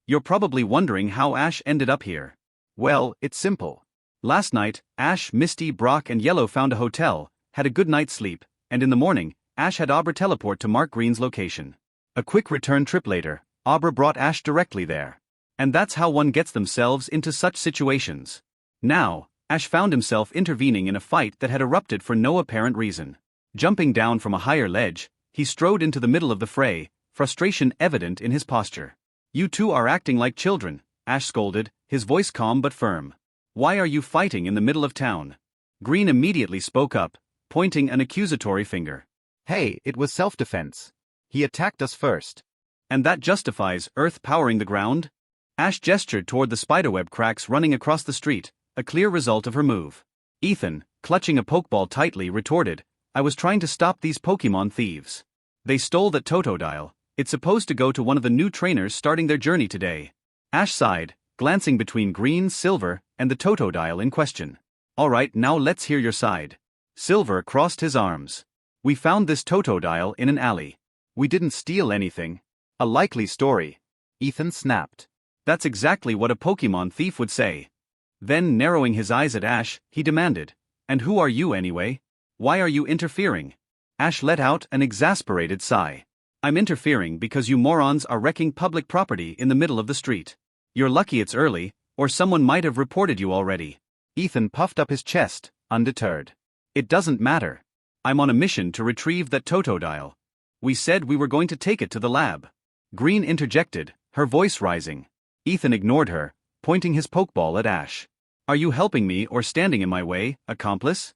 You're probably wondering how Ash ended up here. Well, it's simple. Last night, Ash, Misty, Brock and Yellow found a hotel, had a good night's sleep, and in the morning, Ash had Abra teleport to Mark Green's location. A quick return trip later, Abra brought Ash directly there. And that's how one gets themselves into such situations. Now, Ash found himself intervening in a fight that had erupted for no apparent reason. Jumping down from a higher ledge, he strode into the middle of the fray, frustration evident in his posture. You two are acting like children, Ash scolded, his voice calm but firm. Why are you fighting in the middle of town? Green immediately spoke up, pointing an accusatory finger. Hey, it was self-defense. He attacked us first. And that justifies Earth powering the ground? Ash gestured toward the spiderweb cracks running across the street, a clear result of her move. Ethan, clutching a Pokeball tightly, retorted, I was trying to stop these Pokemon thieves. They stole that Totodile. It's supposed to go to one of the new trainers starting their journey today. Ash sighed, glancing between Green, Silver, and the Totodile in question. Alright, now let's hear your side. Silver crossed his arms. We found this Totodile in an alley. We didn't steal anything. A likely story. Ethan snapped. That's exactly what a Pokemon thief would say. Then, narrowing his eyes at Ash, he demanded, And who are you anyway? Why are you interfering? Ash let out an exasperated sigh. I'm interfering because you morons are wrecking public property in the middle of the street. You're lucky it's early, or someone might have reported you already. Ethan puffed up his chest, undeterred. It doesn't matter. I'm on a mission to retrieve that Totodile. We said we were going to take it to the lab. Green interjected, her voice rising. Ethan ignored her, pointing his Pokeball at Ash. Are you helping me or standing in my way, accomplice?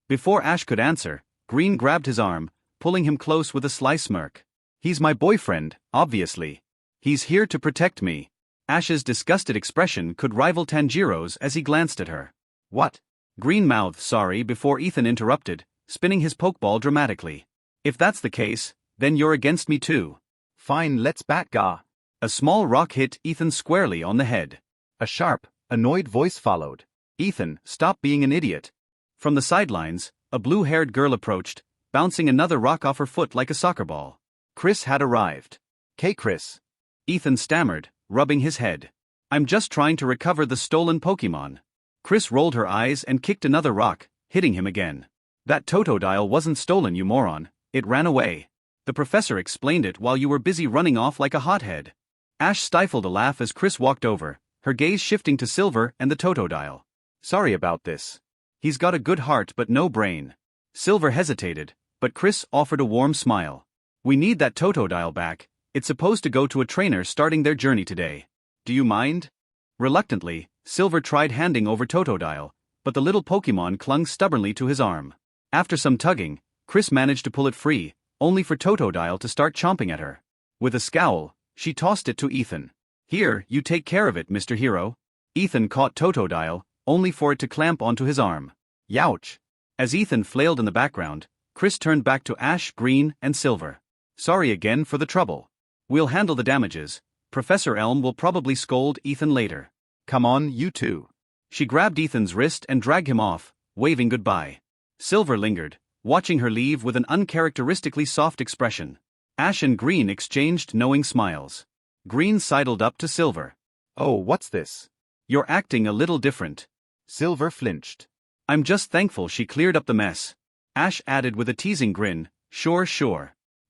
Before Ash could answer, Green grabbed his arm, pulling him close with a sly smirk. He's my boyfriend, obviously. He's here to protect me. Ash's disgusted expression could rival Tanjiro's as he glanced at her. What? Green mouthed sorry before Ethan interrupted, spinning his Pokeball dramatically. If that's the case, then you're against me too. Fine, let's bat ga. A small rock hit Ethan squarely on the head. A sharp, annoyed voice followed. Ethan, stop being an idiot. From the sidelines, a blue-haired girl approached, bouncing another rock off her foot like a soccer ball. Chris had arrived. K. Chris. Ethan stammered, rubbing his head. I'm just trying to recover the stolen Pokemon. Chris rolled her eyes and kicked another rock, hitting him again. That Totodile wasn't stolen, you moron. It ran away. The professor explained it while you were busy running off like a hothead. Ash stifled a laugh as Chris walked over, her gaze shifting to Silver and the Totodile. Sorry about this. He's got a good heart but no brain. Silver hesitated, but Chris offered a warm smile. We need that Totodile back. It's supposed to go to a trainer starting their journey today. Do you mind? Reluctantly, Silver tried handing over Totodile, but the little Pokemon clung stubbornly to his arm. After some tugging, Chris managed to pull it free, only for Totodile to start chomping at her. With a scowl, she tossed it to Ethan. Here, you take care of it, Mr. Hero. Ethan caught Totodile, only for it to clamp onto his arm. Youch! As Ethan flailed in the background, Chris turned back to Ash, Green, and Silver. Sorry again for the trouble. We'll handle the damages. Professor Elm will probably scold Ethan later. Come on, you two. She grabbed Ethan's wrist and dragged him off, waving goodbye. Silver lingered, watching her leave with an uncharacteristically soft expression. Ash and Green exchanged knowing smiles. Green sidled up to Silver. Oh, what's this? You're acting a little different. Silver flinched. I'm just thankful she cleared up the mess. Ash added with a teasing grin, sure.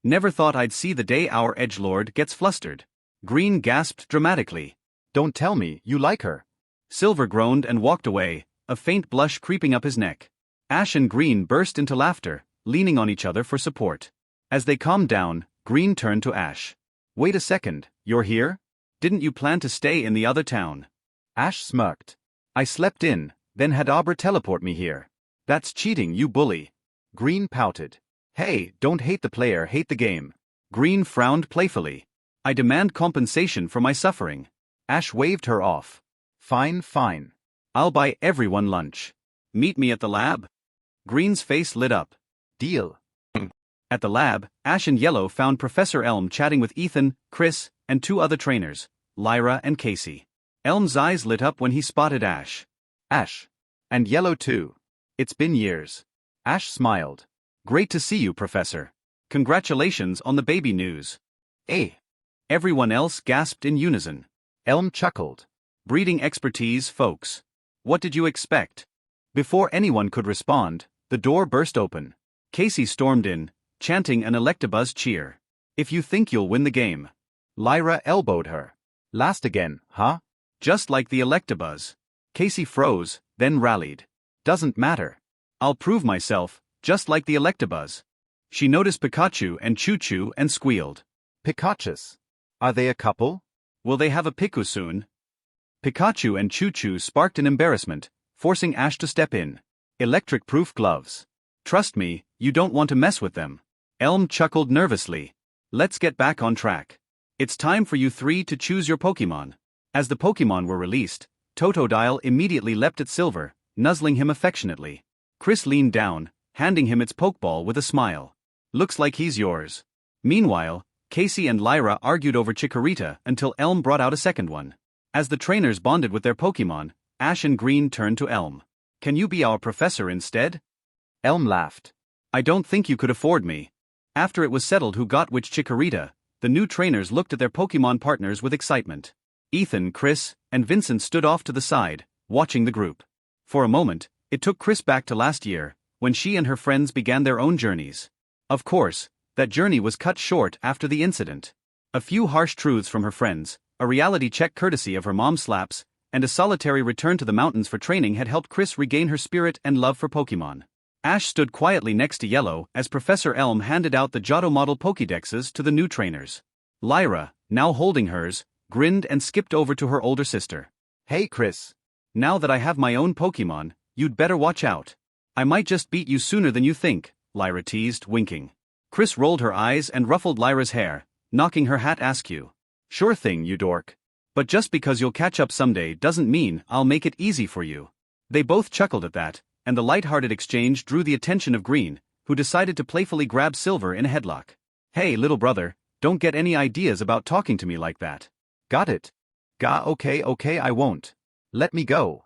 Never thought I'd see the day our edgelord gets flustered. Green gasped dramatically. Don't tell me you like her. Silver groaned and walked away, a faint blush creeping up his neck. Ash and Green burst into laughter, leaning on each other for support. As they calmed down, Green turned to Ash. Wait a second, you're here? Didn't you plan to stay in the other town? Ash smirked. I slept in, then had Abra teleport me here. That's cheating, you bully. Green pouted. Hey, don't hate the player, hate the game. Green frowned playfully. I demand compensation for my suffering. Ash waved her off. Fine. I'll buy everyone lunch. Meet me at the lab? Green's face lit up. Deal. At the lab, Ash and Yellow found Professor Elm chatting with Ethan, Chris, and two other trainers, Lyra and Casey. Elm's eyes lit up when he spotted Ash. Ash. And Yellow too. It's been years. Ash smiled. Great to see you, Professor. Congratulations on the baby news. Eh. Everyone else gasped in unison. Elm chuckled. Breeding expertise, folks. What did you expect? Before anyone could respond, the door burst open. Casey stormed in, chanting an Electabuzz cheer. If you think you'll win the game. Lyra elbowed her. Last again, huh? Just like the Electabuzz. Casey froze, then rallied. Doesn't matter. I'll prove myself, just like the Electabuzz. She noticed Pikachu and Choo-Choo and squealed. Pikachus. Are they a couple? Will they have a Piku soon? Pikachu and Choo-Choo sparked in embarrassment, forcing Ash to step in. Electric-proof gloves. Trust me, you don't want to mess with them. Elm chuckled nervously. Let's get back on track. It's time for you three to choose your Pokemon. As the Pokemon were released, Totodile immediately leapt at Silver, nuzzling him affectionately. Chris leaned down, handing him its Pokeball with a smile. Looks like he's yours. Meanwhile, Casey and Lyra argued over Chikorita until Elm brought out a second one. As the trainers bonded with their Pokemon, Ash and Green turned to Elm. Can you be our professor instead? Elm laughed. I don't think you could afford me. After it was settled who got which Chikorita, the new trainers looked at their Pokemon partners with excitement. Ethan, Chris, and Vincent stood off to the side, watching the group. For a moment, it took Chris back to last year, when she and her friends began their own journeys. Of course, that journey was cut short after the incident. A few harsh truths from her friends, a reality check courtesy of her mom's slaps, and a solitary return to the mountains for training had helped Chris regain her spirit and love for Pokemon. Ash stood quietly next to Yellow as Professor Elm handed out the Johto model Pokédexes to the new trainers. Lyra, now holding hers, grinned and skipped over to her older sister. Hey Chris. Now that I have my own Pokemon, you'd better watch out. I might just beat you sooner than you think, Lyra teased, winking. Chris rolled her eyes and ruffled Lyra's hair, knocking her hat askew. Sure thing, you dork. But just because you'll catch up someday doesn't mean I'll make it easy for you. They both chuckled at that, and the light-hearted exchange drew the attention of Green, who decided to playfully grab Silver in a headlock. Hey little brother, don't get any ideas about talking to me like that. Got it. Okay, I won't. Let me go.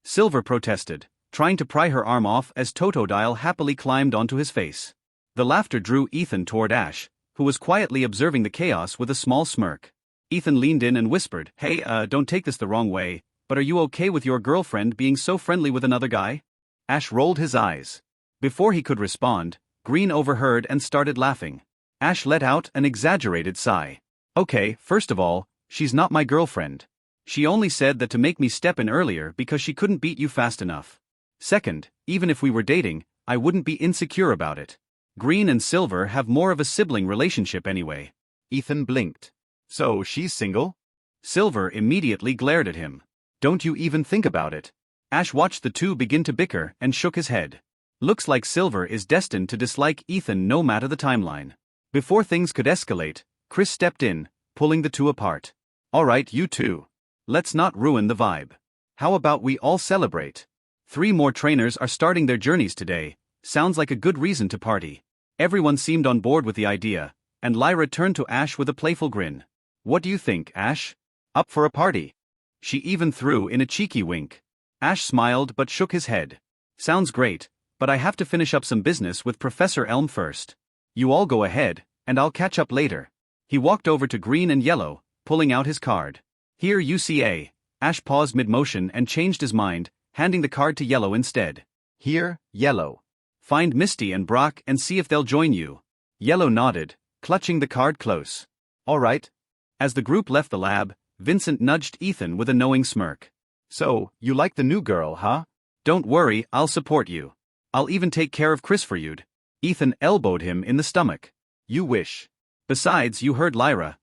Silver protested, trying to pry her arm off as Totodile happily climbed onto his face. The laughter drew Ethan toward Ash, who was quietly observing the chaos with a small smirk. Ethan leaned in and whispered, Hey, don't take this the wrong way, but are you okay with your girlfriend being so friendly with another guy? Ash rolled his eyes. Before he could respond, Green overheard and started laughing. Ash let out an exaggerated sigh. Okay, first of all, she's not my girlfriend. She only said that to make me step in earlier because she couldn't beat you fast enough. Second, even if we were dating, I wouldn't be insecure about it. Green and Silver have more of a sibling relationship anyway. Ethan blinked. So she's single? Silver immediately glared at him. Don't you even think about it. Ash watched the two begin to bicker and shook his head. Looks like Silver is destined to dislike Ethan no matter the timeline. Before things could escalate, Chris stepped in, pulling the two apart. Alright, you two. Let's not ruin the vibe. How about we all celebrate? 3 more trainers are starting their journeys today. Sounds like a good reason to party. Everyone seemed on board with the idea, and Lyra turned to Ash with a playful grin. What do you think, Ash? Up for a party? She even threw in a cheeky wink. Ash smiled but shook his head. Sounds great, but I have to finish up some business with Professor Elm first. You all go ahead, and I'll catch up later. He walked over to Green and Yellow, pulling out his card. Here UCA. Ash paused mid-motion and changed his mind, handing the card to Yellow instead. Here, Yellow. Find Misty and Brock and see if they'll join you. Yellow nodded, clutching the card close. All right. As the group left the lab, Vincent nudged Ethan with a knowing smirk. So, you like the new girl, huh? Don't worry, I'll support you. I'll even take care of Chris for you. Ethan elbowed him in the stomach. You wish. Besides, you heard Lyra.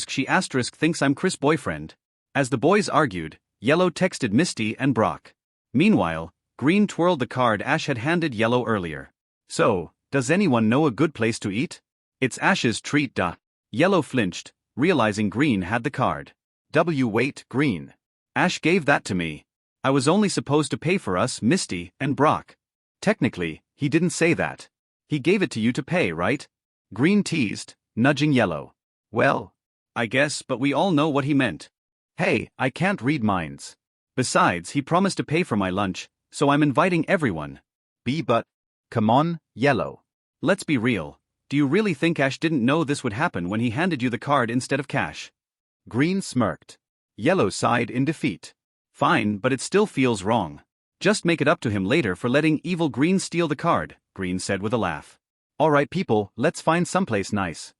She thinks I'm Chris' boyfriend. As the boys argued, Yellow texted Misty and Brock. Meanwhile, Green twirled the card Ash had handed Yellow earlier. So, does anyone know a good place to eat? It's Ash's treat, duh. Yellow flinched, realizing Green had the card. Wait, Green. Ash gave that to me. I was only supposed to pay for us, Misty and Brock. Technically, he didn't say that. He gave it to you to pay, right? Green teased, nudging Yellow. Well, I guess, but we all know what he meant. Hey, I can't read minds. Besides, he promised to pay for my lunch, so I'm inviting everyone. But, come on, Yellow. Let's be real. Do you really think Ash didn't know this would happen when he handed you the card instead of cash? Green smirked. Yellow sighed in defeat. Fine, but it still feels wrong. Just make it up to him later for letting evil Green steal the card, Green said with a laugh. Alright people, let's find someplace nice.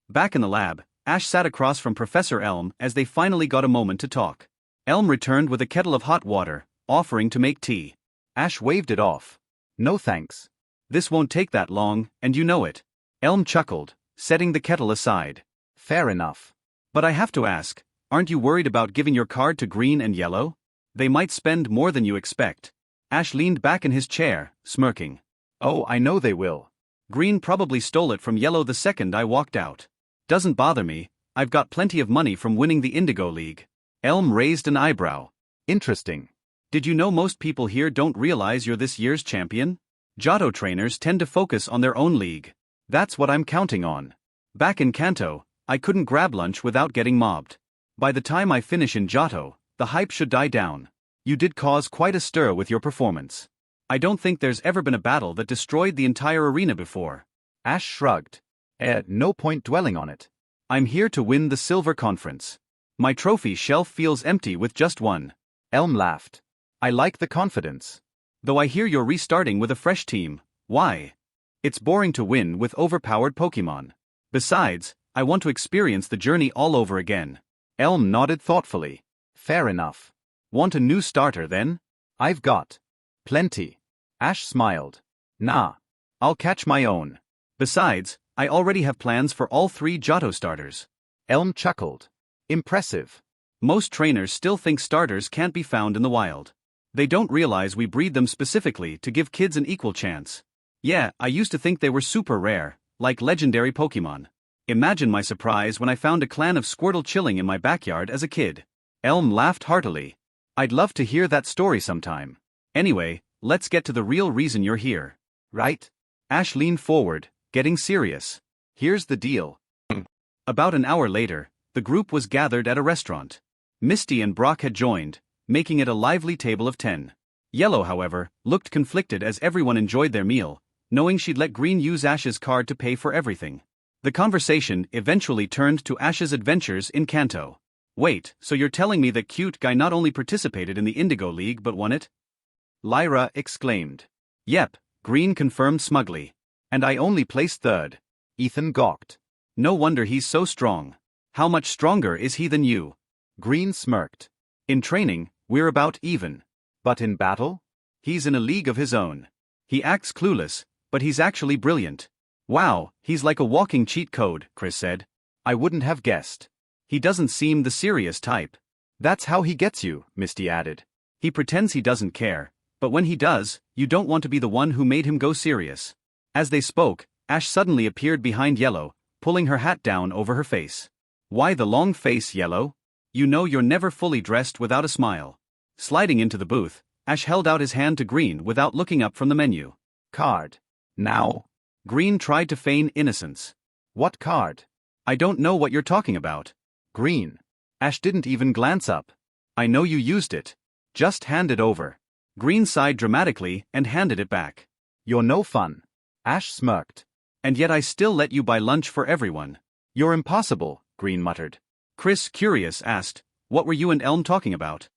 Back in the lab, Ash sat across from Professor Elm as they finally got a moment to talk. Elm returned with a kettle of hot water, offering to make tea. Ash waved it off. No thanks. This won't take that long, and you know it. Elm chuckled, setting the kettle aside. Fair enough. But I have to ask, aren't you worried about giving your card to Green and Yellow? They might spend more than you expect. Ash leaned back in his chair, smirking. Oh, I know they will. Green probably stole it from Yellow the second I walked out. Doesn't bother me, I've got plenty of money from winning the Indigo League. Elm raised an eyebrow. Interesting. Did you know most people here don't realize you're this year's champion? Johto trainers tend to focus on their own league. That's what I'm counting on. Back in Kanto, I couldn't grab lunch without getting mobbed. By the time I finish in Johto, the hype should die down. You did cause quite a stir with your performance. I don't think there's ever been a battle that destroyed the entire arena before. Ash shrugged. No point dwelling on it. I'm here to win the Silver Conference. My trophy shelf feels empty with just one. Elm laughed. I like the confidence. Though I hear you're restarting with a fresh team, why? It's boring to win with overpowered Pokemon. Besides, I want to experience the journey all over again. Elm nodded thoughtfully. Fair enough. Want a new starter then? I've got plenty. Ash smiled. Nah. I'll catch my own. Besides, I already have plans for all 3 Johto starters. Elm chuckled. Impressive. Most trainers still think starters can't be found in the wild. They don't realize we breed them specifically to give kids an equal chance. Yeah, I used to think they were super rare, like legendary Pokemon. Imagine my surprise when I found a clan of Squirtle chilling in my backyard as a kid. Elm laughed heartily. I'd love to hear that story sometime. Anyway, let's get to the real reason you're here. Right? Ash leaned forward, getting serious. Here's the deal. About an hour later, the group was gathered at a restaurant. Misty and Brock had joined, making it a lively table of 10. Yellow, however, looked conflicted as everyone enjoyed their meal, knowing she'd let Green use Ash's card to pay for everything. The conversation eventually turned to Ash's adventures in Kanto. Wait, so you're telling me that cute guy not only participated in the Indigo League but won it? Lyra exclaimed. Yep, Green confirmed smugly. And I only placed 3rd. Ethan gawked. No wonder he's so strong. How much stronger is he than you? Green smirked. In training, we're about even. But in battle? He's in a league of his own. He acts clueless, but he's actually brilliant. Wow, he's like a walking cheat code, Chris said. I wouldn't have guessed. He doesn't seem the serious type. That's how he gets you, Misty added. He pretends he doesn't care, but when he does, you don't want to be the one who made him go serious. As they spoke, Ash suddenly appeared behind Yellow, pulling her hat down over her face. Why the long face, Yellow? You know you're never fully dressed without a smile. Sliding into the booth, Ash held out his hand to Green without looking up from the menu. Card. Now. Green tried to feign innocence. What card? I don't know what you're talking about. Green. Ash didn't even glance up. I know you used it. Just hand it over. Green sighed dramatically and handed it back. You're no fun. Ash smirked. And yet I still let you buy lunch for everyone. You're impossible, Green muttered. Chris, curious, asked, what were you and Elm talking about?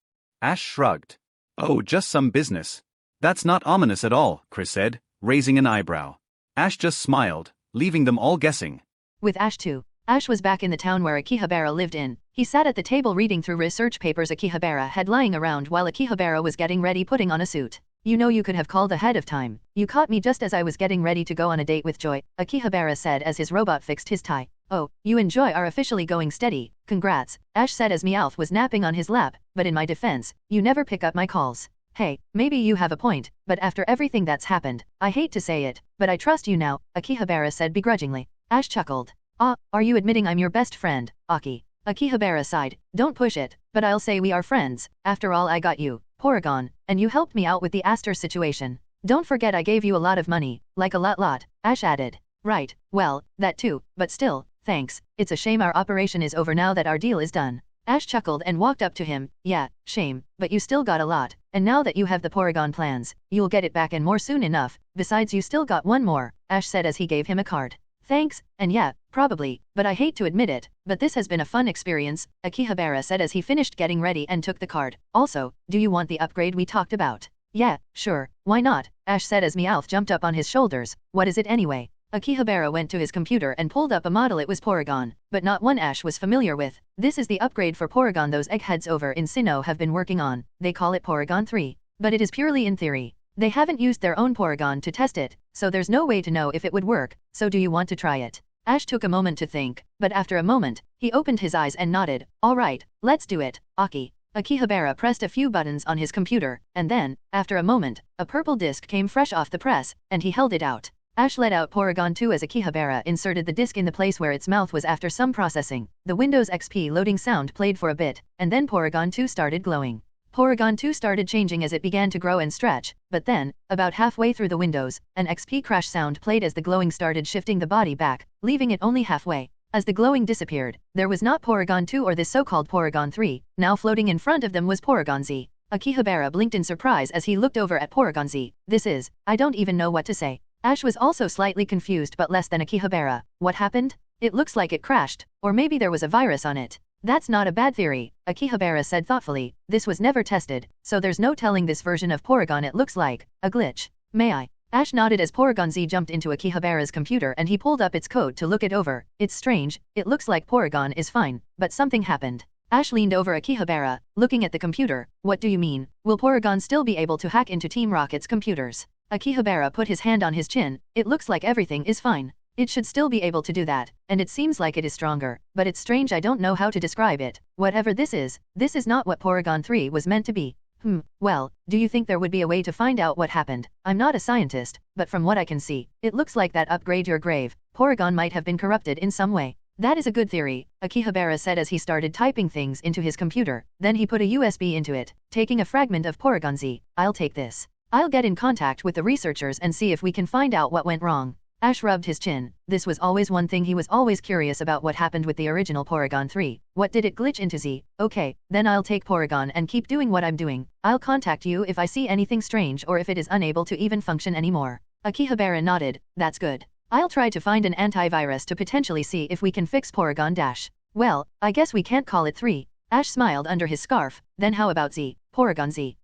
Ash shrugged. Oh, just some business. That's not ominous at all, Chris said, raising an eyebrow. Ash just smiled, leaving them all guessing. With Ash too. Ash was back in the town where Akihabara lived in. He sat at the table reading through research papers Akihabara had lying around while Akihabara was getting ready putting on a suit. You know you could have called ahead of time. You caught me just as I was getting ready to go on a date with Joy, Akihabara said as his robot fixed his tie. Oh, you and Joy are officially going steady, congrats, Ash said as Meowth was napping on his lap, but in my defense, you never pick up my calls. Hey, maybe you have a point, but after everything that's happened, I hate to say it, but I trust you now, Akihabara said begrudgingly. Ash chuckled. Are you admitting I'm your best friend, Aki? Akihabara sighed. Don't push it, but I'll say we are friends. After all, I got you, Porygon, and you helped me out with the Aster situation. Don't forget I gave you a lot of money, like a lot, Ash added. Right, well, that too, but still, thanks. It's a shame our operation is over now that our deal is done. Ash chuckled and walked up to him. Yeah, shame, but you still got a lot, and now that you have the Porygon plans, you'll get it back and more soon enough. Besides, you still got one more, Ash said as he gave him a card. Thanks, and yeah, probably, but I hate to admit it, but this has been a fun experience, Akihabara said as he finished getting ready and took the card. Also, do you want the upgrade we talked about? Yeah, sure, why not? Ash said as Meowth jumped up on his shoulders. What is it anyway? Akihabara went to his computer and pulled up a model. It was Porygon, but not one Ash was familiar with. This is the upgrade for Porygon those eggheads over in Sinnoh have been working on. They call it Porygon 3. But it is purely in theory. They haven't used their own Porygon to test it, so there's no way to know if it would work, so do you want to try it? Ash took a moment to think, but after a moment, he opened his eyes and nodded. Alright, let's do it, Aki. Akihabara pressed a few buttons on his computer, and then, after a moment, a purple disc came fresh off the press, and he held it out. Ash let out Porygon 2 as Akihabara inserted the disc in the place where its mouth was. After some processing, the Windows XP loading sound played for a bit, and then Porygon 2 started glowing. Porygon 2 started changing as it began to grow and stretch, but then, about halfway through the Windows, an XP crash sound played as the glowing started shifting the body back, leaving it only halfway. As the glowing disappeared, there was not Porygon 2 or this so-called Porygon 3, now floating in front of them was Porygon Z. Akihabara blinked in surprise as he looked over at Porygon Z. I don't even know what to say. Ash was also slightly confused but less than Akihabara. What happened? It looks like it crashed, or maybe there was a virus on it. That's not a bad theory, Akihabara said thoughtfully. This was never tested, so there's no telling this version of Porygon. It looks like a glitch. May I? Ash nodded as Porygon Z jumped into Akihabara's computer and he pulled up its code to look it over. It's strange, it looks like Porygon is fine, but something happened. Ash leaned over Akihabara, looking at the computer. What do you mean? Will Porygon still be able to hack into Team Rocket's computers? Akihabara put his hand on his chin. It looks like everything is fine. It should still be able to do that, and it seems like it is stronger, but it's strange. I don't know how to describe it. Whatever this is not what Porygon 3 was meant to be. Well, do you think there would be a way to find out what happened? I'm not a scientist, but from what I can see, it looks like that upgrade your grave, Porygon might have been corrupted in some way. That is a good theory, Akihabara said as he started typing things into his computer, then he put a USB into it, taking a fragment of Porygon Z. I'll take this. I'll get in contact with the researchers and see if we can find out what went wrong. Ash rubbed his chin. This was always one thing he was always curious about, what happened with the original Porygon 3. What did it glitch into Z? Okay, then I'll take Porygon and keep doing what I'm doing. I'll contact you if I see anything strange or if it is unable to even function anymore. Akihabara nodded. That's good. I'll try to find an antivirus to potentially see if we can fix Porygon Dash. Well, I guess we can't call it 3. Ash smiled under his scarf. Then how about Z? Porygon Z.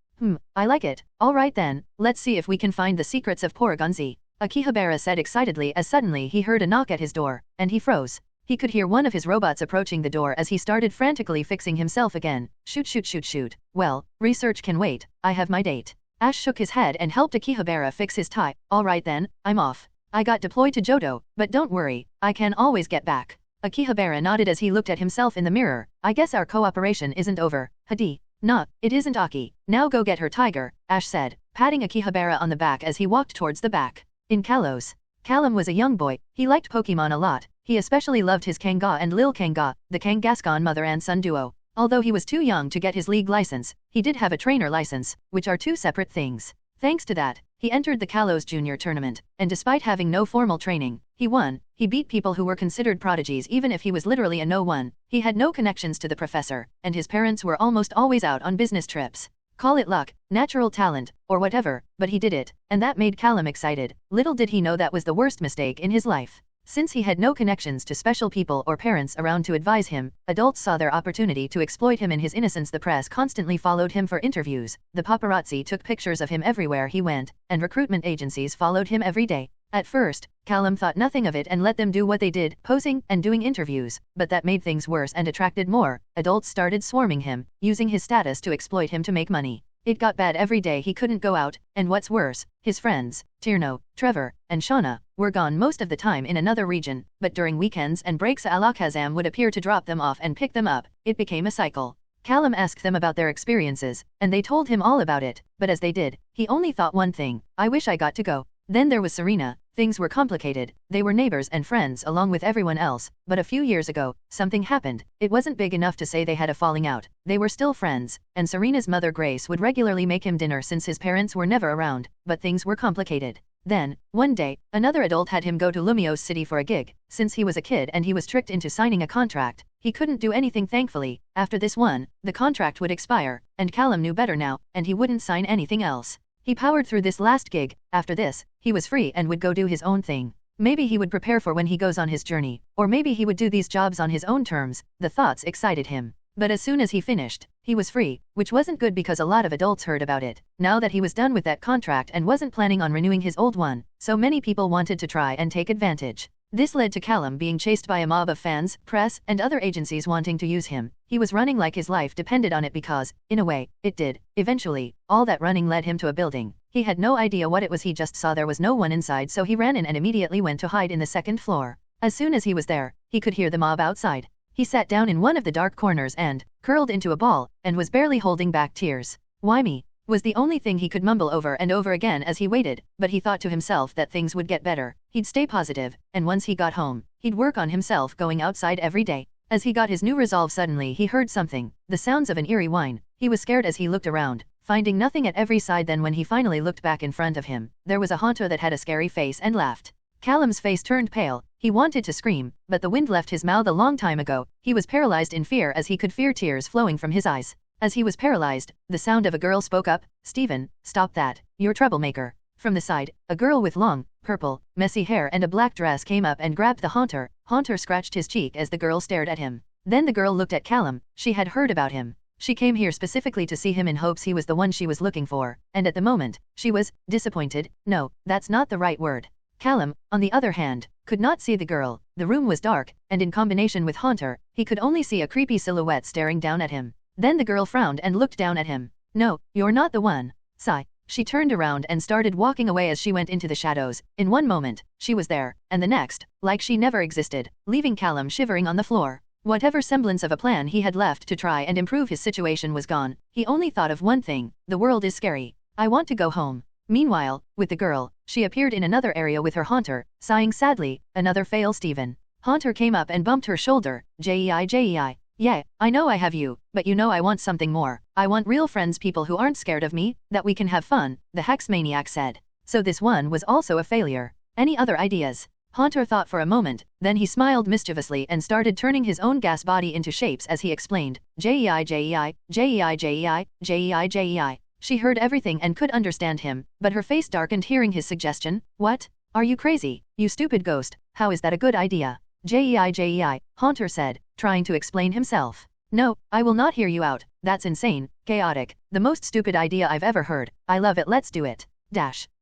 I like it. Alright then, let's see if we can find the secrets of Porygon Z. Akihabara said excitedly as suddenly he heard a knock at his door, and he froze. He could hear one of his robots approaching the door as he started frantically fixing himself again. Shoot. Well, research can wait, I have my date. Ash shook his head and helped Akihabara fix his tie. Alright then, I'm off. I got deployed to Johto, but don't worry, I can always get back. Akihabara nodded as he looked at himself in the mirror. I guess our cooperation isn't over. Hadi. Nah, it isn't Aki. Now go get her tiger, Ash said, patting Akihabara on the back as he walked towards the back. In Kalos, Callum was a young boy. He liked Pokemon a lot. He especially loved his Kanga and Lil Kanga, the Kangaskhan mother and son duo. Although he was too young to get his league license, he did have a trainer license, which are two separate things. Thanks to that, he entered the Kalos Junior tournament, and despite having no formal training, he won. He beat people who were considered prodigies even if he was literally a no-one. He had no connections to the professor, and his parents were almost always out on business trips. Call it luck, natural talent, or whatever, but he did it, and that made Callum excited. Little did he know that was the worst mistake in his life. Since he had no connections to special people or parents around to advise him, adults saw their opportunity to exploit him in his innocence. The press constantly followed him for interviews, the paparazzi took pictures of him everywhere he went, and recruitment agencies followed him every day. At first, Callum thought nothing of it and let them do what they did, posing and doing interviews, but that made things worse and attracted more. Adults started swarming him, using his status to exploit him to make money. It got bad every day. He couldn't go out, and what's worse, his friends, Tierno, Trevor, and Shauna, were gone most of the time in another region, but during weekends and breaks Alakazam would appear to drop them off and pick them up. It became a cycle. Callum asked them about their experiences, and they told him all about it, but as they did, he only thought one thing: I wish I got to go. Then there was Serena. Things were complicated. They were neighbors and friends along with everyone else, but a few years ago, something happened. It wasn't big enough to say they had a falling out. They were still friends, and Serena's mother Grace would regularly make him dinner since his parents were never around, but things were complicated. Then, one day, another adult had him go to Lumiose City for a gig. Since he was a kid and he was tricked into signing a contract, he couldn't do anything. Thankfully, after this one, the contract would expire, and Callum knew better now, and he wouldn't sign anything else. He powered through this last gig. After this, he was free and would go do his own thing. Maybe he would prepare for when he goes on his journey, or maybe he would do these jobs on his own terms. The thoughts excited him. But as soon as he finished, he was free, which wasn't good because a lot of adults heard about it. Now that he was done with that contract and wasn't planning on renewing his old one, so many people wanted to try and take advantage. This led to Callum being chased by a mob of fans, press, and other agencies wanting to use him. He was running like his life depended on it because, in a way, it did. Eventually, all that running led him to a building. He had no idea what it was, he just saw there was no one inside, so he ran in and immediately went to hide in the second floor. As soon as he was there, he could hear the mob outside. He sat down in one of the dark corners and, curled into a ball, and was barely holding back tears. "Why me?" was the only thing he could mumble over and over again as he waited, but he thought to himself that things would get better. He'd stay positive, and once he got home, he'd work on himself going outside every day. As he got his new resolve, suddenly he heard something, the sounds of an eerie whine. He was scared as he looked around, finding nothing at every side. Then when he finally looked back in front of him, there was a haunter that had a scary face and laughed. Callum's face turned pale. He wanted to scream, but the wind left his mouth a long time ago. He was paralyzed in fear as he could feel tears flowing from his eyes. As he was paralyzed, the sound of a girl spoke up. "Steven, stop that, you're troublemaker." From the side, a girl with long, purple, messy hair and a black dress came up and grabbed the haunter. Haunter scratched his cheek as the girl stared at him. Then the girl looked at Callum. She had heard about him. She came here specifically to see him in hopes he was the one she was looking for, and at the moment, she was disappointed. No, that's not the right word. Callum, on the other hand, could not see the girl. The room was dark, and in combination with haunter, he could only see a creepy silhouette staring down at him. Then the girl frowned and looked down at him. "No, you're not the one." Sigh. She turned around and started walking away as she went into the shadows. In one moment, she was there, and the next, like she never existed, leaving Callum shivering on the floor. Whatever semblance of a plan he had left to try and improve his situation was gone. He only thought of one thing: the world is scary. I want to go home. Meanwhile, with the girl, she appeared in another area with her haunter, sighing sadly. "Another fail, Steven." Haunter came up and bumped her shoulder. "Jei. Yeah, I know I have you, but you know I want something more. I want real friends, people who aren't scared of me, that we can have fun," the hex maniac said. So this one was also a failure. Any other ideas? Haunter thought for a moment, then he smiled mischievously and started turning his own gas body into shapes as he explained. Jei. She heard everything and could understand him, but her face darkened hearing his suggestion. "What? Are you crazy, you stupid ghost? How is that a good idea?" Jei, Haunter said, trying to explain himself. "No, I will not hear you out. That's insane, chaotic, the most stupid idea I've ever heard. I love it, let's do it."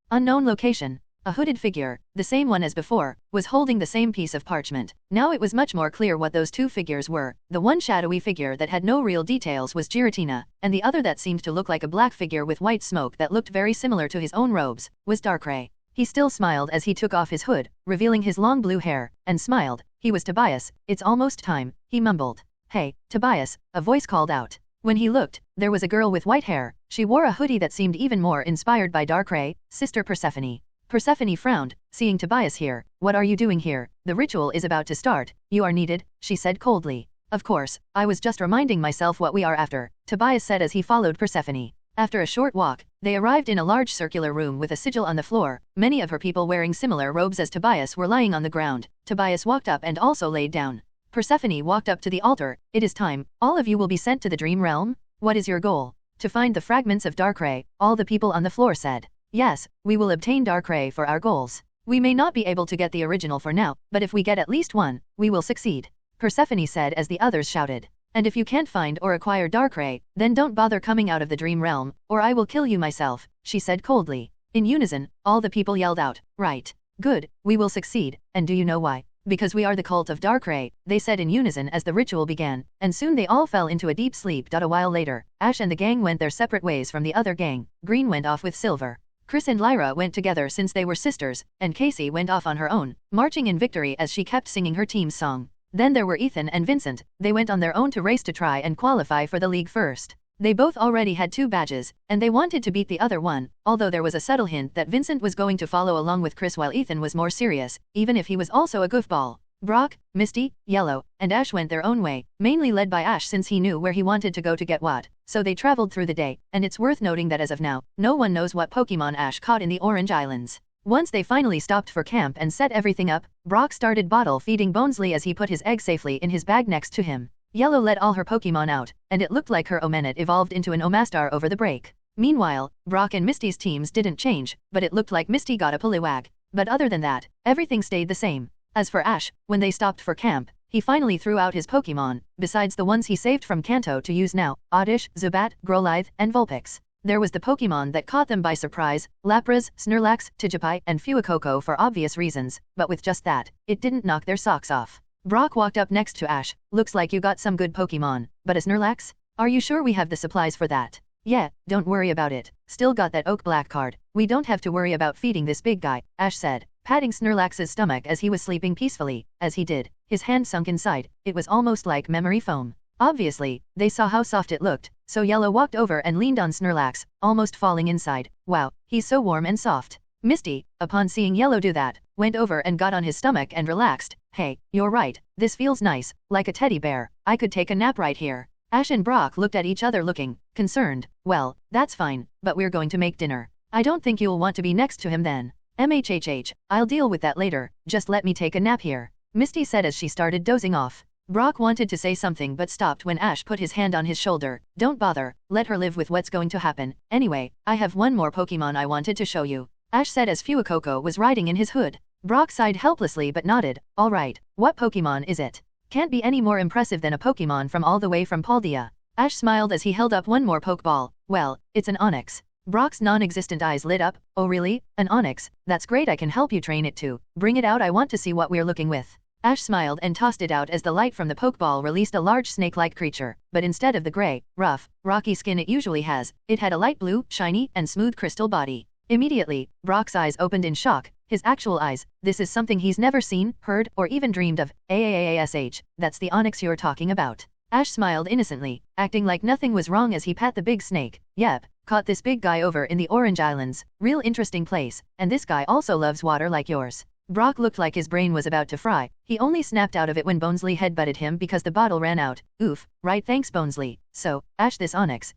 Unknown location. A hooded figure, the same one as before, was holding the same piece of parchment. Now it was much more clear what those two figures were. The one shadowy figure that had no real details was Giratina, and the other that seemed to look like a black figure with white smoke that looked very similar to his own robes, was Darkrai. He still smiled as he took off his hood, revealing his long blue hair, and smiled. He was Tobias. "It's almost time," he mumbled. "Hey, Tobias," a voice called out. When he looked, there was a girl with white hair. She wore a hoodie that seemed even more inspired by Darkrai, Sister Persephone. Persephone frowned, seeing Tobias here. "What are you doing here? The ritual is about to start. You are needed," she said coldly. "Of course, I was just reminding myself what we are after," Tobias said as he followed Persephone. After a short walk, they arrived in a large circular room with a sigil on the floor. Many of her people wearing similar robes as Tobias were lying on the ground. Tobias walked up and also laid down. Persephone walked up to the altar. "It is time. All of you will be sent to the dream realm. What is your goal?" "To find the fragments of Darkrai," all the people on the floor said. "Yes, we will obtain Darkrai for our goals. We may not be able to get the original for now, but if we get at least one, we will succeed," Persephone said as the others shouted. "And if you can't find or acquire Darkrai, then don't bother coming out of the dream realm, or I will kill you myself," she said coldly. In unison, all the people yelled out, "Right. Good, we will succeed, and do you know why? Because we are the cult of Darkrai," they said in unison as the ritual began, and soon they all fell into a deep sleep. A while later, Ash and the gang went their separate ways from the other gang. Green went off with Silver. Chris and Lyra went together since they were sisters, and Casey went off on her own, marching in victory as she kept singing her team's song. Then there were Ethan and Vincent. They went on their own to race to try and qualify for the league first. They both already had 2 badges, and they wanted to beat the other one, although there was a subtle hint that Vincent was going to follow along with Chris while Ethan was more serious, even if he was also a goofball. Brock, Misty, Yellow, and Ash went their own way, mainly led by Ash since he knew where he wanted to go to get what, so they traveled through the day, and it's worth noting that as of now, no one knows what Pokemon Ash caught in the Orange Islands. Once they finally stopped for camp and set everything up, Brock started bottle feeding Bonesley as he put his egg safely in his bag next to him. Yellow let all her Pokemon out, and it looked like her Omenet evolved into an Omastar over the break. Meanwhile, Brock and Misty's teams didn't change, but it looked like Misty got a Poliwag. But other than that, everything stayed the same. As for Ash, when they stopped for camp, he finally threw out his Pokemon, besides the ones he saved from Kanto to use now, Oddish, Zubat, Growlithe, and Vulpix. There was the Pokemon that caught them by surprise, Lapras, Snorlax, Tijipai, and Fuecoco for obvious reasons, but with just that, it didn't knock their socks off. Brock walked up next to Ash. Looks like you got some good Pokemon, but a Snorlax? Are you sure we have the supplies for that? Yeah, don't worry about it. Still got that Oak Black card. We don't have to worry about feeding this big guy, Ash said, patting Snorlax's stomach as he was sleeping peacefully. As he did, his hand sunk inside. It was almost like memory foam. Obviously, they saw how soft it looked, so Yellow walked over and leaned on Snorlax, almost falling inside. Wow, he's so warm and soft. Misty, upon seeing Yellow do that, went over and got on his stomach and relaxed. Hey, you're right, this feels nice, like a teddy bear. I could take a nap right here. Ash and Brock looked at each other looking concerned. Well, that's fine, but we're going to make dinner. I don't think you'll want to be next to him then. MHHH, I'll deal with that later, just let me take a nap here, Misty said as she started dozing off. Brock wanted to say something but stopped when Ash put his hand on his shoulder. Don't bother, let her live with what's going to happen. Anyway, I have one more Pokemon I wanted to show you, Ash said as Fuecoco was riding in his hood. Brock sighed helplessly but nodded. Alright, what Pokemon is it? Can't be any more impressive than a Pokemon from all the way from Paldea. Ash smiled as he held up one more Pokeball. Well, it's an Onix. Brock's non-existent eyes lit up. Oh really? An Onix? That's great, I can help you train it too. Bring it out, I want to see what we're looking with. Ash smiled and tossed it out as the light from the Pokeball released a large snake-like creature, but instead of the gray, rough, rocky skin it usually has, it had a light blue, shiny, and smooth crystal body. Immediately, Brock's eyes opened in shock. His actual eyes. This is something he's never seen, heard, or even dreamed of. AAASH, that's the Onix you're talking about. Ash smiled innocently, acting like nothing was wrong as he pat the big snake. Yep, caught this big guy over in the Orange Islands. Real interesting place, and this guy also loves water like yours. Brock looked like his brain was about to fry. He only snapped out of it when Bonesley headbutted him because the bottle ran out. Oof, right, thanks Bonesley. So, Ash, this Onix,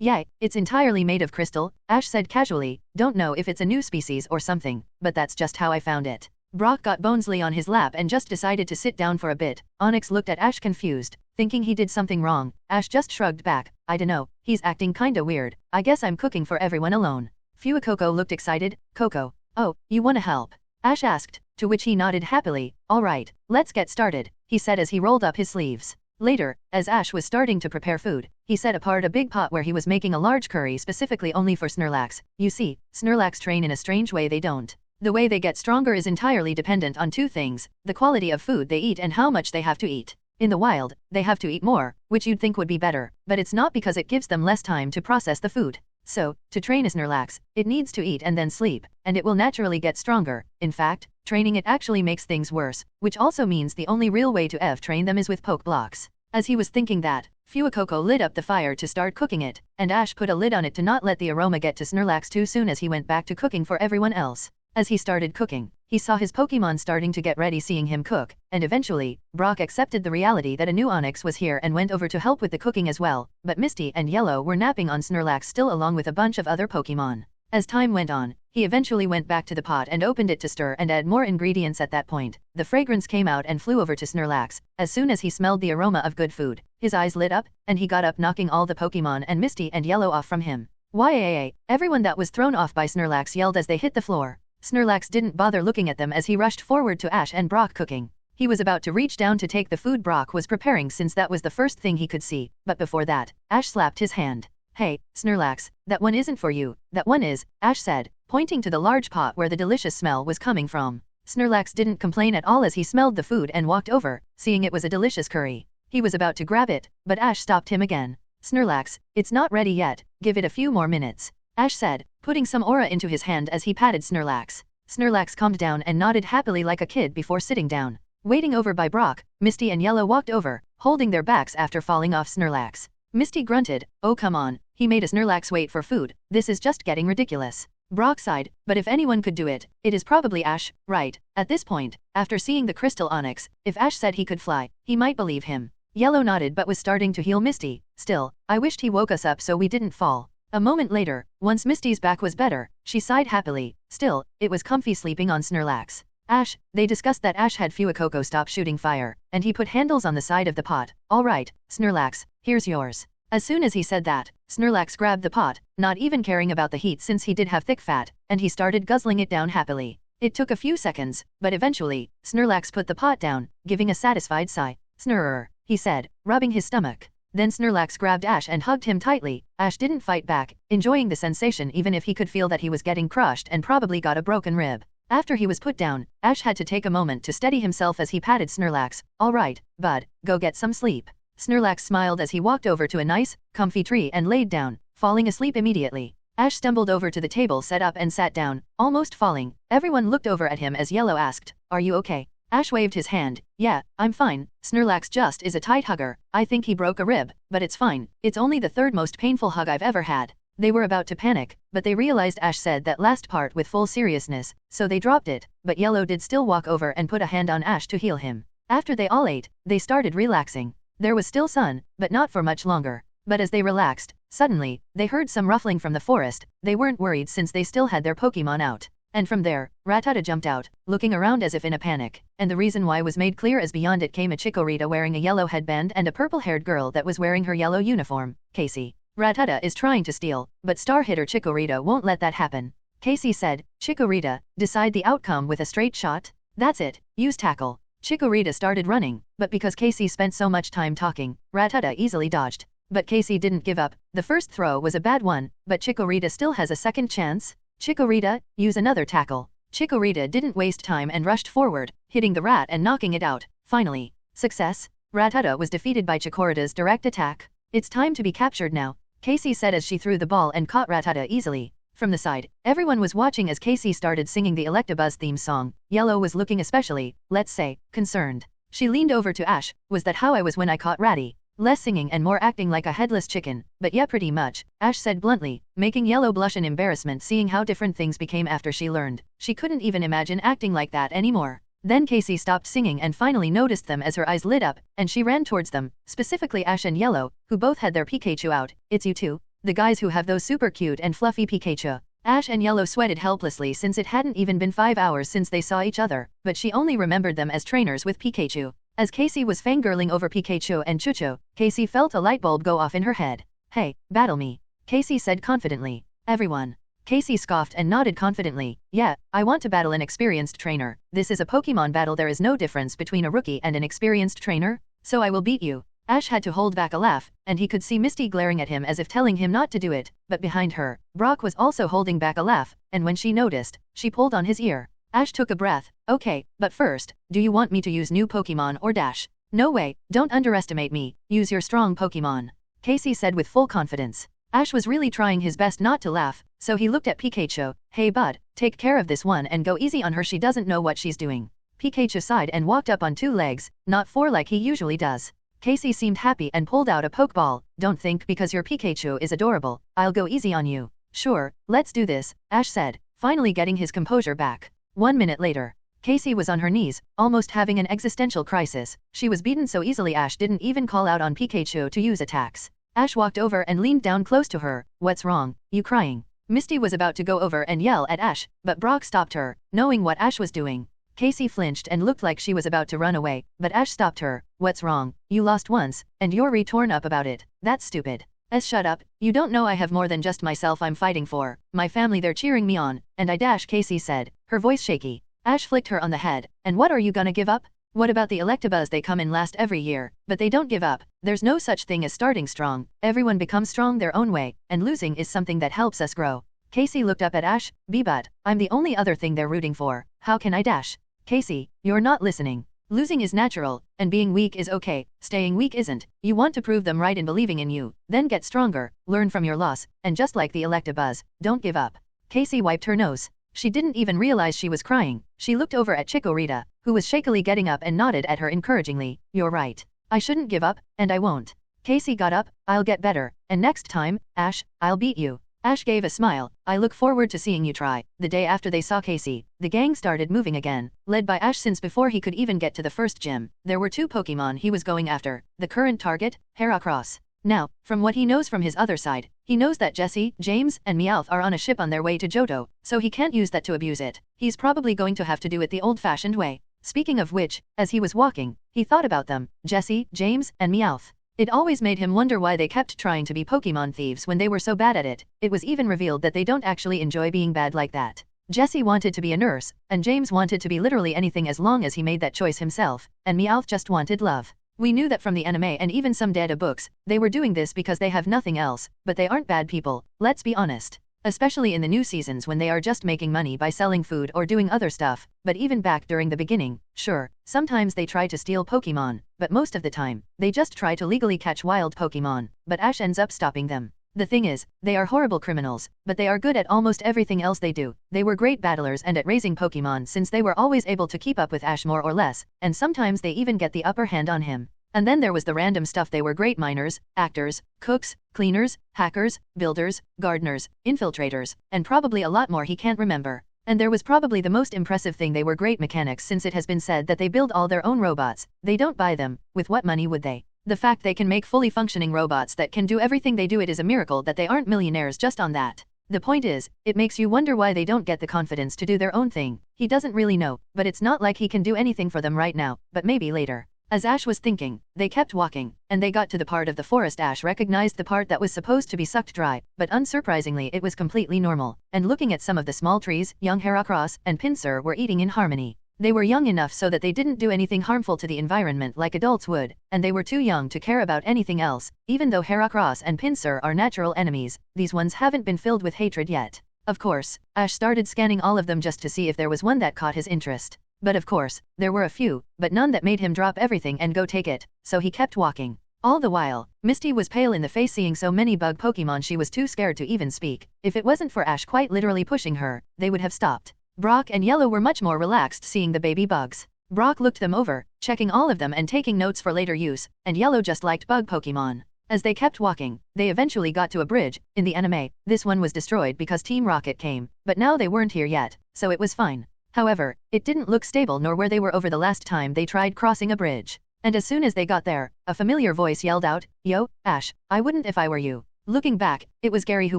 yeah, it's entirely made of crystal, Ash said casually. Don't know if it's a new species or something, but that's just how I found it. Brock got Bonesley on his lap and just decided to sit down for a bit. Onix looked at Ash confused, thinking he did something wrong. Ash just shrugged back. I dunno, he's acting kinda weird. I guess I'm cooking for everyone alone. Fuecoco looked excited. Coco. Oh, you wanna help? Ash asked, to which he nodded happily. Alright, let's get started, he said as he rolled up his sleeves. Later, as Ash was starting to prepare food, he set apart a big pot where he was making a large curry specifically only for Snorlax. You see, Snorlax train in a strange way they don't. The way they get stronger is entirely dependent on two things, the quality of food they eat and how much they have to eat. In the wild, they have to eat more, which you'd think would be better, but it's not because it gives them less time to process the food. So, to train a Snorlax, it needs to eat and then sleep, and it will naturally get stronger. In fact, training it actually makes things worse, which also means the only real way to train them is with poke blocks. As he was thinking that, Fuecoco lit up the fire to start cooking it, and Ash put a lid on it to not let the aroma get to Snorlax too soon as he went back to cooking for everyone else. As he started cooking, he saw his Pokemon starting to get ready seeing him cook, and eventually, Brock accepted the reality that a new Onix was here and went over to help with the cooking as well, but Misty and Yellow were napping on Snorlax still along with a bunch of other Pokemon. As time went on, he eventually went back to the pot and opened it to stir and add more ingredients. At that point, the fragrance came out and flew over to Snorlax. As soon as he smelled the aroma of good food, his eyes lit up, and he got up knocking all the Pokemon and Misty and Yellow off from him. Yay! Everyone that was thrown off by Snorlax yelled as they hit the floor. Snorlax didn't bother looking at them as he rushed forward to Ash and Brock cooking. He was about to reach down to take the food Brock was preparing since that was the first thing he could see, but before that, Ash slapped his hand. Hey, Snorlax, that one isn't for you, that one is, Ash said, pointing to the large pot where the delicious smell was coming from. Snorlax didn't complain at all as he smelled the food and walked over, seeing it was a delicious curry. He was about to grab it, but Ash stopped him again. Snorlax, it's not ready yet, give it a few more minutes, Ash said, putting some aura into his hand as he patted Snorlax. Snorlax calmed down and nodded happily like a kid before sitting down. Waiting over by Brock, Misty and Yellow walked over, holding their backs after falling off Snorlax. Misty grunted, oh come on, he made a Snorlax wait for food, this is just getting ridiculous. Brock sighed, but if anyone could do it, it is probably Ash, right? At this point, after seeing the crystal Onix, if Ash said he could fly, he might believe him. Yellow nodded but was starting to heal Misty. Still, I wished he woke us up so we didn't fall. A moment later, once Misty's back was better, she sighed happily. Still, it was comfy sleeping on Snorlax. Ash, they discussed that Ash had Fuecoco stop shooting fire, and he put handles on the side of the pot. Alright, Snorlax, here's yours. As soon as he said that, Snorlax grabbed the pot, not even caring about the heat since he did have thick fat, and he started guzzling it down happily. It took a few seconds, but eventually, Snorlax put the pot down, giving a satisfied sigh. Snurr, he said, rubbing his stomach. Then Snorlax grabbed Ash and hugged him tightly. Ash didn't fight back, enjoying the sensation even if he could feel that he was getting crushed and probably got a broken rib. After he was put down, Ash had to take a moment to steady himself as he patted Snorlax. All right, bud, go get some sleep. Snorlax smiled as he walked over to a nice, comfy tree and laid down, falling asleep immediately. Ash stumbled over to the table set up and sat down, almost falling. Everyone looked over at him as Yellow asked, "Are you okay?" Ash waved his hand. "Yeah, I'm fine. Snorlax just is a tight hugger. I think he broke a rib, but it's fine. It's only the third most painful hug I've ever had." They were about to panic, but they realized Ash said that last part with full seriousness, so they dropped it, but Yellow did still walk over and put a hand on Ash to heal him. After they all ate, they started relaxing. There was still sun, but not for much longer. But as they relaxed, suddenly, they heard some ruffling from the forest. They weren't worried since they still had their Pokemon out. And from there, Rattata jumped out, looking around as if in a panic, and the reason why was made clear as beyond it came a Chikorita wearing a yellow headband and a purple-haired girl that was wearing her yellow uniform, Casey. Rattata is trying to steal, but star hitter Chikorita won't let that happen. Casey said, "Chikorita, decide the outcome with a straight shot. That's it, use tackle." Chikorita started running, but because Casey spent so much time talking, Rattata easily dodged. But Casey didn't give up. The first throw was a bad one, but Chikorita still has a second chance. "Chikorita, use another tackle." Chikorita didn't waste time and rushed forward, hitting the rat and knocking it out. Finally, success. Rattata was defeated by Chikorita's direct attack. "It's time to be captured now," Casey said as she threw the ball and caught Rattata easily. From the side, everyone was watching as Casey started singing the Electabuzz theme song. Yellow was looking especially, let's say, concerned. She leaned over to Ash. "Was that how I was when I caught Ratty?" "Less singing and more acting like a headless chicken, but yeah, pretty much," Ash said bluntly, making Yellow blush in embarrassment seeing how different things became after she learned. She couldn't even imagine acting like that anymore. Then Casey stopped singing and finally noticed them as her eyes lit up, and she ran towards them, specifically Ash and Yellow, who both had their Pikachu out. "It's you two? The guys who have those super cute and fluffy Pikachu." Ash and Yellow sweated helplessly since it hadn't even been 5 hours since they saw each other, but she only remembered them as trainers with Pikachu. As Casey was fangirling over Pikachu and Chucho, Casey felt a light bulb go off in her head. "Hey, battle me," Casey said confidently. "Everyone." Casey scoffed and nodded confidently. "Yeah, I want to battle an experienced trainer. This is a Pokemon battle, there is no difference between a rookie and an experienced trainer, so I will beat you." Ash had to hold back a laugh, and he could see Misty glaring at him as if telling him not to do it, but behind her, Brock was also holding back a laugh, and when she noticed, she pulled on his ear. Ash took a breath. "Okay, but first, do you want me to use new Pokemon or dash?" "No way, don't underestimate me, use your strong Pokemon," Casey said with full confidence. Ash was really trying his best not to laugh, so he looked at Pikachu. "Hey bud, take care of this one and go easy on her, she doesn't know what she's doing." Pikachu sighed and walked up on 2 legs, not 4 like he usually does. Casey seemed happy and pulled out a Pokeball. "Don't think because your Pikachu is adorable, I'll go easy on you." "Sure, let's do this," Ash said, finally getting his composure back. 1 minute later, Casey was on her knees, almost having an existential crisis. She was beaten so easily Ash didn't even call out on Pikachu to use attacks. Ash walked over and leaned down close to her. "What's wrong? You crying?" Misty was about to go over and yell at Ash, but Brock stopped her, knowing what Ash was doing. Casey flinched and looked like she was about to run away, but Ash stopped her. "What's wrong? You lost once, and you're torn up about it. That's stupid." Shut up, you don't know I have more than just myself I'm fighting for. My family, they're cheering me on, and I dash," Casey said, her voice shaky. Ash flicked her on the head. "And what are you gonna give up? What about the Electabuzz? They come in last every year, but they don't give up. There's no such thing as starting strong. Everyone becomes strong their own way, and losing is something that helps us grow." Casey looked up at Ash. "But I'm the only other thing they're rooting for. How can I dash?" "Casey, you're not listening. Losing is natural, and being weak is okay, staying weak isn't. You want to prove them right in believing in you, then get stronger, learn from your loss, and just like the Electabuzz, don't give up." Casey wiped her nose. She didn't even realize she was crying. She looked over at Chikorita, who was shakily getting up and nodded at her encouragingly. "You're right. I shouldn't give up, and I won't." Casey got up. "I'll get better, and next time, Ash, I'll beat you." Ash gave a smile. "I look forward to seeing you try." The day after they saw Casey, the gang started moving again, led by Ash since before he could even get to the first gym, there were 2 Pokemon he was going after. The current target, Heracross. Now, from what he knows from his other side, he knows that Jesse, James, and Meowth are on a ship on their way to Johto, so he can't use that to abuse it. He's probably going to have to do it the old-fashioned way. Speaking of which, as he was walking, he thought about them, Jesse, James, and Meowth. It always made him wonder why they kept trying to be Pokemon thieves when they were so bad at it. It was even revealed that they don't actually enjoy being bad like that. Jesse wanted to be a nurse, and James wanted to be literally anything as long as he made that choice himself, and Meowth just wanted love. We knew that from the anime and even some data books, they were doing this because they have nothing else, but they aren't bad people, let's be honest. Especially in the new seasons when they are just making money by selling food or doing other stuff, but even back during the beginning, sure, sometimes they try to steal Pokemon, but most of the time, they just try to legally catch wild Pokemon, but Ash ends up stopping them. The thing is, they are horrible criminals, but they are good at almost everything else they do. They were great battlers and at raising Pokemon since they were always able to keep up with Ash more or less, and sometimes they even get the upper hand on him. And then there was the random stuff. They were great miners, actors, cooks, cleaners, hackers, builders, gardeners, infiltrators, and probably a lot more he can't remember. And there was probably the most impressive thing: they were great mechanics, since it has been said that they build all their own robots. They don't buy them. With what money would they? The fact they can make fully functioning robots that can do everything they do, it is a miracle that they aren't millionaires just on that. The point is, it makes you wonder why they don't get the confidence to do their own thing. He doesn't really know, but it's not like he can do anything for them right now, but maybe later. As Ash was thinking, they kept walking, and they got to the part of the forest. Ash recognized the part that was supposed to be sucked dry, but unsurprisingly it was completely normal, and looking at some of the small trees, young Heracross and Pinsir were eating in harmony. They were young enough so that they didn't do anything harmful to the environment like adults would, and they were too young to care about anything else. Even though Heracross and Pinsir are natural enemies, these ones haven't been filled with hatred yet. Of course, Ash started scanning all of them just to see if there was one that caught his interest. But of course, there were a few, but none that made him drop everything and go take it, so he kept walking. All the while, Misty was pale in the face seeing so many bug Pokemon. She was too scared to even speak. If it wasn't for Ash quite literally pushing her, they would have stopped. Brock and Yellow were much more relaxed seeing the baby bugs. Brock looked them over, checking all of them and taking notes for later use, and Yellow just liked bug Pokemon. As they kept walking, they eventually got to a bridge. In the anime, this one was destroyed because Team Rocket came, but now they weren't here yet, so it was fine. However, it didn't look stable nor where they were over the last time they tried crossing a bridge. And as soon as they got there, a familiar voice yelled out, "Yo, Ash, I wouldn't if I were you." Looking back, it was Gary who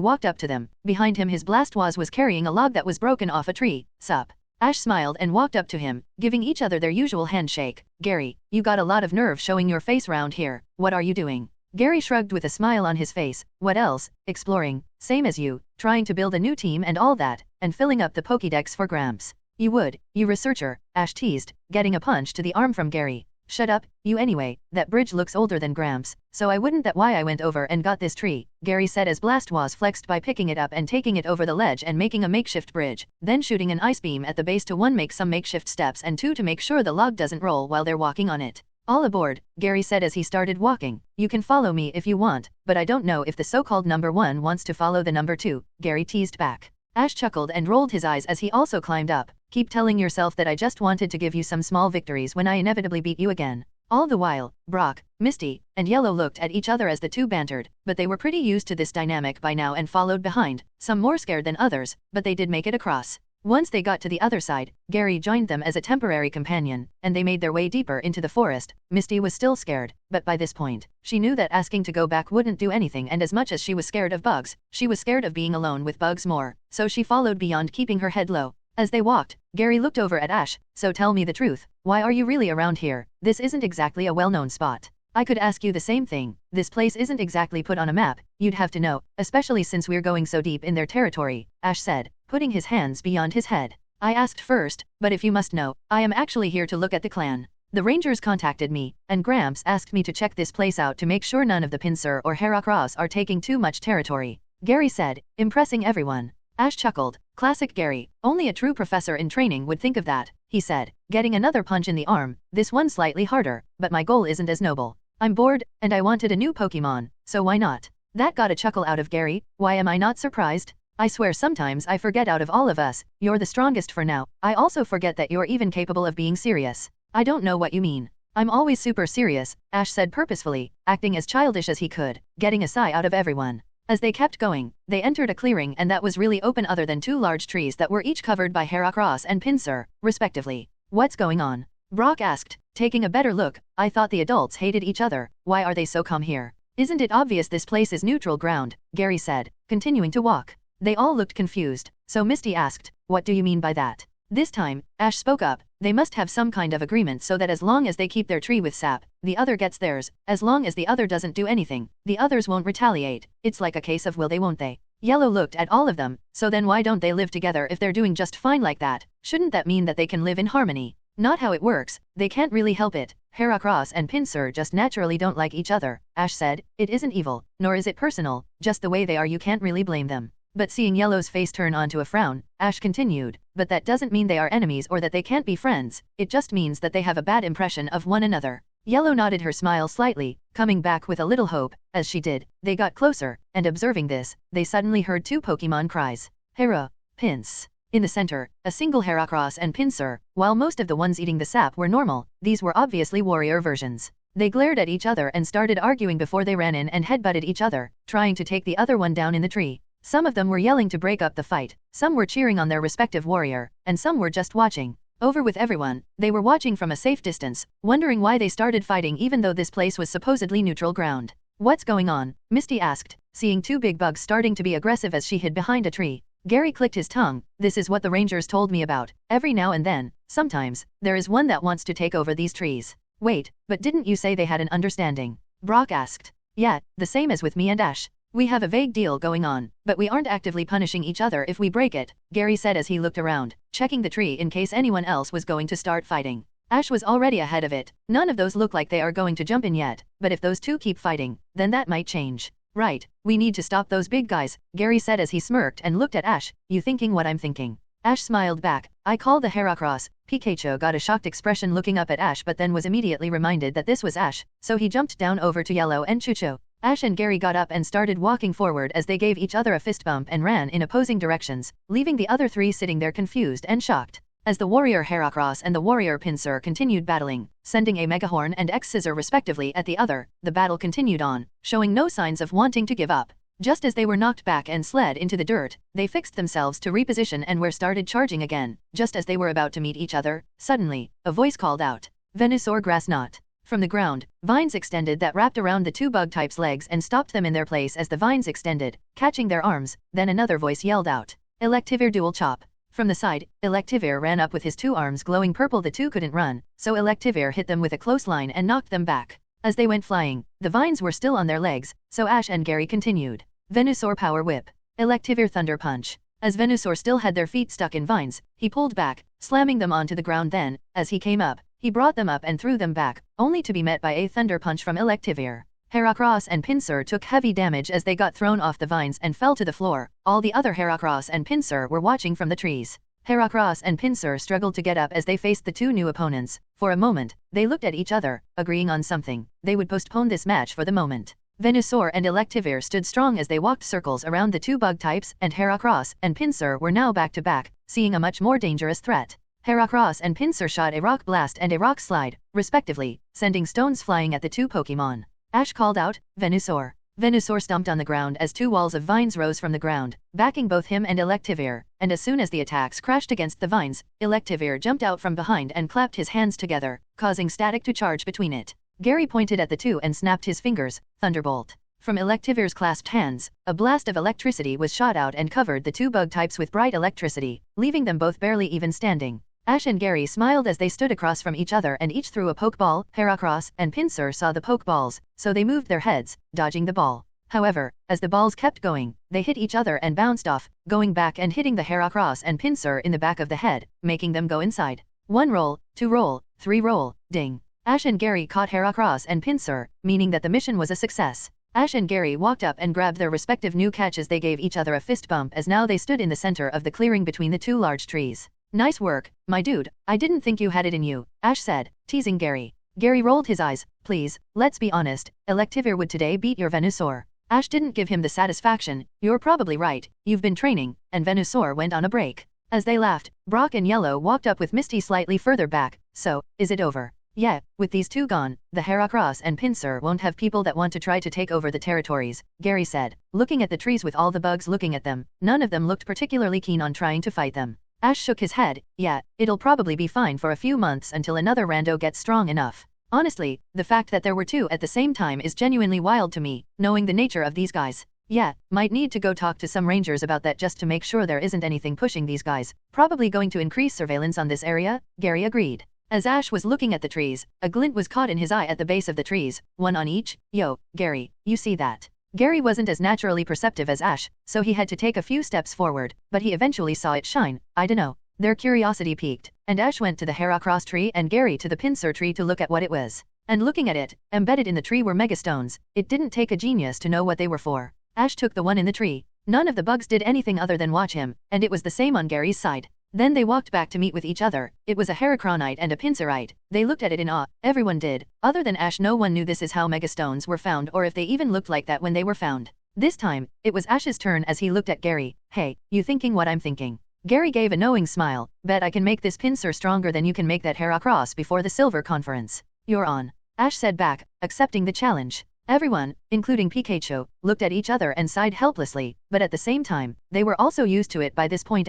walked up to them. Behind him his Blastoise was carrying a log that was broken off a tree. "Sup?" Ash smiled and walked up to him, giving each other their usual handshake. "Gary, you got a lot of nerve showing your face round here. What are you doing?" Gary shrugged with a smile on his face. "What else? Exploring, same as you, trying to build a new team and all that, and filling up the Pokédex for Gramps." "You would, you researcher," Ash teased, getting a punch to the arm from Gary. "Shut up, you anyway, that bridge looks older than Gramps, so I wouldn't. That why I went over and got this tree," Gary said as Blastoise flexed by picking it up and taking it over the ledge and making a makeshift bridge, then shooting an ice beam at the base to 1 make some makeshift steps and 2 to make sure the log doesn't roll while they're walking on it. "All aboard," Gary said as he started walking. "You can follow me if you want, but I don't know if the so-called number 1 wants to follow the number 2, Gary teased back. Ash chuckled and rolled his eyes as he also climbed up. "Keep telling yourself that I just wanted to give you some small victories when I inevitably beat you again." All the while, Brock, Misty, and Yellow looked at each other as the two bantered, but they were pretty used to this dynamic by now and followed behind, some more scared than others, but they did make it across. Once they got to the other side, Gary joined them as a temporary companion, and they made their way deeper into the forest. Misty was still scared, but by this point, she knew that asking to go back wouldn't do anything, and as much as she was scared of bugs, she was scared of being alone with bugs more, so she followed beyond, keeping her head low. As they walked, Gary looked over at Ash. "So tell me the truth, why are you really around here? This isn't exactly a well-known spot." "I could ask you the same thing. This place isn't exactly put on a map, you'd have to know, especially since we're going so deep in their territory," Ash said, putting his hands beyond his head. "I asked first, but if you must know, I am actually here to look at the clan. The rangers contacted me, and Gramps asked me to check this place out to make sure none of the Pinsir or Heracross are taking too much territory," Gary said, impressing everyone. Ash chuckled. "Classic Gary, only a true professor in training would think of that," he said, getting another punch in the arm, this one slightly harder, "but my goal isn't as noble. I'm bored, and I wanted a new Pokemon, so why not?" That got a chuckle out of Gary. "Why am I not surprised? I swear sometimes I forget out of all of us, you're the strongest for now. I also forget that you're even capable of being serious." "I don't know what you mean. I'm always super serious," Ash said purposefully, acting as childish as he could, getting a sigh out of everyone. As they kept going, they entered a clearing, and that was really open other than 2 large trees that were each covered by Heracross and Pinsir, respectively. "What's going on?" Brock asked, taking a better look. "I thought the adults hated each other. Why are they so calm here?" "Isn't it obvious this place is neutral ground?" Gary said, continuing to walk. They all looked confused, so Misty asked, "What do you mean by that?" This time, Ash spoke up. "They must have some kind of agreement so that as long as they keep their tree with sap, the other gets theirs. As long as the other doesn't do anything, the others won't retaliate. It's like a case of will they won't they. Yellow looked at all of them. So then why don't they live together if they're doing just fine like that? Shouldn't that mean that they can live in harmony? Not how it works, they can't really help it. Heracross and Pinsir just naturally don't like each other, Ash said. It isn't evil, nor is it personal, just the way they are, you can't really blame them. But seeing Yellow's face turn onto a frown, Ash continued, but that doesn't mean they are enemies or that they can't be friends, it just means that they have a bad impression of one another. Yellow nodded her smile slightly, coming back with a little hope. As she did, they got closer, and observing this, they suddenly heard two Pokemon cries. Hera, Pins. In the center, a single Heracross and Pinsir, while most of the ones eating the sap were normal, these were obviously warrior versions. They glared at each other and started arguing before they ran in and headbutted each other, trying to take the other one down in the tree. Some of them were yelling to break up the fight, some were cheering on their respective warrior, and some were just watching. Over with everyone, they were watching from a safe distance, wondering why they started fighting even though this place was supposedly neutral ground. What's going on? Misty asked, seeing two big bugs starting to be aggressive as she hid behind a tree. Gary clicked his tongue. This is what the rangers told me about. Every now and then, sometimes, there is one that wants to take over these trees. Wait, but didn't you say they had an understanding? Brock asked. Yeah, the same as with me and Ash. We have a vague deal going on, but we aren't actively punishing each other if we break it, Gary said as he looked around, checking the tree in case anyone else was going to start fighting. Ash was already ahead of it. None of those look like they are going to jump in yet, but if those two keep fighting, then that might change. Right, we need to stop those big guys, Gary said as he smirked and looked at Ash. You thinking what I'm thinking? Ash smiled back. I call the Heracross. Pikachu got a shocked expression looking up at Ash but then was immediately reminded that this was Ash, so he jumped down over to Yellow and Chucho. Ash and Gary got up and started walking forward as they gave each other a fist bump and ran in opposing directions, leaving the other three sitting there confused and shocked. As the warrior Heracross and the warrior Pinsir continued battling, sending a Megahorn and X-Scissor respectively at the other, the battle continued on, showing no signs of wanting to give up. Just as they were knocked back and slid into the dirt, they fixed themselves to reposition and were started charging again. Just as they were about to meet each other, suddenly, a voice called out, Venusaur Grass Knot. From the ground, vines extended that wrapped around the two bug types' legs and stopped them in their place as the vines extended, catching their arms. Then another voice yelled out, Electivire Dual Chop. From the side, Electivire ran up with his two arms glowing purple. The two couldn't run, so Electivire hit them with a close line and knocked them back. As they went flying, the vines were still on their legs, so Ash and Gary continued. Venusaur Power Whip. Electivire Thunder Punch. As Venusaur still had their feet stuck in vines, he pulled back, slamming them onto the ground. Then, as he came up, he brought them up and threw them back, only to be met by a Thunder Punch from Electivire. Heracross and Pinsir took heavy damage as they got thrown off the vines and fell to the floor. All the other Heracross and Pinsir were watching from the trees. Heracross and Pinsir struggled to get up as they faced the two new opponents. For a moment, they looked at each other, agreeing on something. They would postpone this match for the moment. Venusaur and Electivire stood strong as they walked circles around the two bug types, and Heracross and Pinsir were now back to back, seeing a much more dangerous threat. Heracross and Pinsir shot a Rock Blast and a Rock Slide, respectively, sending stones flying at the two Pokemon. Ash called out, Venusaur. Venusaur stomped on the ground as two walls of vines rose from the ground, backing both him and Electivire, and as soon as the attacks crashed against the vines, Electivire jumped out from behind and clapped his hands together, causing static to charge between it. Gary pointed at the two and snapped his fingers. Thunderbolt. From Electivire's clasped hands, a blast of electricity was shot out and covered the two bug types with bright electricity, leaving them both barely even standing. Ash and Gary smiled as they stood across from each other and each threw a Pokeball. Heracross and Pinsir saw the Pokeballs, so they moved their heads, dodging the ball. However, as the balls kept going, they hit each other and bounced off, going back and hitting the Heracross and Pinsir in the back of the head, making them go inside. 1 roll, 2 roll, 3 roll, ding. Ash and Gary caught Heracross and Pinsir, meaning that the mission was a success. Ash and Gary walked up and grabbed their respective new catches. They gave each other a fist bump as now they stood in the center of the clearing between the two large trees. Nice work, my dude. I didn't think you had it in you, Ash said, teasing Gary. Gary rolled his eyes. Please, let's be honest, Electivire would today beat your Venusaur. Ash didn't give him the satisfaction. You're probably right, you've been training, and Venusaur went on a break. As they laughed, Brock and Yellow walked up with Misty slightly further back. So, is it over? Yeah, with these two gone, the Heracross and Pinsir won't have people that want to try to take over the territories, Gary said, looking at the trees with all the bugs looking at them. None of them looked particularly keen on trying to fight them. Ash shook his head. Yeah, it'll probably be fine for a few months until another rando gets strong enough. Honestly, the fact that there were two at the same time is genuinely wild to me, knowing the nature of these guys. Yeah, might need to go talk to some rangers about that just to make sure there isn't anything pushing these guys. Probably going to increase surveillance on this area, Gary agreed. As Ash was looking at the trees, a glint was caught in his eye at the base of the trees, one on each. Yo, Gary, you see that? Gary wasn't as naturally perceptive as Ash, so he had to take a few steps forward, but he eventually saw it shine. I dunno. Their curiosity piqued, and Ash went to the Heracross tree and Gary to the pincer tree to look at what it was. And looking at it, embedded in the tree were megastones. It didn't take a genius to know what they were for. Ash took the one in the tree. None of the bugs did anything other than watch him, and it was the same on Gary's side. Then they walked back to meet with each other. It was a Heracronite and a Pincerite. They looked at it in awe. Everyone did. Other than Ash, no one knew this is how megastones were found or if they even looked like that when they were found. This time, it was Ash's turn as he looked at Gary. Hey, you thinking what I'm thinking? Gary gave a knowing smile. Bet I can make this pincer stronger than you can make that Heracross before the Silver Conference. You're on. Ash said back, accepting the challenge. Everyone, including Pikachu, looked at each other and sighed helplessly, but at the same time, they were also used to it by this point.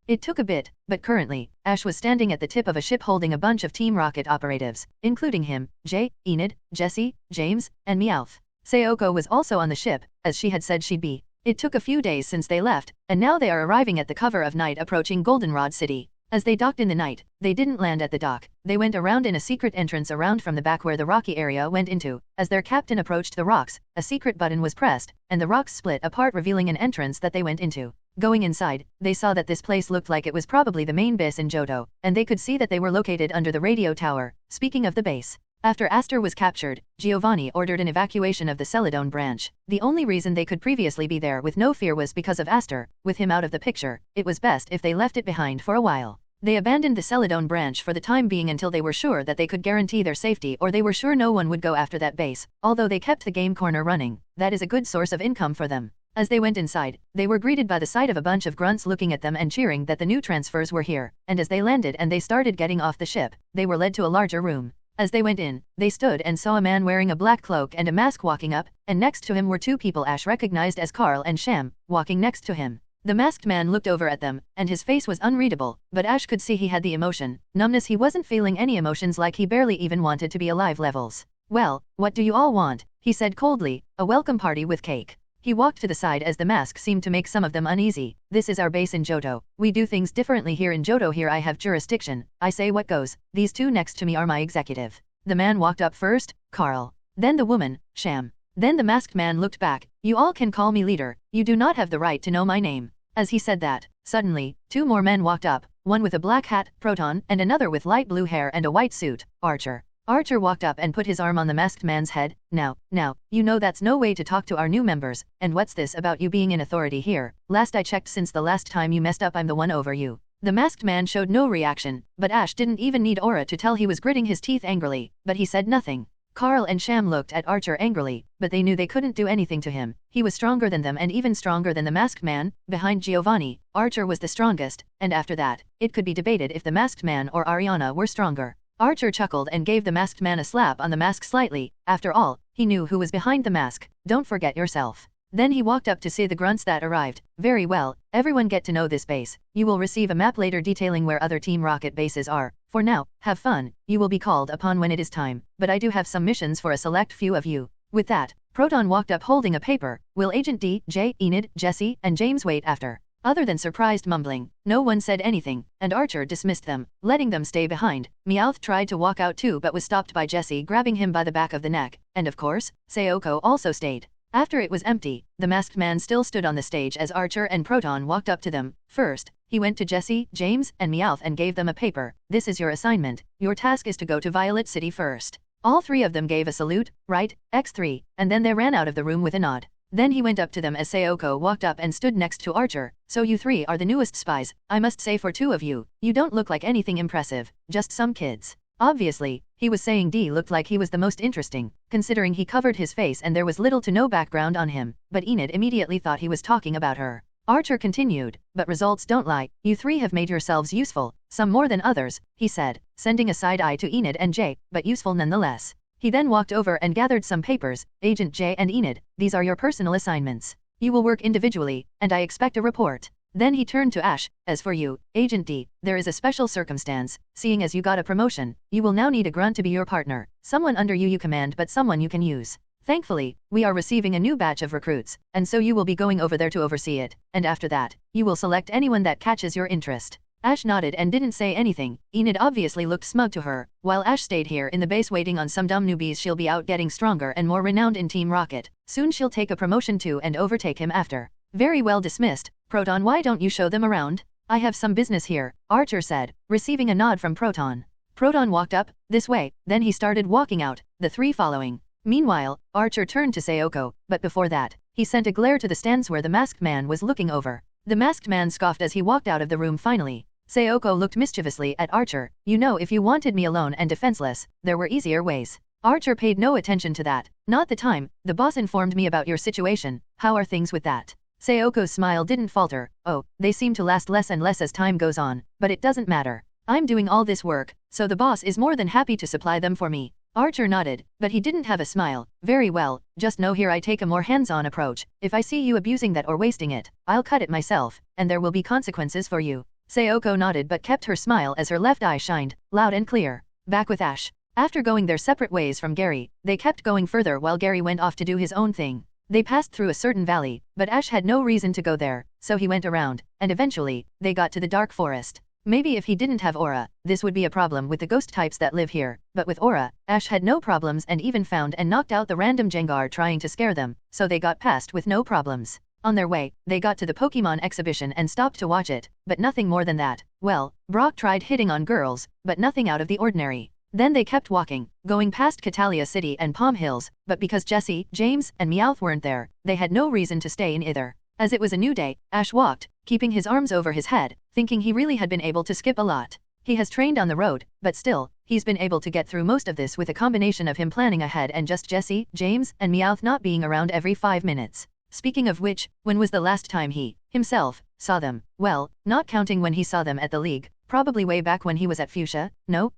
It took a bit, but currently, Ash was standing at the tip of a ship holding a bunch of Team Rocket operatives, including him, Jay, Enid, Jesse, James, and Meowth. Sayoko was also on the ship, as she had said she'd be. It took a few days since they left, and now they are arriving at the cover of night approaching Goldenrod City. As they docked in the night, they didn't land at the dock. They went around in a secret entrance around from the back where the rocky area went into. As their captain approached the rocks, a secret button was pressed, and the rocks split apart revealing an entrance that they went into. Going inside, they saw that this place looked like it was probably the main base in Johto, and they could see that they were located under the radio tower. Speaking of the base, after Aster was captured, Giovanni ordered an evacuation of the Celadon branch. The only reason they could previously be there with no fear was because of Aster. With him out of the picture, it was best if they left it behind for a while. They abandoned the Celadon branch for the time being until they were sure that they could guarantee their safety, or they were sure no one would go after that base. Although they kept the game corner running, that is a good source of income for them. As they went inside, they were greeted by the sight of a bunch of grunts looking at them and cheering that the new transfers were here, and as they landed and they started getting off the ship, they were led to a larger room. As they went in, they stood and saw a man wearing a black cloak and a mask walking up, and next to him were two people Ash recognized as Carl and Sham, walking next to him. The masked man looked over at them, and his face was unreadable, but Ash could see he had the emotion. Numbness. He wasn't feeling any emotions, like he barely even wanted to be alive levels. Well, what do you all want? He said coldly. A welcome party with cake. He walked to the side as the mask seemed to make some of them uneasy. This is our base in Johto. We do things differently here in Johto. Here I have jurisdiction. I say what goes. These two next to me are my executive. The man walked up first, Carl. Then the woman, Sham. Then the masked man looked back. You all can call me leader. You do not have the right to know my name. As he said that, suddenly, two more men walked up, one with a black hat, Proton, and another with light blue hair and a white suit, Archer. Archer walked up and put his arm on the masked man's head. Now, you know that's no way to talk to our new members, and what's this about you being in authority here? Last I checked, since the last time you messed up, I'm the one over you. The masked man showed no reaction, but Ash didn't even need aura to tell he was gritting his teeth angrily, but he said nothing. Carl and Sham looked at Archer angrily, but they knew they couldn't do anything to him. He was stronger than them and even stronger than the masked man. Behind Giovanni, Archer was the strongest, and after that, it could be debated if the masked man or Ariana were stronger. Archer chuckled and gave the masked man a slap on the mask slightly. After all, he knew who was behind the mask. Don't forget yourself. Then he walked up to see the grunts that arrived. Very well, everyone get to know this base. You will receive a map later detailing where other Team Rocket bases are. For now, have fun. You will be called upon when it is time, but I do have some missions for a select few of you. With that, Proton walked up holding a paper. Will Agent D, Jay, Enid, Jesse, and James wait after? Other than surprised mumbling, no one said anything, and Archer dismissed them, letting them stay behind. Meowth tried to walk out too but was stopped by Jesse grabbing him by the back of the neck, and of course, Sayoko also stayed. After it was empty, the masked man still stood on the stage as Archer and Proton walked up to them. First, he went to Jesse, James, and Meowth and gave them a paper. This is your assignment. Your task is to go to Violet City first. All three of them gave a salute, right, X3, and then they ran out of the room with a nod. Then he went up to them as Sayoko walked up and stood next to Archer. So you three are the newest spies. I must say, for two of you, you don't look like anything impressive, just some kids. Obviously, he was saying D looked like he was the most interesting, considering he covered his face and there was little to no background on him, but Enid immediately thought he was talking about her. Archer continued, but results don't lie. You three have made yourselves useful, some more than others, he said, sending a side eye to Enid and Jay, but useful nonetheless. He then walked over and gathered some papers. Agent Jay and Enid, these are your personal assignments. You will work individually, and I expect a report. Then he turned to Ash. As for you, Agent D, there is a special circumstance. Seeing as you got a promotion, you will now need a grunt to be your partner. Someone under you command, but someone you can use. Thankfully, we are receiving a new batch of recruits, and so you will be going over there to oversee it, and after that, you will select anyone that catches your interest. Ash nodded and didn't say anything. Enid obviously looked smug to her, while Ash stayed here in the base waiting on some dumb newbies. She'll be out getting stronger and more renowned in Team Rocket. Soon she'll take a promotion too and overtake him after. Very well dismissed. Proton, why don't you show them around? I have some business here, Archer said, receiving a nod from Proton. Proton walked up, this way, then he started walking out, the three following. Meanwhile, Archer turned to Sayoko, but before that, he sent a glare to the stands where the masked man was looking over. The masked man scoffed as he walked out of the room finally. Sayoko looked mischievously at Archer. You know, if you wanted me alone and defenseless, there were easier ways. Archer paid no attention to that. Not the time, the boss informed me about your situation, how are things with that? Sayoko's smile didn't falter. Oh, they seem to last less and less as time goes on, but it doesn't matter. I'm doing all this work, so the boss is more than happy to supply them for me. Archer nodded, but he didn't have a smile. Very well, just know here I take a more hands-on approach. If I see you abusing that or wasting it, I'll cut it myself, and there will be consequences for you. Sayoko nodded but kept her smile as her left eye shined, loud and clear. Back with Ash. After going their separate ways from Gary, they kept going further while Gary went off to do his own thing. They passed through a certain valley, but Ash had no reason to go there, so he went around, and eventually, they got to the dark forest. Maybe if he didn't have aura, this would be a problem with the ghost types that live here, but with aura, Ash had no problems and even found and knocked out the random Jengar trying to scare them, so they got past with no problems. On their way, they got to the Pokemon exhibition and stopped to watch it, but nothing more than that. Well, Brock tried hitting on girls, but nothing out of the ordinary. Then they kept walking, going past Catalia City and Palm Hills, but because Jesse, James, and Meowth weren't there, they had no reason to stay in either. As it was a new day, Ash walked, keeping his arms over his head, thinking he really had been able to skip a lot. He has trained on the road, but still, he's been able to get through most of this with a combination of him planning ahead and just Jesse, James, and Meowth not being around every 5 minutes. Speaking of which, when was the last time he, himself, saw them? Well, not counting when he saw them at the League, probably way back when he was at Fuchsia. No,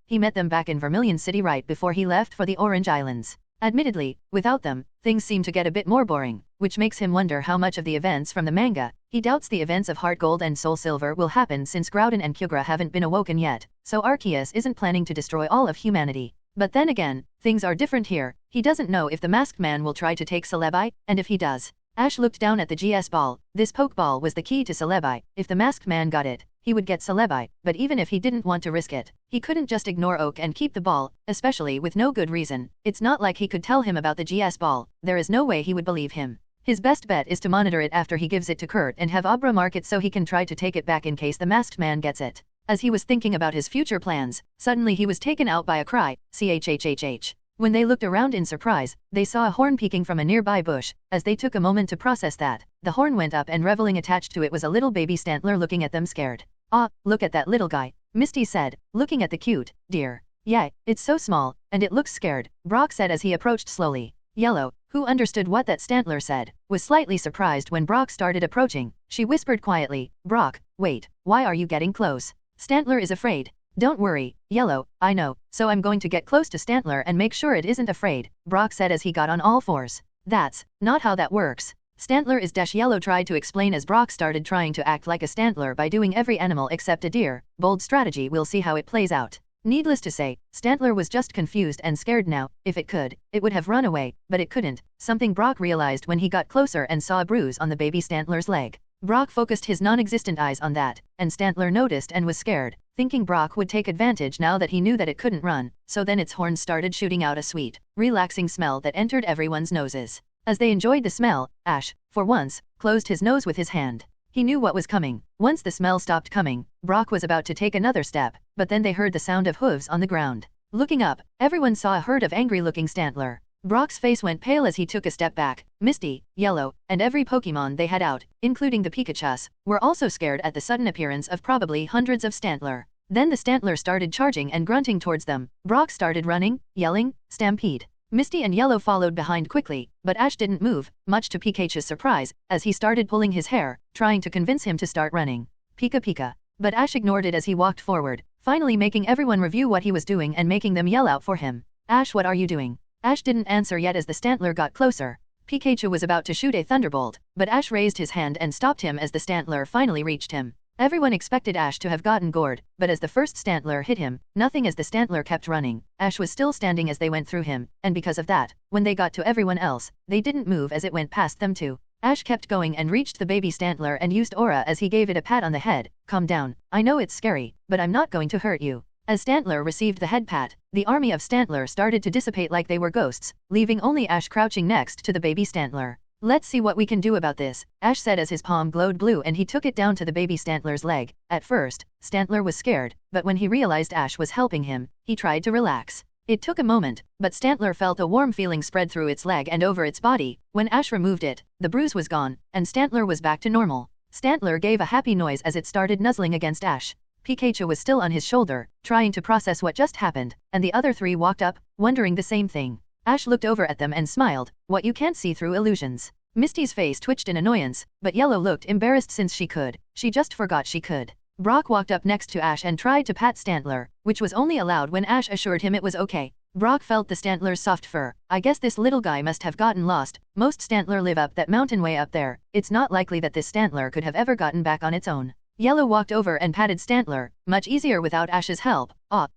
he met them back in Vermilion City right before he left for the Orange Islands. Admittedly, without them, things seem to get a bit more boring, which makes him wonder how much of the events from the manga. He doubts the events of Heart Gold and Soul Silver will happen since Groudon and Kyogre haven't been awoken yet, so Arceus isn't planning to destroy all of humanity. But then again, things are different here. He doesn't know if the masked man will try to take Celebi, and if he does. Ash looked down at the GS ball. This Pokeball was the key to Celebi. If the masked man got it, he would get Celebi, but even if he didn't want to risk it, he couldn't just ignore Oak and keep the ball, especially with no good reason. It's not like he could tell him about the GS ball. There is no way he would believe him. His best bet is to monitor it after he gives it to Kurt and have Abra mark it so he can try to take it back in case the masked man gets it. As he was thinking about his future plans, suddenly he was taken out by a cry, chhhh. When they looked around in surprise, they saw a horn peeking from a nearby bush. As they took a moment to process that, the horn went up and reveling attached to it was a little baby Stantler looking at them scared. Ah, look at that little guy, Misty said, looking at the cute, dear. Yeah, it's so small, and it looks scared, Brock said as he approached slowly. Yellow, who understood what that Stantler said, was slightly surprised when Brock started approaching. She whispered quietly, Brock, wait, why are you getting close? Stantler is afraid. Don't worry, Yellow, I know, so I'm going to get close to Stantler and make sure it isn't afraid, Brock said as he got on all fours. That's not how that works. Stantler is Yellow tried to explain as Brock started trying to act like a Stantler by doing every animal except a deer. Bold strategy, we'll see how it plays out. Needless to say, Stantler was just confused and scared now. If it could, it would have run away, but it couldn't, something Brock realized when he got closer and saw a bruise on the baby Stantler's leg. Brock focused his non-existent eyes on that, and Stantler noticed and was scared, thinking Brock would take advantage now that he knew that it couldn't run, so then its horns started shooting out a sweet, relaxing smell that entered everyone's noses. As they enjoyed the smell, Ash, for once, closed his nose with his hand. He knew what was coming. Once the smell stopped coming, Brock was about to take another step, but then they heard the sound of hooves on the ground. Looking up, everyone saw a herd of angry-looking Stantler. Brock's face went pale as he took a step back. Misty, Yellow, and every Pokemon they had out, including the Pikachus, were also scared at the sudden appearance of probably hundreds of Stantler. Then the Stantler started charging and grunting towards them. Brock started running, yelling, Stampede. Misty and Yellow followed behind quickly, but Ash didn't move, much to Pikachu's surprise, as he started pulling his hair, trying to convince him to start running. Pika Pika. But Ash ignored it as he walked forward, finally making everyone review what he was doing and making them yell out for him. Ash, what are you doing? Ash didn't answer yet as the Stantler got closer. Pikachu was about to shoot a thunderbolt, but Ash raised his hand and stopped him as the Stantler finally reached him. Everyone expected Ash to have gotten gored, but as the first Stantler hit him, nothing as the Stantler kept running. Ash was still standing as they went through him, and because of that, when they got to everyone else, they didn't move as it went past them too. Ash kept going and reached the baby Stantler and used aura as he gave it a pat on the head. Calm down, I know it's scary, but I'm not going to hurt you. As Stantler received the head pat, the army of Stantler started to dissipate like they were ghosts, leaving only Ash crouching next to the baby Stantler. Let's see what we can do about this, Ash said as his palm glowed blue and he took it down to the baby Stantler's leg. At first, Stantler was scared, but when he realized Ash was helping him, he tried to relax. It took a moment, but Stantler felt a warm feeling spread through its leg and over its body. When Ash removed it, the bruise was gone, and Stantler was back to normal. Stantler gave a happy noise as it started nuzzling against Ash. Pikachu was still on his shoulder, trying to process what just happened, and the other three walked up, wondering the same thing. Ash looked over at them and smiled, what you can't see through illusions. Misty's face twitched in annoyance, but Yellow looked embarrassed since she just forgot she could. Brock walked up next to Ash and tried to pat Stantler, which was only allowed when Ash assured him it was okay. Brock felt the Stantler's soft fur. I guess this little guy must have gotten lost. Most Stantler live up that mountain way up there. It's not likely that this Stantler could have ever gotten back on its own. Yellow walked over and patted Stantler, much easier without Ash's help.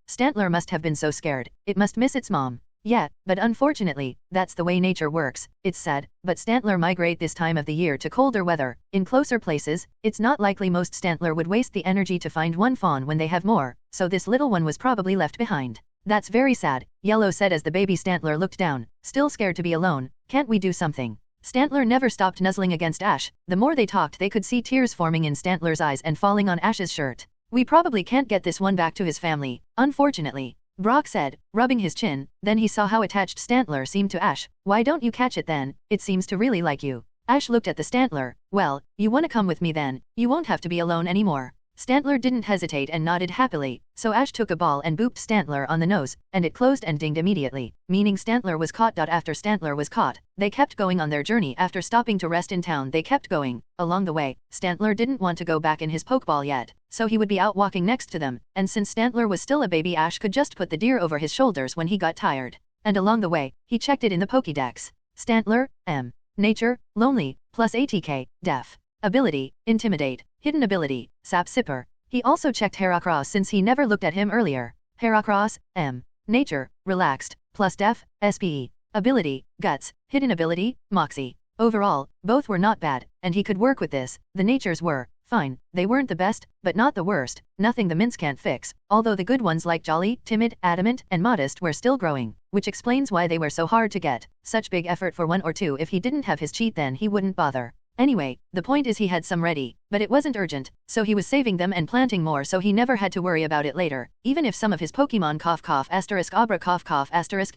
Stantler must have been so scared. It must miss its mom. Yeah, but unfortunately, that's the way nature works. It's sad, but Stantler migrate this time of the year to colder weather. In closer places, it's not likely most Stantler would waste the energy to find one fawn when they have more, so this little one was probably left behind. That's very sad, Yellow said as the baby Stantler looked down, still scared to be alone. Can't we do something? Stantler never stopped nuzzling against Ash. The more they talked they could see tears forming in Stantler's eyes and falling on Ash's shirt. We probably can't get this one back to his family, unfortunately, Brock said, rubbing his chin. Then he saw how attached Stantler seemed to Ash. Why don't you catch it then? It seems to really like you. Ash looked at the Stantler. Well, you wanna come with me then? You won't have to be alone anymore. Stantler didn't hesitate and nodded happily, so Ash took a ball and booped Stantler on the nose, and it closed and dinged immediately, meaning Stantler was caught. After Stantler was caught, they kept going on their journey. After stopping to rest in town they kept going. Along the way, Stantler didn't want to go back in his Pokeball yet, so he would be out walking next to them, and since Stantler was still a baby Ash could just put the deer over his shoulders when he got tired. And along the way, he checked it in the Pokédex. Stantler, M. Nature, Lonely, plus ATK, Def. Ability, Intimidate. Hidden ability, Sap Sipper. He also checked Heracross since he never looked at him earlier. Heracross, M. Nature, Relaxed, plus Def, SPE. Ability, Guts. Hidden ability, Moxie. Overall, both were not bad, and he could work with this. The natures were fine. They weren't the best, but not the worst. Nothing the mints can't fix, although the good ones like Jolly, Timid, Adamant, and Modest were still growing, which explains why they were so hard to get. Such big effort for one or two. If he didn't have his cheat then he wouldn't bother. Anyway, the point is he had some ready, but it wasn't urgent, so he was saving them and planting more so he never had to worry about it later, even if some of his Pokemon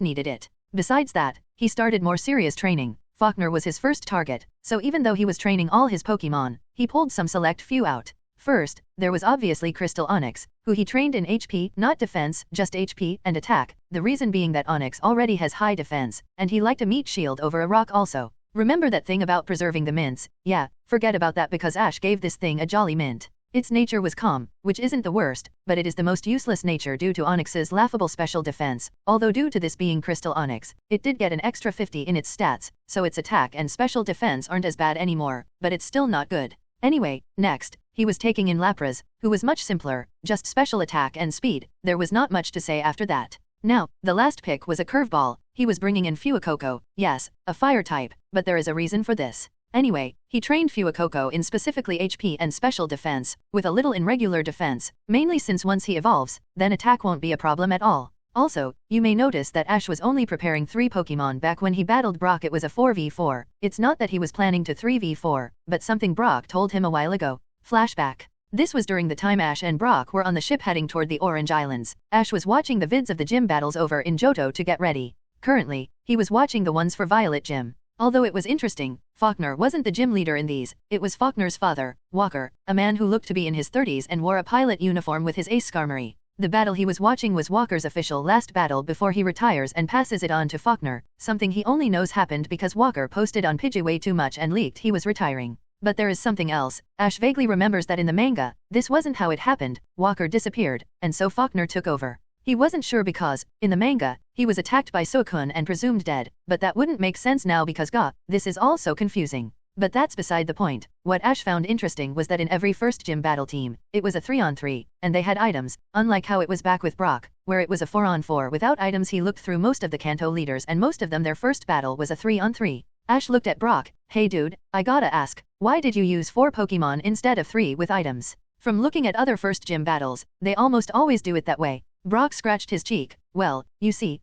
**** needed it. Besides that, he started more serious training. Faulkner was his first target, so even though he was training all his Pokemon, he pulled some select few out. First, there was obviously Crystal Onix, who he trained in HP, not defense, just HP and attack, the reason being that Onix already has high defense, and he liked a meat shield over a rock also. Remember that thing about preserving the mints? Yeah, forget about that because Ash gave this thing a jolly mint. Its nature was calm, which isn't the worst, but it is the most useless nature due to Onix's laughable special defense, although due to this being Crystal Onix, it did get an extra 50 in its stats, so its attack and special defense aren't as bad anymore, but it's still not good. Anyway, next, he was taking in Lapras, who was much simpler, just special attack and speed. There was not much to say after that. Now, the last pick was a curveball. He was bringing in Fuecoco, yes, a fire type, but there is a reason for this. Anyway, he trained Fuecoco in specifically HP and special defense, with a little in regular defense, mainly since once he evolves, then attack won't be a problem at all. Also, you may notice that Ash was only preparing 3 Pokemon back when he battled Brock. It was a 4v4. It's not that he was planning to 3v4, but something Brock told him a while ago. Flashback. This was during the time Ash and Brock were on the ship heading toward the Orange Islands. Ash was watching the vids of the gym battles over in Johto to get ready. Currently, he was watching the ones for Violet Gym. Although it was interesting, Faulkner wasn't the gym leader in these, it was Faulkner's father, Walker, a man who looked to be in his 30s and wore a pilot uniform with his ace Skarmory. The battle he was watching was Walker's official last battle before he retires and passes it on to Faulkner, something he only knows happened because Walker posted on Pidgey way too much and leaked he was retiring. But there is something else. Ash vaguely remembers that in the manga, this wasn't how it happened. Walker disappeared, and so Faulkner took over. He wasn't sure because, in the manga, he was attacked by Truck-kun and presumed dead, but that wouldn't make sense now because this is all so confusing. But that's beside the point. What Ash found interesting was that in every first gym battle team, it was a 3-on-3, and they had items, unlike how it was back with Brock, where it was a 4-on-4 without items. He looked through most of the Kanto leaders and most of them their first battle was a 3-on-3. Ash looked at Brock. Hey dude, I gotta ask, why did you use 4 Pokemon instead of 3 with items? From looking at other first gym battles, they almost always do it that way. Brock scratched his cheek. Well, you see,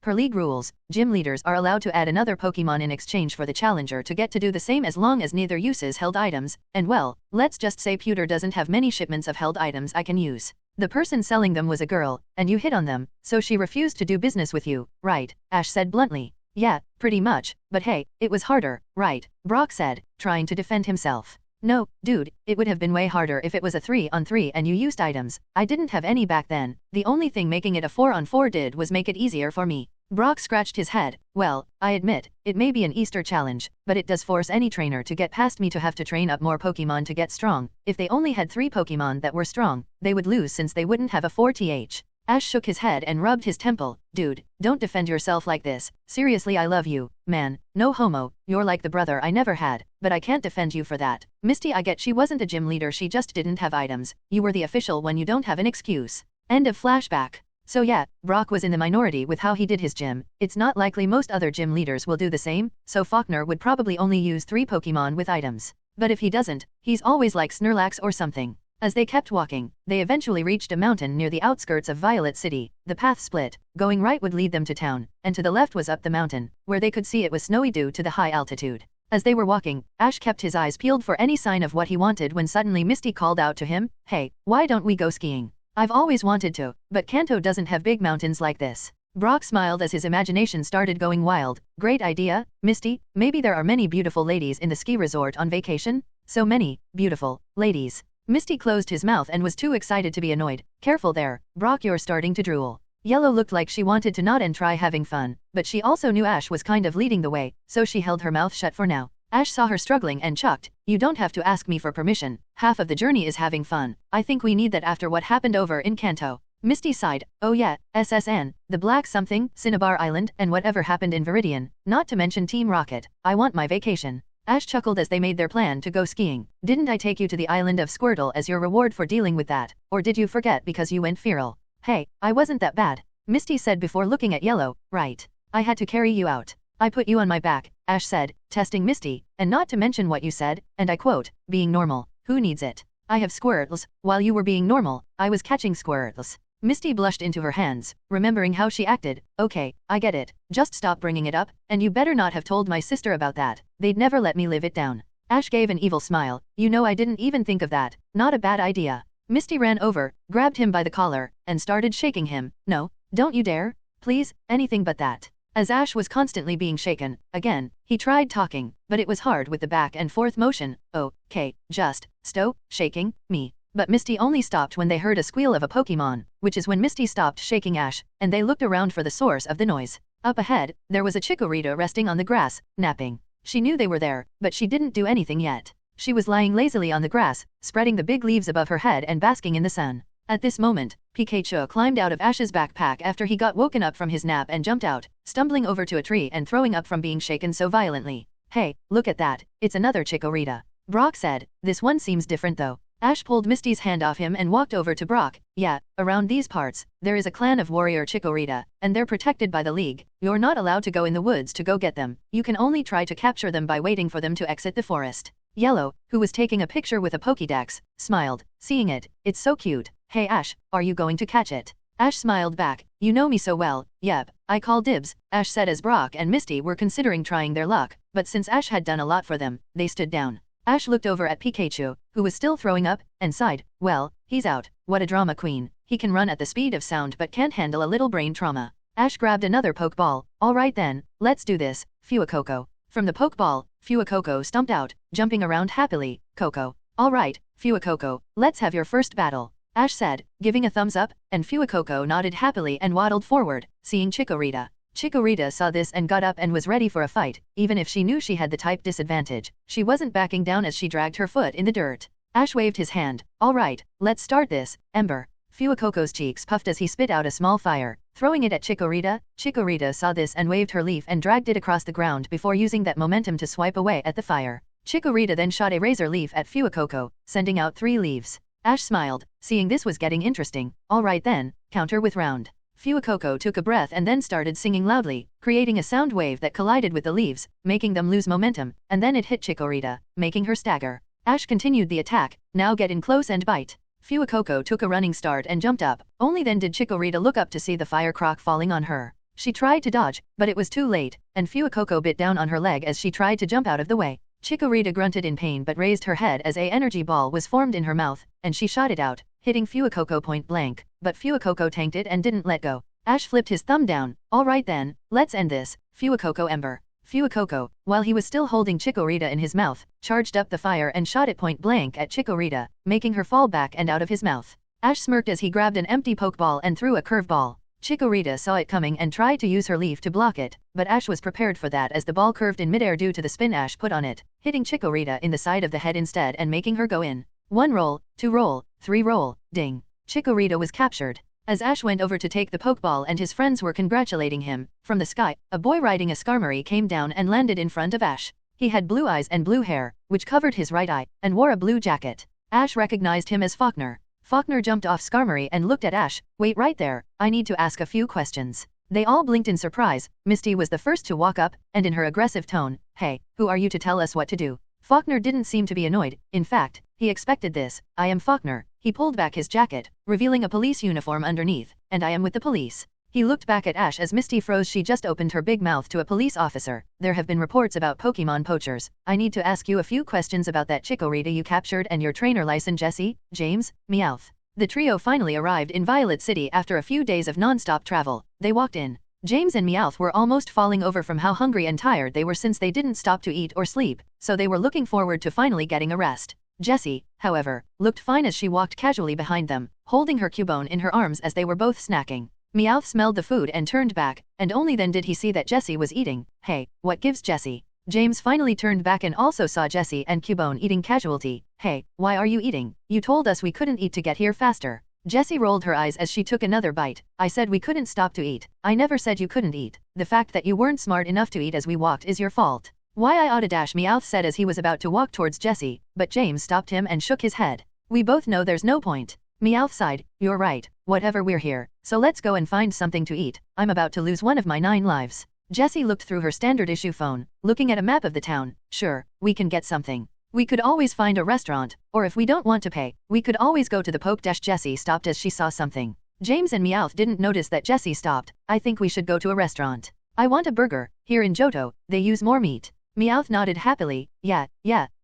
per league rules, gym leaders are allowed to add another Pokemon in exchange for the challenger to get to do the same as long as neither uses held items, and well, let's just say Pewter doesn't have many shipments of held items I can use. The person selling them was a girl, and you hit on them, so she refused to do business with you, right? Ash said bluntly. Yeah, pretty much, but hey, it was harder, right? Brock said, trying to defend himself. No, dude, it would have been way harder if it was a 3-on-3 and you used items. I didn't have any back then. The only thing making it a 4-on-4 did was make it easier for me. Brock scratched his head. Well, I admit, it may be an Easter challenge, but it does force any trainer to get past me to have to train up more Pokemon to get strong. If they only had 3 Pokemon that were strong, they would lose since they wouldn't have a 4th. Ash shook his head and rubbed his temple. Dude, don't defend yourself like this. Seriously, I love you, man. No homo, you're like the brother I never had, but I can't defend you for that. Misty, I get she wasn't a gym leader, she just didn't have items. You were the official one, you don't have an excuse. End of flashback. So yeah, Brock was in the minority with how he did his gym. It's not likely most other gym leaders will do the same, so Faulkner would probably only use 3 Pokemon with items. But if he doesn't, he's always like Snorlax or something. As they kept walking, they eventually reached a mountain near the outskirts of Violet City. The path split. Going right would lead them to town, and to the left was up the mountain, where they could see it was snowy due to the high altitude. As they were walking, Ash kept his eyes peeled for any sign of what he wanted when suddenly Misty called out to him, "Hey, why don't we go skiing? I've always wanted to, but Kanto doesn't have big mountains like this." Brock smiled as his imagination started going wild. Great idea, Misty. Maybe there are many beautiful ladies in the ski resort on vacation? So many beautiful ladies. Misty closed his mouth and was too excited to be annoyed. Careful there, Brock, you're starting to drool. Yellow looked like she wanted to nod and try having fun, but she also knew Ash was kind of leading the way, so she held her mouth shut for now. Ash saw her struggling and chucked, "You don't have to ask me for permission. Half of the journey is having fun. I think we need that after what happened over in Kanto." Misty sighed. "Oh yeah, SSN, the Black something, Cinnabar Island, and whatever happened in Viridian, not to mention Team Rocket. I want my vacation." Ash chuckled as they made their plan to go skiing. "Didn't I take you to the island of Squirtle as your reward for dealing with that, or did you forget because you went feral?" "Hey, I wasn't that bad," Misty said before looking at Yellow. "Right. I had to carry you out. I put you on my back," Ash said, testing Misty, "and not to mention what you said, and I quote, being normal. Who needs it? I have Squirtles. While you were being normal, I was catching Squirtles." Misty blushed into her hands, remembering how she acted. "Okay, I get it. Just stop bringing it up, and you better not have told my sister about that. They'd never let me live it down." Ash gave an evil smile. "You know I didn't even think of that. Not a bad idea." Misty ran over, grabbed him by the collar, and started shaking him. "No, don't you dare. Please, anything but that." As Ash was constantly being shaken, again, he tried talking, but it was hard with the back and forth motion. "Okay, just stop shaking me." But Misty only stopped when they heard a squeal of a Pokemon, which is when Misty stopped shaking Ash, and they looked around for the source of the noise. Up ahead, there was a Chikorita resting on the grass, napping. She knew they were there, but she didn't do anything yet. She was lying lazily on the grass, spreading the big leaves above her head and basking in the sun. At this moment, Pikachu climbed out of Ash's backpack after he got woken up from his nap and jumped out, stumbling over to a tree and throwing up from being shaken so violently. "Hey, look at that, it's another Chikorita," Brock said. "This one seems different though." Ash pulled Misty's hand off him and walked over to Brock. "Yeah, around these parts, there is a clan of warrior Chikorita, and they're protected by the League. You're not allowed to go in the woods to go get them. You can only try to capture them by waiting for them to exit the forest." Yellow, who was taking a picture with a Pokédex, smiled, seeing it. "It's so cute. Hey Ash, are you going to catch it?" Ash smiled back. "You know me so well." "Yep, I call dibs," Ash said as Brock and Misty were considering trying their luck, but since Ash had done a lot for them, they stood down. Ash looked over at Pikachu, who was still throwing up, and sighed. "Well, he's out. What a drama queen. He can run at the speed of sound but can't handle a little brain trauma." Ash grabbed another Pokeball. "All right then, let's do this, Fuecoco." From the Pokeball, Fuecoco stumped out, jumping around happily. "Coco. All right, Fuecoco, let's have your first battle," Ash said, giving a thumbs up, and Fuecoco nodded happily and waddled forward, seeing Chikorita. Chikorita saw this and got up and was ready for a fight. Even if she knew she had the type disadvantage, she wasn't backing down as she dragged her foot in the dirt. Ash waved his hand. "All right, let's start this, Ember." Fuecoco's cheeks puffed as he spit out a small fire, throwing it at Chikorita. Chikorita saw this and waved her leaf and dragged it across the ground before using that momentum to swipe away at the fire. Chikorita then shot a razor leaf at Fuecoco, sending out 3 leaves. Ash smiled, seeing this was getting interesting. "All right then, counter with round." Fuecoco took a breath and then started singing loudly, creating a sound wave that collided with the leaves, making them lose momentum, and then it hit Chikorita, making her stagger. Ash continued the attack, now get in close and bite. Fuecoco took a running start and jumped up, only then did Chikorita look up to see the fire croc falling on her. She tried to dodge, but it was too late, and Fuecoco bit down on her leg as she tried to jump out of the way. Chikorita grunted in pain but raised her head as an energy ball was formed in her mouth, and she shot it out, hitting Fuecoco point blank, but Fuecoco tanked it and didn't let go. Ash flipped his thumb down. Alright then, let's end this. Fuecoco Ember. Fuecoco, while he was still holding Chikorita in his mouth, charged up the fire and shot it point blank at Chikorita, making her fall back and out of his mouth. Ash smirked as he grabbed an empty Pokeball and threw a curveball. Chikorita saw it coming and tried to use her leaf to block it, but Ash was prepared for that as the ball curved in midair due to the spin Ash put on it, hitting Chikorita in the side of the head instead and making her go in. 1 roll, 2 roll, 3 roll, ding. Chikorita was captured. As Ash went over to take the Pokeball and his friends were congratulating him, from the sky, a boy riding a Skarmory came down and landed in front of Ash. He had blue eyes and blue hair, which covered his right eye, and wore a blue jacket. Ash recognized him as Faulkner. Faulkner jumped off Skarmory and looked at Ash. Wait right there, I need to ask a few questions. They all blinked in surprise. Misty was the first to walk up, and in her aggressive tone, hey, who are you to tell us what to do? Faulkner didn't seem to be annoyed, in fact, he expected this. I am Faulkner. He pulled back his jacket, revealing a police uniform underneath, and I am with the police. He looked back at Ash as Misty froze. She just opened her big mouth to a police officer. There have been reports about Pokemon poachers. I need to ask you a few questions about that Chikorita you captured and your trainer license. Jesse, James, Meowth. The trio finally arrived in Violet City after a few days of non-stop travel. They walked in. James and Meowth were almost falling over from how hungry and tired they were since they didn't stop to eat or sleep, so they were looking forward to finally getting a rest. Jessie, however, looked fine as she walked casually behind them, holding her Cubone in her arms as they were both snacking. Meowth smelled the food and turned back, and only then did he see that Jessie was eating. Hey, what gives Jessie? James finally turned back and also saw Jessie and Cubone eating casualty. Hey, why are you eating? You told us we couldn't eat to get here faster. Jessie rolled her eyes as she took another bite. I said we couldn't stop to eat. I never said you couldn't eat. The fact that you weren't smart enough to eat as we walked is your fault. Why I oughta dash, Meowth said as he was about to walk towards Jessie, but James stopped him and shook his head. We both know there's no point. Meowth sighed. You're right, whatever, we're here, so let's go and find something to eat. I'm about to lose one of my 9 lives. Jessie looked through her standard issue phone, looking at a map of the town. Sure, we can get something. We could always find a restaurant, or if we don't want to pay, we could always go to the Poke Dash. Jessie stopped as she saw something. James and Meowth didn't notice that Jessie stopped. I think we should go to a restaurant. I want a burger. Here in Johto, they use more meat. Meowth nodded happily. Yeah,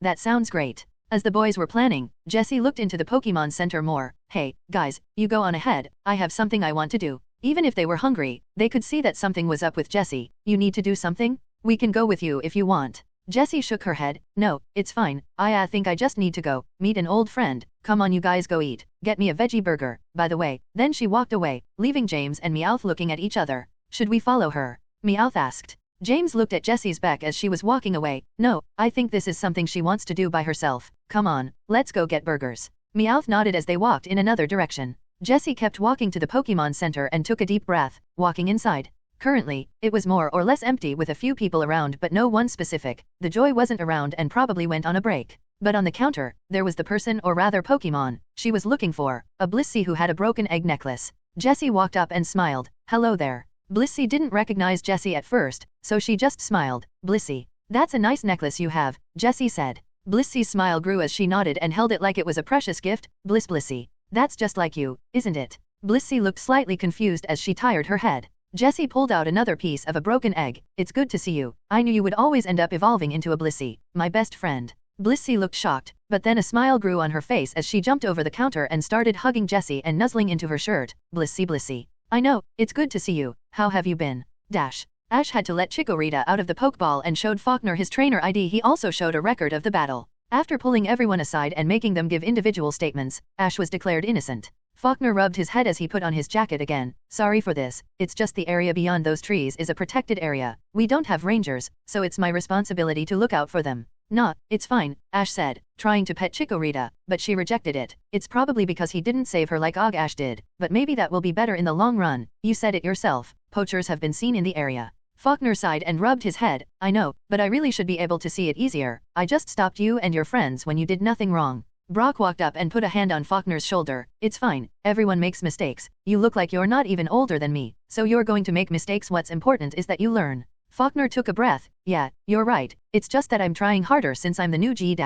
that sounds great. As the boys were planning, Jessie looked into the Pokemon Center more. Hey, guys, you go on ahead, I have something I want to do. Even if they were hungry, they could see that something was up with Jessie. You need to do something? We can go with you if you want. Jessie shook her head. No, it's fine, I think I just need to go meet an old friend. Come on, you guys, go eat. Get me a veggie burger, by the way. Then she walked away, leaving James and Meowth looking at each other. Should we follow her? Meowth asked. James looked at Jessie's back as she was walking away. No, I think this is something she wants to do by herself. Come on, let's go get burgers. Meowth nodded as they walked in another direction. Jessie kept walking to the Pokemon Center and took a deep breath, walking inside. Currently, it was more or less empty with a few people around but no one specific. The Joy wasn't around and probably went on a break. But on the counter, there was the person, or rather Pokemon, she was looking for, a Blissey who had a broken egg necklace. Jessie walked up and smiled. Hello there. Blissey didn't recognize Jessie at first, so she just smiled. Blissey, that's a nice necklace you have, Jessie said. Blissey's smile grew as she nodded and held it like it was a precious gift. Blissey, that's just like you, isn't it? Blissey looked slightly confused as she tired her head. Jessie pulled out another piece of a broken egg. It's good to see you. I knew you would always end up evolving into a Blissey, my best friend. Blissey looked shocked, but then a smile grew on her face as she jumped over the counter and started hugging Jessie and nuzzling into her shirt. Blissey. I know, it's good to see you. How have you been? Ash had to let Chikorita out of the Pokeball and showed Faulkner his trainer ID. He also showed a record of the battle. After pulling everyone aside and making them give individual statements, Ash was declared innocent. Faulkner rubbed his head as he put on his jacket again. Sorry for this, it's just the area beyond those trees is a protected area. We don't have rangers, so it's my responsibility to look out for them. Nah, it's fine, Ash said, trying to pet Chikorita, but she rejected it. It's probably because he didn't save her like Ash did, but maybe that will be better in the long run. You said it yourself, poachers have been seen in the area. Faulkner sighed and rubbed his head. I know, but I really should be able to see it easier. I just stopped you and your friends when you did nothing wrong. Brock walked up and put a hand on Faulkner's shoulder. It's fine, everyone makes mistakes. You look like you're not even older than me, so you're going to make mistakes. What's important is that you learn. Faulkner took a breath. Yeah, you're right, it's just that I'm trying harder since I'm the new G-.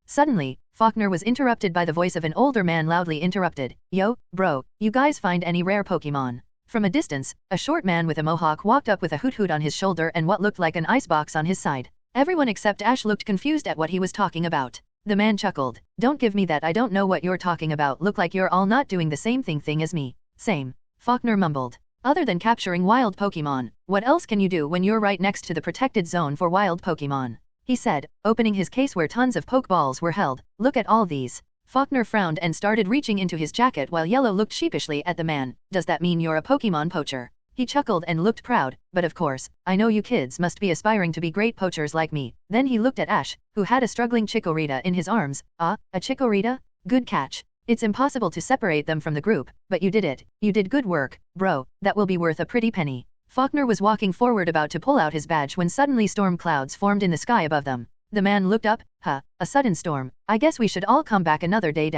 Suddenly, Faulkner was interrupted by the voice of an older man loudly interrupted. Yo, bro, you guys find any rare Pokemon? From a distance, a short man with a mohawk walked up with a hoot-hoot on his shoulder and what looked like an icebox on his side. Everyone except Ash looked confused at what he was talking about. The man chuckled. Don't give me that, I don't know what you're talking about. Look like you're all not doing the same thing as me. Same. Faulkner mumbled. Other than capturing wild Pokemon, what else can you do when you're right next to the protected zone for wild Pokemon? He said, opening his case where tons of Pokeballs were held. Look at all these. Faulkner frowned and started reaching into his jacket while Yellow looked sheepishly at the man. Does that mean you're a Pokemon poacher? He chuckled and looked proud, but of course, I know you kids must be aspiring to be great poachers like me. Then he looked at Ash, who had a struggling Chikorita in his arms. Ah, a Chikorita? Good catch. It's impossible to separate them from the group, but you did it. You did good work, bro. That will be worth a pretty penny. Faulkner was walking forward about to pull out his badge when suddenly storm clouds formed in the sky above them. The man looked up. Huh, a sudden storm. I guess we should all come back another day.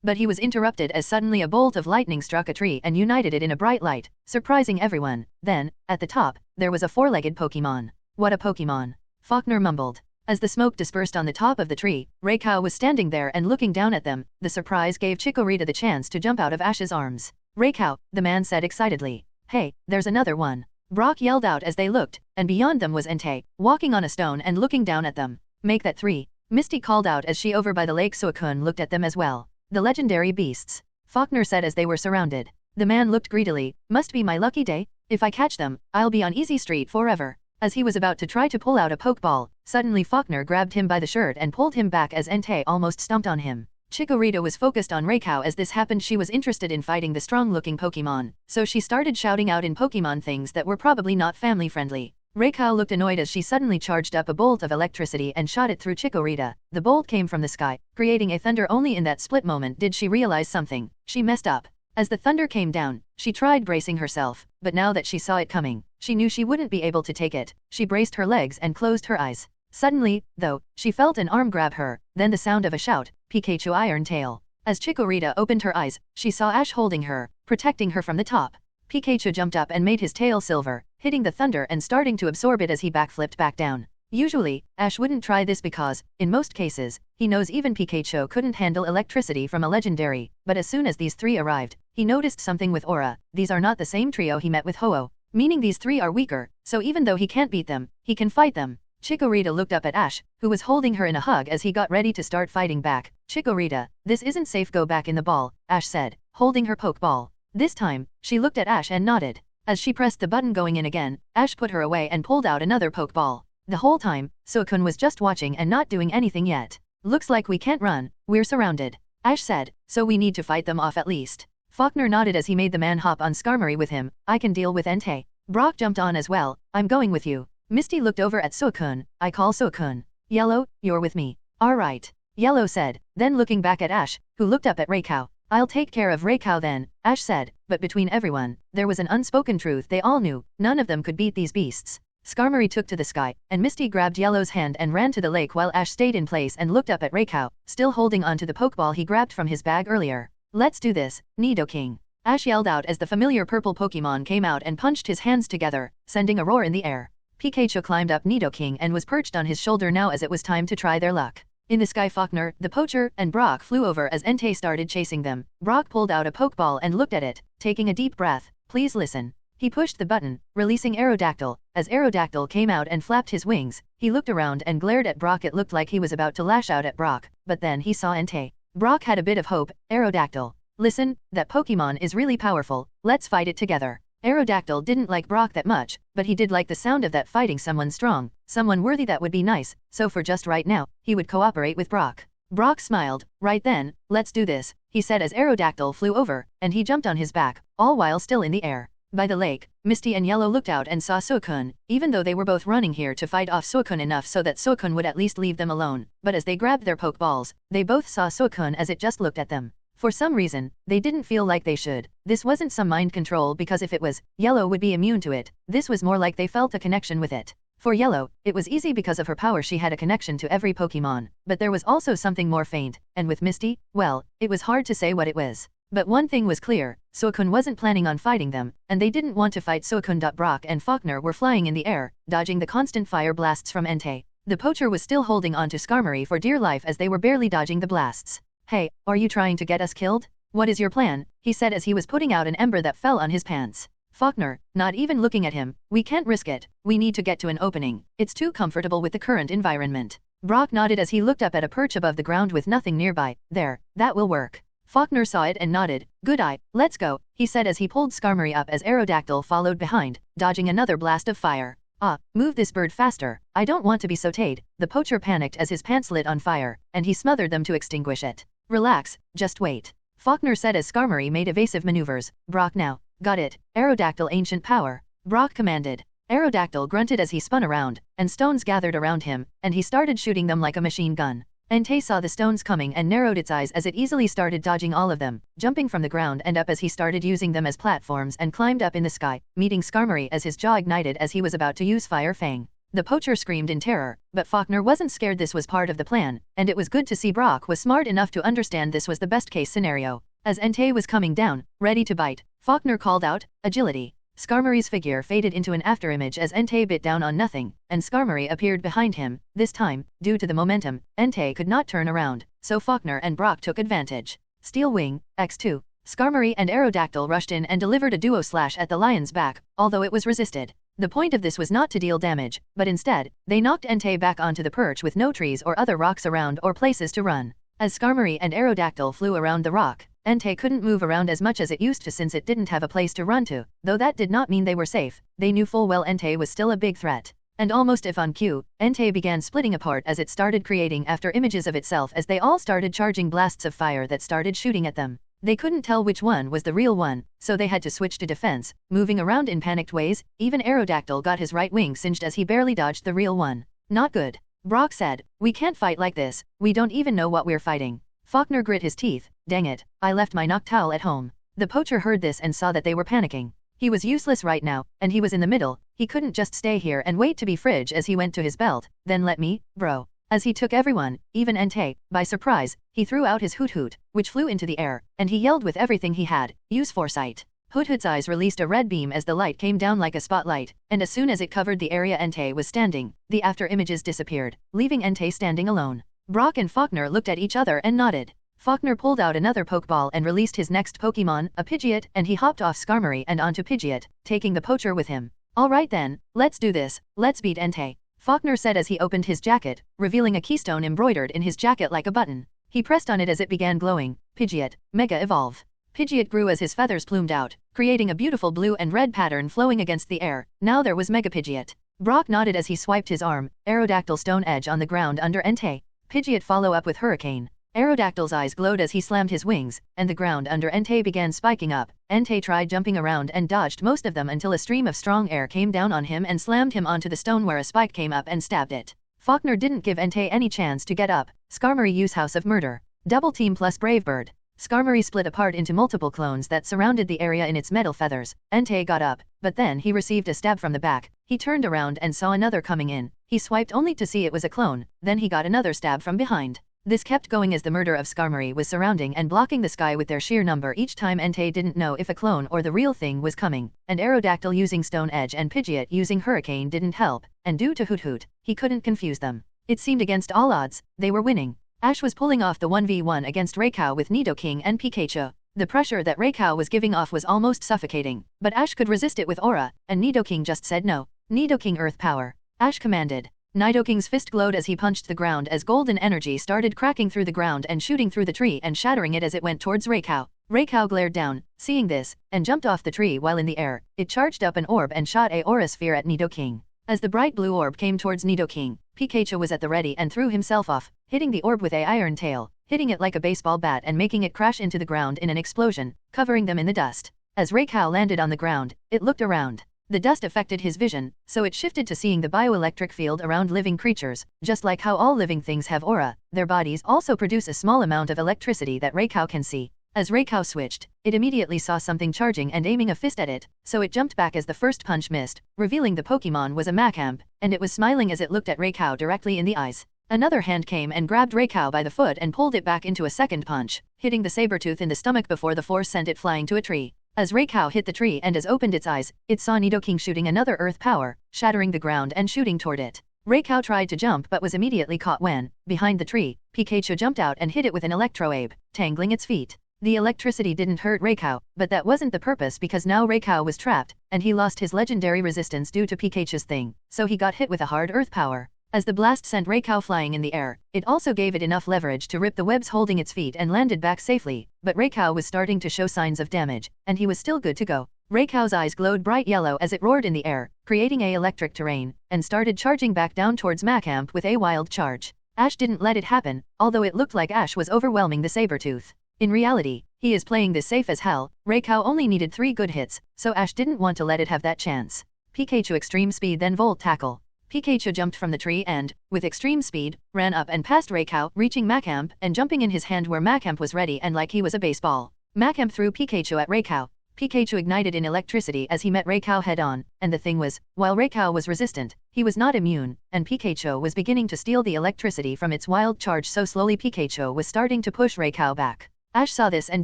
But he was interrupted as suddenly a bolt of lightning struck a tree and united it in a bright light, surprising everyone. Then, at the top, there was a four-legged Pokemon. What a Pokemon! Faulkner mumbled. As the smoke dispersed on the top of the tree, Raikou was standing there and looking down at them. The surprise gave Chikorita the chance to jump out of Ash's arms. Raikou, the man said excitedly. Hey, there's another one. Brock yelled out as they looked, and beyond them was Entei, walking on a stone and looking down at them. Make that 3. Misty called out as she over by the lake. Truck-kun looked at them as well. The legendary beasts. Faulkner said as they were surrounded. The man looked greedily. Must be my lucky day. If I catch them, I'll be on easy street forever. As he was about to try to pull out a Pokeball, suddenly Faulkner grabbed him by the shirt and pulled him back as Entei almost stomped on him. Chikorita was focused on Raikou as this happened. She was interested in fighting the strong-looking Pokemon, so she started shouting out in Pokemon things that were probably not family-friendly. Raikou looked annoyed as she suddenly charged up a bolt of electricity and shot it through Chikorita. The bolt came from the sky, creating a thunder. Only in that split moment did she realize something. She messed up. As the thunder came down, she tried bracing herself, but now that she saw it coming, she knew she wouldn't be able to take it. She braced her legs and closed her eyes. Suddenly, though, she felt an arm grab her, then the sound of a shout, Pikachu Iron Tail. As Chikorita opened her eyes, she saw Ash holding her, protecting her from the top. Pikachu jumped up and made his tail silver, hitting the thunder and starting to absorb it as he backflipped back down. Usually, Ash wouldn't try this because, in most cases, he knows even Pikachu couldn't handle electricity from a legendary, but as soon as these 3 arrived, he noticed something with aura. These are not the same trio he met with Ho-Oh, meaning these 3 are weaker, so even though he can't beat them, he can fight them. Chikorita looked up at Ash, who was holding her in a hug as he got ready to start fighting back. Chikorita, this isn't safe. Go back in the ball, Ash said, holding her Pokeball. This time, she looked at Ash and nodded. As she pressed the button going in again, Ash put her away and pulled out another Pokeball. The whole time, Truck-kun was just watching and not doing anything yet. Looks like we can't run, we're surrounded, Ash said, so we need to fight them off at least. Faulkner nodded as he made the man hop on Skarmory with him. I can deal with Entei. Brock jumped on as well. I'm going with you. Misty looked over at Truck-kun. I call Truck-kun. Yellow, you're with me. Alright, Yellow said, then looking back at Ash, who looked up at Raikou. I'll take care of Raikou then, Ash said, but between everyone, there was an unspoken truth they all knew. None of them could beat these beasts. Skarmory took to the sky, and Misty grabbed Yellow's hand and ran to the lake while Ash stayed in place and looked up at Raikou, still holding onto the Pokeball he grabbed from his bag earlier. Let's do this, Nidoking. Ash yelled out as the familiar purple Pokemon came out and punched his hands together, sending a roar in the air. Pikachu climbed up Nidoking and was perched on his shoulder now as it was time to try their luck. In the sky, Faulkner, the poacher, and Brock flew over as Entei started chasing them. Brock pulled out a Pokeball and looked at it, taking a deep breath. Please listen. He pushed the button, releasing Aerodactyl. As Aerodactyl came out and flapped his wings, he looked around and glared at Brock. It looked like he was about to lash out at Brock, but then he saw Entei. Brock had a bit of hope. Aerodactyl. Listen, that Pokemon is really powerful, let's fight it together. Aerodactyl didn't like Brock that much, but he did like the sound of that fighting someone strong, someone worthy. That would be nice, so for just right now, he would cooperate with Brock. Brock smiled. Right then, let's do this, he said as Aerodactyl flew over, and he jumped on his back, all while still in the air. By the lake, Misty and Yellow looked out and saw Truck-kun, even though they were both running here to fight off Truck-kun enough so that Truck-kun would at least leave them alone, but as they grabbed their Pokeballs, they both saw Truck-kun as it just looked at them. For some reason, they didn't feel like they should. This wasn't some mind control because if it was, Yellow would be immune to it. This was more like they felt a connection with it. For Yellow, it was easy because of her power. She had a connection to every Pokemon, but there was also something more faint, and with Misty, well, it was hard to say what it was. But one thing was clear, Suicune wasn't planning on fighting them, and they didn't want to fight Suicune. Brock and Faulkner were flying in the air, dodging the constant fire blasts from Entei. The poacher was still holding on to Skarmory for dear life as they were barely dodging the blasts. "Hey, are you trying to get us killed? What is your plan?" he said as he was putting out an ember that fell on his pants. Faulkner, not even looking at him, "We can't risk it. We need to get to an opening. It's too comfortable with the current environment." Brock nodded as he looked up at a perch above the ground with nothing nearby. "There, that will work." Faulkner saw it and nodded. "Good eye, let's go," he said as he pulled Skarmory up as Aerodactyl followed behind, dodging another blast of fire. "Ah, move this bird faster, I don't want to be sautéed." The poacher panicked as his pants lit on fire, and he smothered them to extinguish it. "Relax, just wait," Faulkner said as Skarmory made evasive maneuvers. "Brock now." "Got it, Aerodactyl ancient power," Brock commanded. Aerodactyl grunted as he spun around, and stones gathered around him, and he started shooting them like a machine gun. Entei saw the stones coming and narrowed its eyes as it easily started dodging all of them, jumping from the ground and up as he started using them as platforms and climbed up in the sky, meeting Skarmory as his jaw ignited as he was about to use Fire Fang. The poacher screamed in terror, but Faulkner wasn't scared. This was part of the plan, and it was good to see Brock was smart enough to understand this was the best case scenario. As Entei was coming down, ready to bite, Faulkner called out, "Agility." Skarmory's figure faded into an afterimage as Entei bit down on nothing, and Skarmory appeared behind him. This time, due to the momentum, Entei could not turn around, so Faulkner and Brock took advantage. Steel Wing, X2. Skarmory and Aerodactyl rushed in and delivered a duo slash at the lion's back, although it was resisted. The point of this was not to deal damage, but instead, they knocked Entei back onto the perch with no trees or other rocks around or places to run. As Skarmory and Aerodactyl flew around the rock, Entei couldn't move around as much as it used to since it didn't have a place to run to, though that did not mean they were safe. They knew full well Entei was still a big threat. And almost if on cue, Entei began splitting apart as it started creating after images of itself as they all started charging blasts of fire that started shooting at them. They couldn't tell which one was the real one, so they had to switch to defense, moving around in panicked ways. Even Aerodactyl got his right wing singed as he barely dodged the real one. "Not good," Brock said. "We can't fight like this, we don't even know what we're fighting." Faulkner grit his teeth. "Dang it, I left my Noctowl at home." The poacher heard this and saw that they were panicking. He was useless right now, and he was in the middle. He couldn't just stay here and wait to be fridge as he went to his belt. "Then let me, bro." As he took everyone, even Entei, by surprise, he threw out his Hoot-Hoot, which flew into the air, and he yelled with everything he had, "Use foresight." Hoot-Hoot's eyes released a red beam as the light came down like a spotlight, and as soon as it covered the area Entei was standing, the after images disappeared, leaving Entei standing alone. Brock and Faulkner looked at each other and nodded. Faulkner pulled out another Pokeball and released his next Pokemon, a Pidgeot, and he hopped off Skarmory and onto Pidgeot, taking the poacher with him. "Alright then, let's do this, let's beat Entei," Faulkner said as he opened his jacket, revealing a keystone embroidered in his jacket like a button. He pressed on it as it began glowing. "Pidgeot, Mega Evolve." Pidgeot grew as his feathers plumed out, creating a beautiful blue and red pattern flowing against the air. Now there was Mega Pidgeot. Brock nodded as he swiped his arm, Aerodactyl stone edge on the ground under Entei. Pidgeot follow up with Hurricane. Aerodactyl's eyes glowed as he slammed his wings, and the ground under Entei began spiking up. Entei tried jumping around and dodged most of them until a stream of strong air came down on him and slammed him onto the stone where a spike came up and stabbed it. Faulkner didn't give Entei any chance to get up. Skarmory use House of Murder. Double team plus Brave Bird. Skarmory split apart into multiple clones that surrounded the area in its metal feathers. Entei got up, but then he received a stab from the back. He turned around and saw another coming in. He swiped only to see it was a clone, then he got another stab from behind. This kept going as the murder of Skarmory was surrounding and blocking the sky with their sheer number. Each time Entei didn't know if a clone or the real thing was coming, and Aerodactyl using Stone Edge and Pidgeot using Hurricane didn't help, and due to Hoot-Hoot, he couldn't confuse them. It seemed against all odds, they were winning. Ash was pulling off the 1v1 against Raikou with Nidoking and Pikachu. The pressure that Raikou was giving off was almost suffocating, but Ash could resist it with Aura, and Nidoking just said no. Nidoking Earth Power. Ash commanded. Nidoking's fist glowed as he punched the ground as golden energy started cracking through the ground and shooting through the tree and shattering it as it went towards Raikou. Raikou glared down, seeing this, and jumped off the tree while in the air. It charged up an orb and shot a aura sphere at Nidoking. As the bright blue orb came towards Nidoking, Pikachu was at the ready and threw himself off, hitting the orb with a iron tail, hitting it like a baseball bat and making it crash into the ground in an explosion, covering them in the dust. As Raikou landed on the ground, it looked around. The dust affected his vision, so it shifted to seeing the bioelectric field around living creatures. Just like how all living things have aura, their bodies also produce a small amount of electricity that Raikou can see. As Raycow switched, it immediately saw something charging and aiming a fist at it, so it jumped back as the first punch missed, revealing the Pokemon was a Machamp, and it was smiling as it looked at Raycow directly in the eyes. Another hand came and grabbed Raycow by the foot and pulled it back into a second punch, hitting the Sabertooth in the stomach before the force sent it flying to a tree. As Raycow hit the tree and as opened its eyes, it saw Nidoking shooting another earth power, shattering the ground and shooting toward it. Raycow tried to jump but was immediately caught when, behind the tree, Pikachu jumped out and hit it with an Electroabe, tangling its feet. The electricity didn't hurt Raycow, but that wasn't the purpose because now Raycow was trapped, and he lost his legendary resistance due to Pikachu's thing, so he got hit with a hard earth power. As the blast sent Raycow flying in the air, it also gave it enough leverage to rip the webs holding its feet and landed back safely, but Raycow was starting to show signs of damage, and he was still good to go. Raykow's eyes glowed bright yellow as it roared in the air, creating a electric terrain, and started charging back down towards Machamp with a wild charge. Ash didn't let it happen, although it looked like Ash was overwhelming the Sabertooth. In reality, he is playing this safe as hell. Raycow only needed 3 good hits, so Ash didn't want to let it have that chance. Pikachu extreme speed then Volt Tackle. Pikachu jumped from the tree and, with extreme speed, ran up and past Raycow, reaching Machamp and jumping in his hand where Machamp was ready and like he was a baseball. Machamp threw Pikachu at Raycow. Pikachu ignited in electricity as he met Raycow head-on, and the thing was, while Raycow was resistant, he was not immune, and Pikachu was beginning to steal the electricity from its wild charge so slowly Pikachu was starting to push Raycow back. Ash saw this and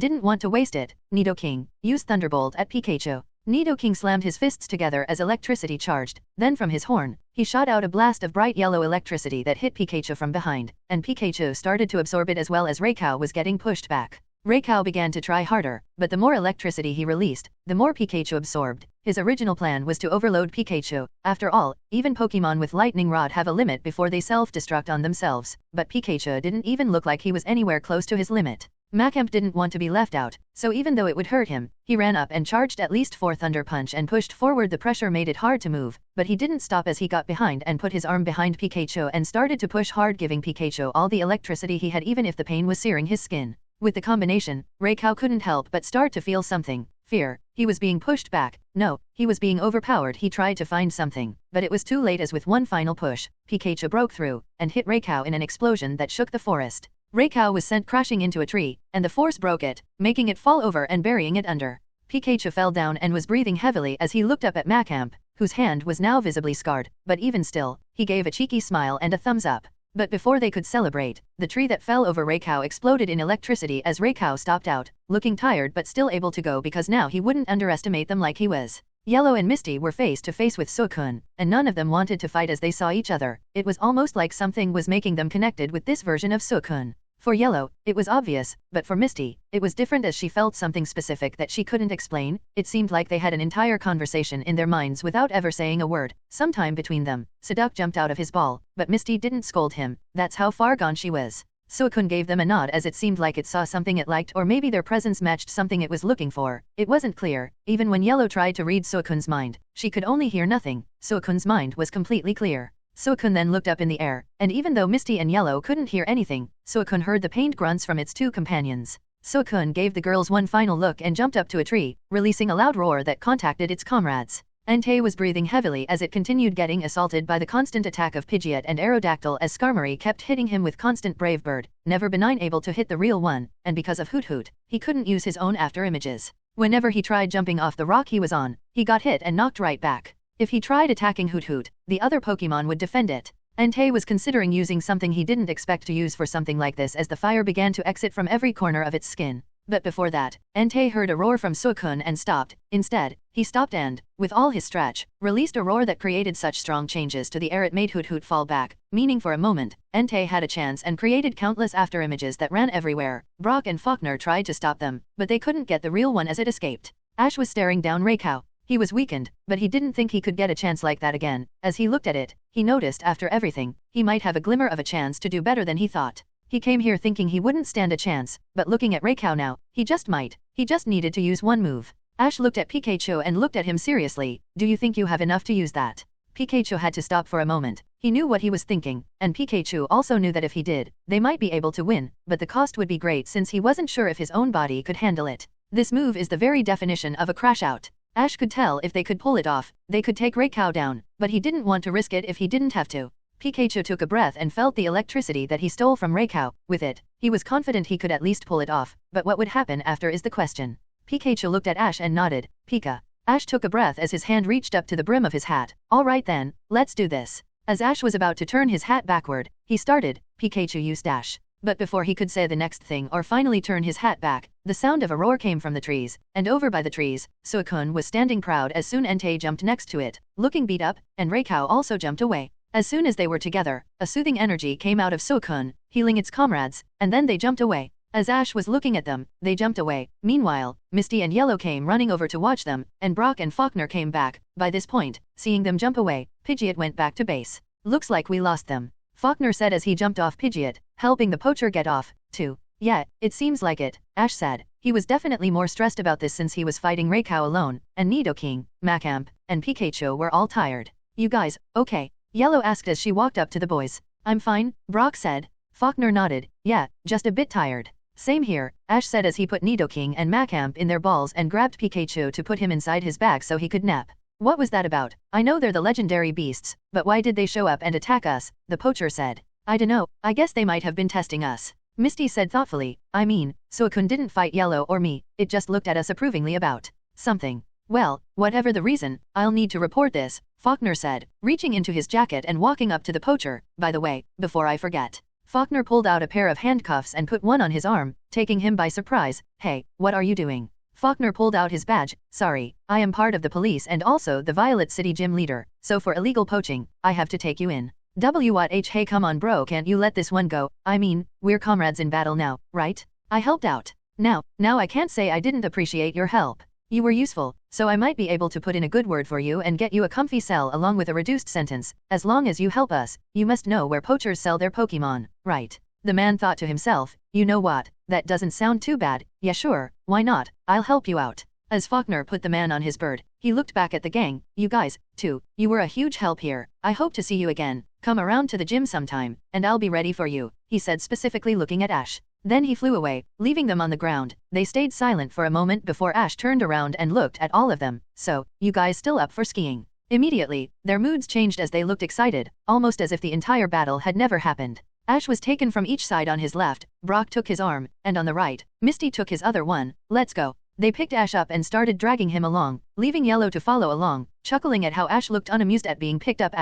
didn't want to waste it. Nidoking used Thunderbolt at Pikachu. Nidoking slammed his fists together as electricity charged, then from his horn, he shot out a blast of bright yellow electricity that hit Pikachu from behind, and Pikachu started to absorb it as well as Raycow was getting pushed back. Raycow began to try harder, but the more electricity he released, the more Pikachu absorbed. His original plan was to overload Pikachu. After all, even Pokemon with Lightning Rod have a limit before they self-destruct on themselves, but Pikachu didn't even look like he was anywhere close to his limit. Machamp didn't want to be left out, so even though it would hurt him, he ran up and charged at least 4 Thunder Punch and pushed forward. The pressure made it hard to move, but he didn't stop as he got behind and put his arm behind Pikachu and started to push hard, giving Pikachu all the electricity he had even if the pain was searing his skin. With the combination, Raycow couldn't help but start to feel something. Fear. He was being pushed back. No, he was being overpowered. He tried to find something, but it was too late as with one final push, Pikachu broke through and hit Raycow in an explosion that shook the forest. Raycow was sent crashing into a tree, and the force broke it, making it fall over and burying it under. Pikachu fell down and was breathing heavily as he looked up at Machamp, whose hand was now visibly scarred, but even still, he gave a cheeky smile and a thumbs up. But before they could celebrate, the tree that fell over Raycow exploded in electricity as Raycow stopped out, looking tired but still able to go because now he wouldn't underestimate them like he was. Yellow and Misty were face to face with Suicune, and none of them wanted to fight as they saw each other. It was almost like something was making them connected with this version of Suicune. For Yellow, it was obvious, but for Misty, it was different as she felt something specific that she couldn't explain. It seemed like they had an entire conversation in their minds without ever saying a word. Sometime between them, Seduct jumped out of his ball, but Misty didn't scold him. That's how far gone she was. Suicune gave them a nod as it seemed like it saw something it liked, or maybe their presence matched something it was looking for. It wasn't clear. Even when Yellow tried to read Suicune's mind, she could only hear nothing. Suicune's mind was completely clear. Suicune then looked up in the air, and even though Misty and Yellow couldn't hear anything, Suicune heard the pained grunts from its 2 companions. Suicune gave the girls one final look and jumped up to a tree, releasing a loud roar that contacted its comrades. Entei was breathing heavily as it continued getting assaulted by the constant attack of Pidgeot and Aerodactyl as Skarmory kept hitting him with constant Brave Bird, never benign able to hit the real one, and because of Hoot Hoot, he couldn't use his own after images. Whenever he tried jumping off the rock he was on, he got hit and knocked right back. If he tried attacking Hoot Hoot, the other Pokemon would defend it. Entei was considering using something he didn't expect to use for something like this as the fire began to exit from every corner of its skin. But before that, Entei heard a roar from Suicune and stopped. Instead, he stopped and, with all his stretch, released a roar that created such strong changes to the air it made Hoot Hoot fall back, meaning for a moment, Entei had a chance and created countless afterimages that ran everywhere. Brock and Faulkner tried to stop them, but they couldn't get the real one as it escaped. Ash was staring down Raycow. He was weakened, but he didn't think he could get a chance like that again. As he looked at it, he noticed after everything, he might have a glimmer of a chance to do better than he thought. He came here thinking he wouldn't stand a chance, but looking at Raycow now, he just might. He just needed to use one move. Ash looked at Pikachu and looked at him seriously. Do you think you have enough to use that? Pikachu had to stop for a moment. He knew what he was thinking, and Pikachu also knew that if he did, they might be able to win, but the cost would be great since he wasn't sure if his own body could handle it. This move is the very definition of a crash out. Ash could tell if they could pull it off, they could take Raycow down, but he didn't want to risk it if he didn't have to. Pikachu took a breath and felt the electricity that he stole from Raikou. With it, he was confident he could at least pull it off, but what would happen after is the question. Pikachu looked at Ash and nodded. Pika. Ash took a breath as his hand reached up to the brim of his hat. Alright then, let's do this. As Ash was about to turn his hat backward, he started, Pikachu used dash. But before he could say the next thing or finally turn his hat back, the sound of a roar came from the trees, and over by the trees, Suicune was standing proud as soon Entei jumped next to it, looking beat up, and Raikou also jumped away. As soon as they were together, a soothing energy came out of Suicune, healing its comrades, and then they jumped away. As Ash was looking at them, they jumped away. Meanwhile, Misty and Yellow came running over to watch them, and Brock and Faulkner came back. By this point, seeing them jump away, Pidgeot went back to base. Looks like we lost them, Faulkner said as he jumped off Pidgeot, helping the poacher get off, too. Yeah, it seems like it, Ash said. He was definitely more stressed about this since he was fighting Raikou alone, and Nidoking, Macamp, and Pikachu were all tired. You guys, okay? Yellow asked as she walked up to the boys. I'm fine, Brock said. Faulkner nodded. Yeah, just a bit tired. Same here, Ash said as he put Nidoking and Macamp in their balls and grabbed Pikachu to put him inside his bag so he could nap. What was that about? I know they're the legendary beasts, but why did they show up and attack us? The poacher said. I dunno, I guess they might have been testing us. Misty said thoughtfully. I mean, Suicune didn't fight Yellow or me, it just looked at us approvingly about something. Well, whatever the reason, I'll need to report this, Faulkner said, reaching into his jacket and walking up to the poacher. By the way, before I forget. Faulkner pulled out a pair of handcuffs and put one on his arm, taking him by surprise. Hey, what are you doing? Faulkner pulled out his badge. Sorry, I am part of the police and also the Violet City gym leader, so for illegal poaching, I have to take you in. Hey come on bro, can't you let this one go? I mean, we're comrades in battle now, right? I helped out. Now I can't say I didn't appreciate your help. You were useful, so I might be able to put in a good word for you and get you a comfy cell along with a reduced sentence. As long as you help us, you must know where poachers sell their Pokemon, right? The man thought to himself, you know what, that doesn't sound too bad. Yeah sure, why not, I'll help you out. As Faulkner put the man on his bird, he looked back at the gang. You guys, too, you were a huge help here. I hope to see you again. Come around to the gym sometime, and I'll be ready for you, he said specifically looking at Ash. Then he flew away, leaving them on the ground. They stayed silent for a moment before Ash turned around and looked at all of them. So, you guys still up for skiing? Immediately, their moods changed as they looked excited, almost as if the entire battle had never happened. Ash was taken from each side on his left, Brock took his arm, and on the right, Misty took his other one. Let's go. They picked Ash up and started dragging him along, leaving Yellow to follow along, chuckling at how Ash looked unamused at being picked up.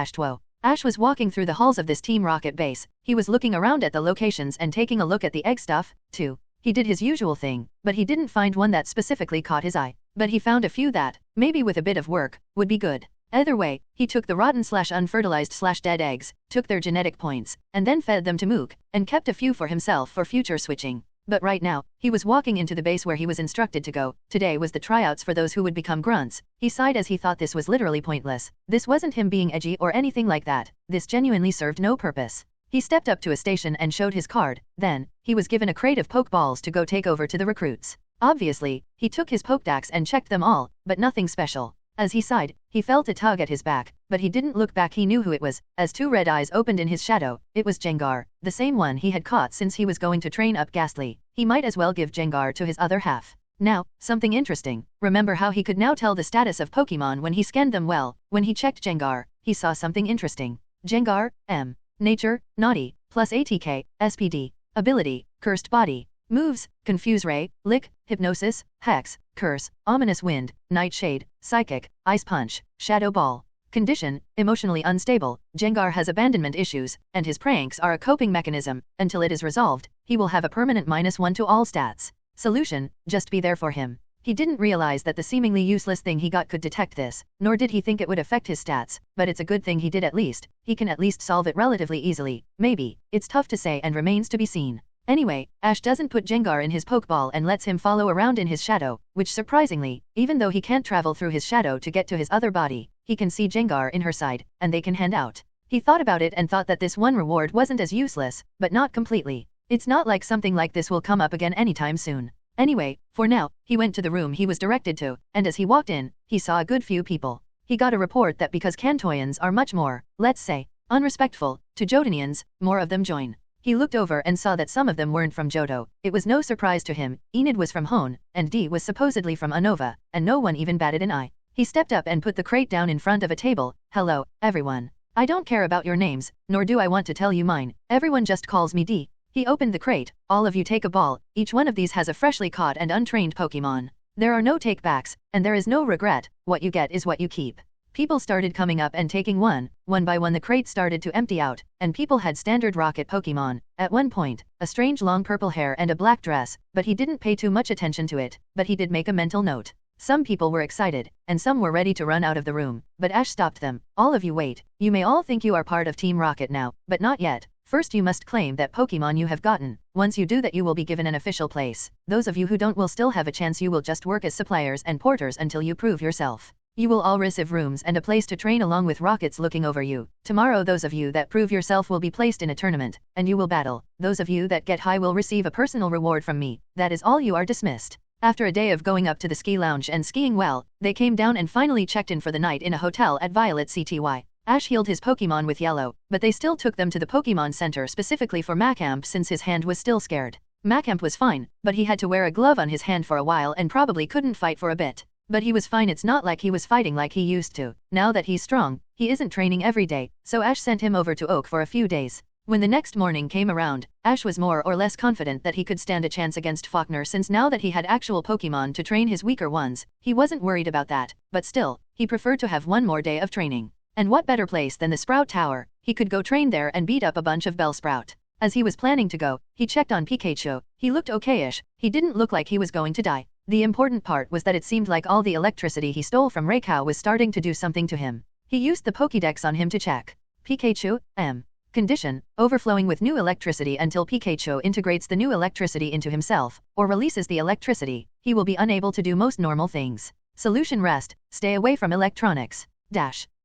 Ash was walking through the halls of this Team Rocket base. He was looking around at the locations and taking a look at the egg stuff, too. He did his usual thing, but he didn't find one that specifically caught his eye. But he found a few that, maybe with a bit of work, would be good. Either way, he took the rotten/unfertilized/dead eggs, took their genetic points, and then fed them to Mook, and kept a few for himself for future switching. But right now, he was walking into the base where he was instructed to go. Today was the tryouts for those who would become grunts. He sighed as he thought this was literally pointless. This wasn't him being edgy or anything like that. This genuinely served no purpose. He stepped up to a station and showed his card. Then, he was given a crate of Pokeballs to go take over to the recruits. Obviously, he took his Pokedex and checked them all, but nothing special. As he sighed, he felt a tug at his back, but he didn't look back. He knew who it was, as two red eyes opened in his shadow. It was Gengar, the same one he had caught since he was going to train up Ghastly. He might as well give Gengar to his other half. Now, something interesting. Remember how he could now tell the status of Pokemon when he scanned them? Well, when he checked Gengar, he saw something interesting. Gengar, M. Nature, Naughty, plus ATK, SPD. Ability, Cursed Body. Moves, Confuse Ray, Lick, Hypnosis, Hex, Curse, Ominous Wind, Nightshade, Psychic, Ice Punch, Shadow Ball. Condition, emotionally unstable. Gengar has abandonment issues, and his pranks are a coping mechanism. Until it is resolved, he will have a permanent -1 to all stats. Solution, just be there for him. He didn't realize that the seemingly useless thing he got could detect this, nor did he think it would affect his stats, but it's a good thing he did at least. He can at least solve it relatively easily. Maybe, it's tough to say and remains to be seen. Anyway, Ash doesn't put Gengar in his Pokeball and lets him follow around in his shadow, which surprisingly, even though he can't travel through his shadow to get to his other body, he can see Gengar in her side, and they can hand out. He thought about it and thought that this one reward wasn't as useless, but not completely. It's not like something like this will come up again anytime soon. Anyway, for now, he went to the room he was directed to, and as he walked in, he saw a good few people. He got a report that because Kantoyans are much more, let's say, unrespectful, to Jotunians, more of them join. He looked over and saw that some of them weren't from Johto. It was no surprise to him. Enid was from Hone, and Dee was supposedly from Unova, and no one even batted an eye. He stepped up and put the crate down in front of a table. Hello, everyone. I don't care about your names, nor do I want to tell you mine. Everyone just calls me D. He opened the crate. All of you take a ball. Each one of these has a freshly caught and untrained Pokemon. There are no take-backs, and there is no regret. What you get is what you keep. People started coming up and taking one by one the crate started to empty out, and people had standard rocket Pokemon. At one point, a strange long purple hair and a black dress, but he didn't pay too much attention to it, but he did make a mental note. Some people were excited, and some were ready to run out of the room, but Ash stopped them. All of you wait. You may all think you are part of Team Rocket now, but not yet. First you must claim that Pokemon you have gotten. Once you do that you will be given an official place. Those of you who don't will still have a chance. You will just work as suppliers and porters until you prove yourself. You will all receive rooms and a place to train along with rockets looking over you. Tomorrow those of you that prove yourself will be placed in a tournament, and you will battle. Those of you that get high will receive a personal reward from me. That is all. You are dismissed. After a day of going up to the ski lounge and skiing well, they came down and finally checked in for the night in a hotel at Violet Cty. Ash healed his Pokemon with Yellow, but they still took them to the Pokemon Center specifically for Macamp since his hand was still scared. Macamp was fine, but he had to wear a glove on his hand for a while and probably couldn't fight for a bit. But he was fine. It's not like he was fighting like he used to. Now that he's strong, he isn't training every day, so Ash sent him over to Oak for a few days. When the next morning came around, Ash was more or less confident that he could stand a chance against Faulkner since now that he had actual Pokemon to train his weaker ones, he wasn't worried about that, but still, he preferred to have one more day of training. And what better place than the Sprout Tower? He could go train there and beat up a bunch of Bellsprout. As he was planning to go, he checked on Pikachu. He looked okayish. He didn't look like he was going to die. The important part was that it seemed like all the electricity he stole from Raikou was starting to do something to him. He used the Pokédex on him to check. Pikachu, M. Condition, overflowing with new electricity until Pikachu integrates the new electricity into himself, or releases the electricity, he will be unable to do most normal things. Solution rest, stay away from electronics.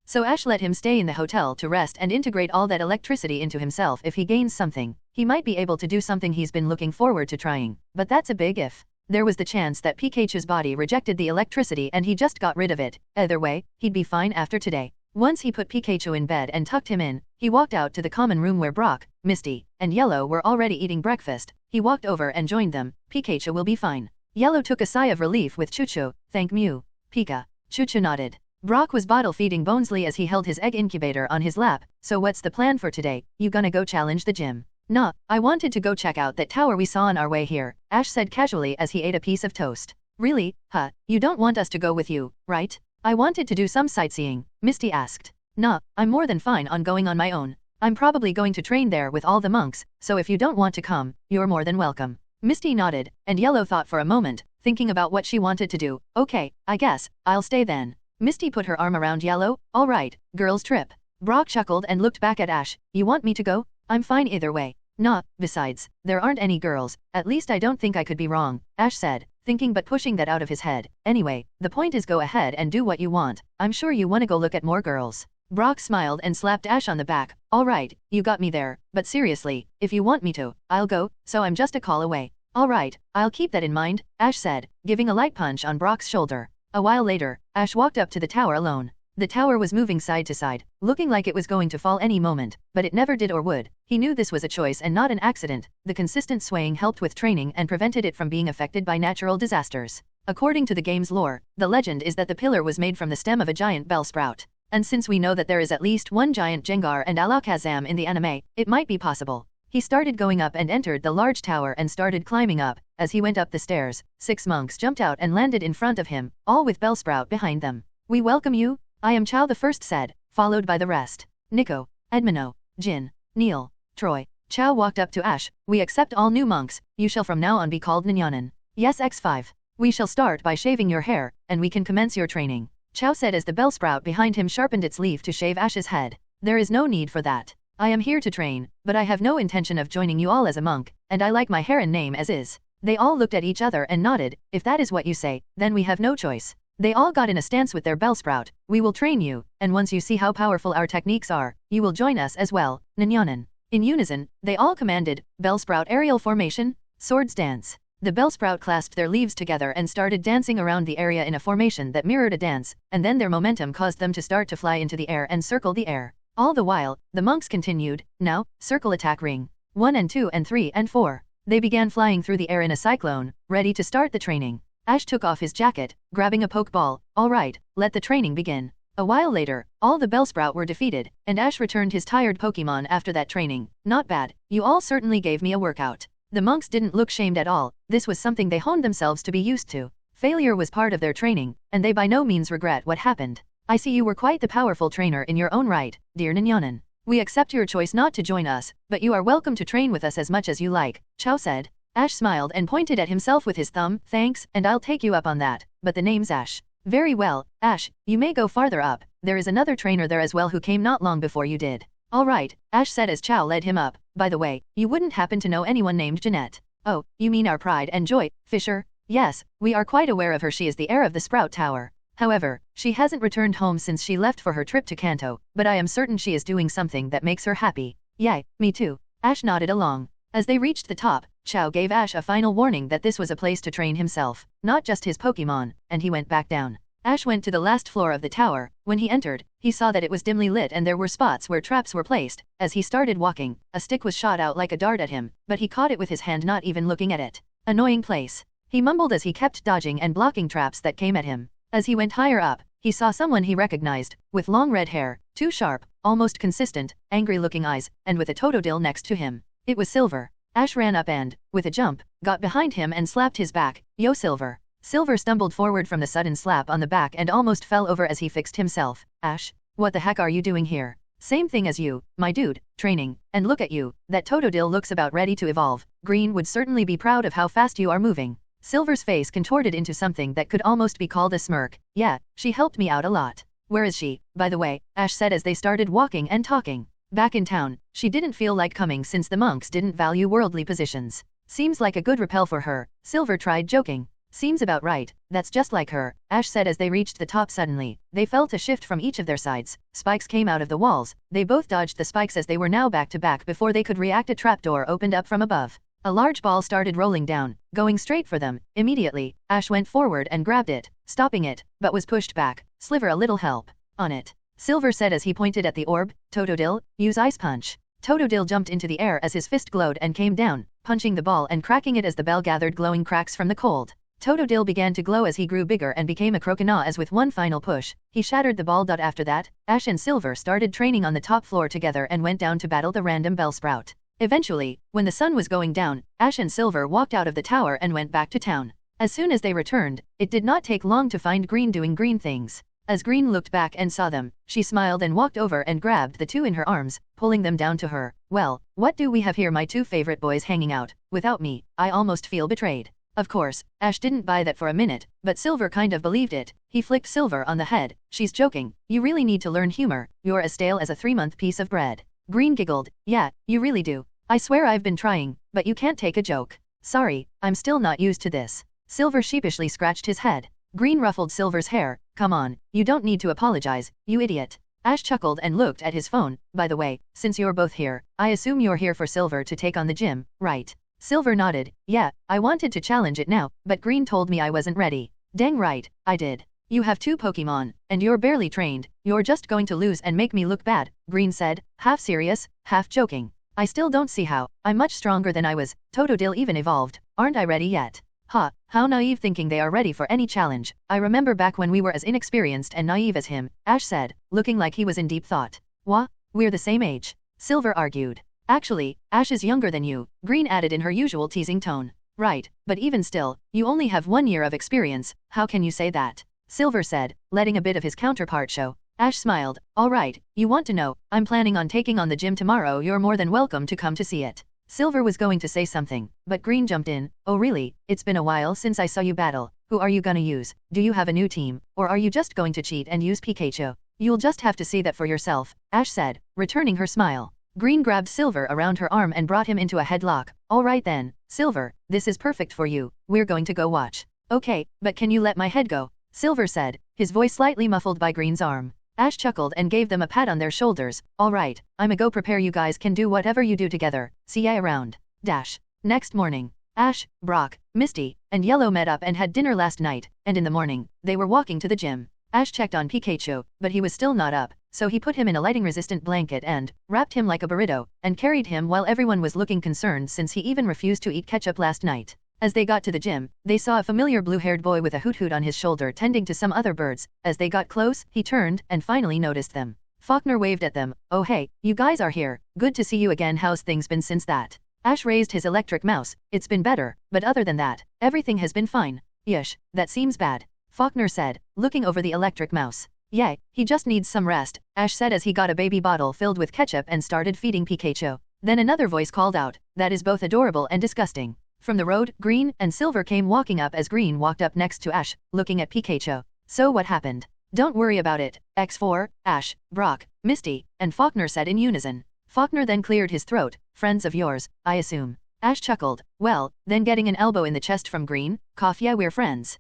So Ash let him stay in the hotel to rest and integrate all that electricity into himself. If he gains something, he might be able to do something he's been looking forward to trying, but that's a big if. There was the chance that Pikachu's body rejected the electricity and he just got rid of it. Either way, he'd be fine after today. Once he put Pikachu in bed and tucked him in, he walked out to the common room where Brock, Misty, and Yellow were already eating breakfast. He walked over and joined them. Pikachu will be fine. Yellow took a sigh of relief with Chuchu. Thank Mew. Pika. Chuchu nodded. Brock was bottle feeding Bonesley as he held his egg incubator on his lap. So what's the plan for today? You gonna go challenge the gym? Nah, I wanted to go check out that tower we saw on our way here, Ash said casually as he ate a piece of toast. Really? Huh, you don't want us to go with you, right? I wanted to do some sightseeing, Misty asked. Nah, I'm more than fine on going on my own. I'm probably going to train there with all the monks, so if you don't want to come, you're more than welcome. Misty nodded, and Yellow thought for a moment, thinking about what she wanted to do. Okay, I guess, I'll stay then. Misty put her arm around Yellow. All right, girls trip. Brock chuckled and looked back at Ash. You want me to go? I'm fine either way. Nah, besides, there aren't any girls, at least I don't think I could be wrong, Ash said, thinking but pushing that out of his head. Anyway, the point is go ahead and do what you want. I'm sure you wanna go look at more girls. Brock smiled and slapped Ash on the back. All right, you got me there, but seriously, if you want me to, I'll go, so I'm just a call away. All right, I'll keep that in mind, Ash said, giving a light punch on Brock's shoulder. A while later, Ash walked up to the tower alone. The tower was moving side to side, looking like it was going to fall any moment, but it never did or would. He knew this was a choice and not an accident. The consistent swaying helped with training and prevented it from being affected by natural disasters. According to the game's lore, the legend is that the pillar was made from the stem of a giant Bellsprout. And since we know that there is at least one giant Gengar and Alakazam in the anime, it might be possible. He started going up and entered the large tower and started climbing up. As he went up the stairs, 6 monks jumped out and landed in front of him, all with Bellsprout behind them. We welcome you. I am Chow the first said, followed by the rest. Nico, Edmino, Jin, Neil, Troy. Chow walked up to Ash. We accept all new monks. You shall from now on be called Ninyanin. Yes X5. We shall start by shaving your hair, and we can commence your training. Chow said as the Bellsprout behind him sharpened its leaf to shave Ash's head. There is no need for that. I am here to train, but I have no intention of joining you all as a monk, and I like my hair and name as is. They all looked at each other and nodded. If that is what you say, then we have no choice. They all got in a stance with their Bellsprout. We will train you, and once you see how powerful our techniques are, you will join us as well, Ninyanin. In unison, they all commanded, Bellsprout aerial formation, swords dance. The Bellsprout clasped their leaves together and started dancing around the area in a formation that mirrored a dance, and then their momentum caused them to start to fly into the air and circle the air. All the while, the monks continued, now, circle attack ring. 1 and 2 and 3 and 4. They began flying through the air in a cyclone, ready to start the training. Ash took off his jacket, grabbing a pokeball. All right, let the training begin. A while later, all the Bellsprout were defeated, and Ash returned his tired Pokemon after that training. Not bad, you all certainly gave me a workout. The monks didn't look shamed at all, this was something they honed themselves to be used to. Failure was part of their training, and they by no means regret what happened. I see you were quite the powerful trainer in your own right, dear Ninyanan. We accept your choice not to join us, but you are welcome to train with us as much as you like, Chao said. Ash smiled and pointed at himself with his thumb. Thanks, and I'll take you up on that, but the name's Ash. Very well, Ash, you may go farther up, there is another trainer there as well who came not long before you did. Alright, Ash said as Chao led him up. By the way, you wouldn't happen to know anyone named Jeanette. Oh, you mean our pride and joy, Fisher? Yes, we are quite aware of her. She is the heir of the Sprout Tower. However, she hasn't returned home since she left for her trip to Kanto, but I am certain she is doing something that makes her happy. Yay, me too. Ash nodded along. As they reached the top, Chao gave Ash a final warning that this was a place to train himself, not just his Pokemon, and he went back down. Ash went to the last floor of the tower. When he entered, he saw that it was dimly lit and there were spots where traps were placed. As he started walking, a stick was shot out like a dart at him, but he caught it with his hand, not even looking at it. Annoying place. He mumbled as he kept dodging and blocking traps that came at him. As he went higher up, he saw someone he recognized, with long red hair, too sharp, almost consistent, angry-looking eyes, and with a Totodile next to him. It was Silver. Ash ran up and, with a jump, got behind him and slapped his back. Yo Silver. Silver stumbled forward from the sudden slap on the back and almost fell over as he fixed himself. Ash, what the heck are you doing here? Same thing as you, my dude, training, and look at you, that Totodile looks about ready to evolve. Green would certainly be proud of how fast you are moving. Silver's face contorted into something that could almost be called a smirk. Yeah, she helped me out a lot. Where is she, by the way? Ash said as they started walking and talking. Back in town, she didn't feel like coming since the monks didn't value worldly positions. Seems like a good repel for her, Silver tried joking. Seems about right, that's just like her, Ash said as they reached the top. Suddenly, they felt a shift from each of their sides. Spikes came out of the walls. They both dodged the spikes as they were now back to back before they could react. A trapdoor opened up from above. A large ball started rolling down, going straight for them. Immediately, Ash went forward and grabbed it, stopping it, but was pushed back. Sliver, a little help. On it. Silver said as he pointed at the orb. Totodile, use Ice Punch. Totodile jumped into the air as his fist glowed and came down, punching the ball and cracking it as the bell gathered glowing cracks from the cold. Totodile began to glow as he grew bigger and became a Croconaw as with one final push, he shattered the ball. After that, Ash and Silver started training on the top floor together and went down to battle the random Bellsprout. Eventually, when the sun was going down, Ash and Silver walked out of the tower and went back to town. As soon as they returned, it did not take long to find Green doing green things. As Green looked back and saw them, she smiled and walked over and grabbed the two in her arms, pulling them down to her. Well, what do we have here? My two favorite boys hanging out. Without me, I almost feel betrayed. Of course, Ash didn't buy that for a minute, but Silver kind of believed it. He flicked Silver on the head. She's joking. You really need to learn humor. You're as stale as a 3-month piece of bread. Green giggled. Yeah, you really do. I swear I've been trying, but you can't take a joke. Sorry, I'm still not used to this. Silver sheepishly scratched his head. Green ruffled Silver's hair. Come on, you don't need to apologize, you idiot. Ash chuckled and looked at his phone. By the way, since you're both here, I assume you're here for Silver to take on the gym, right? Silver nodded. Yeah, I wanted to challenge it now, but Green told me I wasn't ready. Dang right, I did. You have 2 Pokemon, and you're barely trained. You're just going to lose and make me look bad, Green said, half serious, half joking. I still don't see how. I'm much stronger than I was. Totodile even evolved. Aren't I ready yet? Ha, how naive, thinking they are ready for any challenge. I remember back when we were as inexperienced and naive as him, Ash said, looking like he was in deep thought. Wha? We're the same age. Silver argued. Actually, Ash is younger than you, Green added in her usual teasing tone. Right, but even still, you only have 1 year of experience, how can you say that? Silver said, letting a bit of his counterpart show. Ash smiled. Alright, you want to know, I'm planning on taking on the gym tomorrow. You're more than welcome to come to see it. Silver was going to say something, but Green jumped in. Oh really, it's been a while since I saw you battle. Who are you gonna use? Do you have a new team, or are you just going to cheat and use Pikachu? You'll just have to see that for yourself, Ash said, returning her smile. Green grabbed Silver around her arm and brought him into a headlock. Alright then, Silver, this is perfect for you, we're going to go watch. Okay, but can you let my head go? Silver said, his voice slightly muffled by Green's arm. Ash chuckled and gave them a pat on their shoulders. Alright, I'ma go prepare. You guys can do whatever you do together. See ya around. Dash. Next morning, Ash, Brock, Misty, and Yellow met up and had dinner last night, and in the morning, they were walking to the gym. Ash checked on Pikachu, but he was still not up, so he put him in a lighting-resistant blanket and wrapped him like a burrito, and carried him while everyone was looking concerned since he even refused to eat ketchup last night. As they got to the gym, they saw a familiar blue-haired boy with a hoot-hoot on his shoulder tending to some other birds. As they got close, he turned and finally noticed them. Faulkner waved at them. "Oh hey, you guys are here. Good to see you again. How's things been since that?" Ash raised his electric mouse. "It's been better, but other than that, everything has been fine." "Yush, that seems bad," Faulkner said, looking over the electric mouse. "Yeah, he just needs some rest," Ash said as he got a baby bottle filled with ketchup and started feeding Pikachu. Then another voice called out, "That is both adorable and disgusting." From the road, Green and Silver came walking up as Green walked up next to Ash, looking at Pikachu. "So what happened?" "Don't worry about it, X4, Ash, Brock, Misty," and Faulkner said in unison. Faulkner then cleared his throat. "Friends of yours, I assume." Ash chuckled. "Well, then getting an elbow in the chest from Green, cough yeah we're friends."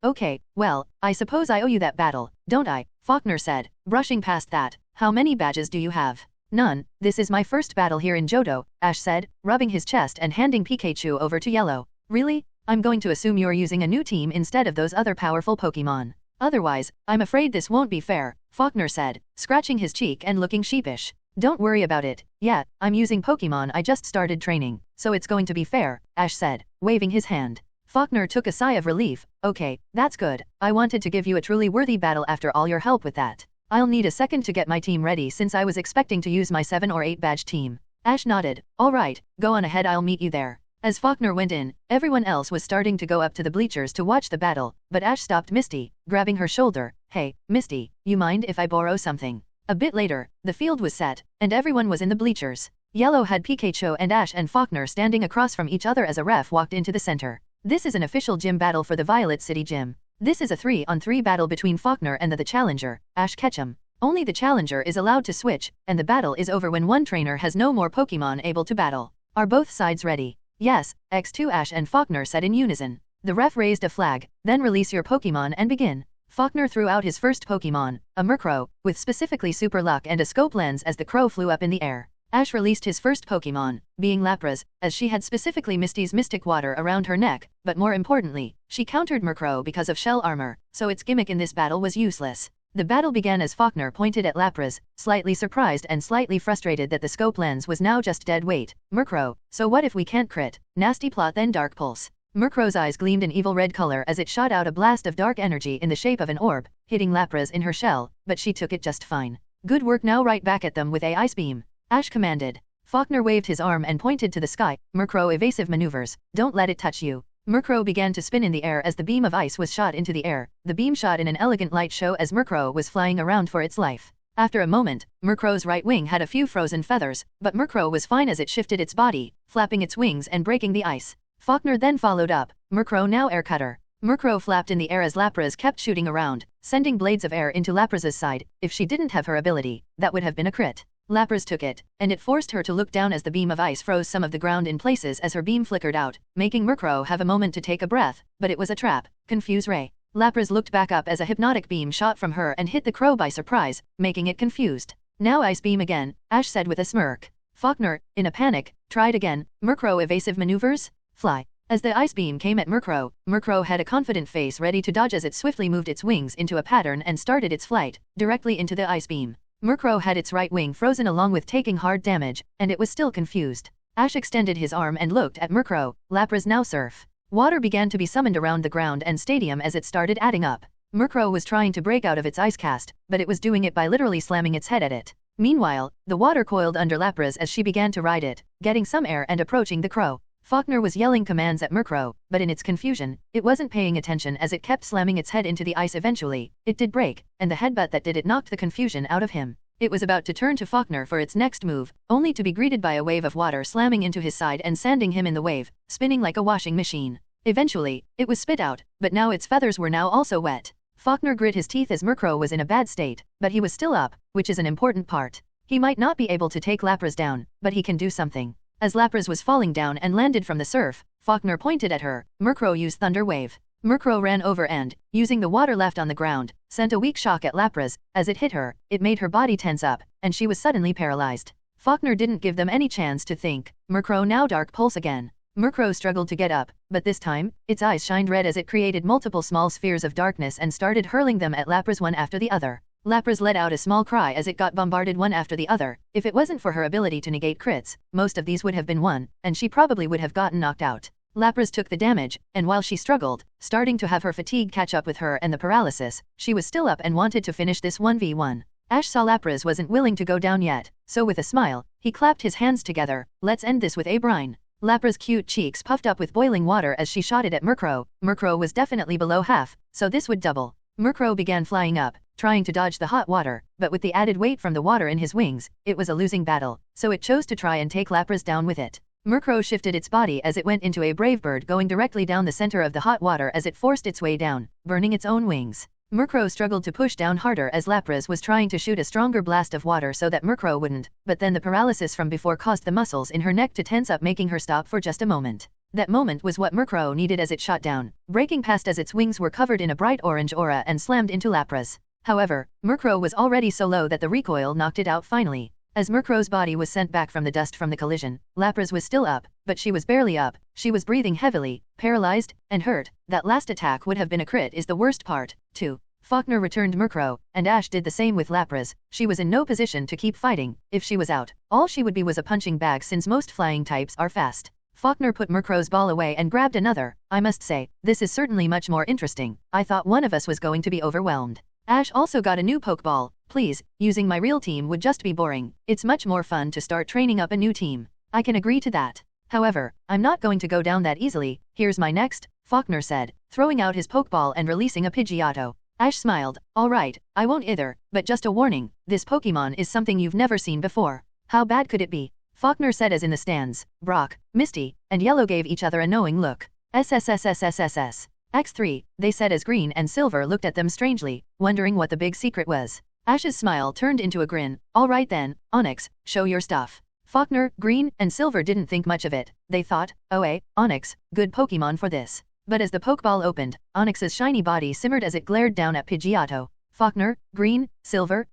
Okay, well, I suppose I owe you that battle, don't I?" Faulkner said, brushing past that. "How many badges do you have?" "None, this is my first battle here in Johto," Ash said, rubbing his chest and handing Pikachu over to Yellow. "Really? I'm going to assume you're using a new team instead of those other powerful Pokemon. Otherwise, I'm afraid this won't be fair," Faulkner said, scratching his cheek and looking sheepish. "Don't worry about it. Yeah, I'm using Pokemon I just started training, so it's going to be fair," Ash said, waving his hand. Faulkner took a sigh of relief. "Okay, that's good. I wanted to give you a truly worthy battle after all your help with that. I'll need a second to get my team ready since I was expecting to use my 7 or 8 badge team." Ash nodded. "All right, go on ahead, I'll meet you there." As Faulkner went in, everyone else was starting to go up to the bleachers to watch the battle, but Ash stopped Misty, grabbing her shoulder. "Hey, Misty, you mind if I borrow something?" A bit later, the field was set, and everyone was in the bleachers. Yellow had Pikachu and Ash and Faulkner standing across from each other as a ref walked into the center. "This is an official gym battle for the Violet City Gym. This is a 3-on-3 battle between Faulkner and the challenger, Ash Ketchum. Only the challenger is allowed to switch, and the battle is over when one trainer has no more Pokemon able to battle. Are both sides ready?" "Yes," X2 Ash and Faulkner said in unison. The ref raised a flag. "Then release your Pokemon and begin." Faulkner threw out his first Pokemon, a Murkrow, with specifically Super Luck and a Scope Lens as the crow flew up in the air. Ash released his first Pokemon, being Lapras, as she had specifically Misty's Mystic Water around her neck, but more importantly, she countered Murkrow because of shell armor, so its gimmick in this battle was useless. The battle began as Faulkner pointed at Lapras, slightly surprised and slightly frustrated that the Scope Lens was now just dead weight. "Murkrow, so what if we can't crit?" Nasty plot. Then Dark Pulse. Murkrow's eyes gleamed an evil red color as it shot out a blast of dark energy in the shape of an orb, hitting Lapras in her shell, but she took it just fine. "Good work, now right back at them with a Ice Beam," Ash commanded. Faulkner waved his arm and pointed to the sky. "Murkrow, evasive maneuvers, don't let it touch you." Murkrow began to spin in the air as the beam of ice was shot into the air. The beam shot in an elegant light show as Murkrow was flying around for its life. After a moment, Murkrow's right wing had a few frozen feathers, but Murkrow was fine as it shifted its body, flapping its wings and breaking the ice. Faulkner then followed up. "Murkrow, now air cutter." Murkrow flapped in the air as Lapras kept shooting around, sending blades of air into Lapras's side. If she didn't have her ability, that would have been a crit. Lapras took it, and it forced her to look down as the beam of ice froze some of the ground in places as her beam flickered out, making Murkrow have a moment to take a breath, but it was a trap. Confuse Ray. Lapras looked back up as a hypnotic beam shot from her and hit the crow by surprise, making it confused. "Now Ice Beam again," Ash said with a smirk. Faulkner, in a panic, tried again. "Murkrow, evasive maneuvers? Fly." As the ice beam came at Murkrow, Murkrow had a confident face ready to dodge as it swiftly moved its wings into a pattern and started its flight, directly into the ice beam. Murkrow had its right wing frozen along with taking hard damage, and it was still confused. Ash extended his arm and looked at Murkrow. Lapras, now surf. Water began to be summoned around the ground and stadium as it started adding up. Murkrow was trying to break out of its ice cast, but it was doing it by literally slamming its head at it. Meanwhile, the water coiled under Lapras as she began to ride it, getting some air and approaching the crow. Faulkner was yelling commands at Murkrow, but in its confusion, it wasn't paying attention as it kept slamming its head into the ice. Eventually, it did break, and the headbutt that did it knocked the confusion out of him. It was about to turn to Faulkner for its next move, only to be greeted by a wave of water slamming into his side and sanding him in the wave, spinning like a washing machine. Eventually, it was spit out, but now its feathers were now also wet. Faulkner grit his teeth as Murkrow was in a bad state, but he was still up, which is an important part. He might not be able to take Lapras down, but he can do something. As Lapras was falling down and landed from the surf, Faulkner pointed at her. Murkrow used Thunder Wave. Murkrow ran over and, using the water left on the ground, sent a weak shock at Lapras. As it hit her, it made her body tense up, and she was suddenly paralyzed. Faulkner didn't give them any chance to think. Murkrow, now Dark Pulse again. Murkrow struggled to get up, but this time, its eyes shined red as it created multiple small spheres of darkness and started hurling them at Lapras one after the other. Lapras let out a small cry as it got bombarded one after the other. If it wasn't for her ability to negate crits, most of these would have been won, and she probably would have gotten knocked out. Lapras took the damage, and while she struggled, starting to have her fatigue catch up with her and the paralysis, she was still up and wanted to finish this 1v1. Ash saw Lapras wasn't willing to go down yet, so with a smile, he clapped his hands together. Let's end this with a brine. Lapras' cute cheeks puffed up with boiling water as she shot it at Murkrow. Murkrow was definitely below half, so this would double. Murkrow began flying up, trying to dodge the hot water, but with the added weight from the water in his wings, it was a losing battle, so it chose to try and take Lapras down with it. Murkrow shifted its body as it went into a brave bird, going directly down the center of the hot water as it forced its way down, burning its own wings. Murkrow struggled to push down harder as Lapras was trying to shoot a stronger blast of water so that Murkrow wouldn't, but then the paralysis from before caused the muscles in her neck to tense up, making her stop for just a moment. That moment was what Murkrow needed as it shot down, breaking past as its wings were covered in a bright orange aura and slammed into Lapras. However, Murkrow was already so low that the recoil knocked it out finally. As Murkrow's body was sent back from the dust from the collision, Lapras was still up, but she was barely up. She was breathing heavily, paralyzed, and hurt. That last attack would have been a crit is the worst part, too. Faulkner returned Murkrow, and Ash did the same with Lapras. She was in no position to keep fighting. If she was out, all she would be was a punching bag since most flying types are fast. Faulkner put Murkrow's ball away and grabbed another. I must say, this is certainly much more interesting. I thought one of us was going to be overwhelmed. Ash also got a new Pokeball. Please, using my real team would just be boring. It's much more fun to start training up a new team. I can agree to that. However, I'm not going to go down that easily. Here's my next, Faulkner said, throwing out his Pokeball and releasing a Pidgeotto. Ash smiled. Alright, I won't either, but just a warning, this Pokemon is something you've never seen before. How bad could it be? Faulkner said as in the stands, Brock, Misty, and Yellow gave each other a knowing look. SSSSSSS. X3, they said as Green and Silver looked at them strangely, wondering what the big secret was. Ash's smile turned into a grin. Alright then, Onyx, show your stuff. Faulkner, Green, and Silver didn't think much of it. They thought, oh Onyx, good Pokemon for this. But as the Pokeball opened, Onyx's shiny body simmered as it glared down at Pidgeotto. Faulkner, Green, Silver,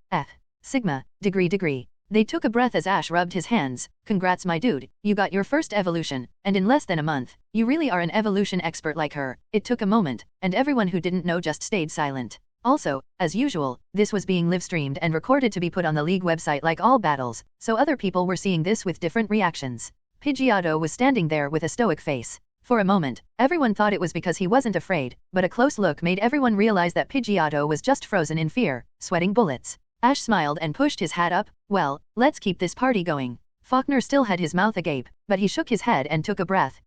Sigma, degree. They took a breath as Ash rubbed his hands. Congrats my dude, you got your first evolution, and in less than a month. You really are an evolution expert like her. It took a moment, and everyone who didn't know just stayed silent. Also, as usual, this was being live-streamed and recorded to be put on the League website like all battles, so other people were seeing this with different reactions. Pidgeotto was standing there with a stoic face. For a moment, everyone thought it was because he wasn't afraid, but a close look made everyone realize that Pidgeotto was just frozen in fear, sweating bullets. Ash smiled and pushed his hat up. Well, let's keep this party going. Faulkner still had his mouth agape, but he shook his head and took a breath.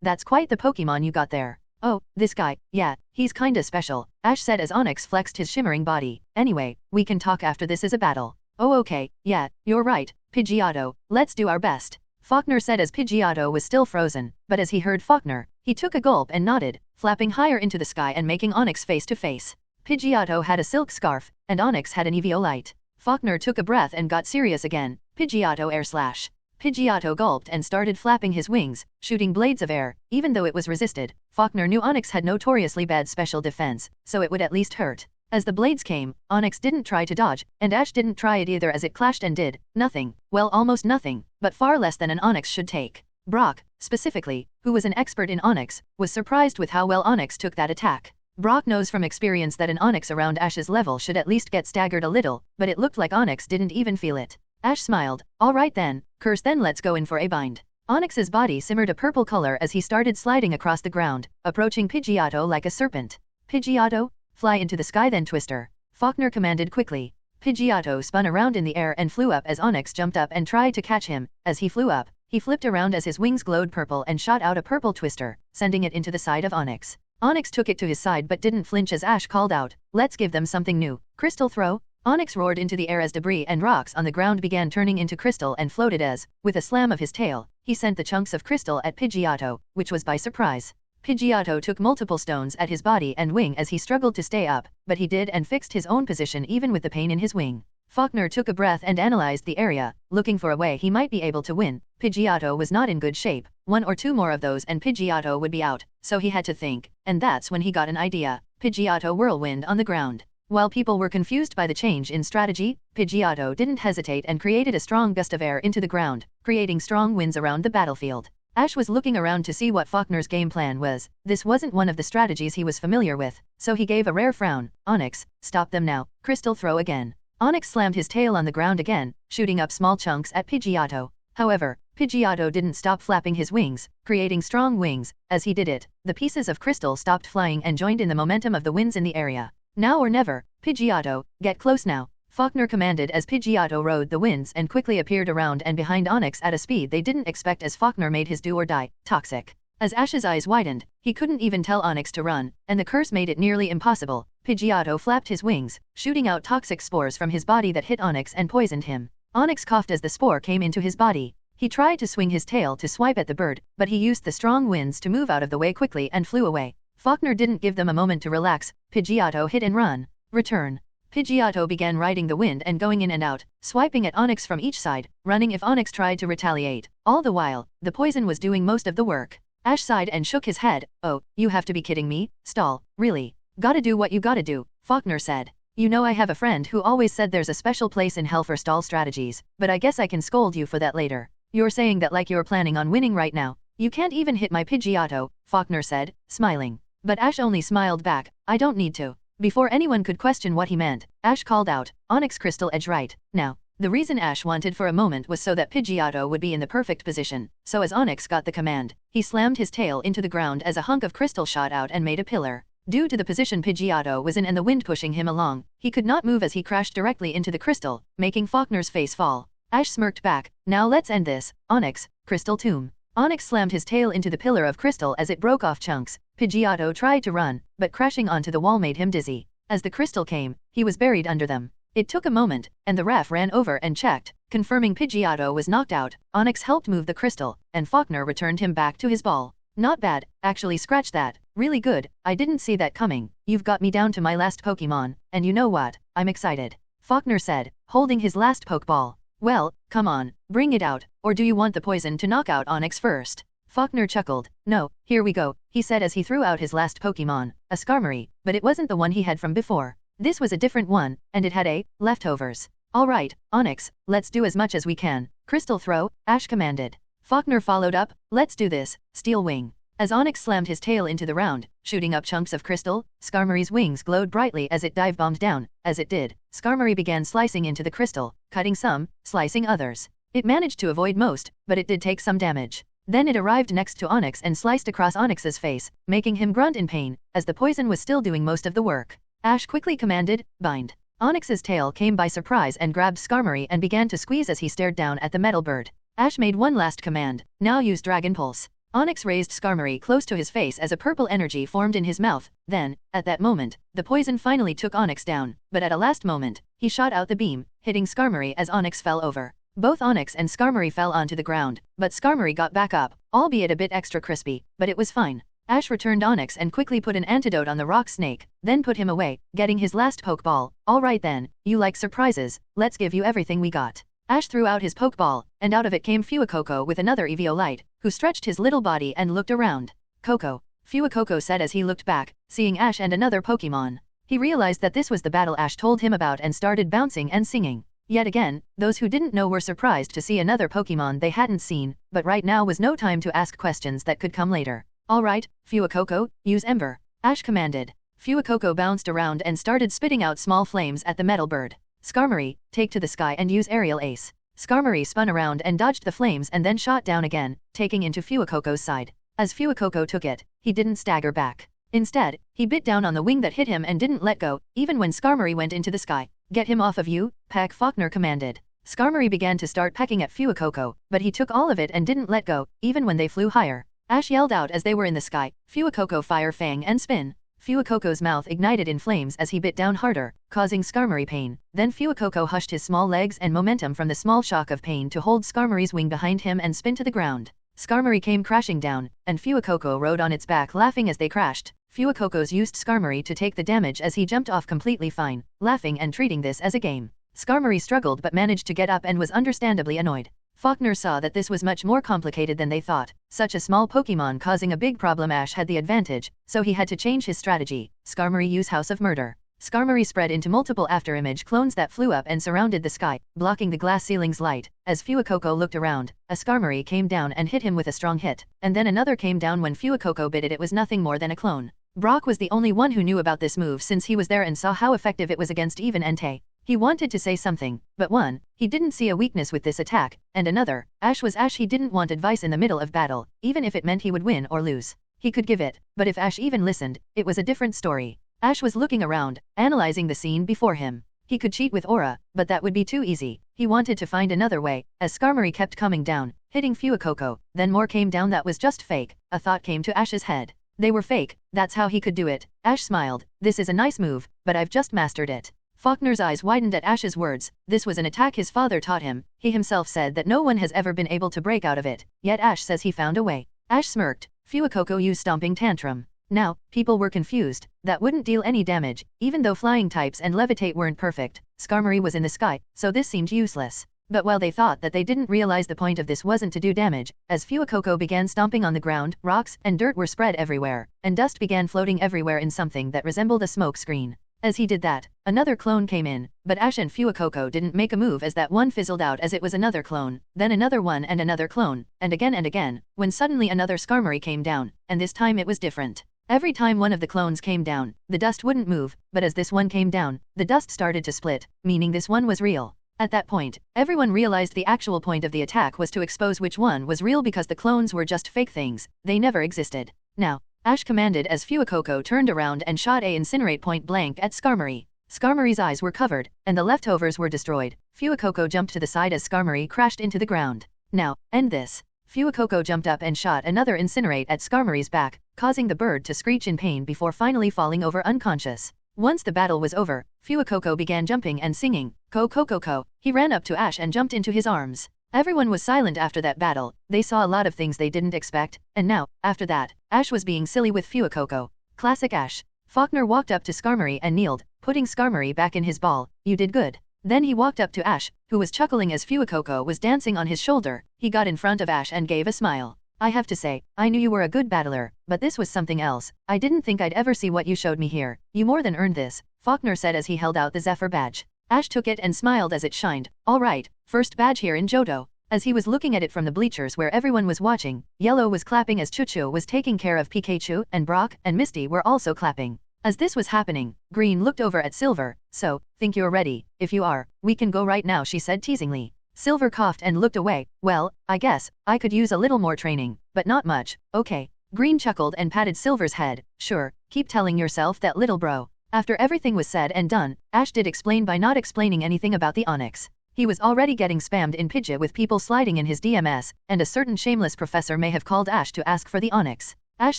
That's quite the Pokemon you got there. Oh, this guy, yeah, he's kinda special, Ash said as Onyx flexed his shimmering body. Anyway, we can talk after this is a battle. Oh okay, yeah, you're right, Pidgeotto, let's do our best. Faulkner said as Pidgeotto was still frozen, but as he heard Faulkner, he took a gulp and nodded, flapping higher into the sky and making Onyx face to face. Pidgeotto had a silk scarf, and Onyx had an Eviolite. Faulkner took a breath and got serious again. Pidgeotto air slash. Pidgeotto gulped and started flapping his wings, shooting blades of air. Even though it was resisted, Faulkner knew Onyx had notoriously bad special defense, so it would at least hurt. As the blades came, Onyx didn't try to dodge, and Ash didn't try it either as it clashed and did nothing. Well, almost nothing, but far less than an Onyx should take. Brock, specifically, who was an expert in Onyx, was surprised with how well Onyx took that attack. Brock knows from experience that an Onyx around Ash's level should at least get staggered a little, but it looked like Onyx didn't even feel it. Ash smiled. Alright then, curse then let's go in for a bind. Onyx's body simmered a purple color as he started sliding across the ground, approaching Pidgeotto like a serpent. Pidgeotto, fly into the sky then Twister. Faulkner commanded quickly. Pidgeotto spun around in the air and flew up as Onyx jumped up and tried to catch him. As he flew up, he flipped around as his wings glowed purple and shot out a purple twister, sending it into the side of Onyx. Onyx took it to his side but didn't flinch as Ash called out, let's give them something new. Crystal throw? Onyx roared into the air as debris and rocks on the ground began turning into crystal and floated as, with a slam of his tail, he sent the chunks of crystal at Pidgeotto, which was by surprise. Pidgeotto took multiple stones at his body and wing as he struggled to stay up, but he did and fixed his own position even with the pain in his wing. Faulkner took a breath and analyzed the area, looking for a way he might be able to win. Pidgeotto was not in good shape, one or two more of those and Pidgeotto would be out, so he had to think, and that's when he got an idea. Pidgeotto whirlwind on the ground. While people were confused by the change in strategy, Pidgeotto didn't hesitate and created a strong gust of air into the ground, creating strong winds around the battlefield. Ash was looking around to see what Faulkner's game plan was. This wasn't one of the strategies he was familiar with, so he gave a rare frown. Onyx, stop them now. Crystal throw again. Onyx slammed his tail on the ground again, shooting up small chunks at Pidgeotto. However, Pidgeotto didn't stop flapping his wings, creating strong wings. As he did it, the pieces of crystal stopped flying and joined in the momentum of the winds in the area. Now or never, Pidgeotto, get close now, Faulkner commanded as Pidgeotto rode the winds and quickly appeared around and behind Onix at a speed they didn't expect as Faulkner made his do or die, toxic. As Ash's eyes widened, he couldn't even tell Onix to run, and the curse made it nearly impossible. Pidgeotto flapped his wings, shooting out toxic spores from his body that hit Onix and poisoned him. Onix coughed as the spore came into his body. He tried to swing his tail to swipe at the bird, but he used the strong winds to move out of the way quickly and flew away. Faulkner didn't give them a moment to relax. Pidgeotto hit and run. Return. Pidgeotto began riding the wind and going in and out, swiping at Onix from each side, running if Onix tried to retaliate. All the while, the poison was doing most of the work. Ash sighed and shook his head. Oh, you have to be kidding me, Stall, really? Gotta do what you gotta do, Faulkner said. You know I have a friend who always said there's a special place in hell for Stall strategies, but I guess I can scold you for that later. You're saying that like you're planning on winning right now. You can't even hit my Pidgeotto, Faulkner said, smiling. But Ash only smiled back. I don't need to. Before anyone could question what he meant, Ash called out, Onix Crystal Edge right, now. The reason Ash wanted for a moment was so that Pidgeotto would be in the perfect position, so as Onix got the command, he slammed his tail into the ground as a hunk of crystal shot out and made a pillar. Due to the position Pidgeotto was in and the wind pushing him along, he could not move as he crashed directly into the crystal, making Faulkner's face fall. Ash smirked back, now let's end this, Onix, Crystal Tomb. Onix slammed his tail into the pillar of crystal as it broke off chunks. Pidgeotto tried to run, but crashing onto the wall made him dizzy. As the crystal came, he was buried under them. It took a moment, and the ref ran over and checked, confirming Pidgeotto was knocked out. Onix helped move the crystal, and Faulkner returned him back to his ball. Not bad, actually scratch that, really good, I didn't see that coming. You've got me down to my last Pokemon, and you know what, I'm excited. Faulkner said, holding his last Pokeball. Well, come on, bring it out, or do you want the poison to knock out Onix first? Faulkner chuckled. No, here we go, he said as he threw out his last Pokemon, a Skarmory, but it wasn't the one he had from before. This was a different one, and it had leftovers. Alright, Onix, let's do as much as we can. Crystal throw, Ash commanded. Faulkner followed up, let's do this, Steel Wing. As Onix slammed his tail into the round, shooting up chunks of crystal, Skarmory's wings glowed brightly as it dive-bombed down. As it did, Skarmory began slicing into the crystal, cutting some, slicing others. It managed to avoid most, but it did take some damage. Then it arrived next to Onix and sliced across Onix's face, making him grunt in pain, as the poison was still doing most of the work. Ash quickly commanded, bind. Onix's tail came by surprise and grabbed Skarmory and began to squeeze as he stared down at the metal bird. Ash made one last command, now use Dragon Pulse. Onix raised Skarmory close to his face as a purple energy formed in his mouth. Then, at that moment, the poison finally took Onix down, but at a last moment, he shot out the beam, hitting Skarmory as Onix fell over. Both Onix and Skarmory fell onto the ground, but Skarmory got back up, albeit a bit extra crispy, but it was fine. Ash returned Onix and quickly put an antidote on the rock snake, then put him away, getting his last Pokeball. Alright then, you like surprises, let's give you everything we got. Ash threw out his Pokeball, and out of it came Fuecoco with another Eviolite, who stretched his little body and looked around. Coco, Fuecoco said as he looked back, seeing Ash and another Pokemon. He realized that this was the battle Ash told him about and started bouncing and singing. Yet again, those who didn't know were surprised to see another Pokemon they hadn't seen, but right now was no time to ask questions that could come later. Alright, Fuecoco, use Ember. Ash commanded. Fuecoco bounced around and started spitting out small flames at the metal bird. Skarmory, take to the sky and use Aerial Ace. Skarmory spun around and dodged the flames and then shot down again, taking into Fuecoco's side. As Fuecoco took it, he didn't stagger back. Instead, he bit down on the wing that hit him and didn't let go, even when Skarmory went into the sky. Get him off of you, Peck, Faulkner commanded. Skarmory began to start pecking at Fuecoco, but he took all of it and didn't let go, even when they flew higher. Ash yelled out as they were in the sky, Fuecoco fire fang and spin. Fuecoco's mouth ignited in flames as he bit down harder, causing Skarmory pain. Then Fuecoco hushed his small legs and momentum from the small shock of pain to hold Skarmory's wing behind him and spin to the ground. Skarmory came crashing down, and Fuecoco rode on its back laughing as they crashed. Fuecoco's used Skarmory to take the damage as he jumped off completely fine, laughing and treating this as a game. Skarmory struggled but managed to get up and was understandably annoyed. Faulkner saw that this was much more complicated than they thought. Such a small Pokemon causing a big problem. Ash had the advantage, so he had to change his strategy. Skarmory use House of Murder. Skarmory spread into multiple afterimage clones that flew up and surrounded the sky, blocking the glass ceiling's light. As Fuecoco looked around, a Skarmory came down and hit him with a strong hit, and then another came down when Fuecoco bit it. It was nothing more than a clone. Brock was the only one who knew about this move since he was there and saw how effective it was against even Entei. He wanted to say something, but one, he didn't see a weakness with this attack, and another, Ash was Ash. He didn't want advice in the middle of battle, even if it meant he would win or lose. He could give it, but if Ash even listened, it was a different story. Ash was looking around, analyzing the scene before him. He could cheat with aura, but that would be too easy. He wanted to find another way, as Skarmory kept coming down, hitting Fuecoco, then more came down that was just fake. A thought came to Ash's head. They were fake, that's how he could do it. Ash smiled. This is a nice move, but I've just mastered it. Faulkner's eyes widened at Ash's words. This was an attack his father taught him. He himself said that no one has ever been able to break out of it, yet Ash says he found a way. Ash smirked. Fuecoco used stomping tantrum. Now, people were confused. That wouldn't deal any damage, even though flying types and levitate weren't perfect. Skarmory was in the sky, so this seemed useless. But while they thought that, they didn't realize the point of this wasn't to do damage. As Fuecoco began stomping on the ground, rocks and dirt were spread everywhere, and dust began floating everywhere in something that resembled a smoke screen. As he did that, another clone came in, but Ash and Fuecoco didn't make a move as that one fizzled out as it was another clone, then another one and another clone, and again, when suddenly another Skarmory came down, and this time it was different. Every time one of the clones came down, the dust wouldn't move, but as this one came down, the dust started to split, meaning this one was real. At that point, everyone realized the actual point of the attack was to expose which one was real because the clones were just fake things, they never existed. Now, Ash commanded as Fuecoco turned around and shot a incinerate point blank at Skarmory. Skarmory's eyes were covered, and the leftovers were destroyed. Fuecoco jumped to the side as Skarmory crashed into the ground. Now, end this. Fuecoco jumped up and shot another incinerate at Skarmory's back, causing the bird to screech in pain before finally falling over unconscious. Once the battle was over, Fuecoco began jumping and singing, "Ko-ko-ko-ko." He ran up to Ash and jumped into his arms. Everyone was silent after that battle. They saw a lot of things they didn't expect, and now, after that, Ash was being silly with Fuecoco. Classic Ash. Faulkner walked up to Skarmory and kneeled, putting Skarmory back in his ball. "You did good." Then he walked up to Ash, who was chuckling as Fuecoco was dancing on his shoulder. He got in front of Ash and gave a smile. "I have to say, I knew you were a good battler, but this was something else. I didn't think I'd ever see what you showed me here. You more than earned this," Faulkner said as he held out the Zephyr badge. Ash took it and smiled as it shined. "All right, first badge here in Johto." As he was looking at it from the bleachers where everyone was watching, Yellow was clapping as Chuchu was taking care of Pikachu, and Brock and Misty were also clapping. As this was happening, Green looked over at Silver. "So, think you're ready? If you are, we can go right now," she said teasingly. Silver coughed and looked away. "Well, I guess, I could use a little more training, but not much." "Okay." Green chuckled and patted Silver's head. "Sure, keep telling yourself that, little bro." After everything was said and done, Ash did explain by not explaining anything about the Onyx. He was already getting spammed in Pidgeot with people sliding in his DMS, and a certain shameless professor may have called Ash to ask for the Onyx. Ash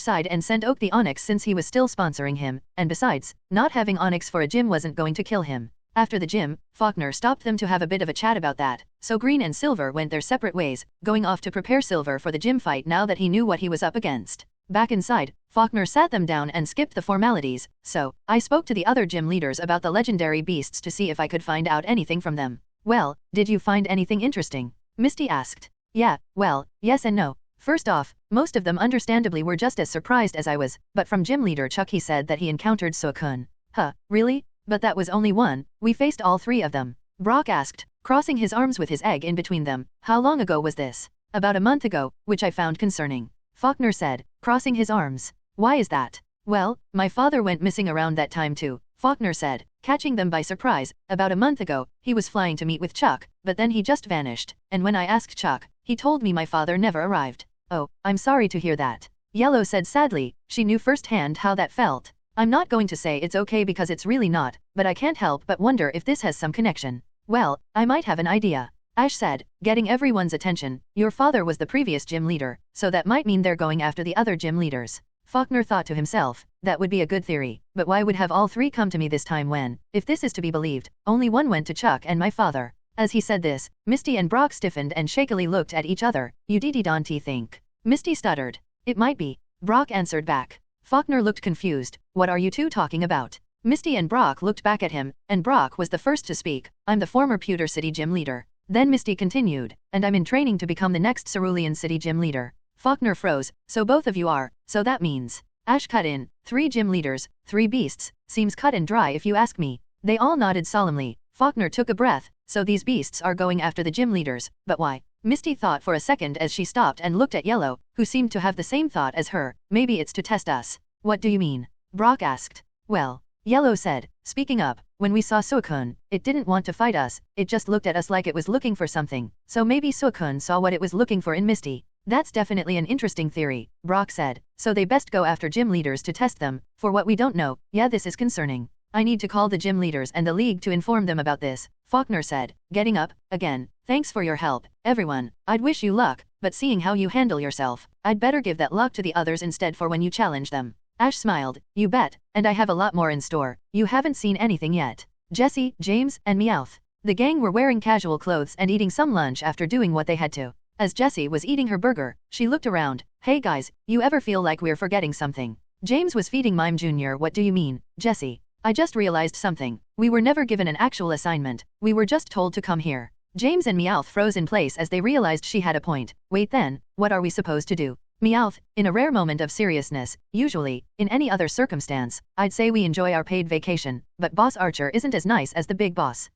sighed and sent Oak the Onyx since he was still sponsoring him, and besides, not having Onyx for a gym wasn't going to kill him. After the gym, Faulkner stopped them to have a bit of a chat about that, so Green and Silver went their separate ways, going off to prepare Silver for the gym fight now that he knew what he was up against. Back inside, Faulkner sat them down and skipped the formalities. "So, I spoke to the other gym leaders about the legendary beasts to see if I could find out anything from them." "Well, did you find anything interesting?" Misty asked. "Yeah, well, yes and no. First off, most of them understandably were just as surprised as I was, but from gym leader Chuck he said that he encountered Truck-kun." "Huh, really? But that was only one, we faced all three of them." Brock asked, crossing his arms with his egg in between them. "How long ago was this?" "About a month ago, which I found concerning," Faulkner said, crossing his arms. "Why is that?" "Well, my father went missing around that time too," Faulkner said, catching them by surprise. "About a month ago, he was flying to meet with Chuck, but then he just vanished, and when I asked Chuck, he told me my father never arrived." "Oh, I'm sorry to hear that," Yellow said sadly. She knew firsthand how that felt. "I'm not going to say it's okay because it's really not, but I can't help but wonder if this has some connection." "Well, I might have an idea," Ash said, getting everyone's attention. "Your father was the previous gym leader, so that might mean they're going after the other gym leaders." Faulkner thought to himself, that would be a good theory, but why would have all three come to me this time when, if this is to be believed, only one went to Chuck and my father? As he said this, Misty and Brock stiffened and shakily looked at each other. "You don't think?" Misty stuttered. "It might be," Brock answered back. Faulkner looked confused. "What are you two talking about?" Misty and Brock looked back at him, and Brock was the first to speak. "I'm the former Pewter City gym leader." Then Misty continued, "And I'm in training to become the next Cerulean City gym leader." Faulkner froze. "So both of you are, so that means..." Ash cut in, "3 gym leaders, 3 beasts, seems cut and dry if you ask me." They all nodded solemnly. Faulkner took a breath. "So these beasts are going after the gym leaders, but why?" Misty thought for a second as she stopped and looked at Yellow, who seemed to have the same thought as her. "Maybe it's to test us." "What do you mean?" Brock asked. "Well, Yellow said, speaking up, when we saw Suicune, it didn't want to fight us, it just looked at us like it was looking for something, so maybe Suicune saw what it was looking for in Misty. That's definitely an interesting theory, Brock said, so they best go after gym leaders to test them, for what we don't know, yeah this is concerning. I need to call the gym leaders and the league to inform them about this, Faulkner said, getting up, again, thanks for your help, everyone, I'd wish you luck, but seeing how you handle yourself, I'd better give that luck to the others instead for when you challenge them. Ash smiled, you bet, and I have a lot more in store, you haven't seen anything yet. Jessie, James, and Meowth. The gang were wearing casual clothes and eating some lunch after doing what they had to. As Jessie was eating her burger, she looked around, hey guys, you ever feel like we're forgetting something? James was feeding Mime Jr. What do you mean, Jessie? I just realized something, we were never given an actual assignment, we were just told to come here. James and Meowth froze in place as they realized she had a point. Wait then, what are we supposed to do? Meowth, in a rare moment of seriousness, usually, in any other circumstance, I'd say we enjoy our paid vacation, but Boss Archer isn't as nice as the big boss.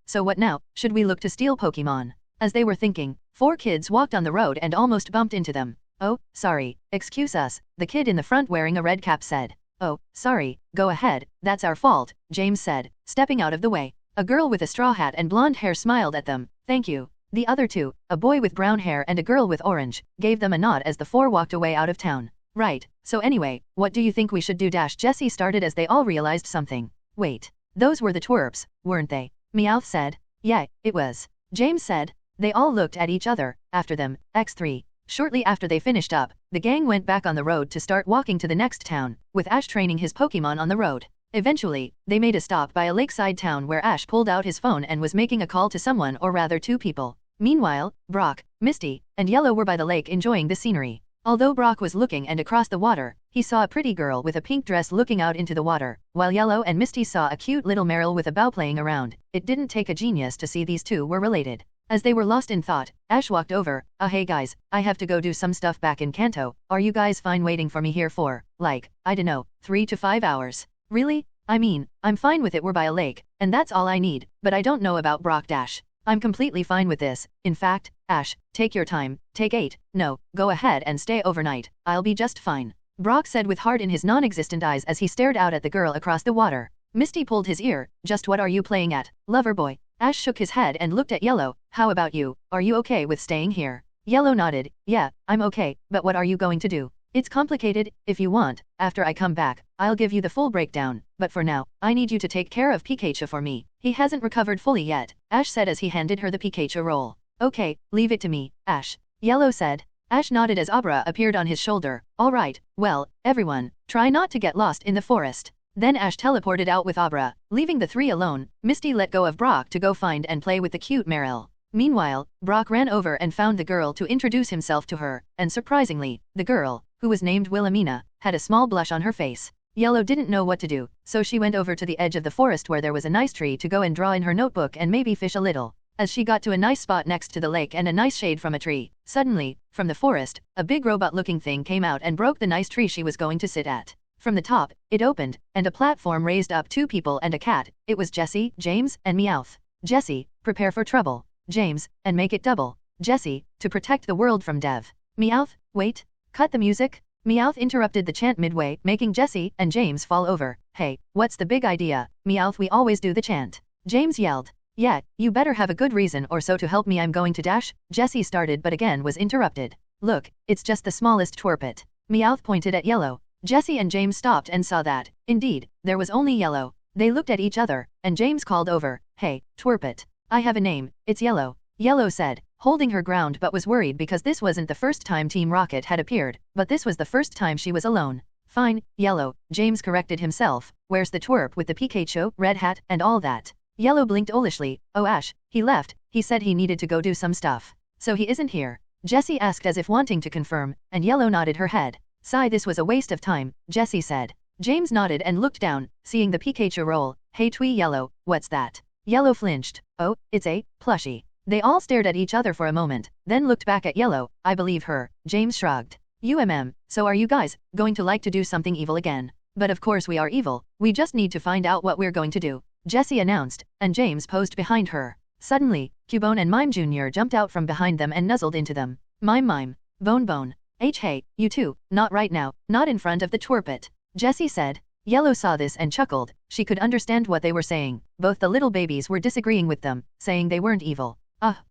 So what now, should we look to steal Pokemon? As they were thinking, 4 kids walked on the road and almost bumped into them. Oh, sorry, excuse us, the kid in the front wearing a red cap said. Oh, sorry, go ahead, that's our fault, James said, stepping out of the way. A girl with a straw hat and blonde hair smiled at them, thank you. The other 2, a boy with brown hair and a girl with orange, gave them a nod as the 4 walked away out of town. Right, so anyway, what do you think we should do? Jessie started as they all realized something. Wait, those were the twerps, weren't they? Meowth said. Yeah, it was. James said. They all looked at each other, after them, X3. Shortly after they finished up, the gang went back on the road to start walking to the next town, with Ash training his Pokemon on the road. Eventually, they made a stop by a lakeside town where Ash pulled out his phone and was making a call to someone or rather 2 people. Meanwhile, Brock, Misty, and Yellow were by the lake enjoying the scenery. Although Brock was looking and across the water, he saw a pretty girl with a pink dress looking out into the water, while Yellow and Misty saw a cute little Meryl with a bow playing around. It didn't take a genius to see these 2 were related. As they were lost in thought, Ash walked over. Hey guys, I have to go do some stuff back in Kanto. Are you guys fine waiting for me here for, like, I dunno, 3 to 5 hours? Really? I mean, I'm fine with it, we're by a lake, and that's all I need, but I don't know about Brock. I'm completely fine with this. In fact, Ash, take your time, take 8, no, go ahead and stay overnight, I'll be just fine. Brock said with heart in his non-existent eyes as he stared out at the girl across the water. Misty pulled his ear, just what are you playing at, lover boy? Ash shook his head and looked at Yellow, how about you, are you okay with staying here? Yellow nodded, yeah, I'm okay, but what are you going to do? It's complicated, if you want, after I come back, I'll give you the full breakdown, but for now, I need you to take care of Pikachu for me. He hasn't recovered fully yet, Ash said as he handed her the Pikachu roll. Okay, leave it to me, Ash. Yellow said. Ash nodded as Abra appeared on his shoulder. Alright, well, everyone, try not to get lost in the forest. Then Ash teleported out with Abra, leaving the 3 alone. Misty let go of Brock to go find and play with the cute Meryl. Meanwhile, Brock ran over and found the girl to introduce himself to her, and surprisingly, the girl, who was named Willamina, had a small blush on her face. Yellow didn't know what to do, so she went over to the edge of the forest where there was a nice tree to go and draw in her notebook and maybe fish a little. As she got to a nice spot next to the lake and a nice shade from a tree, suddenly, from the forest, a big robot-looking thing came out and broke the nice tree she was going to sit at. From the top, it opened, and a platform raised up 2 people and a cat. It was Jessie, James, and Meowth. Jessie, prepare for trouble. James, and make it double. Jessie, to protect the world from Dev. Meowth, wait, cut the music. Meowth interrupted the chant midway, making Jessie and James fall over. Hey, what's the big idea? Meowth, we always do the chant. James yelled. Yeah, you better have a good reason or so to help me, I'm going to dash. Jessie started but again was interrupted. Look, it's just the smallest twerpet. Meowth pointed at Yellow. Jessie and James stopped and saw that, indeed, there was only Yellow. They looked at each other, and James called over. Hey, twerpet. I have a name, it's Yellow. Yellow said, holding her ground but was worried because this wasn't the first time Team Rocket had appeared, but this was the first time she was alone. Fine, Yellow, James corrected himself. Where's the twerp with the Pikachu, red hat, and all that? Yellow blinked owlishly. Oh Ash, he left, he said he needed to go do some stuff. So he isn't here? Jessie asked as if wanting to confirm, and Yellow nodded her head. Sigh, this was a waste of time, Jessie said. James nodded and looked down, seeing the Pikachu roll. Hey twee Yellow, what's that? Yellow flinched. Oh, it's a plushie. They all stared at each other for a moment, then looked back at Yellow. I believe her. James shrugged. So are you guys going to like to do something evil again? But of course we are evil, we just need to find out what we're going to do, Jessie announced, and James posed behind her. Suddenly, Cubone and Mime Jr. jumped out from behind them and nuzzled into them. Mime, Bone. Hey, you two, not right now, not in front of the twerpet. Jessie said. Yellow saw this and chuckled. She could understand what they were saying. Both the little babies were disagreeing with them, saying they weren't evil.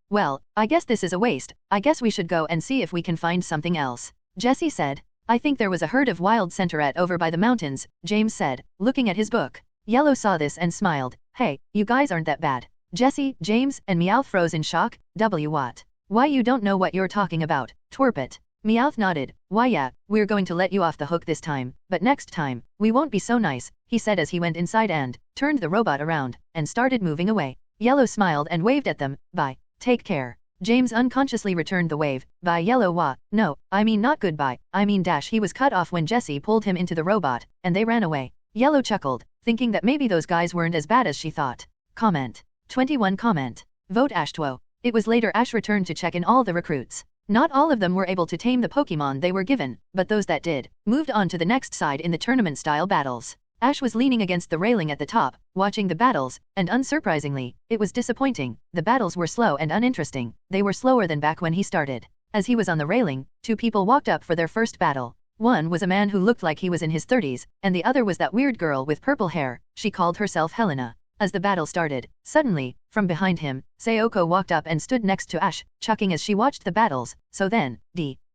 Well, I guess this is a waste. I guess we should go and see if we can find something else. Jessie said. I think there was a herd of wild centaurette over by the mountains, James said, looking at his book. Yellow saw this and smiled. Hey, you guys aren't that bad. Jessie, James, and Meowth froze in shock. What? Why you don't know what you're talking about, Twerpet. Meowth nodded. Why yeah, we're going to let you off the hook this time, but next time, we won't be so nice, he said as he went inside and turned the robot around and started moving away. Yellow smiled and waved at them. Bye. Take care. James unconsciously returned the wave. Bye Yellow no, I mean not goodbye, I mean dash. He was cut off when Jessie pulled him into the robot, and they ran away. Yellow chuckled, thinking that maybe those guys weren't as bad as she thought. Comment. 21 Comment. Vote Ashtwo. It was later Ash returned to check in all the recruits. Not all of them were able to tame the Pokemon they were given, but those that did, moved on to the next side in the tournament-style battles. Ash was leaning against the railing at the top, watching the battles, and unsurprisingly, it was disappointing. The battles were slow and uninteresting. They were slower than back when he started. As he was on the railing, two people walked up for their first battle. One was a man who looked like he was in his 30s, and the other was that weird girl with purple hair. She called herself Helena. As the battle started, suddenly, from behind him, Sayoko walked up and stood next to Ash, chuckling as she watched the battles. So then,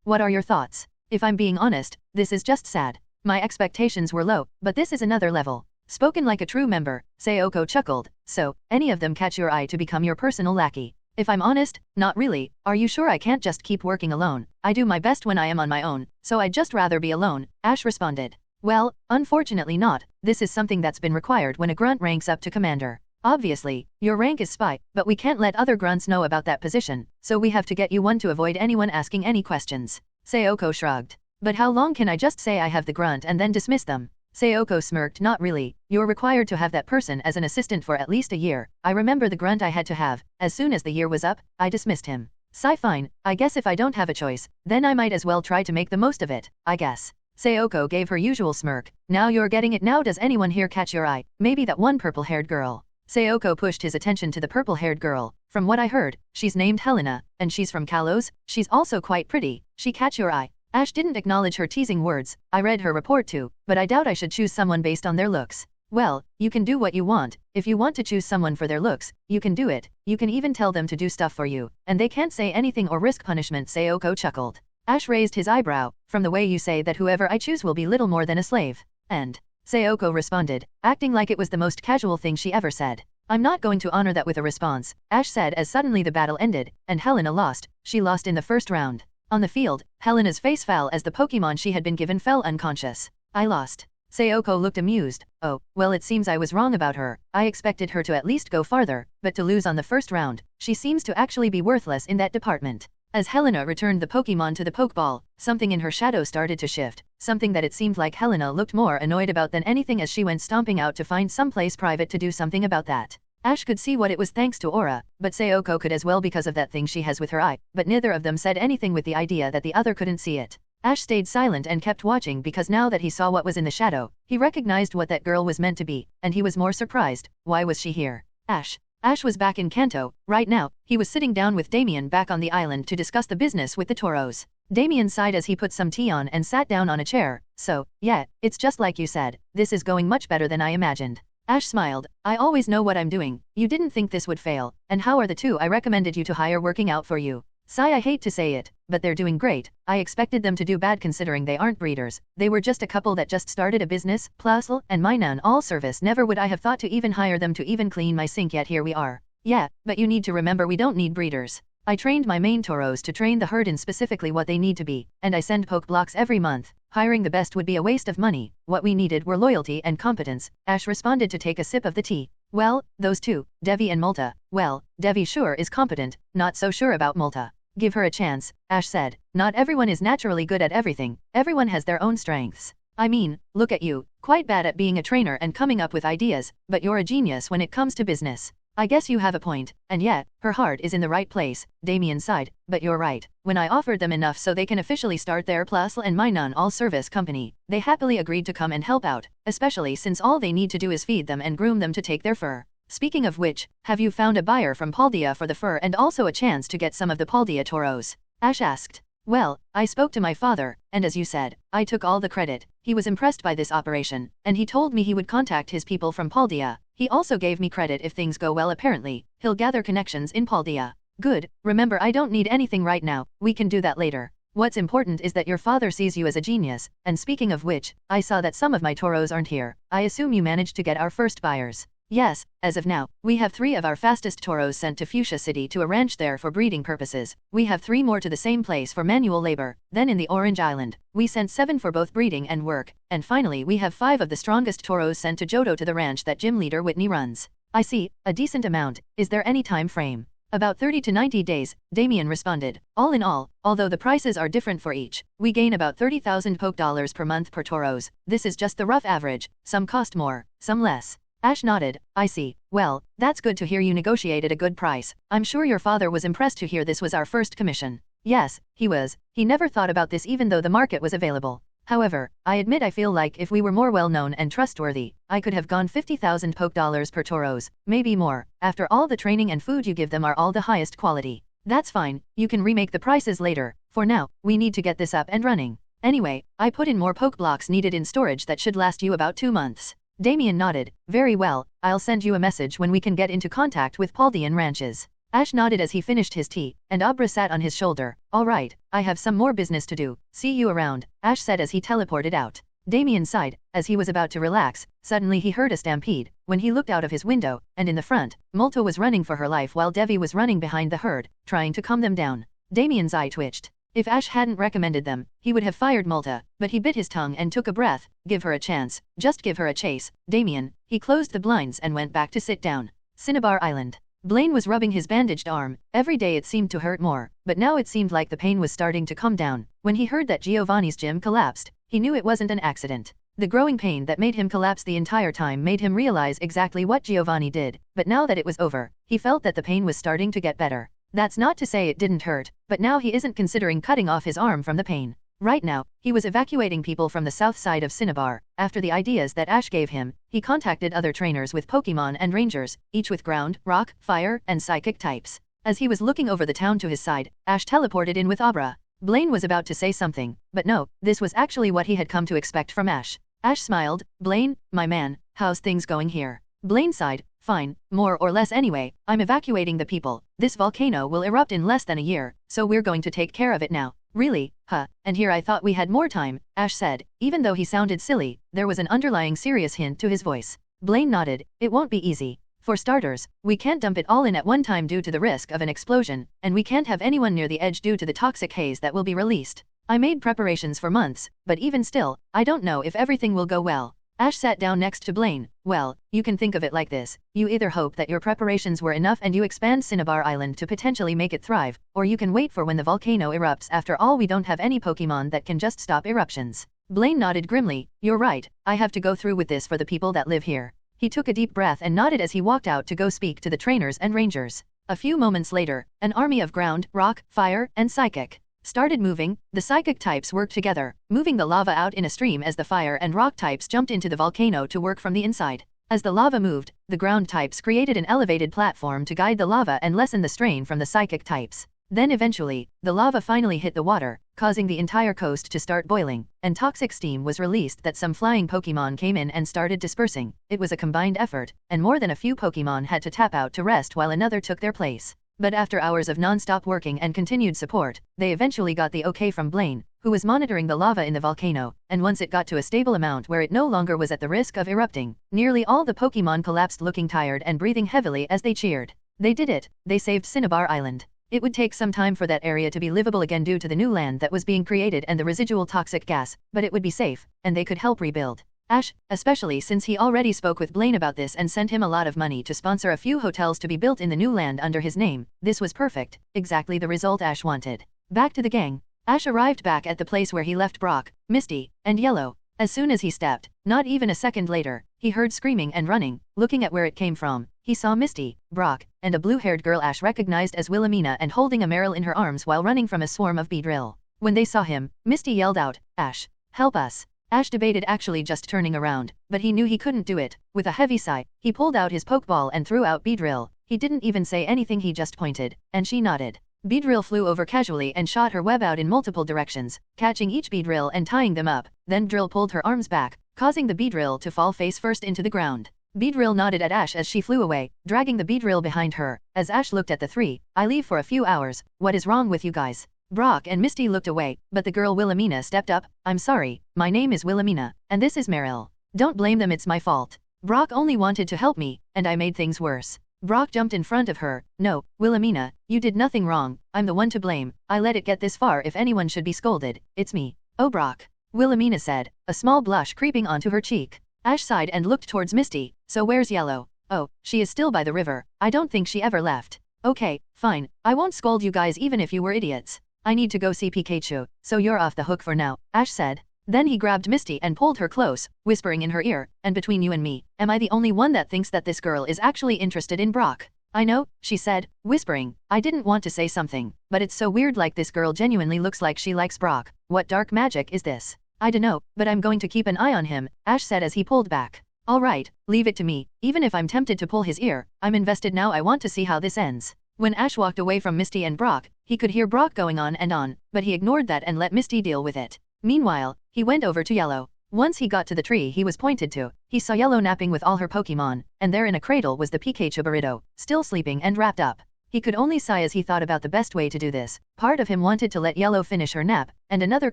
what are your thoughts? If I'm being honest, this is just sad. My expectations were low, but this is another level. Spoken like a true member, Sayoko chuckled. So, any of them catch your eye to become your personal lackey? If I'm honest, not really. Are you sure I can't just keep working alone? I do my best when I am on my own, so I'd just rather be alone, Ash responded. Well, unfortunately not. This is something that's been required when a grunt ranks up to commander. Obviously, your rank is spy, but we can't let other grunts know about that position, so we have to get you one to avoid anyone asking any questions. Sayoko shrugged. But how long can I just say I have the grunt and then dismiss them? Sayoko smirked. Not really. You're required to have that person as an assistant for at least a year. I remember the grunt I had to have. As soon as the year was up, I dismissed him. Sigh. Fine, I guess if I don't have a choice, then I might as well try to make the most of it, I guess. Sayoko gave her usual smirk. Now you're getting it. Now does anyone here catch your eye? Maybe that one purple-haired girl. Sayoko pushed his attention to the purple-haired girl. From what I heard, she's named Helena, and she's from Kalos. She's also quite pretty. She catch your eye? Ash didn't acknowledge her teasing words. I read her report too, but I doubt I should choose someone based on their looks. Well, you can do what you want. If you want to choose someone for their looks, you can do it. You can even tell them to do stuff for you, and they can't say anything or risk punishment. Sayoko chuckled. Ash raised his eyebrow. From the way you say that whoever I choose will be little more than a slave. And Sayoko responded, acting like it was the most casual thing she ever said. I'm not going to honor that with a response, Ash said as suddenly the battle ended, and Helena lost. She lost in the first round. On the field, Helena's face fell as the Pokemon she had been given fell unconscious. I lost. Sayoko looked amused. Oh, well it seems I was wrong about her. I expected her to at least go farther, but to lose on the first round, she seems to actually be worthless in that department. As Helena returned the Pokemon to the Pokeball, something in her shadow started to shift, something that it seemed like Helena looked more annoyed about than anything as she went stomping out to find some place private to do something about that. Ash could see what it was thanks to Aura, but Sayoko could as well because of that thing she has with her eye, but neither of them said anything with the idea that the other couldn't see it. Ash stayed silent and kept watching because now that he saw what was in the shadow, he recognized what that girl was meant to be, and he was more surprised. Why was she here? Ash was back in Kanto. Right now, he was sitting down with Damien back on the island to discuss the business with the Tauros. Damien sighed as he put some tea on and sat down on a chair. So, yeah, it's just like you said, this is going much better than I imagined. Ash smiled. I always know what I'm doing. You didn't think this would fail. And how are the two I recommended you to hire working out for you? Sigh. I hate to say it, but they're doing great. I expected them to do bad considering they aren't breeders. They were just a couple that just started a business, Plusle and Minun all service. Never would I have thought to even hire them to even clean my sink, yet here we are. Yeah, but you need to remember we don't need breeders. I trained my main Tauros to train the herd in specifically what they need to be, and I send poke blocks every month. Hiring the best would be a waste of money. What we needed were loyalty and competence. Ash responded to take a sip of the tea. Well, those two, Devi and Multa. Well, Devi sure is competent, not so sure about Multa. Give her a chance, Ash said. Not everyone is naturally good at everything. Everyone has their own strengths. I mean, look at you, quite bad at being a trainer and coming up with ideas, but you're a genius when it comes to business. I guess you have a point, and yet, her heart is in the right place, Damien sighed, but you're right. When I offered them enough so they can officially start their Plusle and Minun all-service company, they happily agreed to come and help out, especially since all they need to do is feed them and groom them to take their fur. Speaking of which, have you found a buyer from Paldea for the fur and also a chance to get some of the Paldea Tauros? Ash asked. Well, I spoke to my father, and as you said, I took all the credit. He was impressed by this operation, and he told me he would contact his people from Paldea. He also gave me credit if things go well apparently. He'll gather connections in Paldea. Good, remember I don't need anything right now, we can do that later. What's important is that your father sees you as a genius, and speaking of which, I saw that some of my toros aren't here. I assume you managed to get our first buyers. Yes, as of now, we have 3 of our fastest toros sent to Fuchsia City to a ranch there for breeding purposes. We have 3 more to the same place for manual labor, then in the Orange Island, we sent 7 for both breeding and work, and finally we have 5 of the strongest toros sent to Johto to the ranch that gym leader Whitney runs. I see, a decent amount. Is there any time frame? About 30 to 90 days, Damien responded. All in all, although the prices are different for each, we gain about 30,000 poke dollars per month per toros. This is just the rough average, some cost more, some less. Ash nodded. I see. Well, that's good to hear you negotiated a good price. I'm sure your father was impressed to hear this was our first commission. Yes, he was. He never thought about this even though the market was available. However, I admit I feel like if we were more well-known and trustworthy, I could have gone 50,000 poke dollars per toros, maybe more. After all the training and food you give them are all the highest quality. That's fine, you can remake the prices later. For now, we need to get this up and running. Anyway, I put in more poke blocks needed in storage that should last you about 2 months. Damien nodded. Very well, I'll send you a message when we can get into contact with Paldean ranches. Ash nodded as he finished his tea, and Abra sat on his shoulder. All right, I have some more business to do. See you around, Ash said as he teleported out. Damien sighed. As he was about to relax, suddenly he heard a stampede. When he looked out of his window, and in the front, Molto was running for her life while Devi was running behind the herd, trying to calm them down. Damien's eye twitched. If Ash hadn't recommended them, he would have fired Molta, but he bit his tongue and took a breath. Give her a chance, just give her a chase. Damien, he closed the blinds and went back to sit down. Cinnabar Island. Blaine was rubbing his bandaged arm. Every day it seemed to hurt more, but now it seemed like the pain was starting to come down. When he heard that Giovanni's gym collapsed, he knew it wasn't an accident. The growing pain that made him collapse the entire time made him realize exactly what Giovanni did, but now that it was over, he felt that the pain was starting to get better. That's not to say it didn't hurt, but now he isn't considering cutting off his arm from the pain. Right now, he was evacuating people from the south side of Cinnabar. After the ideas that Ash gave him, he contacted other trainers with Pokemon and Rangers, each with ground, rock, fire, and psychic types. As he was looking over the town to his side, Ash teleported in with Abra. Blaine was about to say something, but no, this was actually what he had come to expect from Ash. Ash smiled. Blaine, my man, how's things going here? Blaine sighed. Fine, more or less anyway, I'm evacuating the people. This volcano will erupt in less than a year, so we're going to take care of it now. Really? Huh, and here I thought we had more time, Ash said. Even though he sounded silly, there was an underlying serious hint to his voice. Blaine nodded. It won't be easy. For starters, we can't dump it all in at one time due to the risk of an explosion, and we can't have anyone near the edge due to the toxic haze that will be released. I made preparations for months, but even still, I don't know if everything will go well. Ash sat down next to Blaine. Well, you can think of it like this. You either hope that your preparations were enough and you expand Cinnabar Island to potentially make it thrive, or you can wait for when the volcano erupts. After all, we don't have any Pokemon that can just stop eruptions. Blaine nodded grimly. You're right, I have to go through with this for the people that live here. He took a deep breath and nodded as he walked out to go speak to the trainers and rangers. A few moments later, an army of ground, rock, fire, and psychic started moving. The psychic types worked together, moving the lava out in a stream as the fire and rock types jumped into the volcano to work from the inside. As the lava moved, the ground types created an elevated platform to guide the lava and lessen the strain from the psychic types. Then eventually, the lava finally hit the water, causing the entire coast to start boiling, and toxic steam was released that some flying Pokemon came in and started dispersing. It was a combined effort, and more than a few Pokemon had to tap out to rest while another took their place. But after hours of non-stop working and continued support, they eventually got the okay from Blaine, who was monitoring the lava in the volcano, and once it got to a stable amount where it no longer was at the risk of erupting, nearly all the Pokemon collapsed looking tired and breathing heavily as they cheered. They did it. They saved Cinnabar Island. It would take some time for that area to be livable again due to the new land that was being created and the residual toxic gas, but it would be safe, and they could help rebuild. Ash, especially since he already spoke with Blaine about this and sent him a lot of money to sponsor a few hotels to be built in the new land under his name, this was perfect, exactly the result Ash wanted. Back to the gang. Ash arrived back at the place where he left Brock, Misty, and Yellow. As soon as he stepped, not even a second later, he heard screaming and running. Looking at where it came from, he saw Misty, Brock, and a blue-haired girl Ash recognized as Willamina and holding a Meryl in her arms while running from a swarm of Beedrill. When they saw him, Misty yelled out, Ash, help us. Ash debated actually just turning around, but he knew he couldn't do it. With a heavy sigh, he pulled out his Pokeball and threw out Beedrill. He didn't even say anything, he just pointed, and she nodded. Beedrill flew over casually and shot her web out in multiple directions, catching each Beedrill and tying them up. Then Drill pulled her arms back, causing the Beedrill to fall face first into the ground. Beedrill nodded at Ash as she flew away, dragging the Beedrill behind her. As Ash looked at the three, "I leave for a few hours. What is wrong with you guys?" Brock and Misty looked away, but the girl Willamina stepped up. "I'm sorry, my name is Willamina, and this is Meryl. Don't blame them, it's my fault. Brock only wanted to help me, and I made things worse." Brock jumped in front of her. "No, Willamina, you did nothing wrong. I'm the one to blame. I let it get this far. If anyone should be scolded, it's me." "Oh Brock," Willamina said, a small blush creeping onto her cheek. Ash sighed and looked towards Misty. "So where's Yellow?" "Oh, she is still by the river. I don't think she ever left." "Okay, fine. I won't scold you guys even if you were idiots. I need to go see Pikachu, so you're off the hook for now," Ash said. Then he grabbed Misty and pulled her close, whispering in her ear, "And between you and me, am I the only one that thinks that this girl is actually interested in Brock?" "I know," she said, whispering. "I didn't want to say something, but it's so weird, like this girl genuinely looks like she likes Brock. What dark magic is this?" "I dunno, but I'm going to keep an eye on him," Ash said as he pulled back. "All right, leave it to me. Even if I'm tempted to pull his ear, I'm invested now. I want to see how this ends." When Ash walked away from Misty and Brock, he could hear Brock going on, but he ignored that and let Misty deal with it. Meanwhile, he went over to Yellow. Once he got to the tree he was pointed to, he saw Yellow napping with all her Pokemon, and there in a cradle was the Pikachu burrito, still sleeping and wrapped up. He could only sigh as he thought about the best way to do this. Part of him wanted to let Yellow finish her nap, and another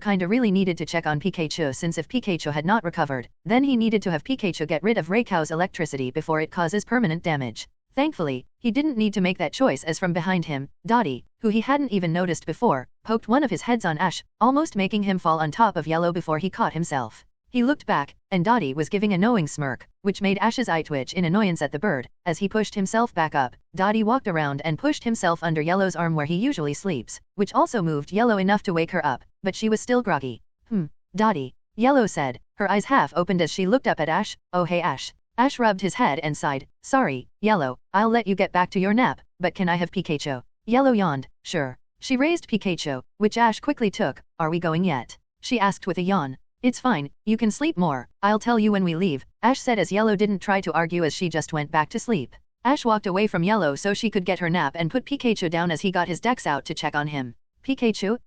kinda really needed to check on Pikachu, since if Pikachu had not recovered, then he needed to have Pikachu get rid of Raycow's electricity before it causes permanent damage. Thankfully, he didn't need to make that choice, as from behind him, Dottie, who he hadn't even noticed before, poked one of his heads on Ash, almost making him fall on top of Yellow before he caught himself. He looked back, and Dottie was giving a knowing smirk, which made Ash's eye twitch in annoyance at the bird. As he pushed himself back up, Dottie walked around and pushed himself under Yellow's arm where he usually sleeps, which also moved Yellow enough to wake her up, but she was still groggy. Dottie," Yellow said, her eyes half opened as she looked up at Ash. "Oh hey Ash." Ash rubbed his head and sighed. "Sorry, Yellow, I'll let you get back to your nap, but can I have Pikachu?" Yellow yawned. "Sure." She raised Pikachu, which Ash quickly took. "Are we going yet?" she asked with a yawn. "It's fine, you can sleep more. I'll tell you when we leave," Ash said as Yellow didn't try to argue as she just went back to sleep. Ash walked away from Yellow so she could get her nap and put Pikachu down as he got his dex out to check on him. Pikachu,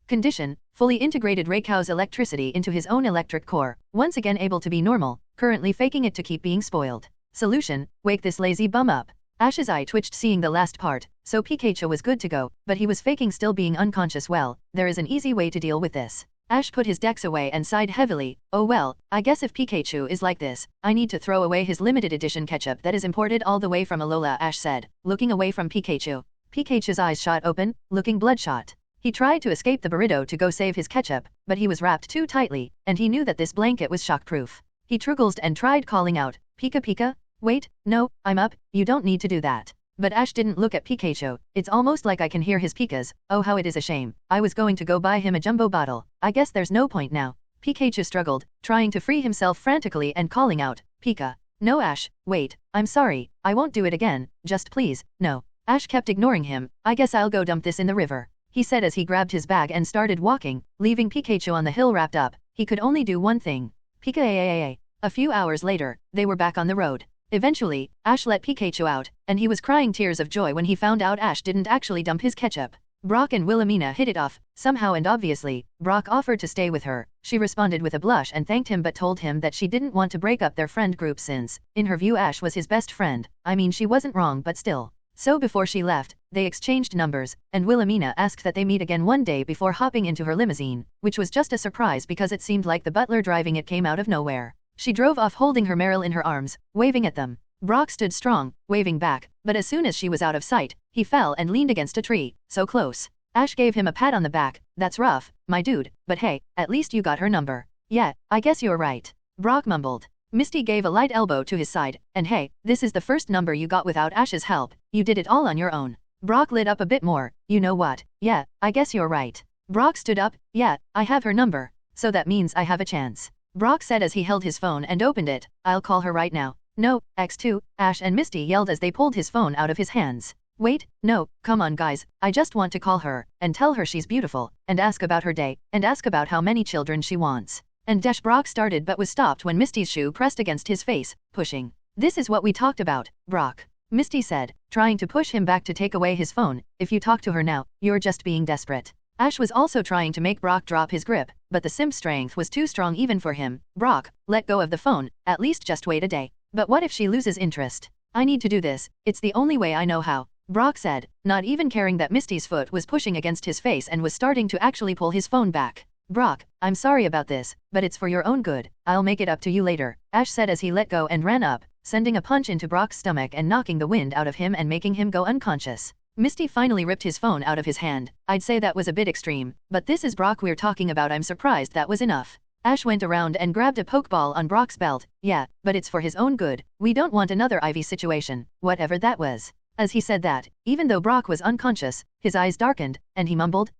Condition, fully integrated Raycow's electricity into his own electric core, once again able to be normal, currently faking it to keep being spoiled. Solution, wake this lazy bum up. Ash's eye twitched seeing the last part, so Pikachu was good to go, but he was faking still being unconscious. Well, there is an easy way to deal with this. Ash put his dex away and sighed heavily. "Oh well, I guess if Pikachu is like this, I need to throw away his limited edition ketchup that is imported all the way from Alola," Ash said, looking away from Pikachu. Pikachu's eyes shot open, looking bloodshot. He tried to escape the burrito to go save his ketchup, but he was wrapped too tightly, and he knew that this blanket was shockproof. He truggled and tried calling out, "Pika Pika? Wait, no, I'm up, you don't need to do that." But Ash didn't look at Pikachu. "It's almost like I can hear his pikas. Oh how it is a shame. I was going to go buy him a jumbo bottle. I guess there's no point now." Pikachu struggled, trying to free himself frantically and calling out, "Pika. No Ash, wait, I'm sorry, I won't do it again, just please, no." Ash kept ignoring him. "I guess I'll go dump this in the river," he said as he grabbed his bag and started walking, leaving Pikachu on the hill wrapped up. He could only do one thing. Pika. A few hours later, they were back on the road. Eventually, Ash let Pikachu out, and he was crying tears of joy when he found out Ash didn't actually dump his ketchup. Brock and Willamina hit it off, somehow and obviously. Brock offered to stay with her. She responded with a blush and thanked him but told him that she didn't want to break up their friend group since, in her view, Ash was his best friend. I mean, she wasn't wrong but still. So before she left, they exchanged numbers, and Willamina asked that they meet again one day before hopping into her limousine, which was just a surprise because it seemed like the butler driving it came out of nowhere. She drove off holding her Meryl in her arms, waving at them. Brock stood strong, waving back, but as soon as she was out of sight, he fell and leaned against a tree, so close. Ash gave him a pat on the back. "That's rough, my dude, but hey, at least you got her number." "Yeah, I guess you're right," Brock mumbled. Misty gave a light elbow to his side. "And hey, this is the first number you got without Ash's help. You did it all on your own." Brock lit up a bit more. "You know what? Yeah, I guess you're right." Brock stood up. "Yeah, I have her number. So that means I have a chance," Brock said as he held his phone and opened it. "I'll call her right now." "No, X2, Ash and Misty yelled as they pulled his phone out of his hands. "Wait, no, come on guys, I just want to call her, and tell her she's beautiful, and ask about her day, and ask about how many children she wants." And Brock started but was stopped when Misty's shoe pressed against his face, pushing. "This is what we talked about, Brock." Misty said, trying to push him back to take away his phone. If you talk to her now, you're just being desperate. Ash was also trying to make Brock drop his grip, but the simp strength was too strong even for him. Brock, let go of the phone, at least just wait a day. But what if she loses interest? I need to do this, it's the only way I know how. Brock said, not even caring that Misty's foot was pushing against his face and was starting to actually pull his phone back. Brock, I'm sorry about this, but it's for your own good. I'll make it up to you later, Ash said as he let go and ran up, sending a punch into Brock's stomach and knocking the wind out of him and making him go unconscious. Misty finally ripped his phone out of his hand. I'd say that was a bit extreme, but this is Brock we're talking about. I'm surprised that was enough. Ash went around and grabbed a pokeball on Brock's belt. Yeah, but it's for his own good. We don't want another Ivy situation, whatever that was. As he said that, even though Brock was unconscious, his eyes darkened, and he mumbled,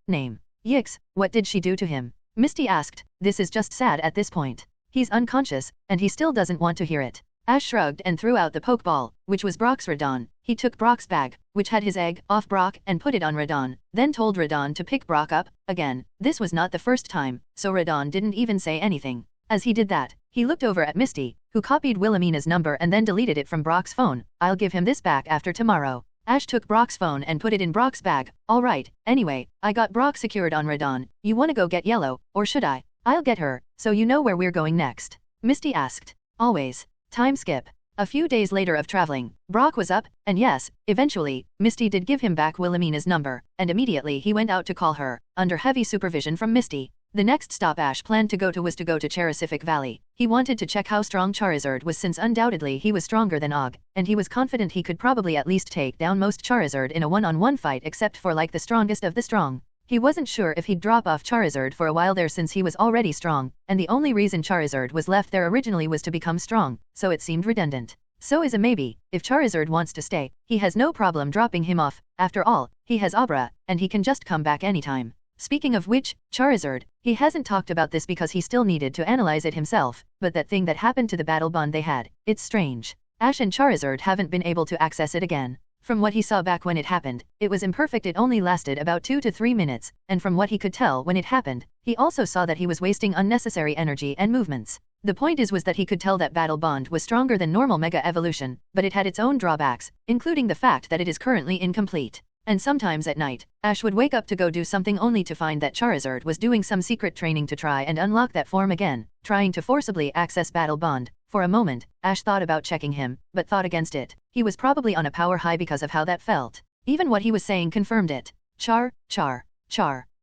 name. Yikes, what did she do to him? Misty asked. This is just sad at this point. He's unconscious, and he still doesn't want to hear it. Ash shrugged and threw out the pokeball, which was Brock's Radon. He took Brock's bag, which had his egg, off Brock and put it on Radon, then told Radon to pick Brock up. Again, this was not the first time, so Radon didn't even say anything. As he did that, he looked over at Misty, who copied Willamina's number and then deleted it from Brock's phone. I'll give him this back after tomorrow. Ash took Brock's phone and put it in Brock's bag. Alright, anyway, I got Brock secured on Radon. You wanna go get Yellow, or should I? I'll get her, so you know where we're going next. Misty asked. Always. Time skip. A few days later of traveling, Brock was up, and yes, eventually, Misty did give him back Willamina's number, and immediately he went out to call her, under heavy supervision from Misty. The next stop Ash planned to go to was Charisific Valley. He wanted to check how strong Charizard was since undoubtedly he was stronger than Og, and he was confident he could probably at least take down most Charizard in a one-on-one fight except for like the strongest of the strong. He wasn't sure if he'd drop off Charizard for a while there since he was already strong, and the only reason Charizard was left there originally was to become strong, so it seemed redundant. So is a maybe, if Charizard wants to stay, he has no problem dropping him off. After all, he has Abra, and he can just come back anytime. Speaking of which, Charizard, he hasn't talked about this because he still needed to analyze it himself, but that thing that happened to the battle bond they had, it's strange. Ash and Charizard haven't been able to access it again. From what he saw back when it happened, it was imperfect. It only lasted about 2 to 3 minutes, and from what he could tell when it happened, he also saw that he was wasting unnecessary energy and movements. The point was that he could tell that battle bond was stronger than normal Mega Evolution, but it had its own drawbacks, including the fact that it is currently incomplete. And sometimes at night, Ash would wake up to go do something only to find that Charizard was doing some secret training to try and unlock that form again, trying to forcibly access Battle Bond. For a moment, Ash thought about checking him, but thought against it. He was probably on a power high because of how that felt. Even what he was saying confirmed it. Char.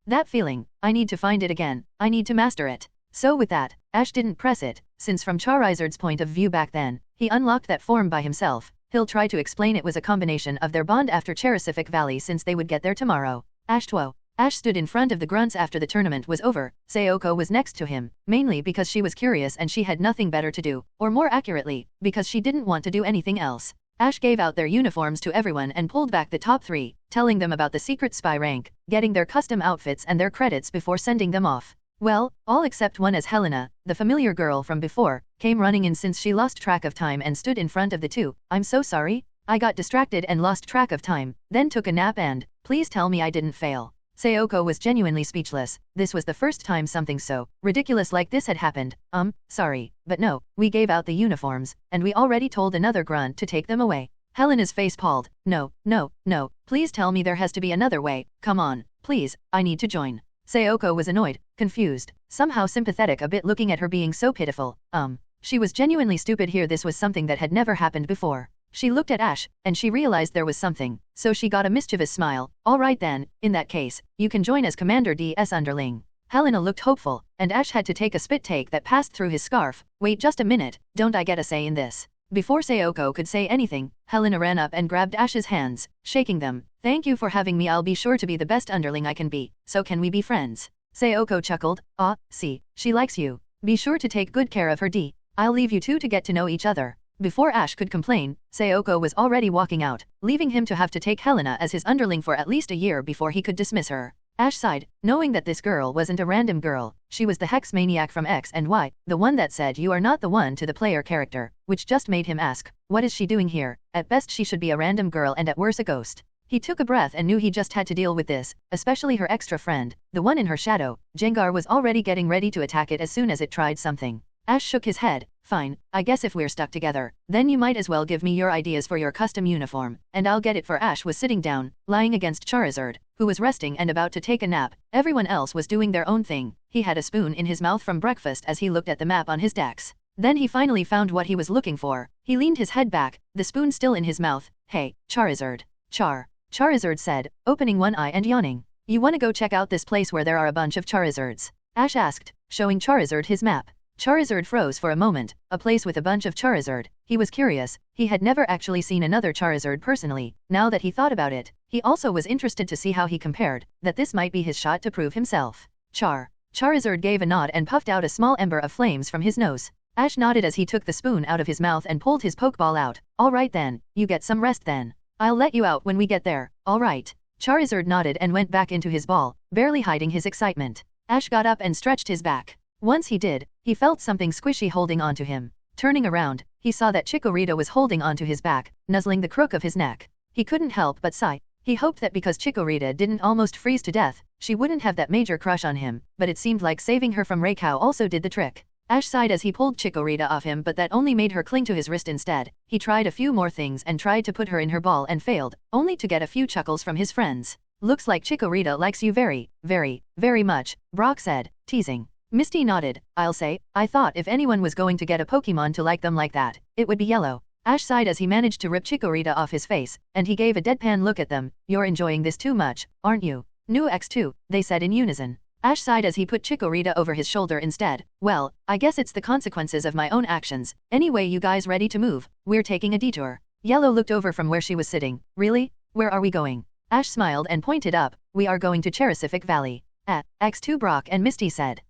That feeling, I need to find it again, I need to master it. So with that, Ash didn't press it, since from Charizard's point of view back then, he unlocked that form by himself. He'll try to explain it was a combination of their bond after Charisific Valley since they would get there tomorrow. Ash stood in front of the grunts after the tournament was over. Sayoko was next to him, mainly because she was curious and she had nothing better to do, or more accurately, because she didn't want to do anything else. Ash gave out their uniforms to everyone and pulled back the top 3, telling them about the secret spy rank, getting their custom outfits and their credits before sending them off. Well, all except one, as Helena, the familiar girl from before, came running in since she lost track of time and stood in front of the 2. I'm so sorry. I got distracted and lost track of time, then took a nap and, please tell me I didn't fail. Sayoko was genuinely speechless. This was the first time something so ridiculous like this had happened. Sorry, but no, we gave out the uniforms, and we already told another grunt to take them away. Helena's face palled. No, please tell me there has to be another way. Come on, please, I need to join. Sayoko was annoyed, confused, somehow sympathetic a bit looking at her being so pitiful. She was genuinely stupid here. This was something that had never happened before. She looked at Ash, and she realized there was something, so she got a mischievous smile. Alright then, in that case, you can join as Commander DS underling. Helena looked hopeful, and Ash had to take a spit take that passed through his scarf. Wait just a minute, don't I get a say in this? Before Sayoko could say anything, Helena ran up and grabbed Ash's hands, shaking them. Thank you for having me. I'll be sure to be the best underling I can be, so can we be friends? Sayoko chuckled. See, she likes you. Be sure to take good care of her. I'll leave you two to get to know each other. Before Ash could complain, Sayoko was already walking out, leaving him to have to take Helena as his underling for at least a year before he could dismiss her. Ash sighed, knowing that this girl wasn't a random girl. She was the Hex Maniac from X and Y, the one that said you are not the one to the player character, which just made him ask, what is she doing here? At best she should be a random girl and at worst a ghost. He took a breath and knew he just had to deal with this, especially her extra friend, the one in her shadow. Jengar was already getting ready to attack it as soon as it tried something. Ash shook his head. Fine, I guess if we're stuck together, then you might as well give me your ideas for your custom uniform, and I'll get it for Ash was sitting down, lying against Charizard, who was resting and about to take a nap. Everyone else was doing their own thing. He had a spoon in his mouth from breakfast as he looked at the map on his decks. Then he finally found what he was looking for. He leaned his head back, the spoon still in his mouth. Hey, Charizard. Charizard said, opening one eye and yawning. You wanna go check out this place where there are a bunch of Charizards? Ash asked, showing Charizard his map. Charizard froze for a moment. A place with a bunch of Charizard. He was curious. He had never actually seen another Charizard personally. Now that he thought about it, he also was interested to see how he compared, that this might be his shot to prove himself. Charizard gave a nod and puffed out a small ember of flames from his nose. Ash nodded as he took the spoon out of his mouth and pulled his Pokeball out. Alright then, you get some rest then. I'll let you out when we get there, alright. Charizard nodded and went back into his ball, barely hiding his excitement. Ash got up and stretched his back. Once he did, he felt something squishy holding onto him. Turning around, he saw that Chikorita was holding onto his back, nuzzling the crook of his neck. He couldn't help but sigh. He hoped that because Chikorita didn't almost freeze to death, she wouldn't have that major crush on him, but it seemed like saving her from Raikou also did the trick. Ash sighed as he pulled Chikorita off him, but that only made her cling to his wrist instead. He tried a few more things and tried to put her in her ball and failed, only to get a few chuckles from his friends. Looks like Chikorita likes you very, very, very much, Brock said, teasing. Misty nodded. I'll say, I thought if anyone was going to get a Pokemon to like them like that, it would be Yellow. Ash sighed as he managed to rip Chikorita off his face, and he gave a deadpan look at them. You're enjoying this too much, aren't you? New X2, they said in unison. Ash sighed as he put Chikorita over his shoulder instead. Well, I guess it's the consequences of my own actions. Anyway, you guys ready to move? We're taking a detour. Yellow looked over from where she was sitting. Really? Where are we going? Ash smiled and pointed up. We are going to Cherisific Valley. X2 Brock and Misty said.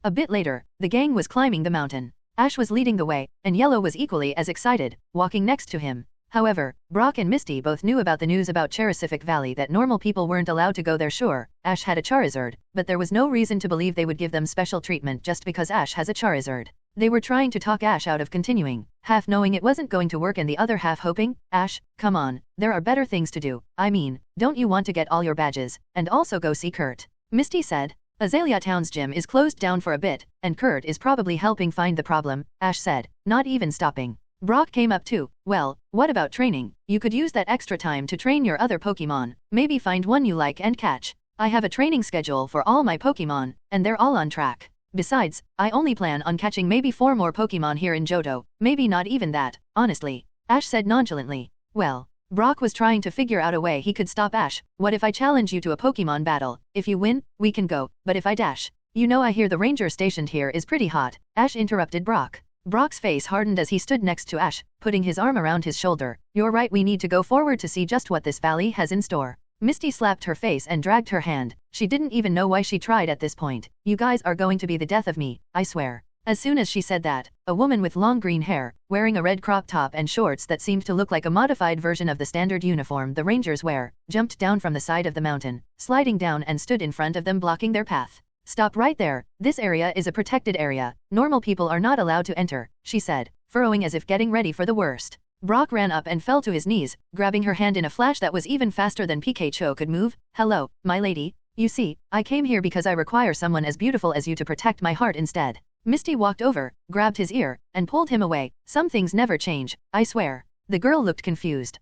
A bit later, the gang was climbing the mountain. Ash was leading the way, and Yellow was equally as excited, walking next to him. However, Brock and Misty both knew about the news about Cherisific Valley that normal people weren't allowed to go there. Sure, Ash had a Charizard, but there was no reason to believe they would give them special treatment just because Ash has a Charizard. They were trying to talk Ash out of continuing, half knowing it wasn't going to work and the other half hoping. Ash, come on, there are better things to do. I mean, don't you want to get all your badges, and also go see Kurt? Misty said. Azalea Town's gym is closed down for a bit, and Kurt is probably helping find the problem, Ash said, not even stopping. Brock came up too. Well, what about training? You could use that extra time to train your other Pokemon, maybe find one you like and catch. I have a training schedule for all my Pokemon, and they're all on track. Besides, I only plan on catching maybe 4 more Pokemon here in Johto, maybe not even that, honestly, Ash said nonchalantly. Well, Brock was trying to figure out a way he could stop Ash. What if I challenge you to a Pokemon battle? If you win, we can go, but if I dash? You know, I hear the ranger stationed here is pretty hot, Ash interrupted Brock. Brock's face hardened as he stood next to Ash, putting his arm around his shoulder. You're right, we need to go forward to see just what this valley has in store. Misty slapped her face and dragged her hand. She didn't even know why she tried at this point. You guys are going to be the death of me, I swear. As soon as she said that, a woman with long green hair, wearing a red crop top and shorts that seemed to look like a modified version of the standard uniform the Rangers wear, jumped down from the side of the mountain, sliding down and stood in front of them, blocking their path. Stop right there, this area is a protected area. Normal people are not allowed to enter, she said, furrowing as if getting ready for the worst. Brock ran up and fell to his knees, grabbing her hand in a flash that was even faster than Pikachu could move. Hello, my lady. You see, I came here because I require someone as beautiful as you to protect my heart instead. Misty walked over, grabbed his ear, and pulled him away. Some things never change, I swear. The girl looked confused.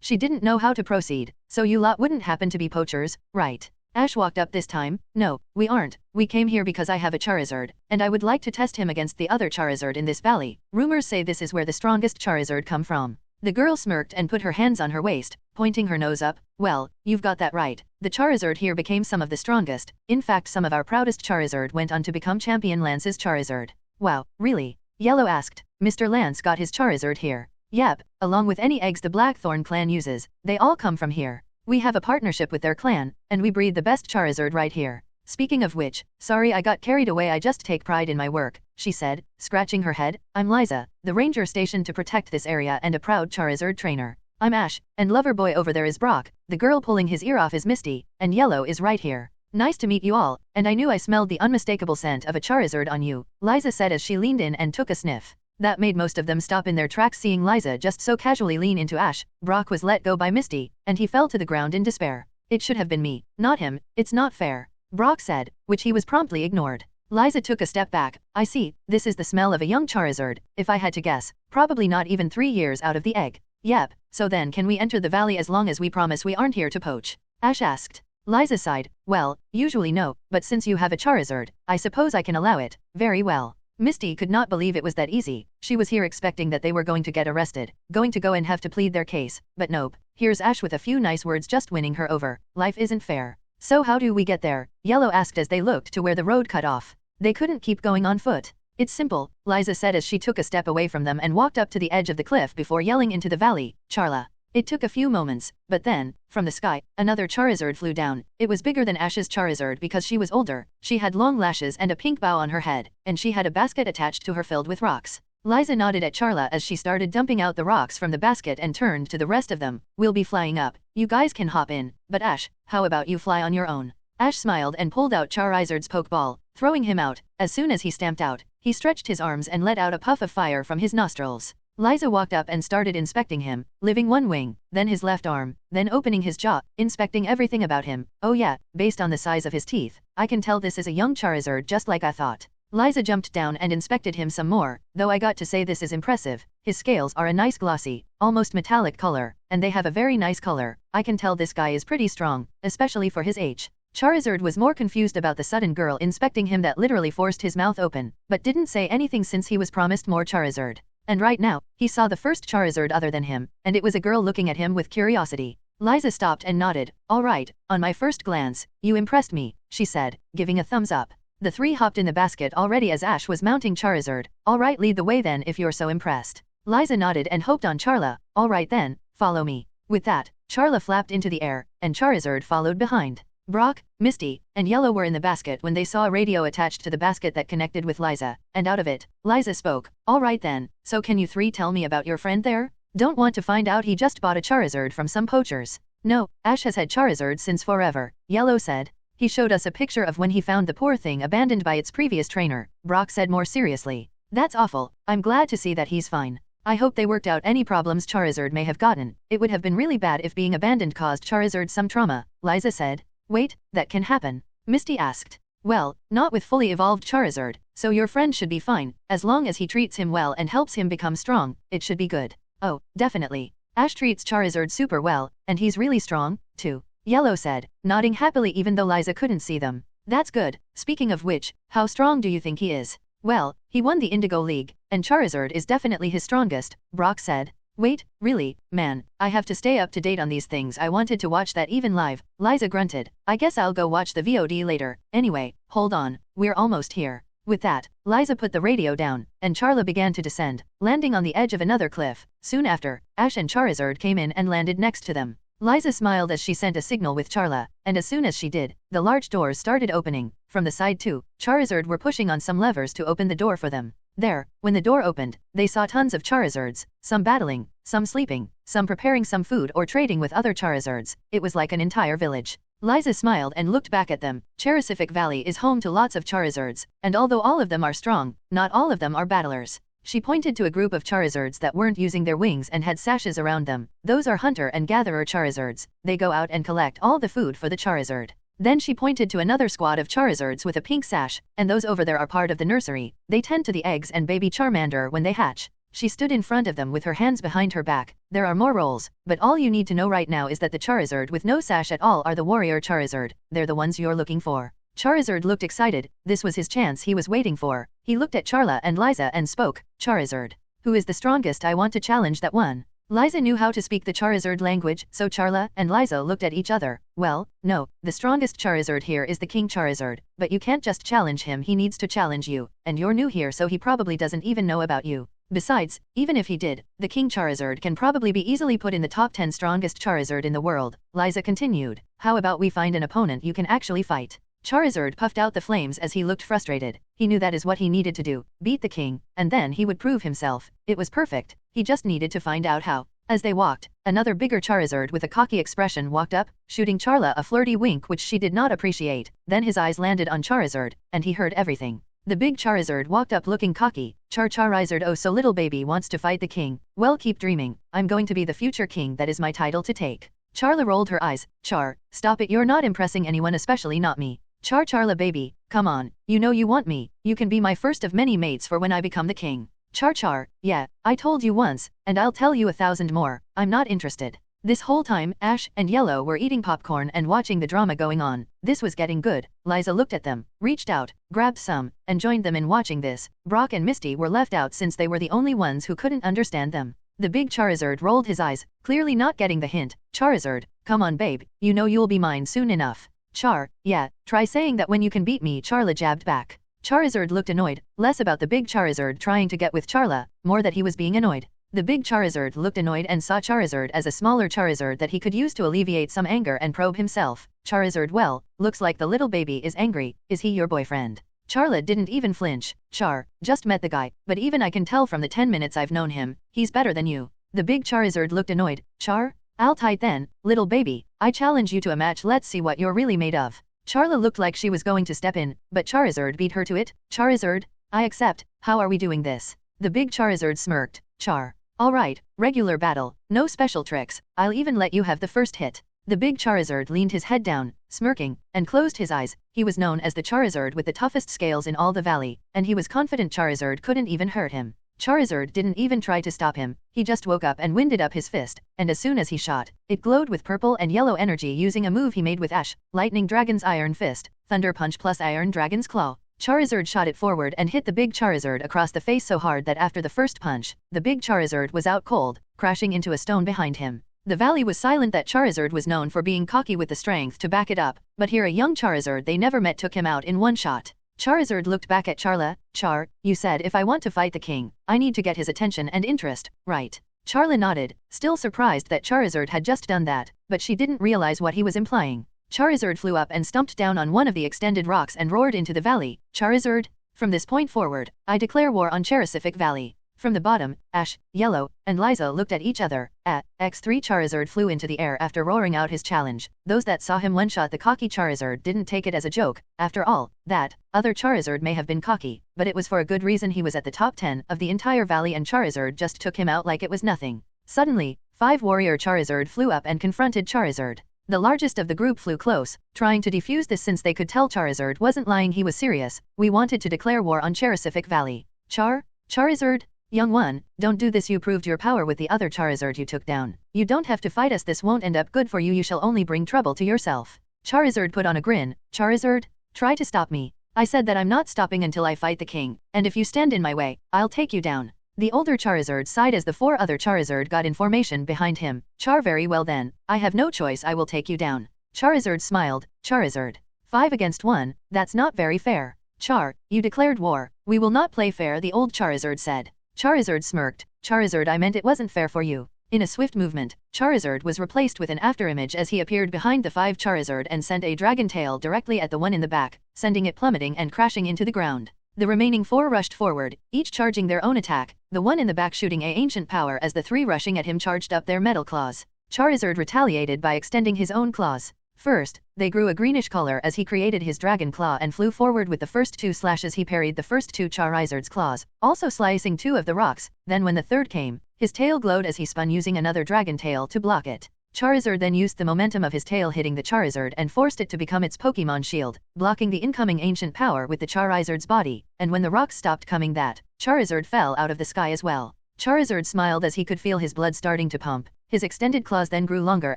She didn't know how to proceed. So you lot wouldn't happen to be poachers, right? Ash walked up this time. No, we aren't. We came here because I have a Charizard, and I would like to test him against the other Charizard in this valley. Rumors say this is where the strongest Charizard come from. The girl smirked and put her hands on her waist, pointing her nose up. Well, you've got that right. The Charizard here became some of the strongest. In fact, some of our proudest Charizard went on to become Champion Lance's Charizard. Wow, really? Yellow asked. Mr. Lance got his Charizard here. Yep, along with any eggs the Blackthorn clan uses. They all come from here. We have a partnership with their clan, and we breed the best Charizard right here. Speaking of which, sorry I got carried away, I just take pride in my work, she said, scratching her head. I'm Liza, the ranger stationed to protect this area and a proud Charizard trainer. I'm Ash, and lover boy over there is Brock. The girl pulling his ear off is Misty, and Yellow is right here. Nice to meet you all, and I knew I smelled the unmistakable scent of a Charizard on you, Liza said as she leaned in and took a sniff. That made most of them stop in their tracks seeing Liza just so casually lean into Ash. Brock was let go by Misty, and he fell to the ground in despair. It should have been me, not him, it's not fair, Brock said, which he was promptly ignored. Liza took a step back. I see, this is the smell of a young Charizard. If I had to guess, probably not even 3 years out of the egg. Yep, so then can we enter the valley as long as we promise we aren't here to poach? Ash asked. Liza sighed. Well, usually no, but since you have a Charizard, I suppose I can allow it. Very well. Misty could not believe it was that easy. She was here expecting that they were going to get arrested, going to go and have to plead their case, but nope. Here's Ash with a few nice words just winning her over. Life isn't fair. So how do we get there? Yellow asked as they looked to where the road cut off. They couldn't keep going on foot. It's simple, Liza said as she took a step away from them and walked up to the edge of the cliff before yelling into the valley, Charla. It took a few moments, but then, from the sky, another Charizard flew down. It was bigger than Ash's Charizard because she was older. She had long lashes and a pink bow on her head, and she had a basket attached to her filled with rocks. Liza nodded at Charla as she started dumping out the rocks from the basket and turned to the rest of them. We'll be flying up. You guys can hop in, but Ash, how about you fly on your own? Ash smiled and pulled out Charizard's Pokeball, throwing him out. As soon as he stamped out, he stretched his arms and let out a puff of fire from his nostrils. Liza walked up and started inspecting him, lifting one wing, then his left arm, then opening his jaw, inspecting everything about him. Oh yeah, based on the size of his teeth, I can tell this is a young Charizard just like I thought. Liza jumped down and inspected him some more, though I got to say this is impressive. His scales are a nice glossy, almost metallic color, and they have a very nice color. I can tell this guy is pretty strong, especially for his age. Charizard was more confused about the sudden girl inspecting him that literally forced his mouth open, but didn't say anything since he was promised more Charizard. And right now, he saw the first Charizard other than him, and it was a girl looking at him with curiosity. Liza stopped and nodded. All right, on my first glance, you impressed me, she said, giving a thumbs up. The three hopped in the basket already as Ash was mounting Charizard. All right, lead the way then if you're so impressed. Liza nodded and hoped on Charla. All right then, follow me. With that, Charla flapped into the air, and Charizard followed behind. Brock, Misty, and Yellow were in the basket when they saw a radio attached to the basket that connected with Liza, and out of it, Liza spoke. All right then, so can you three tell me about your friend there? Don't want to find out he just bought a Charizard from some poachers. No, Ash has had Charizard since forever, Yellow said. He showed us a picture of when he found the poor thing abandoned by its previous trainer, Brock said more seriously. That's awful. I'm glad to see that he's fine. I hope they worked out any problems Charizard may have gotten. It would have been really bad if being abandoned caused Charizard some trauma, Liza said. Wait, that can happen? Misty asked. Well, not with fully evolved Charizard, so your friend should be fine. As long as he treats him well and helps him become strong, it should be good. Oh, definitely. Ash treats Charizard super well, and he's really strong, too. Yellow said, nodding happily even though Liza couldn't see them. That's good. Speaking of which, how strong do you think he is? Well, he won the Indigo League, and Charizard is definitely his strongest, Brock said. Wait, really, man, I have to stay up to date on these things. I wanted to watch that even live, Liza grunted. I guess I'll go watch the VOD later. Anyway, hold on, we're almost here. With that, Liza put the radio down, and Charla began to descend, landing on the edge of another cliff. Soon after, Ash and Charizard came in and landed next to them. Liza smiled as she sent a signal with Charla, and as soon as she did, the large doors started opening. From the side too, Charizard were pushing on some levers to open the door for them. There, when the door opened, they saw tons of Charizards, some battling, some sleeping, some preparing some food or trading with other Charizards. It was like an entire village. Liza smiled and looked back at them. Cherisific Valley is home to lots of Charizards, and although all of them are strong, not all of them are battlers. She pointed to a group of Charizards that weren't using their wings and had sashes around them. Those are hunter and gatherer Charizards. They go out and collect all the food for the Charizard. Then she pointed to another squad of Charizards with a pink sash, and those over there are part of the nursery. They tend to the eggs and baby Charmander when they hatch. She stood in front of them with her hands behind her back. There are more roles, but all you need to know right now is that the Charizard with no sash at all are the warrior Charizard. They're the ones you're looking for. Charizard looked excited. This was his chance he was waiting for. He looked at Charla and Liza and spoke. Charizard. Who is the strongest? I want to challenge that one. Liza knew how to speak the Charizard language, so Charla and Liza looked at each other. Well, no, the strongest Charizard here is the King Charizard, but you can't just challenge him, he needs to challenge you, and you're new here so he probably doesn't even know about you. Besides, even if he did, the King Charizard can probably be easily put in the top 10 strongest Charizard in the world. Liza continued. How about we find an opponent you can actually fight? Charizard puffed out the flames as he looked frustrated. He knew that is what he needed to do, beat the king, and then he would prove himself. It was perfect. He just needed to find out how. As they walked, another bigger Charizard with a cocky expression walked up, shooting Charla a flirty wink which she did not appreciate. Then his eyes landed on Charizard, and he heard everything. The big Charizard walked up looking cocky. Charizard, oh so little baby wants to fight the king. Well, keep dreaming. I'm going to be the future king, that is my title to take. Charla rolled her eyes. Char, stop it, you're not impressing anyone, especially not me. Charla baby, come on, you know you want me, you can be my first of many mates for when I become the king. Char, yeah, I told you once, and I'll tell you 1,000 more, I'm not interested. This whole time, Ash and Yellow were eating popcorn and watching the drama going on. This was getting good. Liza looked at them, reached out, grabbed some, and joined them in watching this. Brock and Misty were left out since they were the only ones who couldn't understand them. The big Charizard rolled his eyes, clearly not getting the hint. Charizard, come on babe, you know you'll be mine soon enough. Char, yeah, try saying that when you can beat me, Charla jabbed back. Charizard looked annoyed, less about the big Charizard trying to get with Charla, more that he was being annoyed. The big Charizard looked annoyed and saw Charizard as a smaller Charizard that he could use to alleviate some anger and probe himself. Charizard, well, looks like the little baby is angry, is he your boyfriend? Charla didn't even flinch. Char, just met the guy, but even I can tell from the 10 minutes I've known him, he's better than you. The big Charizard looked annoyed. Char? I'll tight then, little baby, I challenge you to a match, let's see what you're really made of. Charla looked like she was going to step in, but Charizard beat her to it. Charizard, I accept, how are we doing this? The big Charizard smirked. Char. Alright, regular battle, no special tricks, I'll even let you have the first hit. The big Charizard leaned his head down, smirking, and closed his eyes. He was known as the Charizard with the toughest scales in all the valley, and he was confident Charizard couldn't even hurt him. Charizard didn't even try to stop him, he just woke up and winded up his fist, and as soon as he shot, it glowed with purple and yellow energy using a move he made with Ash, Lightning Dragon's Iron Fist, Thunder Punch plus Iron Dragon's Claw. Charizard shot it forward and hit the big Charizard across the face so hard that after the first punch, the big Charizard was out cold, crashing into a stone behind him. The valley was silent. That Charizard was known for being cocky with the strength to back it up, but here a young Charizard they never met took him out in one shot. Charizard looked back at Charla. Char, you said if I want to fight the king, I need to get his attention and interest, right? Charla nodded, still surprised that Charizard had just done that, but she didn't realize what he was implying. Charizard flew up and stumped down on one of the extended rocks and roared into the valley. Charizard, from this point forward, I declare war on Cherasific Valley. From the bottom, Ash, Yellow, and Liza looked at each other. At X3 Charizard flew into the air after roaring out his challenge. Those that saw him one-shot the cocky Charizard didn't take it as a joke. After all, that other Charizard may have been cocky, but it was for a good reason. He was at the top 10 of the entire valley and Charizard just took him out like it was nothing. Suddenly, 5 warrior Charizard flew up and confronted Charizard. The largest of the group flew close, trying to defuse this since they could tell Charizard wasn't lying, he was serious. We wanted to declare war on Cherasific Valley. Charizard? Young one, don't do this. You proved your power with the other Charizard you took down. You don't have to fight us. This won't end up good for you. You shall only bring trouble to yourself. Charizard put on a grin. Charizard, try to stop me. I said that I'm not stopping until I fight the king, and if you stand in my way, I'll take you down. The older Charizard sighed as the 4 other Charizard got in formation behind him. Char, very well then, I have no choice, I will take you down. Charizard smiled. Charizard. 5 against 1, that's not very fair. Char, you declared war. We will not play fair, the old Charizard said. Charizard smirked. Charizard, I meant it wasn't fair for you. In a swift movement, Charizard was replaced with an afterimage as he appeared behind the 5 Charizard and sent a dragon tail directly at the one in the back, sending it plummeting and crashing into the ground. The remaining 4 rushed forward, each charging their own attack, the one in the back shooting a ancient power as the 3 rushing at him charged up their metal claws. Charizard retaliated by extending his own claws. First, they grew a greenish color as he created his dragon claw and flew forward with the first 2 slashes. He parried the first 2 Charizard's claws, also slicing 2 of the rocks. Then when the third came, his tail glowed as he spun using another dragon tail to block it. Charizard then used the momentum of his tail hitting the Charizard and forced it to become its Pokemon shield, blocking the incoming ancient power with the Charizard's body, and when the rocks stopped coming, that Charizard fell out of the sky as well. Charizard smiled as he could feel his blood starting to pump. His extended claws then grew longer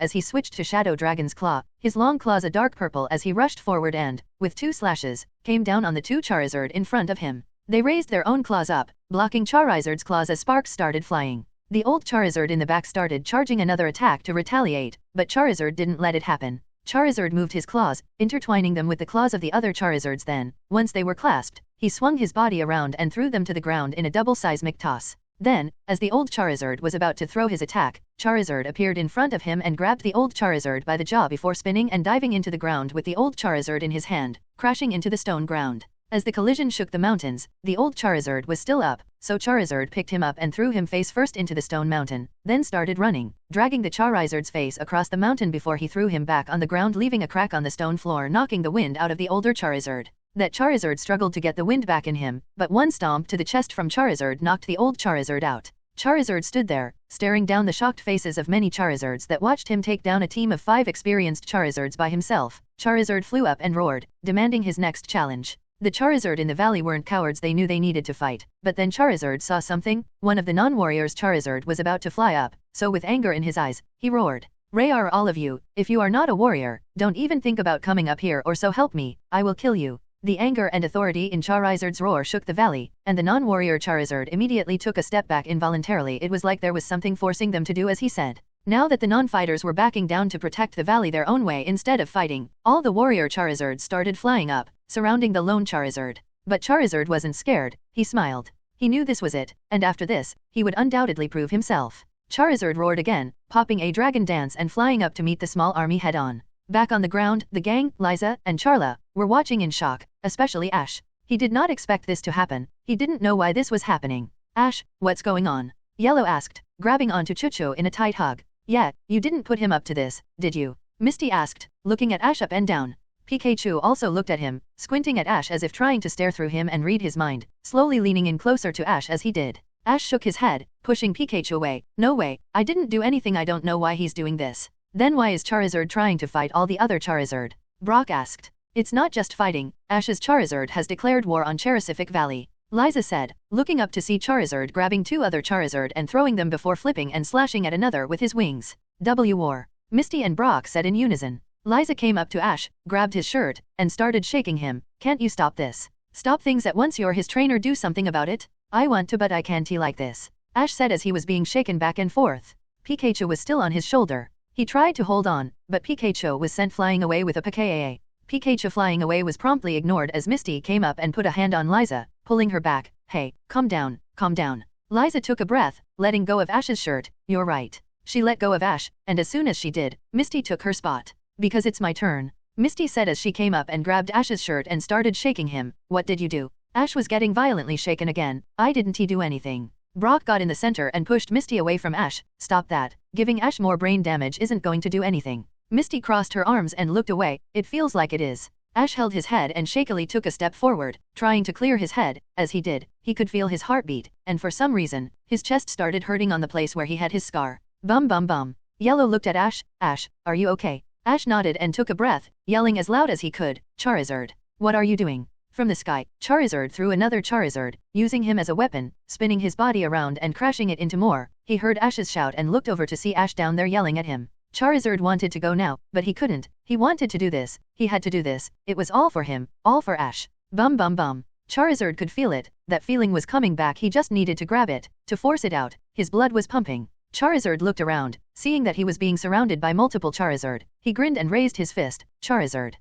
as he switched to Shadow Dragon's Claw, his long claws a dark purple as he rushed forward and, with 2 slashes, came down on the 2 Charizard in front of him. They raised their own claws up, blocking Charizard's claws as sparks started flying. The old Charizard in the back started charging another attack to retaliate, but Charizard didn't let it happen. Charizard moved his claws, intertwining them with the claws of the other Charizards. Then, once they were clasped, he swung his body around and threw them to the ground in a double seismic toss. Then, as the old Charizard was about to throw his attack, Charizard appeared in front of him and grabbed the old Charizard by the jaw before spinning and diving into the ground with the old Charizard in his hand, crashing into the stone ground. As the collision shook the mountains, the old Charizard was still up, so Charizard picked him up and threw him face first into the stone mountain, then started running, dragging the Charizard's face across the mountain before he threw him back on the ground, leaving a crack on the stone floor, knocking the wind out of the older Charizard. That Charizard struggled to get the wind back in him, but one stomp to the chest from Charizard knocked the old Charizard out. Charizard stood there, staring down the shocked faces of many Charizards that watched him take down a team of 5 experienced Charizards by himself. Charizard flew up and roared, demanding his next challenge. The Charizard in the valley weren't cowards, they knew they needed to fight. But then Charizard saw something. One of the non-warriors' Charizard was about to fly up, so with anger in his eyes, he roared. "Rayar, all of you, if you are not a warrior, don't even think about coming up here, or so help me, I will kill you." The anger and authority in Charizard's roar shook the valley, and the non-warrior Charizard immediately took a step back involuntarily. It was like there was something forcing them to do as he said. Now that the non-fighters were backing down to protect the valley their own way instead of fighting, all the warrior Charizards started flying up, surrounding the lone Charizard. But Charizard wasn't scared, he smiled. He knew this was it, and after this, he would undoubtedly prove himself. Charizard roared again, popping a dragon dance and flying up to meet the small army head-on. Back on the ground, the gang, Liza and Charla, were watching in shock, especially Ash. He did not expect this to happen. He didn't know why this was happening. "Ash, what's going on?" Yellow asked, grabbing onto Chucho in a tight hug. "Yeah, you didn't put him up to this, did you?" Misty asked, looking at Ash up and down. Pikachu also looked at him, squinting at Ash as if trying to stare through him and read his mind, slowly leaning in closer to Ash as he did. Ash shook his head, pushing Pikachu away. "No way, I didn't do anything, I don't know why he's doing this." "Then why is Charizard trying to fight all the other Charizard?" Brock asked. "It's not just fighting, Ash's Charizard has declared war on Cherisific Valley," Liza said, looking up to see Charizard grabbing 2 other Charizard and throwing them before flipping and slashing at another with his wings. "War," Misty and Brock said in unison. Liza came up to Ash, grabbed his shirt, and started shaking him. "Can't you stop this? Stop things at once, you're his trainer, do something about it." "I want to but I can't like this," Ash said as he was being shaken back and forth. Pikachu was still on his shoulder. He tried to hold on, but Pikachu was sent flying away with a Pikachu. Pikachu flying away was promptly ignored as Misty came up and put a hand on Liza, pulling her back. "Hey, calm down, calm down." Liza took a breath, letting go of Ash's shirt. "You're right." She let go of Ash, and as soon as she did, Misty took her spot. "Because it's my turn," Misty said as she came up and grabbed Ash's shirt and started shaking him. "What did you do?" Ash was getting violently shaken again. "I didn't do anything." Brock got in the center and pushed Misty away from Ash. "Stop that. Giving Ash more brain damage isn't going to do anything." Misty crossed her arms and looked away. "It feels like it is." Ash held his head and shakily took a step forward, trying to clear his head. As he did, he could feel his heartbeat, and for some reason, his chest started hurting on the place where he had his scar. Bum bum bum. Yellow looked at Ash. "Ash, are you okay?" Ash nodded and took a breath, yelling as loud as he could. "Charizard, what are you doing?" From the sky, Charizard threw another Charizard, using him as a weapon, spinning his body around and crashing it into more. He heard Ash's shout and looked over to see Ash down there yelling at him. Charizard wanted to go now, but he couldn't. He wanted to do this. He had to do this. It was all for him, all for Ash. Bum bum bum. Charizard could feel it. That feeling was coming back. He just needed to grab it, to force it out. His blood was pumping. Charizard looked around, seeing that he was being surrounded by multiple Charizard. He grinned and raised his fist. "Charizard.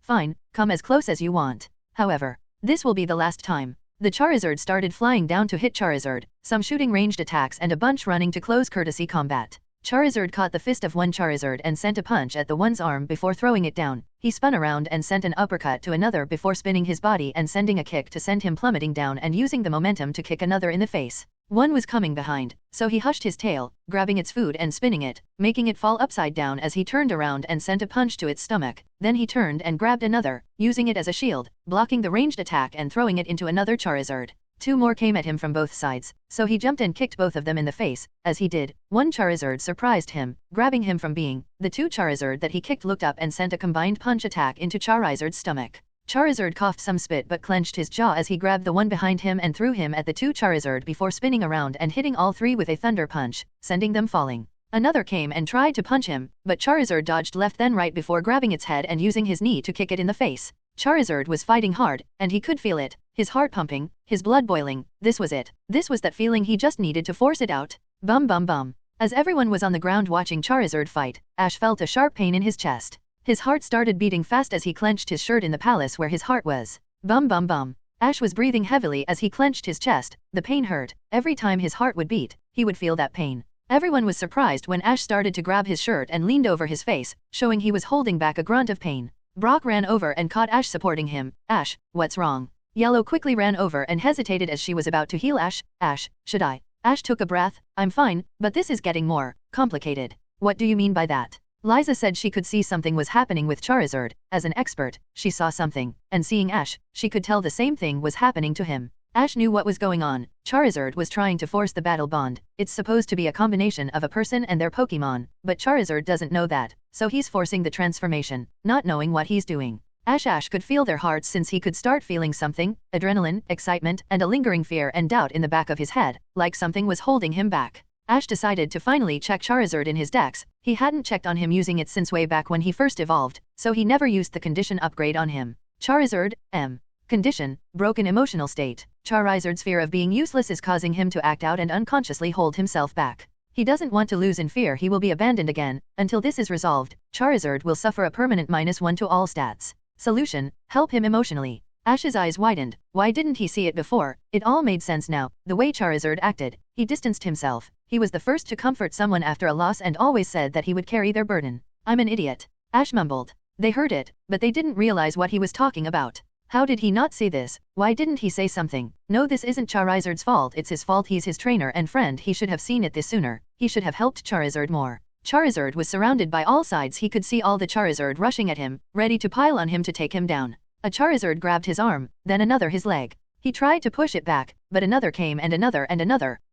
Fine, come as close as you want. However, this will be the last time." The Charizard started flying down to hit Charizard, some shooting ranged attacks and a bunch running to close courtesy combat. Charizard caught the fist of one Charizard and sent a punch at the one's arm before throwing it down. He spun around and sent an uppercut to another before spinning his body and sending a kick to send him plummeting down and using the momentum to kick another in the face. One was coming behind, so he hushed his tail, grabbing its food and spinning it, making it fall upside down as he turned around and sent a punch to its stomach. Then he turned and grabbed another, using it as a shield, blocking the ranged attack and throwing it into another Charizard. 2 more came at him from both sides, so he jumped and kicked both of them in the face. As he did, one Charizard surprised him, grabbing him from being. The 2 Charizard that he kicked looked up and sent a combined punch attack into Charizard's stomach. Charizard coughed some spit but clenched his jaw as he grabbed the one behind him and threw him at the 2 Charizard before spinning around and hitting all 3 with a thunder punch, sending them falling. Another came and tried to punch him, but Charizard dodged left then right before grabbing its head and using his knee to kick it in the face. Charizard was fighting hard, and he could feel it, his heart pumping, his blood boiling. This was it. This was that feeling he just needed to force it out. Bum bum bum. As everyone was on the ground watching Charizard fight, Ash felt a sharp pain in his chest. His heart started beating fast as he clenched his shirt in the palace where his heart was. Bum bum bum. Ash was breathing heavily as he clenched his chest. The pain hurt. Every time his heart would beat, he would feel that pain. Everyone was surprised when Ash started to grab his shirt and leaned over his face, showing he was holding back a grunt of pain. Brock ran over and caught Ash supporting him. "Ash, what's wrong?" Yellow quickly ran over and hesitated as she was about to heal Ash. "Ash, should I?" Ash took a breath. "I'm fine, but this is getting more complicated." "What do you mean by that?" Liza said she could see something was happening with Charizard. As an expert, she saw something, and seeing Ash, she could tell the same thing was happening to him. Ash knew what was going on. Charizard was trying to force the battle bond. It's supposed to be a combination of a person and their Pokemon, but Charizard doesn't know that, so he's forcing the transformation, not knowing what he's doing. Ash could feel their hearts since he could start feeling something, adrenaline, excitement, and a lingering fear and doubt in the back of his head, like something was holding him back. Ash decided to finally check Charizard in his dex. He hadn't checked on him using it since way back when he first evolved, so he never used the condition upgrade on him. Charizard, M. Condition, broken emotional state. Charizard's fear of being useless is causing him to act out and unconsciously hold himself back. He doesn't want to lose in fear he will be abandoned again. Until this is resolved, Charizard will suffer a permanent -1 to all stats. Solution, help him emotionally. Ash's eyes widened. Why didn't he see it before? It all made sense now, the way Charizard acted. He distanced himself. He was the first to comfort someone after a loss and always said that he would carry their burden. I'm an idiot. Ash mumbled. They heard it, but they didn't realize what he was talking about. How did he not see this? Why didn't he say something? No, this isn't Charizard's fault, it's his fault, he's his trainer and friend, he should have seen it this sooner. He should have helped Charizard more. Charizard was surrounded by all sides, he could see all the Charizard rushing at him, ready to pile on him to take him down. A Charizard grabbed his arm, then another his leg. He tried to push it back, but another came and another,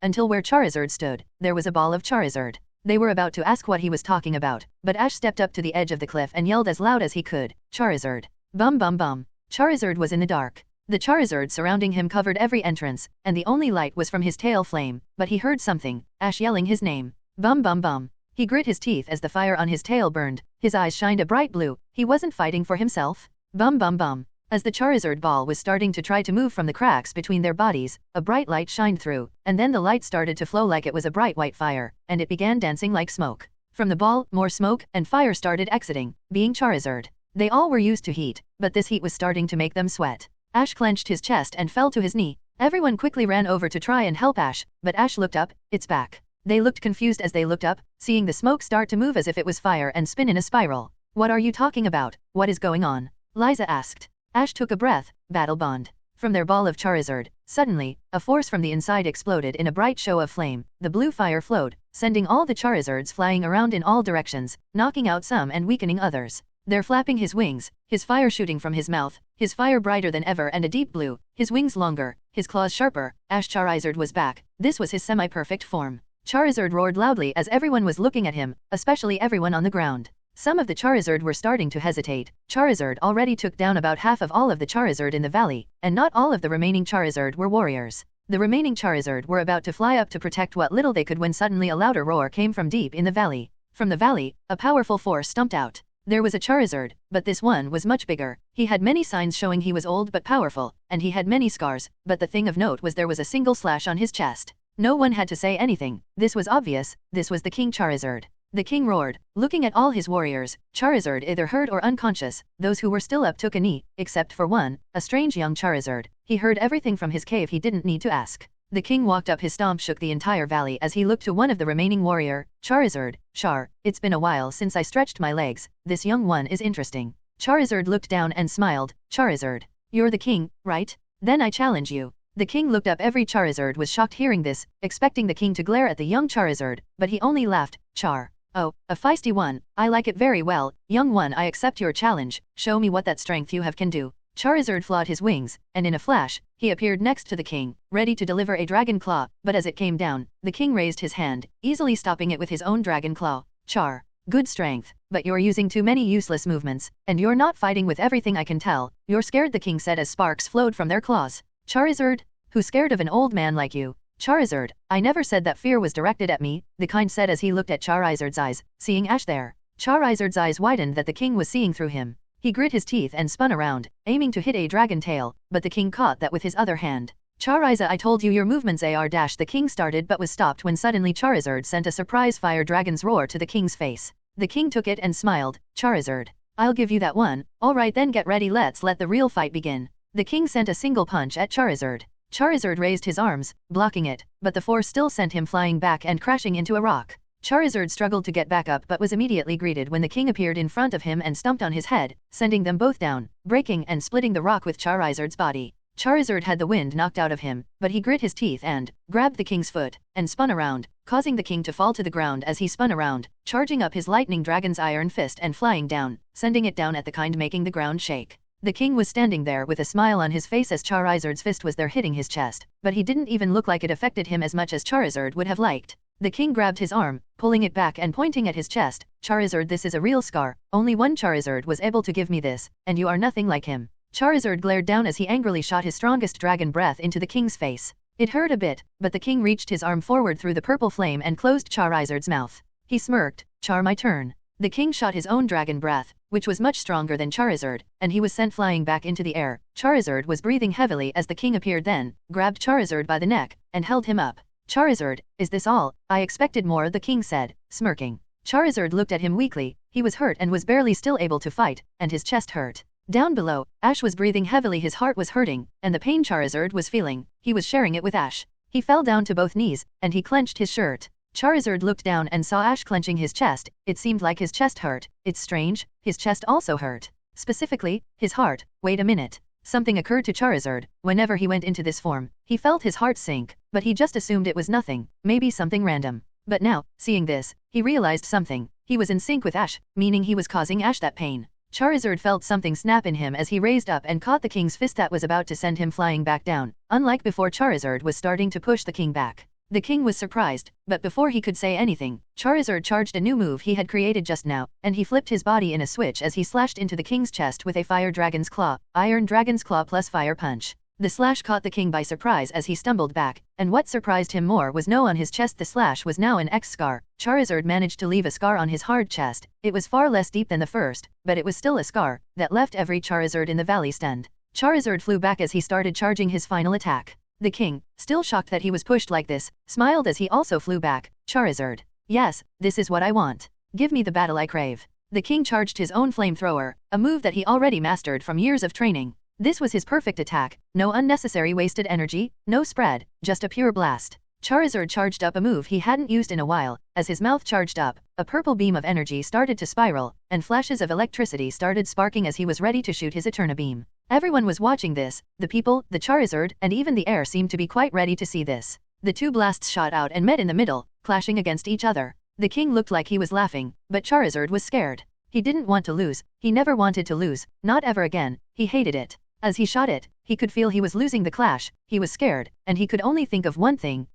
until where Charizard stood, there was a ball of Charizard. They were about to ask what he was talking about, but Ash stepped up to the edge of the cliff and yelled as loud as he could, Charizard. Bum bum bum. Charizard was in the dark. The Charizard surrounding him covered every entrance, and the only light was from his tail flame, but he heard something, Ash yelling his name. Bum bum bum. He grit his teeth as the fire on his tail burned, his eyes shined a bright blue, he wasn't fighting for himself. Bum bum bum. As the Charizard ball was starting to try to move from the cracks between their bodies, a bright light shined through, and then the light started to flow like it was a bright white fire, and it began dancing like smoke. From the ball, more smoke and fire started exiting, being Charizard. They all were used to heat, but this heat was starting to make them sweat. Ash clenched his chest and fell to his knee. Everyone quickly ran over to try and help Ash, but Ash looked up, it's back. They looked confused as they looked up, seeing the smoke start to move as if it was fire and spin in a spiral. What are you talking about? What is going on? Liza asked. Ash took a breath, battle bond. From their ball of Charizard, suddenly, a force from the inside exploded in a bright show of flame. The blue fire flowed, sending all the Charizards flying around in all directions, knocking out some and weakening others. They're flapping his wings, his fire shooting from his mouth, his fire brighter than ever and a deep blue, his wings longer, his claws sharper. Ash Charizard was back. This was his semi-perfect form. Charizard roared loudly as everyone was looking at him, especially everyone on the ground. Some of the Charizard were starting to hesitate. Charizard already took down about half of all of the Charizard in the valley, and not all of the remaining Charizard were warriors. The remaining Charizard were about to fly up to protect what little they could when suddenly a louder roar came from deep in the valley. From the valley, a powerful force stumped out. There was a Charizard, but this one was much bigger. He had many signs showing he was old but powerful, and he had many scars, but the thing of note was there was a single slash on his chest. No one had to say anything. This was obvious. This was the King Charizard. The king roared, looking at all his warriors. Charizard either hurt or unconscious. Those who were still up took a knee, except for one, a strange young Charizard. He heard everything from his cave, he didn't need to ask. The king walked up, his stomp shook the entire valley as he looked to one of the remaining warrior. Charizard, Char, it's been a while since I stretched my legs. This young one is interesting. Charizard looked down and smiled. Charizard, you're the king, right? Then I challenge you. The king looked up. Every Charizard was shocked hearing this, expecting the king to glare at the young Charizard, but he only laughed. Char. Oh, a feisty one. I like it very well. Young one, I accept your challenge. Show me what that strength you have can do. Charizard flawed his wings, and in a flash, he appeared next to the king, ready to deliver a dragon claw, but as it came down, the king raised his hand, easily stopping it with his own dragon claw. Char. Good strength, but you're using too many useless movements, and you're not fighting with everything I can tell. You're scared, the king said as sparks flowed from their claws. Charizard? Who's scared of an old man like you? Charizard, I never said that fear was directed at me, the kind said as he looked at Charizard's eyes, seeing Ash there. Charizard's eyes widened that the king was seeing through him. He grit his teeth and spun around, aiming to hit a dragon tail, but the king caught that with his other hand. Charizard, I told you your movements are dash. The king started but was stopped when suddenly Charizard sent a surprise fire dragon's roar to the king's face. The king took it and smiled. Charizard, I'll give you that one. Alright then, get ready, let's let the real fight begin. The king sent a single punch at Charizard. Charizard raised his arms, blocking it, but the force still sent him flying back and crashing into a rock. Charizard struggled to get back up but was immediately greeted when the king appeared in front of him and stumped on his head, sending them both down, breaking and splitting the rock with Charizard's body. Charizard had the wind knocked out of him, but he grit his teeth and grabbed the king's foot, and spun around, causing the king to fall to the ground as he spun around, charging up his lightning dragon's iron fist and flying down, sending it down at the kind making the ground shake. The king was standing there with a smile on his face as Charizard's fist was there hitting his chest, but he didn't even look like it affected him as much as Charizard would have liked. The king grabbed his arm, pulling it back and pointing at his chest. Charizard, this is a real scar. Only one Charizard was able to give me this, and you are nothing like him. Charizard glared down as he angrily shot his strongest dragon breath into the king's face. It hurt a bit, but the king reached his arm forward through the purple flame and closed Charizard's mouth. He smirked. Char, my turn. The king shot his own dragon breath, which was much stronger than Charizard, and he was sent flying back into the air. Charizard was breathing heavily as the king appeared, then grabbed Charizard by the neck and held him up. Charizard, is this all? I expected more, the king said, smirking. Charizard looked at him weakly. He was hurt and was barely still able to fight, and his chest hurt. Down below, Ash was breathing heavily, his heart was hurting, and the pain Charizard was feeling, he was sharing it with Ash. He fell down to both knees, and he clenched his shirt. Charizard looked down and saw Ash clenching his chest. It seemed like his chest hurt. It's strange, his chest also hurt. Specifically, his heart. Wait a minute. Something occurred to Charizard. Whenever he went into this form, he felt his heart sink, but he just assumed it was nothing, maybe something random. But now, seeing this, he realized something. He was in sync with Ash, meaning he was causing Ash that pain. Charizard felt something snap in him as he raised up and caught the king's fist that was about to send him flying back down. Unlike before, Charizard was starting to push the king back. The king was surprised, but before he could say anything, Charizard charged a new move he had created just now, and he flipped his body in a switch as he slashed into the king's chest with a Fire Dragon's Claw, Iron Dragon's Claw plus Fire Punch. The slash caught the king by surprise as he stumbled back, and what surprised him more was no on his chest. The slash was now an X scar. Charizard managed to leave a scar on his hard chest. It was far less deep than the first, but it was still a scar that left every Charizard in the valley stunned. Charizard flew back as he started charging his final attack. The king, still shocked that he was pushed like this, smiled as he also flew back. Charizard. Yes, this is what I want. Give me the battle I crave. The king charged his own flamethrower, a move that he already mastered from years of training. This was his perfect attack, no unnecessary wasted energy, no spread, just a pure blast. Charizard charged up a move he hadn't used in a while. As his mouth charged up, a purple beam of energy started to spiral, and flashes of electricity started sparking as he was ready to shoot his Eterna beam. Everyone was watching this, the people, the Charizard, and even the air seemed to be quite ready to see this. The two blasts shot out and met in the middle, clashing against each other. The king looked like he was laughing, but Charizard was scared. He didn't want to lose, he never wanted to lose, not ever again, he hated it. As he shot it, he could feel he was losing the clash, he was scared, and he could only think of one thing,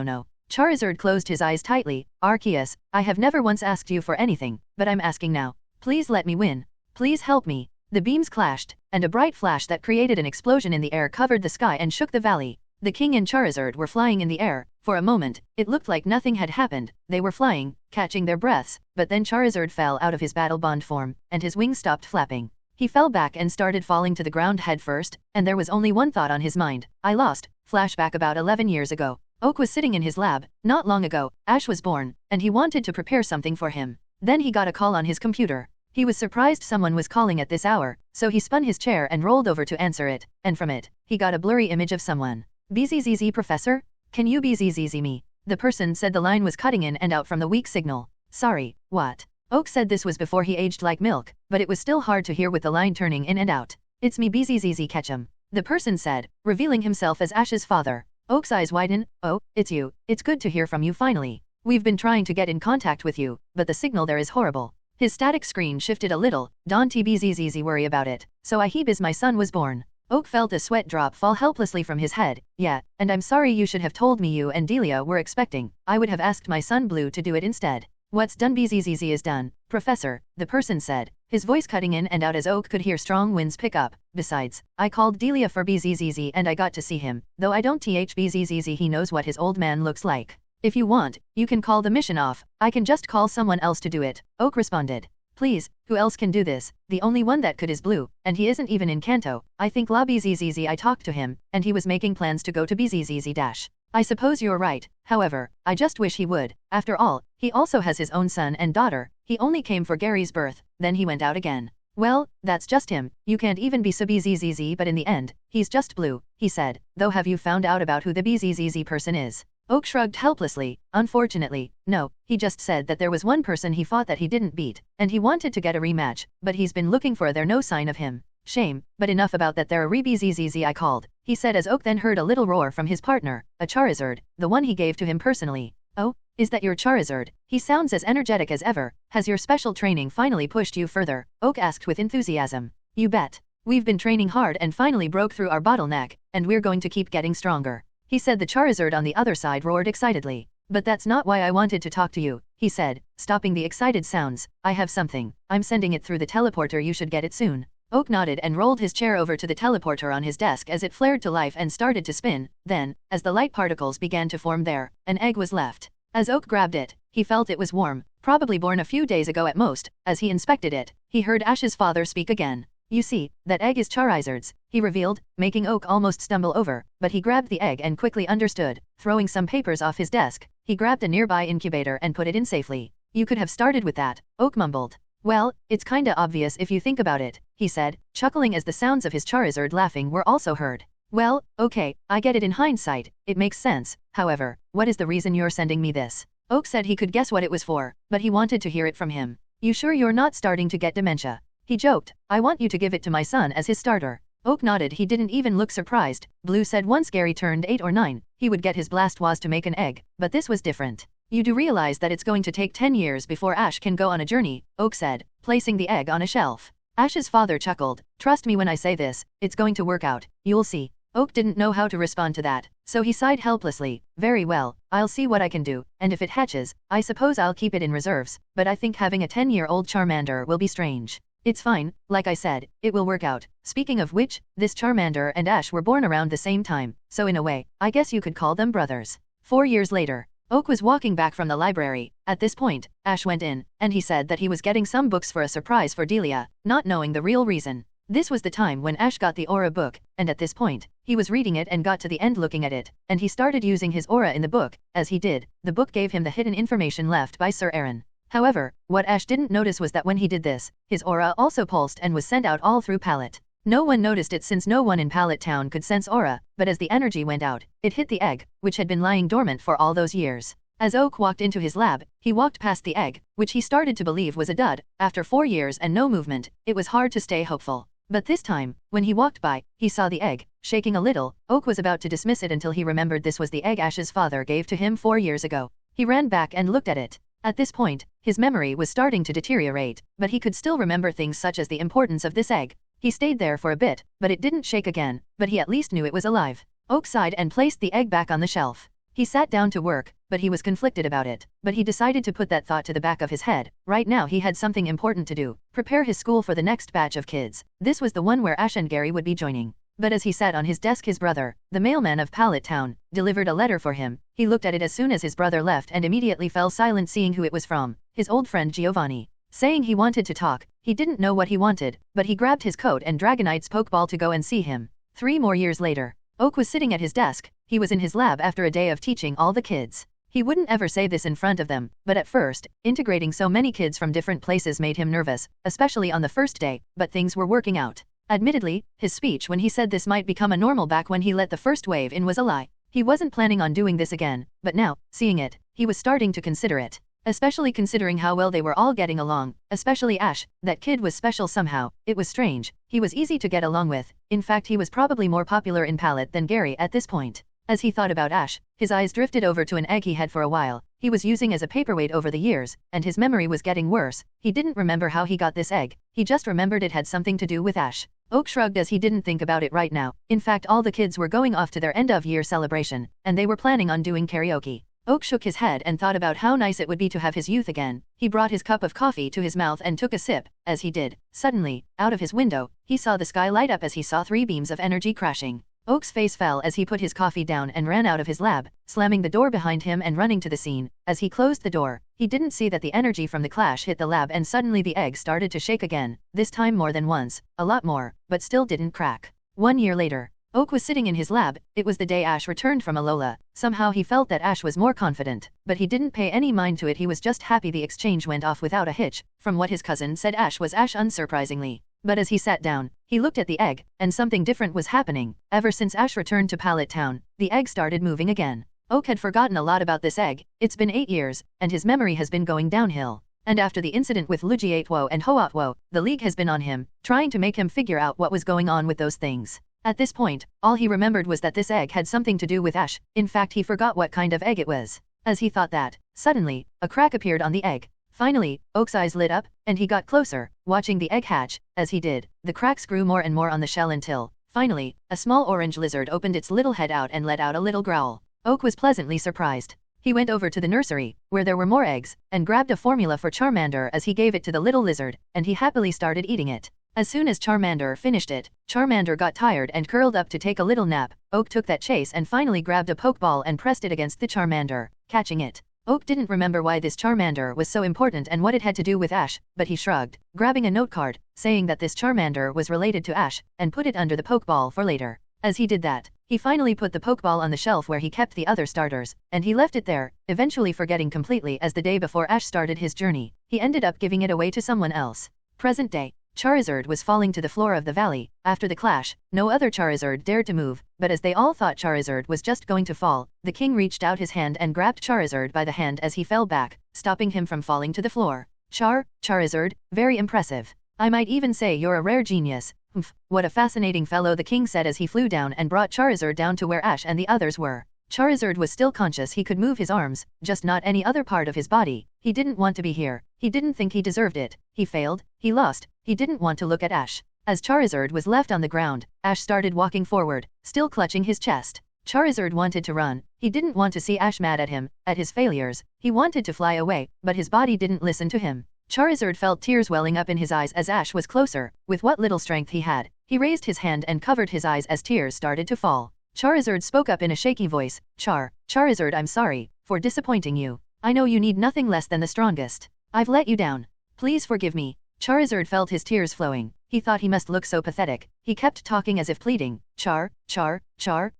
no. Charizard closed his eyes tightly. Arceus, I have never once asked you for anything, but I'm asking now. Please let me win. Please help me. The beams clashed, and a bright flash that created an explosion in the air covered the sky and shook the valley. The king and Charizard were flying in the air. For a moment, it looked like nothing had happened. They were flying, catching their breaths, but then Charizard fell out of his battle bond form, and his wings stopped flapping. He fell back and started falling to the ground head first, and there was only one thought on his mind. I lost. Flashback about 11 years ago. Oak was sitting in his lab. Not long ago, Ash was born, and he wanted to prepare something for him. Then he got a call on his computer. He was surprised someone was calling at this hour, so he spun his chair and rolled over to answer it, and from it, he got a blurry image of someone. BZZZ Professor? Can you BZZZ me? The person said the line was cutting in and out from the weak signal. Sorry, what? Oak said this was before he aged like milk, but it was still hard to hear with the line turning in and out. It's me BZZZ Ketchum. The person said, revealing himself as Ash's father. Oak's eyes widen. Oh, it's you. It's good to hear from you finally. We've been trying to get in contact with you, but the signal there is horrible. His static screen shifted a little. Don't BZZZ worry about it. So I heebs my son was born. Oak felt a sweat drop fall helplessly from his head. Yeah, and I'm sorry, you should have told me you and Delia were expecting. I would have asked my son Blue to do it instead. What's done BZZZ is done, Professor, the person said, his voice cutting in and out as Oak could hear strong winds pick up. Besides, I called Delia for BZZZ and I got to see him, though I don't BZZZ, he knows what his old man looks like. If you want, you can call the mission off. I can just call someone else to do it, Oak responded. Please, who else can do this? The only one that could is Blue, and he isn't even in Kanto. I think La BZZZ, I talked to him, and he was making plans to go to BZZZ-. I suppose you're right, however, I just wish he would. After all, he also has his own son and daughter. He only came for Gary's birth, then he went out again. Well, that's just him. You can't even be so BZZZ, but in the end, he's just Blue, he said. Though have you found out about who the BZZZ person is? Oak shrugged helplessly. Unfortunately, no, he just said that there was one person he fought that he didn't beat, and he wanted to get a rematch, but he's been looking for there no sign of him. Shame, but enough about that, there a BZZZ I called, he said as Oak then heard a little roar from his partner, a Charizard, the one he gave to him personally. Oh, is that your Charizard? He sounds as energetic as ever. Has your special training finally pushed you further? Oak asked with enthusiasm. You bet. We've been training hard and finally broke through our bottleneck, and we're going to keep getting stronger. He said. The Charizard on the other side roared excitedly. But that's not why I wanted to talk to you, he said, stopping the excited sounds. I have something. I'm sending it through the teleporter. You should get it soon. Oak nodded and rolled his chair over to the teleporter on his desk as it flared to life and started to spin. Then, as the light particles began to form there, an egg was left. As Oak grabbed it, he felt it was warm, probably born a few days ago at most. As he inspected it, he heard Ash's father speak again. You see, that egg is Charizard's, he revealed, making Oak almost stumble over, but he grabbed the egg and quickly understood. Throwing some papers off his desk, he grabbed a nearby incubator and put it in safely. You could have started with that, Oak mumbled. Well, it's kinda obvious if you think about it, he said, chuckling as the sounds of his Charizard laughing were also heard. Well, okay, I get it in hindsight, it makes sense. However, what is the reason you're sending me this? Oak said he could guess what it was for, but he wanted to hear it from him. You sure you're not starting to get dementia? He joked. I want you to give it to my son as his starter. Oak nodded. He didn't even look surprised. Blue said once Gary turned 8 or 9, he would get his Blastoise to make an egg, but this was different. You do realize that it's going to take 10 years before Ash can go on a journey, Oak said, placing the egg on a shelf. Ash's father chuckled. Trust me when I say this, it's going to work out, you'll see. Oak didn't know how to respond to that, so he sighed helplessly. Very well, I'll see what I can do, and if it hatches, I suppose I'll keep it in reserves, but I think having a 10-year-old Charmander will be strange. It's fine, like I said, it will work out. Speaking of which, this Charmander and Ash were born around the same time, so in a way, I guess you could call them brothers. 4 years later, Oak was walking back from the library. At this point, Ash went in, and he said that he was getting some books for a surprise for Delia, not knowing the real reason. This was the time when Ash got the aura book, and at this point, he was reading it and got to the end looking at it, and he started using his aura in the book. As he did, the book gave him the hidden information left by Sir Aaron. However, what Ash didn't notice was that when he did this, his aura also pulsed and was sent out all through Pallet. No one noticed it since no one in Pallet Town could sense aura, but as the energy went out, it hit the egg, which had been lying dormant for all those years. As Oak walked into his lab, he walked past the egg, which he started to believe was a dud. After 4 years and no movement, it was hard to stay hopeful. But this time, when he walked by, he saw the egg, shaking a little. Oak was about to dismiss it until he remembered this was the egg Ash's father gave to him 4 years ago. He ran back and looked at it. At this point, his memory was starting to deteriorate, but he could still remember things such as the importance of this egg. He stayed there for a bit, but it didn't shake again, but he at least knew it was alive. Oak sighed and placed the egg back on the shelf. He sat down to work, but he was conflicted about it. But he decided to put that thought to the back of his head. Right now he had something important to do, prepare his school for the next batch of kids. This was the one where Ash and Gary would be joining. But as he sat on his desk, his brother, the mailman of Pallet Town, delivered a letter for him. He looked at it as soon as his brother left and immediately fell silent, seeing who it was from. His old friend Giovanni. Saying he wanted to talk. He didn't know what he wanted, but he grabbed his coat and Dragonite's Pokeball to go and see him. 3 more years later, Oak was sitting at his desk. He was in his lab after a day of teaching all the kids. He wouldn't ever say this in front of them, but at first, integrating so many kids from different places made him nervous, especially on the first day, but things were working out. Admittedly, his speech when he said this might become a normal back when he let the first wave in was a lie. He wasn't planning on doing this again, but now, seeing it, he was starting to consider it. Especially considering how well they were all getting along, especially Ash. That kid was special somehow. It was strange. He was easy to get along with. In fact, he was probably more popular in Pallet than Gary at this point. As he thought about Ash, his eyes drifted over to an egg he had for a while. He was using as a paperweight over the years, and his memory was getting worse. He didn't remember how he got this egg. He just remembered it had something to do with Ash. Oak shrugged as he didn't think about it right now. In fact, all the kids were going off to their end-of-year celebration, and they were planning on doing karaoke. Oak shook his head and thought about how nice it would be to have his youth again. He brought his cup of coffee to his mouth and took a sip. As he did, suddenly, out of his window, he saw the sky light up as he saw 3 beams of energy crashing. Oak's face fell as he put his coffee down and ran out of his lab, slamming the door behind him and running to the scene. As he closed the door, he didn't see that the energy from the clash hit the lab and suddenly the egg started to shake again, this time more than once, a lot more, but still didn't crack. 1 year later, Oak was sitting in his lab. It was the day Ash returned from Alola. Somehow he felt that Ash was more confident, but he didn't pay any mind to it. He was just happy the exchange went off without a hitch. From what his cousin said, Ash was Ash unsurprisingly. But as he sat down, he looked at the egg, and something different was happening. Ever since Ash returned to Pallet Town, the egg started moving again. Oak had forgotten a lot about this egg. It's been 8 years, and his memory has been going downhill. And after the incident with Lugiatwo and Hoatwo, the league has been on him, trying to make him figure out what was going on with those things. At this point, all he remembered was that this egg had something to do with Ash. In fact, he forgot what kind of egg it was. As he thought that, suddenly, a crack appeared on the egg. Finally, Oak's eyes lit up, and he got closer, watching the egg hatch. As he did, the cracks grew more and more on the shell until, finally, a small orange lizard opened its little head out and let out a little growl. Oak was pleasantly surprised. He went over to the nursery, where there were more eggs, and grabbed a formula for Charmander as he gave it to the little lizard, and he happily started eating it. As soon as Charmander finished it, Charmander got tired and curled up to take a little nap. Oak took that chase and finally grabbed a Pokeball and pressed it against the Charmander, catching it. Oak didn't remember why this Charmander was so important and what it had to do with Ash, but he shrugged, grabbing a note card, saying that this Charmander was related to Ash, and put it under the Pokeball for later. As he did that, he finally put the Pokeball on the shelf where he kept the other starters, and he left it there, eventually forgetting completely as the day before Ash started his journey, he ended up giving it away to someone else. Present day. Charizard was falling to the floor of the valley. After the clash, no other Charizard dared to move, but as they all thought Charizard was just going to fall, the king reached out his hand and grabbed Charizard by the hand as he fell back, stopping him from falling to the floor. Charizard, very impressive. I might even say you're a rare genius. Humph, what a fascinating fellow, the king said as he flew down and brought Charizard down to where Ash and the others were. Charizard was still conscious. He could move his arms, just not any other part of his body. He didn't want to be here. He didn't think he deserved it. He failed. He lost. He didn't want to look at Ash. As Charizard was left on the ground, Ash started walking forward, still clutching his chest. Charizard wanted to run. He didn't want to see Ash mad at him, at his failures. He wanted to fly away, but his body didn't listen to him. Charizard felt tears welling up in his eyes as Ash was closer. With what little strength he had, he raised his hand and covered his eyes as tears started to fall. Charizard spoke up in a shaky voice, Charizard, I'm sorry for disappointing you. I know you need nothing less than the strongest. I've let you down. Please forgive me. Charizard felt his tears flowing. He thought he must look so pathetic. He kept talking as if pleading,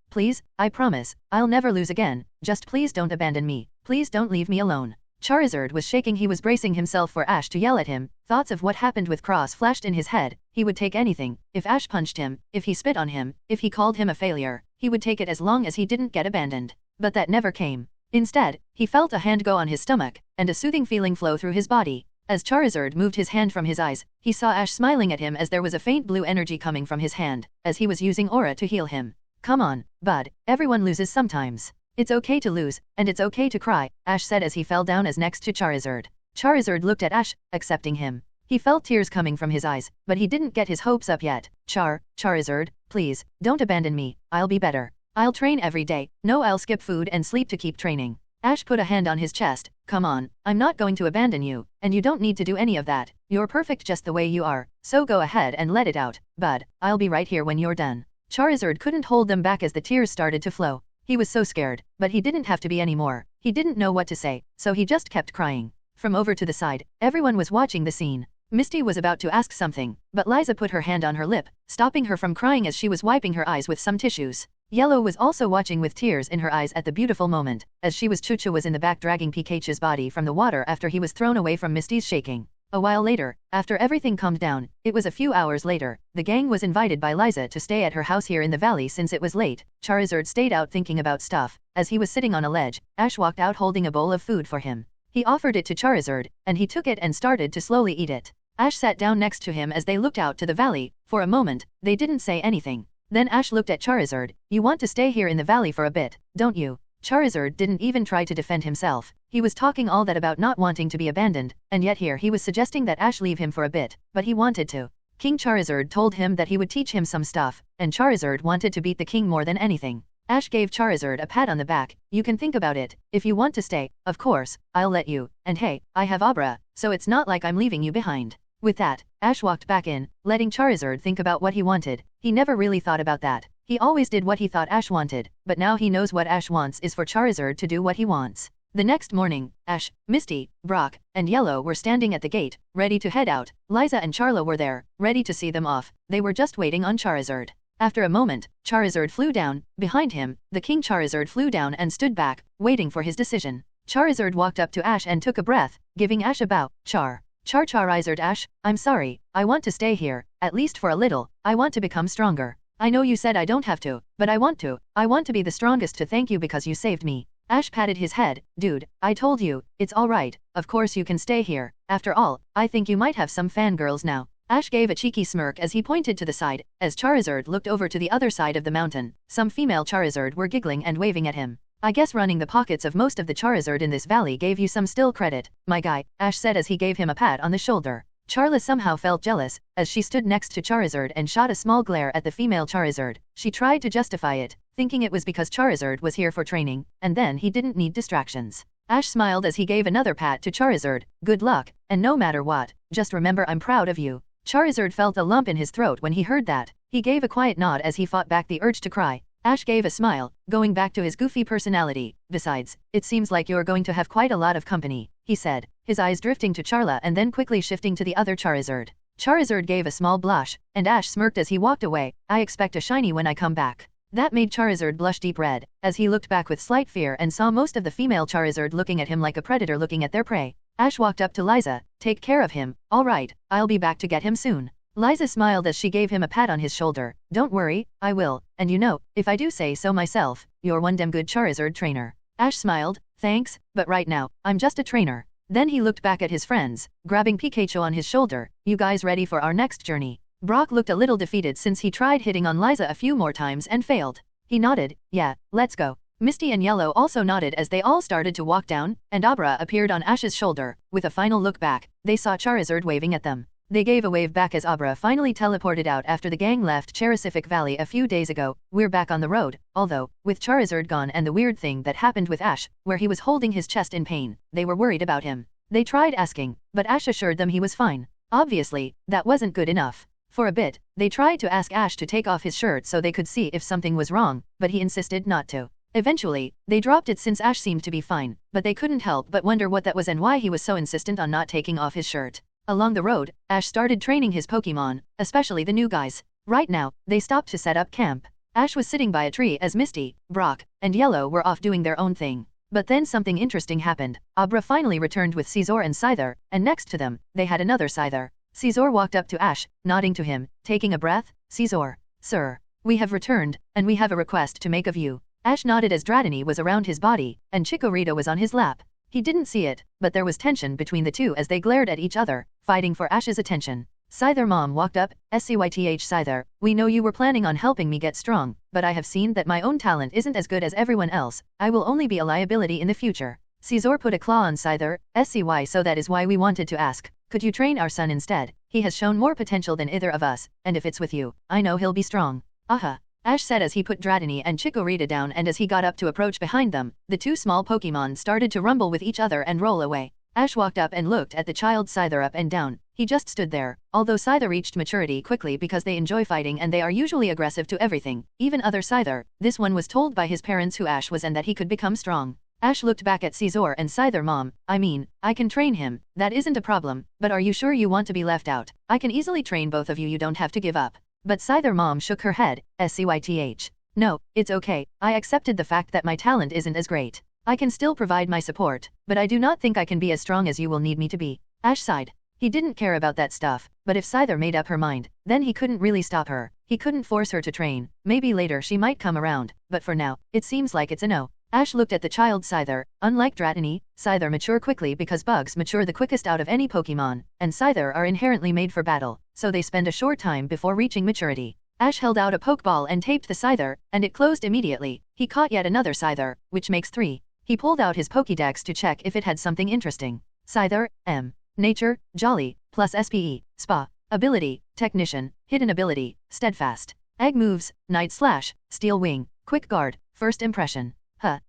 please, I promise, I'll never lose again. Just please don't abandon me. Please don't leave me alone. Charizard was shaking. He was bracing himself for Ash to yell at him. Thoughts of what happened with Cross flashed in his head. He would take anything. If Ash punched him, if he spit on him, if he called him a failure, he would take it as long as he didn't get abandoned. But that never came. Instead, he felt a hand go on his stomach, and a soothing feeling flow through his body. As Charizard moved his hand from his eyes, he saw Ash smiling at him as there was a faint blue energy coming from his hand, as he was using aura to heal him. Come on, bud, everyone loses sometimes. It's okay to lose, and it's okay to cry, Ash said as he fell down as next to Charizard. Charizard looked at Ash, accepting him. He felt tears coming from his eyes, but he didn't get his hopes up yet. Charizard, please, don't abandon me. I'll be better. I'll train every day. No, I'll skip food and sleep to keep training. Ash put a hand on his chest. Come on, I'm not going to abandon you, and you don't need to do any of that. You're perfect just the way you are, so go ahead and let it out, bud. I'll be right here when you're done. Charizard couldn't hold them back as the tears started to flow. He was so scared, but he didn't have to be anymore. He didn't know what to say, so he just kept crying. From over to the side, everyone was watching the scene. Misty was about to ask something, but Liza put her hand on her lip, stopping her from crying as she was wiping her eyes with some tissues. Yellow was also watching with tears in her eyes at the beautiful moment, as Chucha was in the back dragging Pikachu's body from the water after he was thrown away from Misty's shaking. A while later, after everything calmed down, it was a few hours later, the gang was invited by Liza to stay at her house here in the valley since it was late. Charizard stayed out thinking about stuff. As he was sitting on a ledge, Ash walked out holding a bowl of food for him. He offered it to Charizard, and he took it and started to slowly eat it. Ash sat down next to him as they looked out to the valley. For a moment, they didn't say anything. Then Ash looked at Charizard. You want to stay here in the valley for a bit, don't you? Charizard didn't even try to defend himself. He was talking all that about not wanting to be abandoned, and yet here he was suggesting that Ash leave him for a bit, but he wanted to. King Charizard told him that he would teach him some stuff, and Charizard wanted to beat the king more than anything. Ash gave Charizard a pat on the back. You can think about it. If you want to stay, of course, I'll let you. And hey, I have Abra, so it's not like I'm leaving you behind. With that, Ash walked back in, letting Charizard think about what he wanted. He never really thought about that. He always did what he thought Ash wanted, but now he knows what Ash wants is for Charizard to do what he wants. The next morning, Ash, Misty, Brock, and Yellow were standing at the gate, ready to head out. Liza and Charla were there, ready to see them off. They were just waiting on Charizard. After a moment, Charizard flew down. Behind him, the King Charizard flew down and stood back, waiting for his decision. Charizard walked up to Ash and took a breath, giving Ash a bow. Charizard, Ash, I'm sorry. I want to stay here, at least for a little. I want to become stronger. I know you said I don't have to, but I want to. I want to be the strongest to thank you because you saved me. Ash patted his head. Dude, I told you, it's alright. Of course you can stay here. After all, I think you might have some fangirls now. Ash gave a cheeky smirk as he pointed to the side. As Charizard looked over to the other side of the mountain, some female Charizard were giggling and waving at him. I guess running the pockets of most of the Charizard in this valley gave you some still credit, my guy, Ash said as he gave him a pat on the shoulder. Charla somehow felt jealous, as she stood next to Charizard and shot a small glare at the female Charizard. She tried to justify it, thinking it was because Charizard was here for training, and then he didn't need distractions. Ash smiled as he gave another pat to Charizard. Good luck, and no matter what, just remember I'm proud of you. Charizard felt a lump in his throat when he heard that. He gave a quiet nod as he fought back the urge to cry. Ash gave a smile, going back to his goofy personality. Besides, it seems like you're going to have quite a lot of company, he said, his eyes drifting to Charla and then quickly shifting to the other Charizard. Charizard gave a small blush, and Ash smirked as he walked away. I expect a shiny when I come back. That made Charizard blush deep red, as he looked back with slight fear and saw most of the female Charizard looking at him like a predator looking at their prey. Ash walked up to Liza. Take care of him. All right, I'll be back to get him soon. Liza smiled as she gave him a pat on his shoulder. Don't worry, I will, and you know, if I do say so myself, you're one damn good Charizard trainer. Ash smiled, thanks, but right now, I'm just a trainer. Then he looked back at his friends, grabbing Pikachu on his shoulder. You guys ready for our next journey? Brock looked a little defeated since he tried hitting on Liza a few more times and failed. He nodded, yeah, let's go. Misty and Yellow also nodded as they all started to walk down, and Abra appeared on Ash's shoulder. With a final look back, they saw Charizard waving at them. They gave a wave back as Abra finally teleported out after the gang left Cherisific Valley a few days ago. We're back on the road, although, with Charizard gone and the weird thing that happened with Ash, where he was holding his chest in pain, they were worried about him. They tried asking, but Ash assured them he was fine. Obviously, that wasn't good enough. For a bit, they tried to ask Ash to take off his shirt so they could see if something was wrong, but he insisted not to. Eventually, they dropped it since Ash seemed to be fine, but they couldn't help but wonder what that was and why he was so insistent on not taking off his shirt. Along the road, Ash started training his Pokemon, especially the new guys. Right now, they stopped to set up camp. Ash was sitting by a tree as Misty, Brock, and Yellow were off doing their own thing. But then something interesting happened. Abra finally returned with Scizor and Scyther, and next to them, they had another Scyther. Scizor walked up to Ash, nodding to him, taking a breath. Scizor, sir, we have returned, and we have a request to make of you. Ash nodded as Dratini was around his body, and Chikorita was on his lap. He didn't see it, but there was tension between the two as they glared at each other, fighting for Ash's attention. Scyther mom walked up. Scyth Scyther, we know you were planning on helping me get strong, but I have seen that my own talent isn't as good as everyone else. I will only be a liability in the future. Scizor put a claw on Scyther. Scy, so that is why we wanted to ask. Could you train our son instead? He has shown more potential than either of us, and if it's with you, I know he'll be strong. Aha. Ash said as he put Dratini and Chikorita down, and as he got up to approach behind them, the two small Pokemon started to rumble with each other and roll away. Ash walked up and looked at the child Scyther up and down. He just stood there. Although Scyther reached maturity quickly because they enjoy fighting and they are usually aggressive to everything, even other Scyther, this one was told by his parents who Ash was and that he could become strong. Ash looked back at Scizor and Scyther mom. I mean, I can train him, that isn't a problem, but are you sure you want to be left out? I can easily train both of you don't have to give up. But Scyther mom shook her head. Scyth. No, it's okay, I accepted the fact that my talent isn't as great. I can still provide my support, but I do not think I can be as strong as you will need me to be. Ash sighed. He didn't care about that stuff, but if Scyther made up her mind, then he couldn't really stop her. He couldn't force her to train. Maybe later she might come around, but for now, it seems like it's a no. Ash looked at the child Scyther. Unlike Dratini, Scyther mature quickly because bugs mature the quickest out of any Pokemon, and Scyther are inherently made for battle, so they spend a short time before reaching maturity. Ash held out a Pokeball and taped the Scyther, and it closed immediately. He caught yet another Scyther, which makes 3. He pulled out his Pokédex to check if it had something interesting. Scyther, M. Nature, Jolly, plus SPE, Spa. Ability, Technician, Hidden Ability, Steadfast. Egg moves, Night Slash, Steel Wing, Quick Guard, First Impression.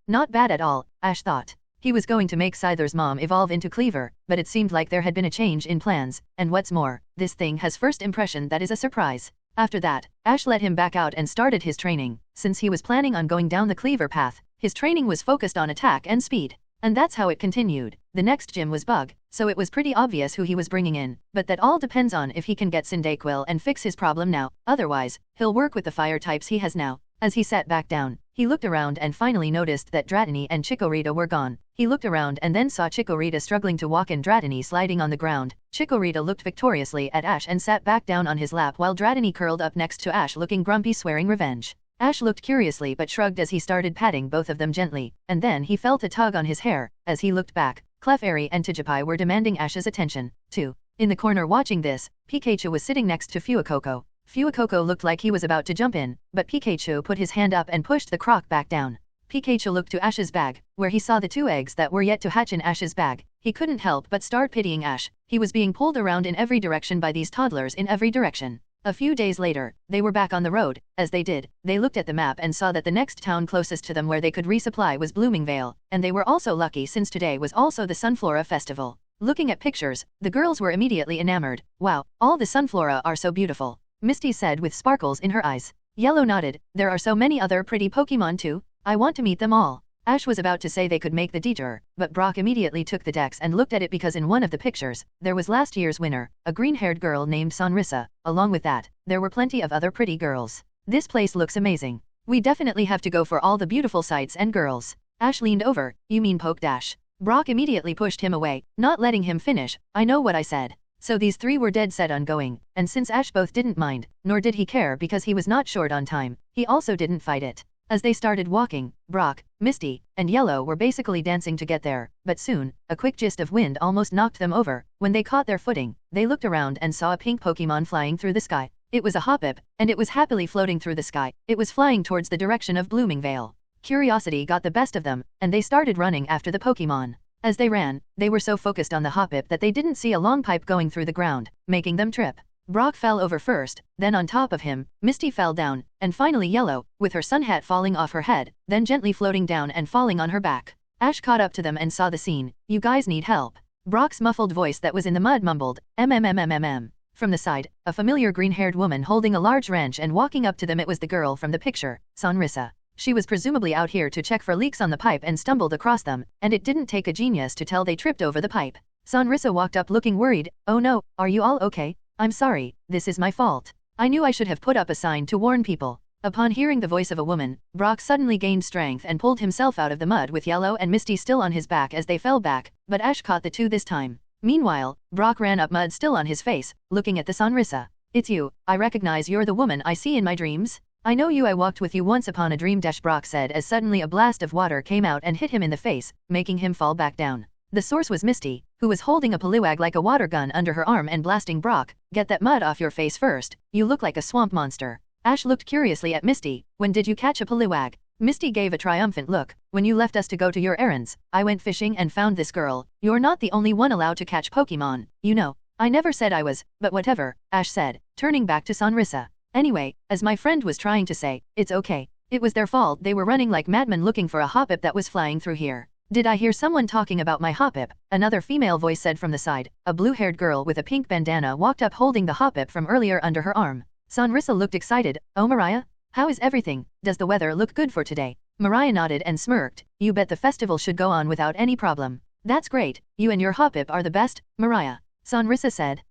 Not bad at all, Ash thought. He was going to make Scyther's mom evolve into Cleaver, but it seemed like there had been a change in plans, and what's more, this thing has First Impression that is a surprise. After that, Ash let him back out and started his training. Since he was planning on going down the Cleaver path, his training was focused on attack and speed. And that's how it continued. The next gym was Bug, so it was pretty obvious who he was bringing in, but that all depends on if he can get Cyndaquil and fix his problem now, otherwise, he'll work with the fire types he has now. As he sat back down, he looked around and finally noticed that Dratini and Chikorita were gone. He looked around and then saw Chikorita struggling to walk and Dratini sliding on the ground. Chikorita looked victoriously at Ash and sat back down on his lap while Dratini curled up next to Ash looking grumpy, swearing revenge. Ash looked curiously but shrugged as he started patting both of them gently, and then he felt a tug on his hair. As he looked back, Clefairy and Tijipai were demanding Ash's attention, too. In the corner watching this, Pikachu was sitting next to Fuecoco. Fuecoco looked like he was about to jump in, but Pikachu put his hand up and pushed the croc back down. Pikachu looked to Ash's bag, where he saw the 2 eggs that were yet to hatch in Ash's bag. He couldn't help but start pitying Ash. He was being pulled around in every direction by these toddlers in every direction. A few days later, they were back on the road. As they did, they looked at the map and saw that the next town closest to them where they could resupply was Bloomingvale, and they were also lucky since today was also the Sunflora Festival. Looking at pictures, the girls were immediately enamored. Wow, all the Sunflora are so beautiful, Misty said with sparkles in her eyes. Yellow nodded. There are so many other pretty Pokemon too. I want to meet them all. Ash was about to say they could make the detour, but Brock immediately took the dex and looked at it because in one of the pictures, there was last year's winner, a green-haired girl named Sonrisa. Along with that, there were plenty of other pretty girls. This place looks amazing. We definitely have to go for all the beautiful sights and girls. Ash leaned over. You mean poke dash? Brock immediately pushed him away, not letting him finish. I know what I said. So these 3 were dead set on going, and since Ash both didn't mind, nor did he care because he was not short on time, he also didn't fight it. As they started walking, Brock, Misty, and Yellow were basically dancing to get there, but soon, a quick gust of wind almost knocked them over. When they caught their footing, they looked around and saw a pink Pokemon flying through the sky. It was a Hoppip, and it was happily floating through the sky. It was flying towards the direction of Bloomingvale. Curiosity got the best of them, and they started running after the Pokemon. As they ran, they were so focused on the Hoppip that they didn't see a long pipe going through the ground, making them trip. Brock fell over first, then on top of him, Misty fell down, and finally Yellow, with her sun hat falling off her head, then gently floating down and falling on her back. Ash caught up to them and saw the scene. You guys need help. Brock's muffled voice that was in the mud mumbled, MMMMMM. From the side, a familiar green-haired woman holding a large wrench and walking up to them. It was the girl from the picture, Sonrisa. She was presumably out here to check for leaks on the pipe and stumbled across them, and it didn't take a genius to tell they tripped over the pipe. Sonrisa walked up looking worried. Oh no, are you all okay? I'm sorry, this is my fault. I knew I should have put up a sign to warn people. Upon hearing the voice of a woman, Brock suddenly gained strength and pulled himself out of the mud with Yellow and Misty still on his back as they fell back, but Ash caught the 2 this time. Meanwhile, Brock ran up mud still on his face, looking at the Sonrisa. It's you, I recognize you're the woman I see in my dreams. I know you, I walked with you once upon a dream, Brock said as suddenly a blast of water came out and hit him in the face, making him fall back down. The source was Misty, who was holding a Poliwag like a water gun under her arm and blasting Brock. Get that mud off your face first, you look like a swamp monster. Ash looked curiously at Misty. When did you catch a Poliwag? Misty gave a triumphant look. When you left us to go to your errands, I went fishing and found this girl. You're not the only one allowed to catch Pokemon, you know. I never said I was, but whatever, Ash said, turning back to Sonrisa. Anyway, as my friend was trying to say, it's okay. It was their fault, they were running like madmen looking for a Hoppip that was flying through here. Did I hear someone talking about my Hoppip? Another female voice said from the side. A blue-haired girl with a pink bandana walked up holding the Hoppip from earlier under her arm. Sonrisa looked excited. Oh Mariah? How is everything? Does the weather look good for today? Mariah nodded and smirked. You bet the festival should go on without any problem. That's great, you and your Hoppip are the best, Mariah. Sonrisa said.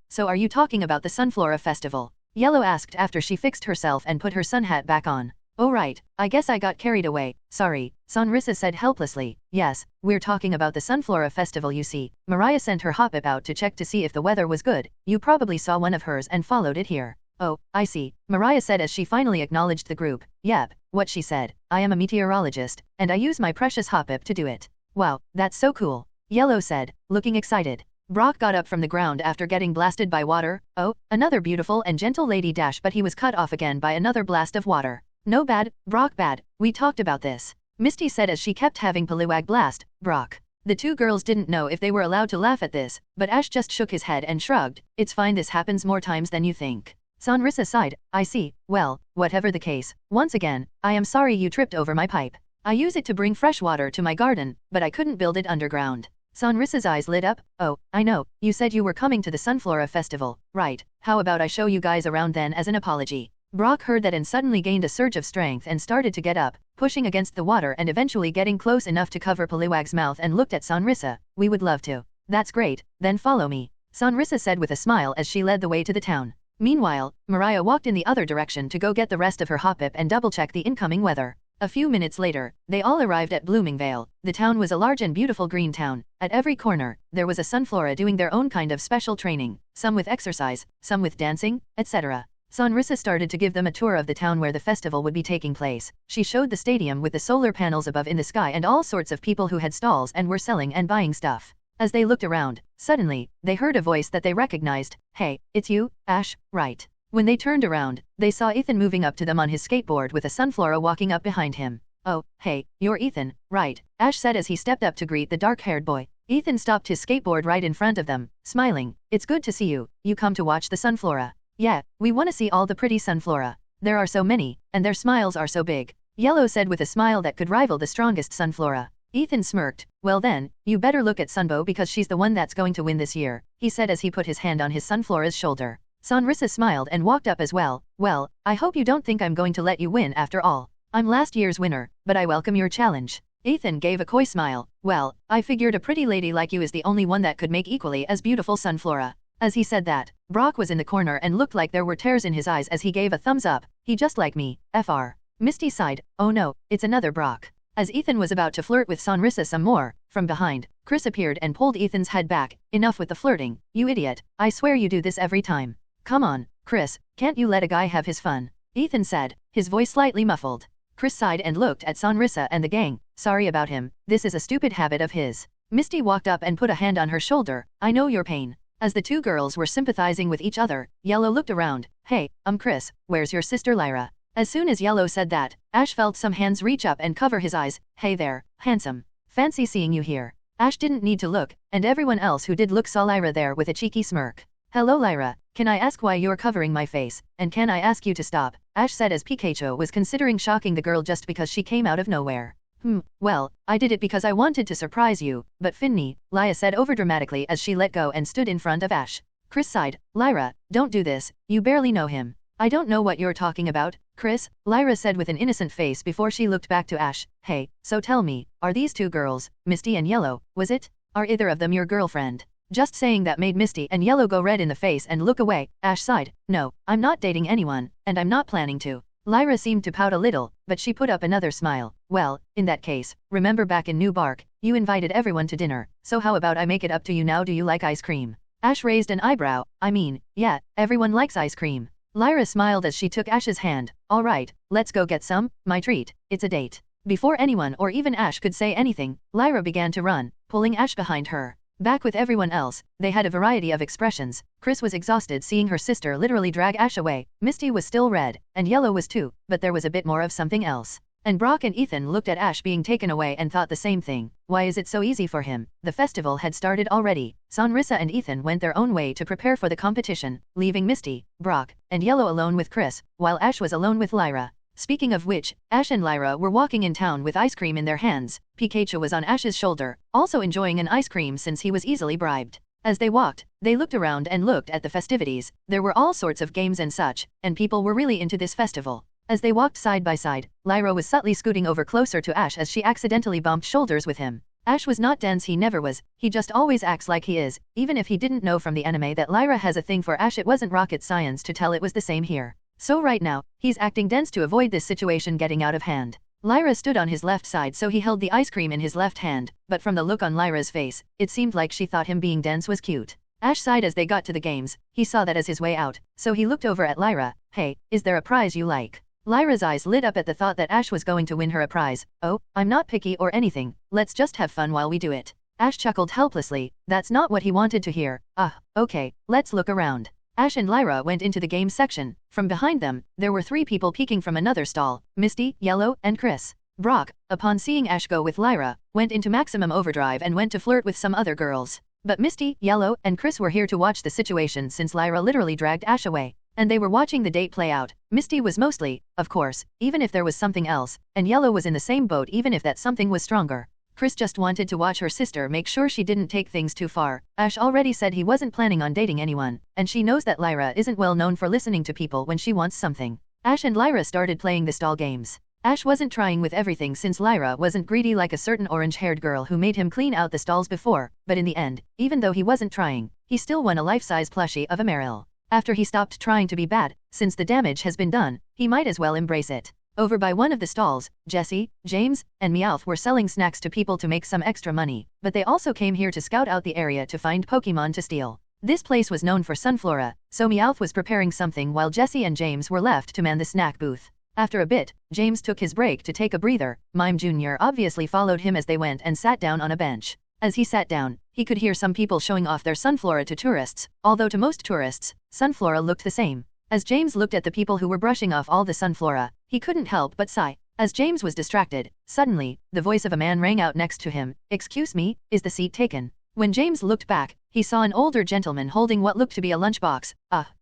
So are you talking about the Sunflora Festival? Yellow asked after she fixed herself and put her sun hat back on. Oh right, I guess I got carried away, sorry, Sonrisa said helplessly. Yes, we're talking about the Sunflora Festival you see. Mariah sent her Hoppip out to check to see if the weather was good. You probably saw one of hers and followed it here. Oh, I see, Mariah said as she finally acknowledged the group. Yep, what she said. I am a meteorologist, and I use my precious Hoppip to do it. Wow, that's so cool, Yellow said, looking excited. Brock got up from the ground after getting blasted by water. Oh, another beautiful and gentle lady dash, but he was cut off again by another blast of water. No bad, Brock bad, we talked about this, Misty said as she kept having Poliwag blast, Brock. The 2 girls didn't know if they were allowed to laugh at this, but Ash just shook his head and shrugged. It's fine, this happens more times than you think. Sonrisa sighed. I see, well, whatever the case, once again, I am sorry you tripped over my pipe. I use it to bring fresh water to my garden, but I couldn't build it underground. Sonrisa's eyes lit up. Oh, I know, you said you were coming to the Sunflora Festival, right? How about I show you guys around then as an apology? Brock heard that and suddenly gained a surge of strength and started to get up, pushing against the water and eventually getting close enough to cover Poliwag's mouth and looked at Sonrisa. We would love to. That's great, then follow me, Sonrisa said with a smile as she led the way to the town. Meanwhile, Mariah walked in the other direction to go get the rest of her Hoppip and double-check the incoming weather. A few minutes later, they all arrived at Bloomingvale. The town was a large and beautiful green town. At every corner, there was a Sunflora doing their own kind of special training, some with exercise, some with dancing, etc. Sonrisa started to give them a tour of the town where the festival would be taking place. She showed the stadium with the solar panels above in the sky and all sorts of people who had stalls and were selling and buying stuff. As they looked around, suddenly, they heard a voice that they recognized. Hey, it's you, Ash, right? When they turned around, they saw Ethan moving up to them on his skateboard with a Sunflora walking up behind him. Oh, hey, you're Ethan, right? Ash said as he stepped up to greet the dark-haired boy. Ethan stopped his skateboard right in front of them, smiling. It's good to see you. You come to watch the sunflora. Yeah, we want to see all the pretty sunflora. There are so many, and their smiles are so big. Yellow said with a smile that could rival the strongest sunflora. Ethan smirked. Well then, you better look at Sunbow because she's the one that's going to win this year, he said as he put his hand on his sunflora's shoulder. Sonrisa smiled and walked up as well. Well, I hope you don't think I'm going to let you win after all. I'm last year's winner, but I welcome your challenge. Ethan gave a coy smile. Well, I figured a pretty lady like you is the only one that could make equally as beautiful sunflora. As he said that, Brock was in the corner and looked like there were tears in his eyes as he gave a thumbs up. He just like me, FR. Misty sighed. Oh no, it's another Brock. As Ethan was about to flirt with Sonrisa some more, from behind, Chris appeared and pulled Ethan's head back. Enough with the flirting, you idiot. I swear you do this every time. Come on, Chris, can't you let a guy have his fun? Ethan said, his voice slightly muffled. Chris sighed and looked at Sonrisa and the gang. Sorry about him, this is a stupid habit of his. Misty walked up and put a hand on her shoulder. I know your pain. As the two girls were sympathizing with each other, Yellow looked around. Hey, I'm Chris, where's your sister Lyra? As soon as Yellow said that, Ash felt some hands reach up and cover his eyes. Hey there, handsome. Fancy seeing you here. Ash didn't need to look, and everyone else who did look saw Lyra there with a cheeky smirk. Hello Lyra, can I ask why you're covering my face, and can I ask you to stop? Ash said as Pikachu was considering shocking the girl just because she came out of nowhere. Well, I did it because I wanted to surprise you, but Finny, Lyra said overdramatically as she let go and stood in front of Ash. Chris sighed. Lyra, don't do this, you barely know him. I don't know what you're talking about, Chris, Lyra said with an innocent face before she looked back to Ash. Hey, so tell me, are these two girls, Misty and Yellow, was it? Are either of them your girlfriend? Just saying that made Misty and Yellow go red in the face and look away. Ash sighed. No, I'm not dating anyone, and I'm not planning to. Lyra seemed to pout a little, but she put up another smile. Well, in that case, remember back in New Bark, you invited everyone to dinner, so how about I make it up to you now? Do you like ice cream? Ash raised an eyebrow. I mean, yeah, everyone likes ice cream. Lyra smiled as she took Ash's hand. All right, let's go get some, my treat, it's a date. Before anyone or even Ash could say anything, Lyra began to run, pulling Ash behind her. Back with everyone else, they had a variety of expressions. Chris was exhausted seeing her sister literally drag Ash away. Misty was still red, and Yellow was too, but there was a bit more of something else. And Brock and Ethan looked at Ash being taken away and thought the same thing. Why is it so easy for him? The festival had started already. Sonrisa and Ethan went their own way to prepare for the competition, leaving Misty, Brock, and Yellow alone with Chris, while Ash was alone with Lyra. Speaking of which, Ash and Lyra were walking in town with ice cream in their hands. Pikachu was on Ash's shoulder, also enjoying an ice cream since he was easily bribed. As they walked, they looked around and looked at the festivities. There were all sorts of games and such, and people were really into this festival. As they walked side by side, Lyra was subtly scooting over closer to Ash as she accidentally bumped shoulders with him. Ash was not dense, he never was, he just always acts like he is. Even if he didn't know from the anime that Lyra has a thing for Ash, it wasn't rocket science to tell it was the same here. So right now, he's acting dense to avoid this situation getting out of hand. Lyra stood on his left side so he held the ice cream in his left hand, but from the look on Lyra's face, it seemed like she thought him being dense was cute. Ash sighed as they got to the games. He saw that as his way out, so he looked over at Lyra. Hey, is there a prize you like? Lyra's eyes lit up at the thought that Ash was going to win her a prize. Oh, I'm not picky or anything, let's just have fun while we do it. Ash chuckled helplessly. That's not what he wanted to hear. Okay, let's look around. Ash and Lyra went into the games section. From behind them, there were 3 people peeking from another stall, Misty, Yellow, and Chris. Brock, upon seeing Ash go with Lyra, went into maximum overdrive and went to flirt with some other girls. But Misty, Yellow, and Chris were here to watch the situation since Lyra literally dragged Ash away. And they were watching the date play out. Misty was mostly, of course, even if there was something else, and Yellow was in the same boat even if that something was stronger. Chris just wanted to watch her sister make sure she didn't take things too far. Ash already said he wasn't planning on dating anyone, and she knows that Lyra isn't well known for listening to people when she wants something. Ash and Lyra started playing the stall games. Ash wasn't trying with everything since Lyra wasn't greedy like a certain orange-haired girl who made him clean out the stalls before, but in the end, even though he wasn't trying, he still won a life-size plushie of a Meryl. After he stopped trying to be bad, since the damage has been done, he might as well embrace it. Over by one of the stalls, Jesse, James, and Meowth were selling snacks to people to make some extra money, but they also came here to scout out the area to find Pokemon to steal. This place was known for Sunflora, so Meowth was preparing something while Jesse and James were left to man the snack booth. After a bit, James took his break to take a breather. Mime Jr. obviously followed him as they went and sat down on a bench. As he sat down, he could hear some people showing off their Sunflora to tourists, although to most tourists, Sunflora looked the same. As James looked at the people who were brushing off all the Sunflora, he couldn't help but sigh. As James was distracted, suddenly, the voice of a man rang out next to him. "Excuse me, is the seat taken?" When James looked back, he saw an older gentleman holding what looked to be a lunchbox.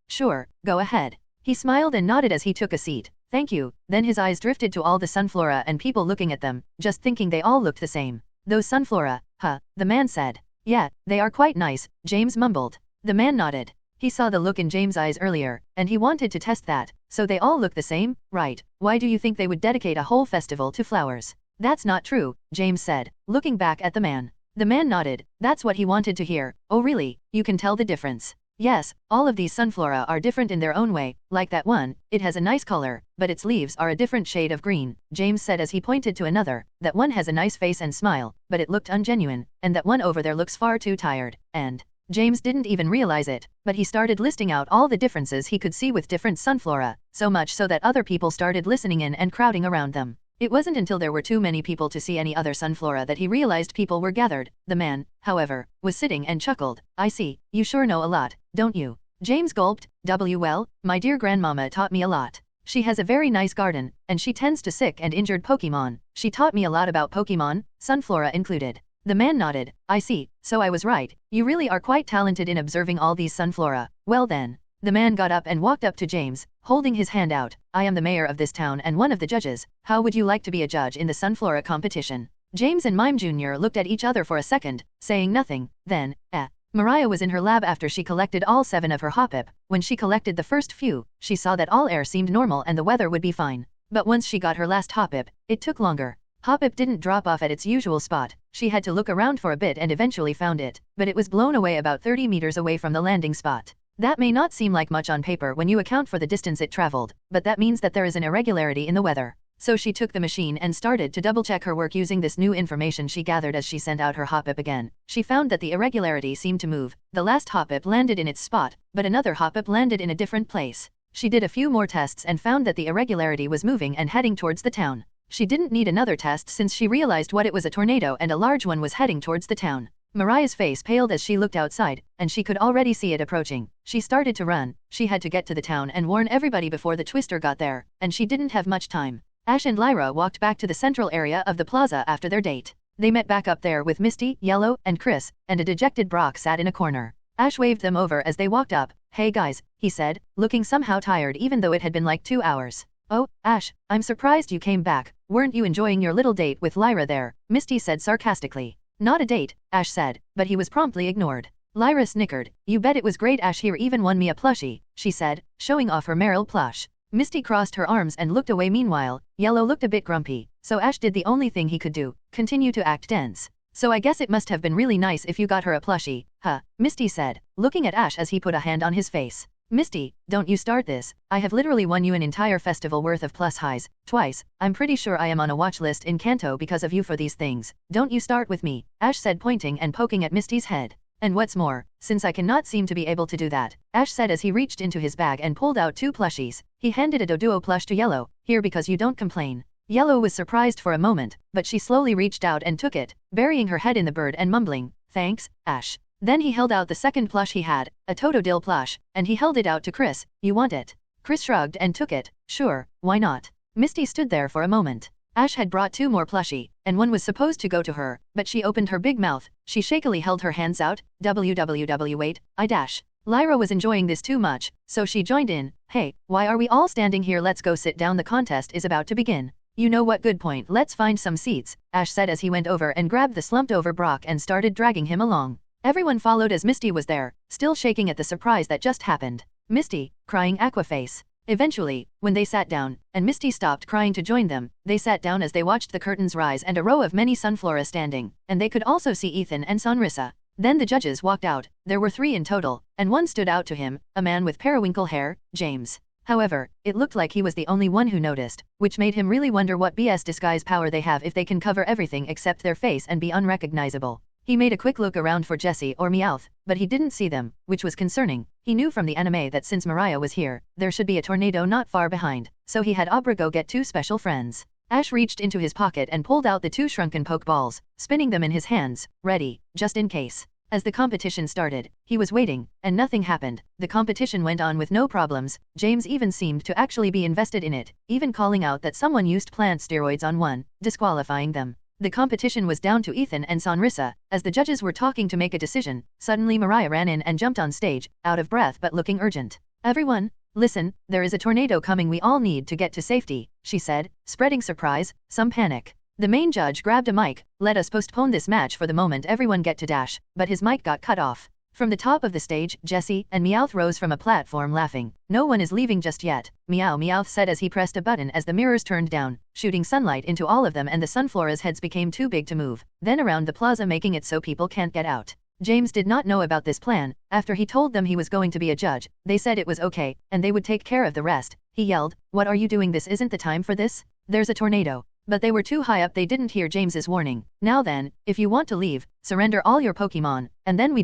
Sure, go ahead." He smiled and nodded as he took a seat. "Thank you." Then his eyes drifted to all the sunflora and people looking at them, just thinking they all looked the same. "Those sunflora, huh?" the man said. "Yeah, they are quite nice," James mumbled. The man nodded. He saw the look in James' eyes earlier, and he wanted to test that. "So they all look the same, right? Why do you think they would dedicate a whole festival to flowers?" "That's not true," James said, looking back at the man. The man nodded. That's what he wanted to hear. "Oh really? You can tell the difference?" "Yes, all of these sunflora are different in their own way, like that one, it has a nice color, but its leaves are a different shade of green," James said as he pointed to another. "That one has a nice face and smile, but it looked ungenuine, and that one over there looks far too tired, and..." James didn't even realize it, but he started listing out all the differences he could see with different sunflora, so much so that other people started listening in and crowding around them. It wasn't until there were too many people to see any other sunflora that he realized people were gathered. The man, however, was sitting and chuckled. "I see, you sure know a lot, don't you?" James gulped. Well, my dear grandmama taught me a lot. She has a very nice garden, and she tends to sick and injured Pokemon. She taught me a lot about Pokemon, sunflora included. The man nodded. "I see, so I was right, you really are quite talented in observing all these sunflora. Well then." The man got up and walked up to James, holding his hand out. "I am the mayor of this town and one of the judges. How would you like to be a judge in the sunflora competition?" James and Mime Jr. looked at each other for a second, saying nothing. Then, Mariah was in her lab after she collected all 7 of her Hoppip. When she collected the first few, she saw that all air seemed normal and the weather would be fine. But once she got her last Hoppip, it took longer. Hoppip didn't drop off at its usual spot. She had to look around for a bit and eventually found it, but it was blown away about 30 meters away from the landing spot. That may not seem like much on paper when you account for the distance it traveled, but that means that there is an irregularity in the weather. So she took the machine and started to double-check her work using this new information she gathered as she sent out her Hoppip again. She found that the irregularity seemed to move. The last Hoppip landed in its spot, but another Hoppip landed in a different place. She did a few more tests and found that the irregularity was moving and heading towards the town. She didn't need another test since she realized what it was, a tornado, and a large one was heading towards the town. Mariah's face paled as she looked outside, and she could already see it approaching. She started to run. She had to get to the town and warn everybody before the twister got there, and she didn't have much time. Ash and Lyra walked back to the central area of the plaza after their date. They met back up there with Misty, Yellow, and Chris, and a dejected Brock sat in a corner. Ash waved them over as they walked up. "Hey guys," he said, looking somehow tired even though it had been like 2 hours. "Oh, Ash, I'm surprised you came back. Weren't you enjoying your little date with Lyra there?" Misty said sarcastically. "Not a date," Ash said, but he was promptly ignored. Lyra snickered. "You bet it was great. Ash here even won me a plushie," she said, showing off her Meryl plush. Misty crossed her arms and looked away. Meanwhile, Yellow looked a bit grumpy, so Ash did the only thing he could do, continue to act dense. "So I guess it must have been really nice if you got her a plushie, huh?" Misty said, looking at Ash as he put a hand on his face. "Misty, don't you start this. I have literally won you an entire festival worth of plus highs, twice. I'm pretty sure I am on a watch list in Kanto because of you for these things. Don't you start with me," Ash said, pointing and poking at Misty's head. "And what's more, since I cannot seem to be able to do that," Ash said as he reached into his bag and pulled out 2 plushies. He handed a Doduo plush to Yellow. "Here because you don't complain." Yellow was surprised for a moment, but she slowly reached out and took it, burying her head in the bird and mumbling, "Thanks, Ash." Then he held out the second plush he had, a Totodile plush, and he held it out to Chris. "You want it?" Chris shrugged and took it. "Sure, why not?" Misty stood there for a moment. Ash had brought 2 more plushie, and one was supposed to go to her, but she opened her big mouth. She shakily held her hands out. Wait, I dash. Lyra was enjoying this too much, so she joined in. "Hey, why are we all standing here? Let's go sit down. The contest is about to begin." "You know what, good point. Let's find some seats," Ash said as he went over and grabbed the slumped over Brock and started dragging him along. Everyone followed as Misty was there, still shaking at the surprise that just happened. "Misty," crying Aquaface. Eventually, when they sat down, and Misty stopped crying to join them, they sat down as they watched the curtains rise and a row of many sunflora standing, and they could also see Ethan and Sonrisa. Then the judges walked out. There were 3 in total, and one stood out to him, a man with periwinkle hair, James. However, it looked like he was the only one who noticed, which made him really wonder what BS disguise power they have if they can cover everything except their face and be unrecognizable. He made a quick look around for Jessie or Meowth, but he didn't see them, which was concerning. He knew from the anime that since Mariah was here, there should be a tornado not far behind, so he had Abra go get 2 special friends. Ash reached into his pocket and pulled out the 2 shrunken pokeballs, spinning them in his hands, ready, just in case. As the competition started, he was waiting, and nothing happened. The competition went on with no problems. James even seemed to actually be invested in it, even calling out that someone used plant steroids on one, disqualifying them. The competition was down to Ethan and Sonrisa. As the judges were talking to make a decision, suddenly Mariah ran in and jumped on stage, out of breath but looking urgent. "Everyone, listen, there is a tornado coming, we all need to get to safety," she said, spreading surprise, some panic. The main judge grabbed a mic. "Let us postpone this match for the moment, everyone get to dash," but his mic got cut off. From the top of the stage, Jessie and Meowth rose from a platform laughing. "No one is leaving just yet," Meowth said as he pressed a button as the mirrors turned down, shooting sunlight into all of them, and the Sunflora's heads became too big to move, then around the plaza, making it so people can't get out. James did not know about this plan. After he told them he was going to be a judge, they said it was okay, and they would take care of the rest. He yelled, "What are you doing? This isn't the time for this. There's a tornado." But they were too high up, they didn't hear James's warning. "Now then, if you want to leave, surrender all your Pokemon," and then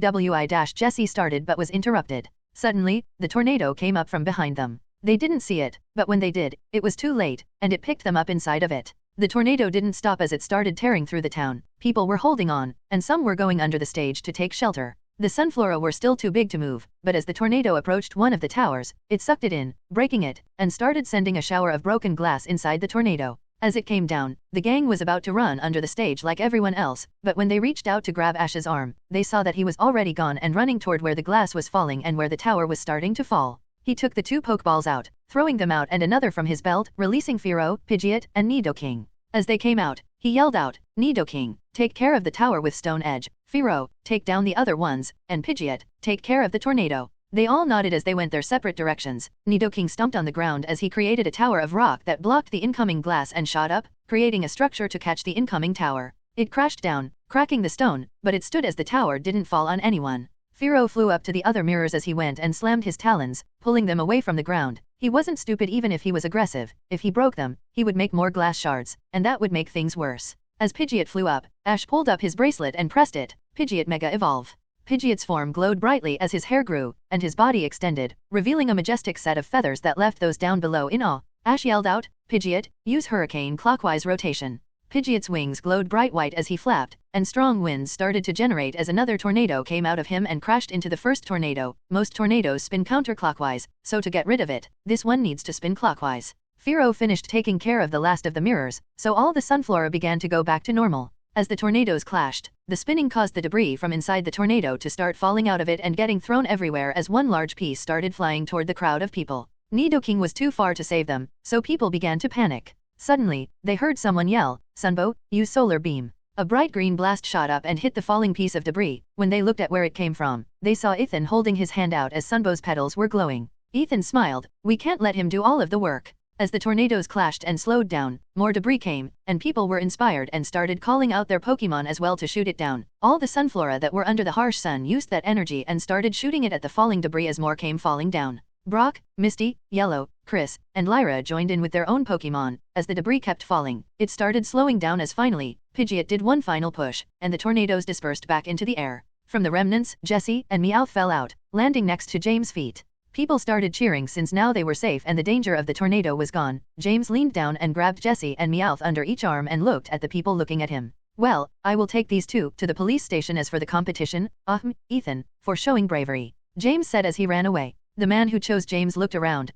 Jessie started but was interrupted. Suddenly, the tornado came up from behind them. They didn't see it, but when they did, it was too late, and it picked them up inside of it. The tornado didn't stop as it started tearing through the town. People were holding on, and some were going under the stage to take shelter. The Sunflora were still too big to move, but as the tornado approached one of the towers, it sucked it in, breaking it, and started sending a shower of broken glass inside the tornado. As it came down, the gang was about to run under the stage like everyone else, but when they reached out to grab Ash's arm, they saw that he was already gone and running toward where the glass was falling and where the tower was starting to fall. He took the 2 Pokeballs out, throwing them out, and another from his belt, releasing Fearow, Pidgeot, and Nidoking. As they came out, he yelled out, "Nidoking, take care of the tower with Stone Edge, Fearow, take down the other ones, and Pidgeot, take care of the tornado." They all nodded as they went their separate directions. Nidoking stomped on the ground as he created a tower of rock that blocked the incoming glass and shot up, creating a structure to catch the incoming tower. It crashed down, cracking the stone, but it stood as the tower didn't fall on anyone. Fearow flew up to the other mirrors as he went and slammed his talons, pulling them away from the ground. He wasn't stupid even if he was aggressive. If he broke them, he would make more glass shards, and that would make things worse. As Pidgeot flew up, Ash pulled up his bracelet and pressed it. Pidgeot Mega Evolve. Pidgeot's form glowed brightly as his hair grew, and his body extended, revealing a majestic set of feathers that left those down below in awe. Ash yelled out, "Pidgeot, use hurricane clockwise rotation." Pidgeot's wings glowed bright white as he flapped, and strong winds started to generate as another tornado came out of him and crashed into the first tornado. Most tornadoes spin counterclockwise, so to get rid of it, this one needs to spin clockwise. Fearow finished taking care of the last of the mirrors, so all the Sunflora began to go back to normal. As the tornadoes clashed, the spinning caused the debris from inside the tornado to start falling out of it and getting thrown everywhere as one large piece started flying toward the crowd of people. Nidoking was too far to save them, so people began to panic. Suddenly, they heard someone yell, "Sunbow, use solar beam." A bright green blast shot up and hit the falling piece of debris. When they looked at where it came from, they saw Ethan holding his hand out as Sunbow's petals were glowing. Ethan smiled, "We can't let him do all of the work." As the tornadoes clashed and slowed down, more debris came, and people were inspired and started calling out their Pokemon as well to shoot it down. All the Sunflora that were under the harsh sun used that energy and started shooting it at the falling debris as more came falling down. Brock, Misty, Yellow, Chris, and Lyra joined in with their own Pokemon. As the debris kept falling, it started slowing down as finally, Pidgeot did one final push, and the tornadoes dispersed back into the air. From the remnants, Jessie and Meowth fell out, landing next to James' feet. People started cheering since now they were safe and the danger of the tornado was gone. James leaned down and grabbed Jessie and Meowth under each arm and looked at the people looking at him. "Well, I will take these 2 to the police station as for the competition, Ethan, for showing bravery," James said as he ran away. The man who chose James looked around.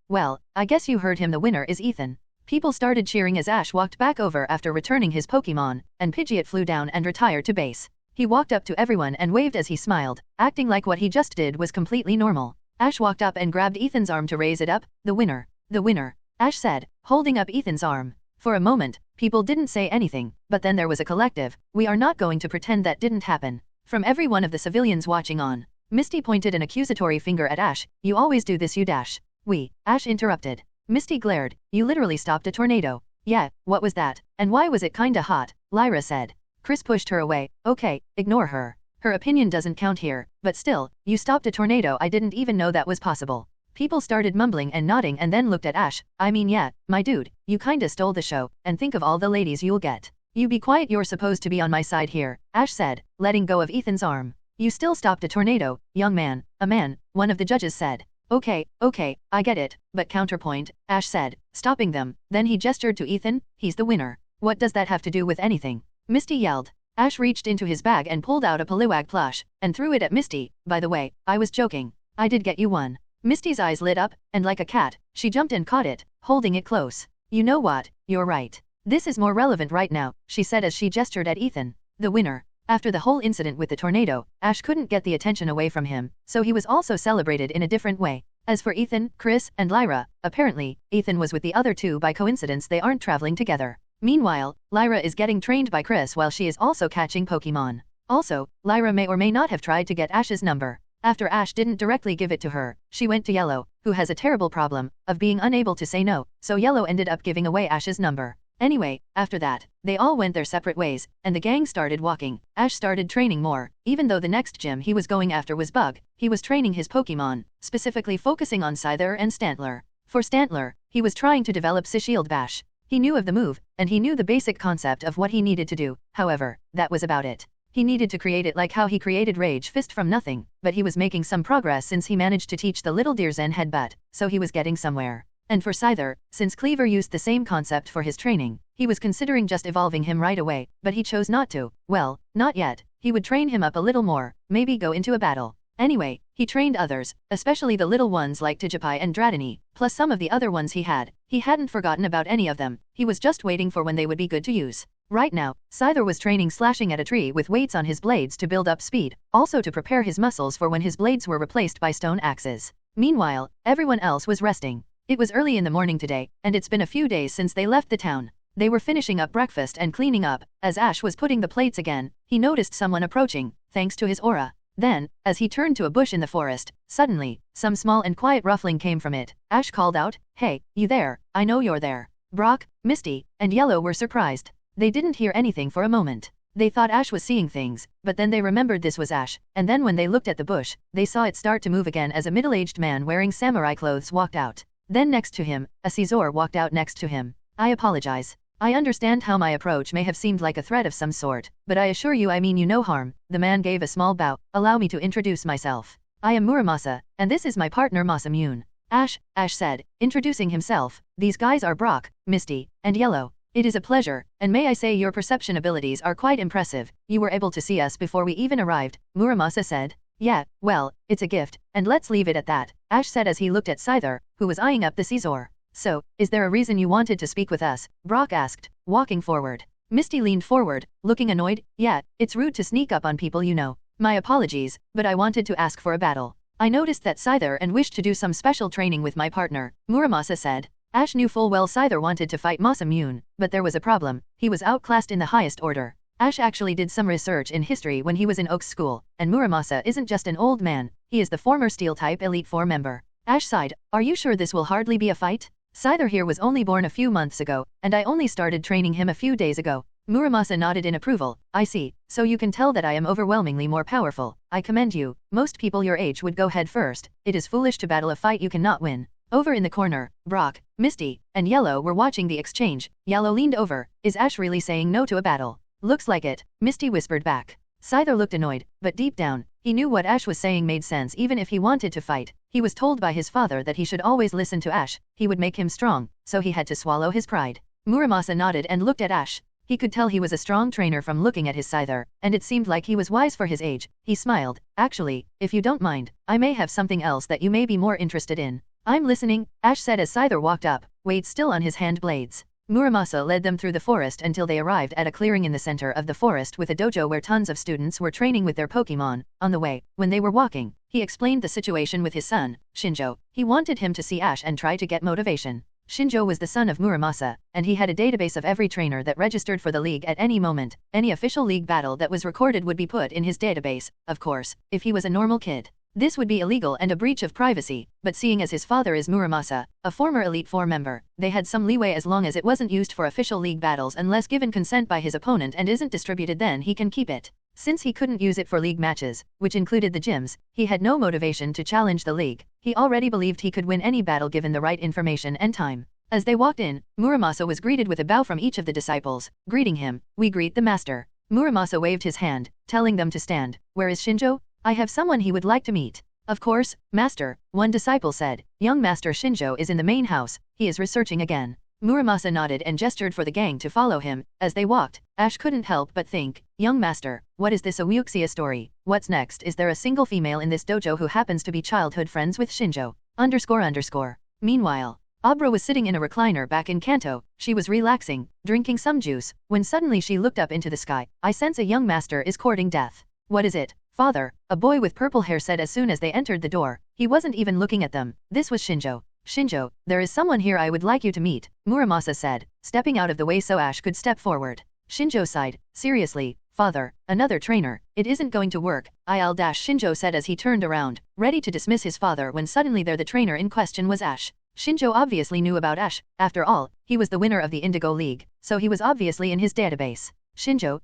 Well, I guess you heard him, the winner is Ethan." People started cheering as Ash walked back over after returning his Pokemon, and Pidgeot flew down and retired to base. He walked up to everyone and waved as he smiled, acting like what he just did was completely normal. Ash walked up and grabbed Ethan's arm to raise it up. "The winner. The winner," Ash said, holding up Ethan's arm. For a moment, people didn't say anything, but then there was a collective, "We are not going to pretend that didn't happen," from every one of the civilians watching on. Misty pointed an accusatory finger at Ash. "You always do this, you dash." Ash interrupted. Misty glared, "You literally stopped a tornado." "Yeah, what was that? And why was it kinda hot?" Lyra said. Chris pushed her away. "Okay, ignore her. Her opinion doesn't count here, but still, you stopped a tornado, I didn't even know that was possible." People started mumbling and nodding and then looked at Ash. "I mean, yeah, my dude, you kinda stole the show, and think of all the ladies you'll get." "You be quiet, you're supposed to be on my side here," Ash said, letting go of Ethan's arm. "You still stopped a tornado, young man." "A man," one of the judges said. Okay, I get it, but counterpoint," Ash said, stopping them. Then he gestured to Ethan, "He's the winner." "What does that have to do with anything?" Misty yelled. Ash reached into his bag and pulled out a Poliwag plush, and threw it at Misty. By the way, I was joking. I did get you one. Misty's eyes lit up, and like a cat, she jumped and caught it, holding it close. You know what, you're right. This is more relevant right now, she said as she gestured at Ethan. The winner. After the whole incident with the tornado, Ash couldn't get the attention away from him, so he was also celebrated in a different way. As for Ethan, Chris, and Lyra, apparently, Ethan was with the other two by coincidence. They aren't traveling together. Meanwhile, Lyra is getting trained by Chris while she is also catching Pokemon. Also, Lyra may or may not have tried to get Ash's number. After Ash didn't directly give it to her, she went to Yellow, who has a terrible problem of being unable to say no, so Yellow ended up giving away Ash's number. Anyway, after that, they all went their separate ways, and the gang started walking. Ash started training more, even though the next gym he was going after was Bug. He was training his Pokemon, specifically focusing on Scyther and Stantler. For Stantler, he was trying to develop Psychild Bash. He knew of the move, and he knew the basic concept of what he needed to do. However, that was about it. He needed to create it like how he created Rage Fist from nothing, but he was making some progress since he managed to teach the little deer Zen Headbutt, so he was getting somewhere. And for Scyther, since Cleaver used the same concept for his training, he was considering just evolving him right away, but he chose not to. Well, not yet. He would train him up a little more, maybe go into a battle. Anyway, he trained others, especially the little ones like Tijipai and Dratini, plus some of the other ones he had. He hadn't forgotten about any of them, he was just waiting for when they would be good to use. Right now, Scyther was training slashing at a tree with weights on his blades to build up speed, also to prepare his muscles for when his blades were replaced by stone axes. Meanwhile, everyone else was resting. It was early in the morning today, and it's been a few days since they left the town. They were finishing up breakfast and cleaning up. As Ash was putting the plates again, he noticed someone approaching, thanks to his aura. Then, as he turned to a bush in the forest, suddenly, some small and quiet ruffling came from it. Ash called out, "Hey, you there, I know you're there." Brock, Misty, and Yellow were surprised. They didn't hear anything for a moment. They thought Ash was seeing things, but then they remembered this was Ash, and then when they looked at the bush, they saw it start to move again as a middle-aged man wearing samurai clothes walked out. Then next to him, a Caesar walked out next to him. "I apologize. I understand how my approach may have seemed like a threat of some sort, but I assure you I mean you no harm." The man gave a small bow. "Allow me to introduce myself. I am Muramasa, and this is my partner Masamune." Ash said, introducing himself. "These guys are Brock, Misty, and Yellow. It is a pleasure, and may I say your perception abilities are quite impressive. You were able to see us before we even arrived," Muramasa said. "Yeah, well, it's a gift, and let's leave it at that," Ash said as he looked at Scyther, who was eyeing up the Caesar. "So, is there a reason you wanted to speak with us?" Brock asked, walking forward. Misty leaned forward, looking annoyed. "Yeah, it's rude to sneak up on people you know. My apologies, but I wanted to ask for a battle. I noticed that Scyther and wished to do some special training with my partner," Muramasa said. Ash knew full well Scyther wanted to fight Masamune, but there was a problem. He was outclassed in the highest order. Ash actually did some research in history when he was in Oak's school, and Muramasa isn't just an old man, he is the former Steel-type Elite Four member. Ash sighed, "Are you sure this will hardly be a fight? Scyther here was only born a few months ago, and I only started training him a few days ago." Muramasa nodded in approval. "I see, so you can tell that I am overwhelmingly more powerful. I commend you. Most people your age would go head first. It is foolish to battle a fight you cannot win." Over in the corner, Brock, Misty, and Yellow were watching the exchange. Yellow leaned over. "Is Ash really saying no to a battle?" "Looks like it," Misty whispered back. Scyther looked annoyed, but deep down, he knew what Ash was saying made sense even if he wanted to fight. He was told by his father that he should always listen to Ash, he would make him strong, so he had to swallow his pride. Muramasa nodded and looked at Ash. He could tell he was a strong trainer from looking at his Scyther, and it seemed like he was wise for his age. He smiled. "Actually, if you don't mind, I may have something else that you may be more interested in." "I'm listening," Ash said as Scyther walked up, weight still on his hand blades. Muramasa led them through the forest until they arrived at a clearing in the center of the forest with a dojo where tons of students were training with their Pokemon. On the way, when they were walking, he explained the situation with his son, Shinjo. He wanted him to see Ash and try to get motivation. Shinjo was the son of Muramasa, and he had a database of every trainer that registered for the league at any moment. Any official league battle that was recorded would be put in his database, of course, if he was a normal kid. This would be illegal and a breach of privacy, but seeing as his father is Muramasa, a former Elite Four member, they had some leeway as long as it wasn't used for official league battles unless given consent by his opponent and isn't distributed, then he can keep it. Since he couldn't use it for league matches, which included the gyms, he had no motivation to challenge the league. He already believed he could win any battle given the right information and time. As they walked in, Muramasa was greeted with a bow from each of the disciples, greeting him. "We greet the master." Muramasa waved his hand, telling them to stand. "Where is Shinjo? I have someone he would like to meet." "Of course, master," one disciple said. "Young master Shinjo is in the main house, he is researching again." Muramasa nodded and gestured for the gang to follow him. As they walked, Ash couldn't help but think, young master, what is this Wuxia story? What's next? Is there a single female in this dojo who happens to be childhood friends with Shinjo? ___. Meanwhile, Abra was sitting in a recliner back in Kanto. She was relaxing, drinking some juice, when suddenly she looked up into the sky. I sense a young master is courting death. What is it, father? A boy with purple hair said as soon as they entered the door. He wasn't even looking at them. This was Shinjo. Shinjo, there is someone here I would like you to meet, Muramasa said, stepping out of the way so Ash could step forward. Shinjo sighed. Seriously, father, another trainer, it isn't going to work. Shinjo said as he turned around, ready to dismiss his father when suddenly the trainer in question was Ash. Shinjo obviously knew about Ash. After all, he was the winner of the Indigo League, so he was obviously in his database. Shinjo, ..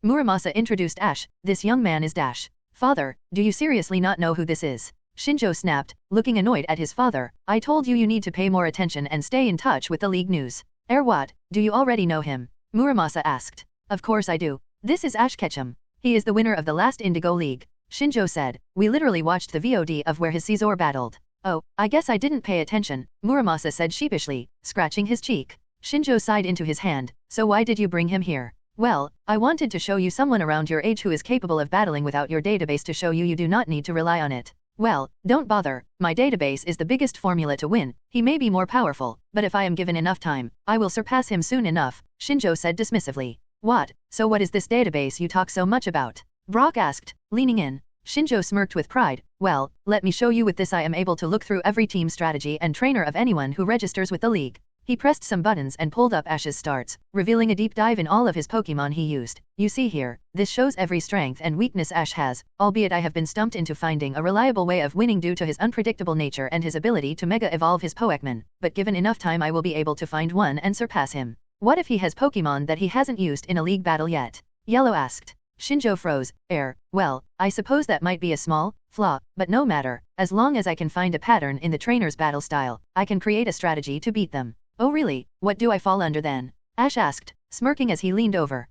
Muramasa introduced Ash. This young man is Dash. Father, do you seriously not know who this is? Shinjo snapped, looking annoyed at his father. I told you need to pay more attention and stay in touch with the league news. What, do you already know him? Muramasa asked. Of course I do. This is Ash Ketchum. He is the winner of the last Indigo League. Shinjo said. We literally watched the VOD of where his Caesar battled. Oh, I guess I didn't pay attention, Muramasa said sheepishly, scratching his cheek. Shinjo sighed into his hand. So why did you bring him here? Well, I wanted to show you someone around your age who is capable of battling without your database to show you do not need to rely on it. Well, don't bother, my database is the biggest formula to win. He may be more powerful, but if I am given enough time, I will surpass him soon enough, Shinjo said dismissively. What? So what is this database you talk so much about? Brock asked, leaning in. Shinjo smirked with pride. Well, let me show you. With this I am able to look through every team strategy and trainer of anyone who registers with the league. He pressed some buttons and pulled up Ash's starts, revealing a deep dive in all of his Pokemon he used. You see here, this shows every strength and weakness Ash has, albeit I have been stumped into finding a reliable way of winning due to his unpredictable nature and his ability to mega evolve his Pokémon, but given enough time I will be able to find one and surpass him. What if he has Pokemon that he hasn't used in a league battle yet? Yellow asked. Shinjo froze. Well, I suppose that might be a small flaw, but no matter, as long as I can find a pattern in the trainer's battle style, I can create a strategy to beat them. Oh really, what do I fall under then? Ash asked, smirking as he leaned over.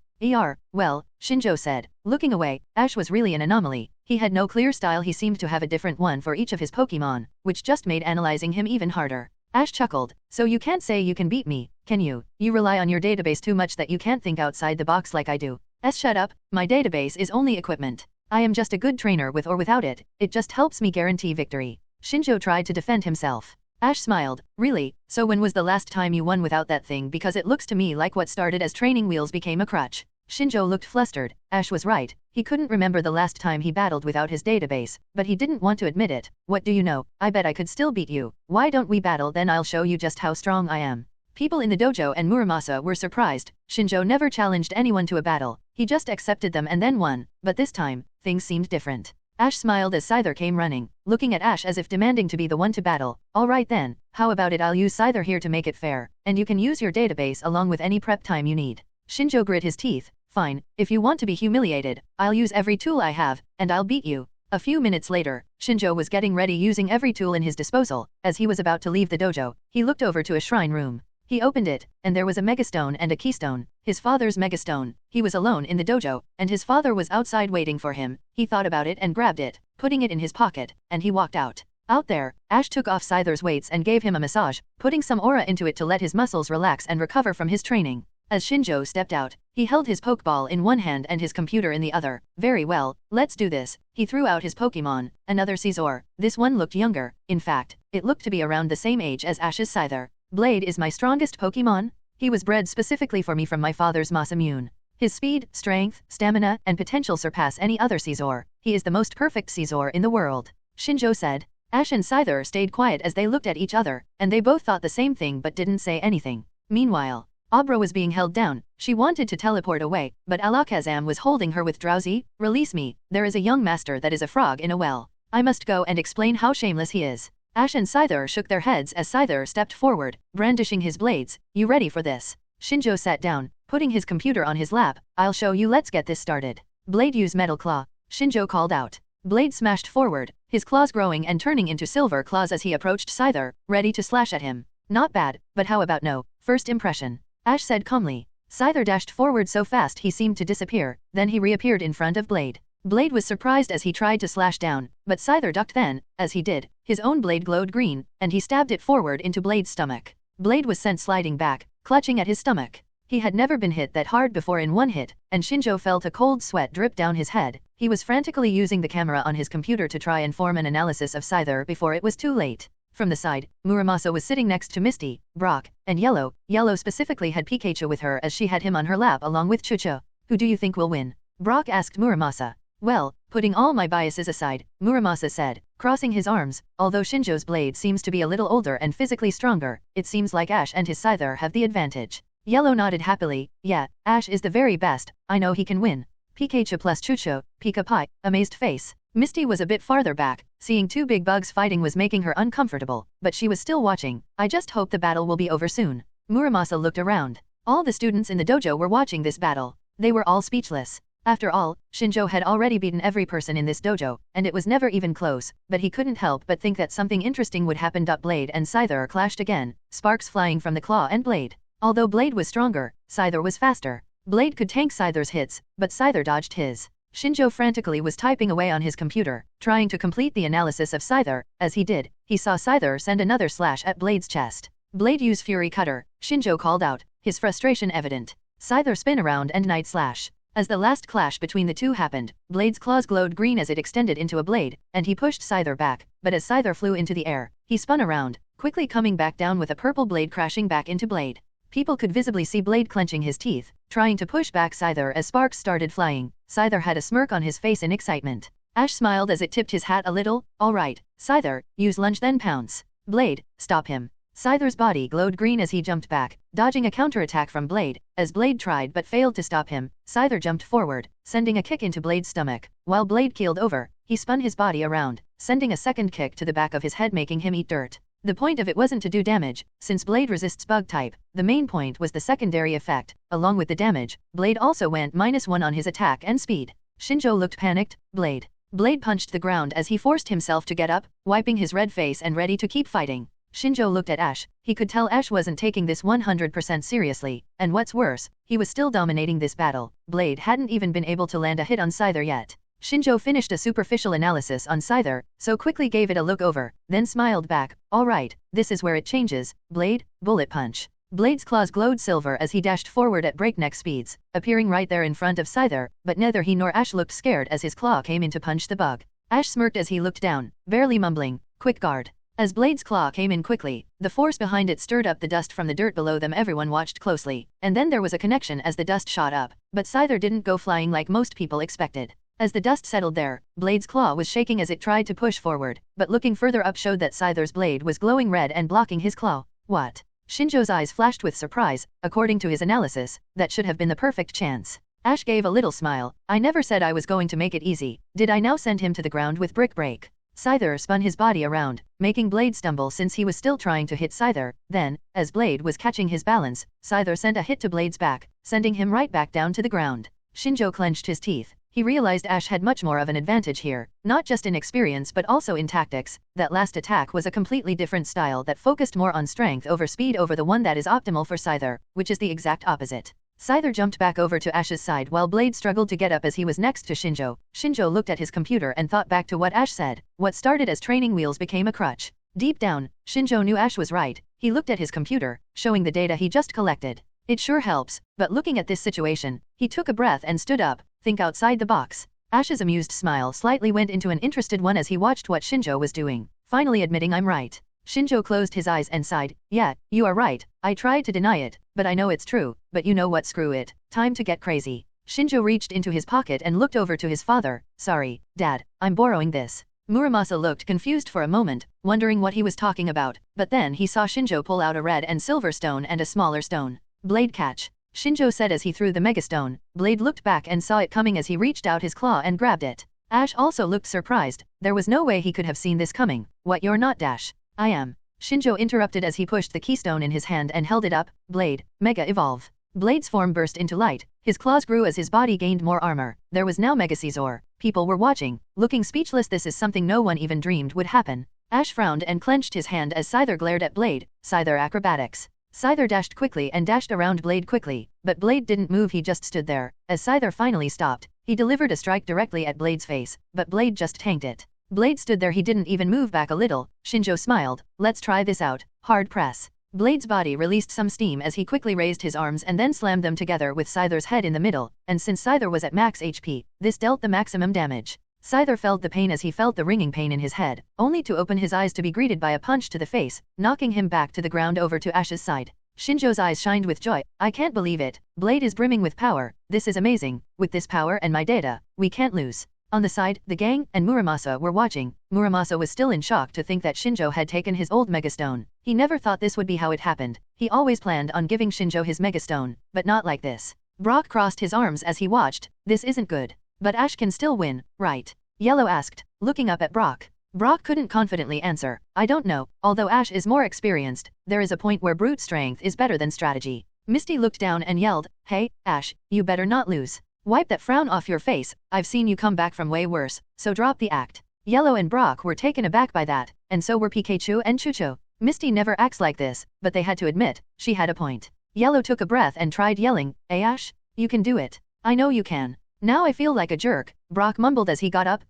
Well, Shinjo said, looking away. Ash was really an anomaly. He had no clear style. He seemed to have a different one for each of his Pokemon, which just made analyzing him even harder. Ash chuckled. So you can't say you can beat me, can you? You rely on your database too much that you can't think outside the box like I do. Shut up, my database is only equipment. I am just a good trainer with or without it, it just helps me guarantee victory. Shinjo tried to defend himself. Ash smiled. Really, so when was the last time you won without that thing? Because it looks to me like what started as training wheels became a crutch. Shinjo looked flustered. Ash was right, he couldn't remember the last time he battled without his database, but he didn't want to admit it. What do you know, I bet I could still beat you. Why don't we battle then? I'll show you just how strong I am. People in the dojo and Muramasa were surprised. Shinjo never challenged anyone to a battle, he just accepted them and then won, but this time, things seemed different. Ash smiled as Scyther came running, looking at Ash as if demanding to be the one to battle. Alright then, how about it? I'll use Scyther here to make it fair, and you can use your database along with any prep time you need. Shinjo grit his teeth. Fine, if you want to be humiliated, I'll use every tool I have, and I'll beat you. A few minutes later, Shinjo was getting ready using every tool in his disposal. As he was about to leave the dojo, he looked over to a shrine room. He opened it, and there was a megastone and a keystone, his father's megastone. He was alone in the dojo, and his father was outside waiting for him. He thought about it and grabbed it, putting it in his pocket, and he walked out. Out there, Ash took off Scyther's weights and gave him a massage, putting some aura into it to let his muscles relax and recover from his training. As Shinjo stepped out, he held his Pokeball in one hand and his computer in the other. Very well, let's do this. He threw out his Pokemon, another Caesar. This one looked younger, in fact, it looked to be around the same age as Ash's Scyther. Blade is my strongest Pokemon. He was bred specifically for me from my father's Masamune. His speed, strength, stamina, and potential surpass any other Caesar. He is the most perfect Caesar in the world, Shinjo said. Ash and Scyther stayed quiet as they looked at each other, and they both thought the same thing but didn't say anything. Meanwhile, Abra was being held down. She wanted to teleport away, but Alakazam was holding her with drowsy. Release me, there is a young master that is a frog in a well. I must go and explain how shameless he is. Ash and Scyther shook their heads as Scyther stepped forward, brandishing his blades. You ready for this? Shinjo sat down, putting his computer on his lap. I'll show you, let's get this started. Blade use Metal Claw, Shinjo called out. Blade smashed forward, his claws growing and turning into silver claws as he approached Scyther, ready to slash at him. Not bad, but how about no first impression? Ash said calmly. Scyther dashed forward so fast he seemed to disappear, then he reappeared in front of Blade. Blade was surprised as he tried to slash down, but Scyther ducked then, as he did, his own blade glowed green, and he stabbed it forward into Blade's stomach. Blade was sent sliding back, clutching at his stomach. He had never been hit that hard before in one hit, and Shinjo felt a cold sweat drip down his head. He was frantically using the camera on his computer to try and form an analysis of Scyther before it was too late. From the side, Muramasa was sitting next to Misty, Brock, and Yellow. Yellow specifically had Pikachu with her as she had him on her lap along with Chucho. Who do you think will win? Brock asked Muramasa. Well, putting all my biases aside, Muramasa said, crossing his arms, although Shinjo's blade seems to be a little older and physically stronger, it seems like Ash and his Scyther have the advantage. Yellow nodded happily. Yeah, Ash is the very best, I know he can win. Pikachu plus Chucho, Pika Pie, amazed face. Misty was a bit farther back, seeing two big bugs fighting was making her uncomfortable, but she was still watching. I just hope the battle will be over soon. Muramasa looked around. All the students in the dojo were watching this battle. They were all speechless. After all, Shinjo had already beaten every person in this dojo, and it was never even close, but he couldn't help but think that something interesting would happen. Blade and Scyther clashed again, sparks flying from the claw and blade. Although Blade was stronger, Scyther was faster. Blade could tank Scyther's hits, but Scyther dodged his. Shinjo frantically was typing away on his computer, trying to complete the analysis of Scyther. As he did, he saw Scyther send another slash at Blade's chest. Blade use Fury Cutter, Shinjo called out, his frustration evident. Scyther spin around and Night Slash. As the last clash between the two happened, Blade's claws glowed green as it extended into a blade, and he pushed Scyther back, but as Scyther flew into the air, he spun around, quickly coming back down with a purple blade crashing back into Blade. People could visibly see Blade clenching his teeth, trying to push back Scyther as sparks started flying. Scyther had a smirk on his face in excitement. Ash smiled as it tipped his hat a little. Alright, Scyther, use lunge then pounce. Blade, stop him. Scyther's body glowed green as he jumped back, dodging a counterattack from Blade. As Blade tried but failed to stop him, Scyther jumped forward, sending a kick into Blade's stomach. While Blade keeled over, he spun his body around, sending a second kick to the back of his head making him eat dirt. The point of it wasn't to do damage, since Blade resists bug type. The main point was the secondary effect. Along with the damage, Blade also went -1 on his attack and speed. Shinjo looked panicked. Blade punched the ground as he forced himself to get up, wiping his red face and ready to keep fighting. Shinjo looked at Ash. He could tell Ash wasn't taking this 100% seriously, and what's worse, he was still dominating this battle. Blade hadn't even been able to land a hit on Scyther yet. Shinjo finished a superficial analysis on Scyther, so quickly gave it a look over, then smiled back. Alright, this is where it changes. Blade, bullet punch. Blade's claws glowed silver as he dashed forward at breakneck speeds, appearing right there in front of Scyther, but neither he nor Ash looked scared as his claw came in to punch the bug. Ash smirked as he looked down, barely mumbling, quick guard. As Blade's claw came in quickly, the force behind it stirred up the dust from the dirt below them. Everyone watched closely, and then there was a connection as the dust shot up, but Scyther didn't go flying like most people expected. As the dust settled there, Blade's claw was shaking as it tried to push forward, but looking further up showed that Scyther's blade was glowing red and blocking his claw. What? Shinjo's eyes flashed with surprise. According to his analysis, that should have been the perfect chance. Ash gave a little smile. I never said I was going to make it easy. Did I now send him to the ground with brick break? Scyther spun his body around, making Blade stumble since he was still trying to hit Scyther. Then, as Blade was catching his balance, Scyther sent a hit to Blade's back, sending him right back down to the ground. Shinjo clenched his teeth. He realized Ash had much more of an advantage here, not just in experience but also in tactics. That last attack was a completely different style that focused more on strength over speed over the one that is optimal for Scyther, which is the exact opposite. Scyther jumped back over to Ash's side while Blade struggled to get up as he was next to Shinjo. Shinjo looked at his computer and thought back to what Ash said. What started as training wheels became a crutch. Deep down, Shinjo knew Ash was right. He looked at his computer, showing the data he just collected. It sure helps, but looking at this situation, he took a breath and stood up. Think outside the box. Ash's amused smile slightly went into an interested one as he watched what Shinjo was doing, finally admitting I'm right. Shinjo closed his eyes and sighed. Yeah, you are right. I tried to deny it, but I know it's true. But you know what, screw it. Time to get crazy. Shinjo reached into his pocket and looked over to his father. Sorry, Dad, I'm borrowing this. Muramasa looked confused for a moment, wondering what he was talking about, but then he saw Shinjo pull out a red and silver stone and a smaller stone. Blade catch. Shinjo said as he threw the megastone. Blade looked back and saw it coming as he reached out his claw and grabbed it. Ash also looked surprised. There was no way he could have seen this coming. What, you're not Dash? I am. Shinjo interrupted as he pushed the keystone in his hand and held it up. Blade, Mega Evolve. Blade's form burst into light. His claws grew as his body gained more armor. There was now Mega Caesar. People were watching, looking speechless. This is something no one even dreamed would happen. Ash frowned and clenched his hand as Scyther glared at Blade. Scyther acrobatics. Scyther dashed quickly and dashed around Blade quickly, but Blade didn't move. He just stood there. As Scyther finally stopped, he delivered a strike directly at Blade's face, but Blade just tanked it. Blade stood there. He didn't even move back a little. Shinjo smiled. Let's try this out. Hard press. Blade's body released some steam as he quickly raised his arms and then slammed them together with Scyther's head in the middle, and since Scyther was at max HP, this dealt the maximum damage. Scyther felt the pain as he felt the ringing pain in his head, only to open his eyes to be greeted by a punch to the face, knocking him back to the ground over to Ash's side. Shinjo's eyes shined with joy. I can't believe it. Blade is brimming with power. This is amazing. With this power and my data, we can't lose. On the side, the gang and Muramasa were watching. Muramasa was still in shock to think that Shinjo had taken his old Megastone. He never thought this would be how it happened. He always planned on giving Shinjo his Megastone, but not like this. Brock crossed his arms as he watched. This isn't good. But Ash can still win, right? Yellow asked, looking up at Brock. Brock couldn't confidently answer. I don't know. Although Ash is more experienced, there is a point where brute strength is better than strategy. Misty looked down and yelled, Hey, Ash, you better not lose. Wipe that frown off your face. I've seen you come back from way worse, so drop the act. Yellow and Brock were taken aback by that, and so were Pikachu and Chucho. Misty never acts like this, but they had to admit, she had a point. Yellow took a breath and tried yelling, Hey Ash, you can do it. I know you can. Now I feel like a jerk, Brock mumbled as he got up.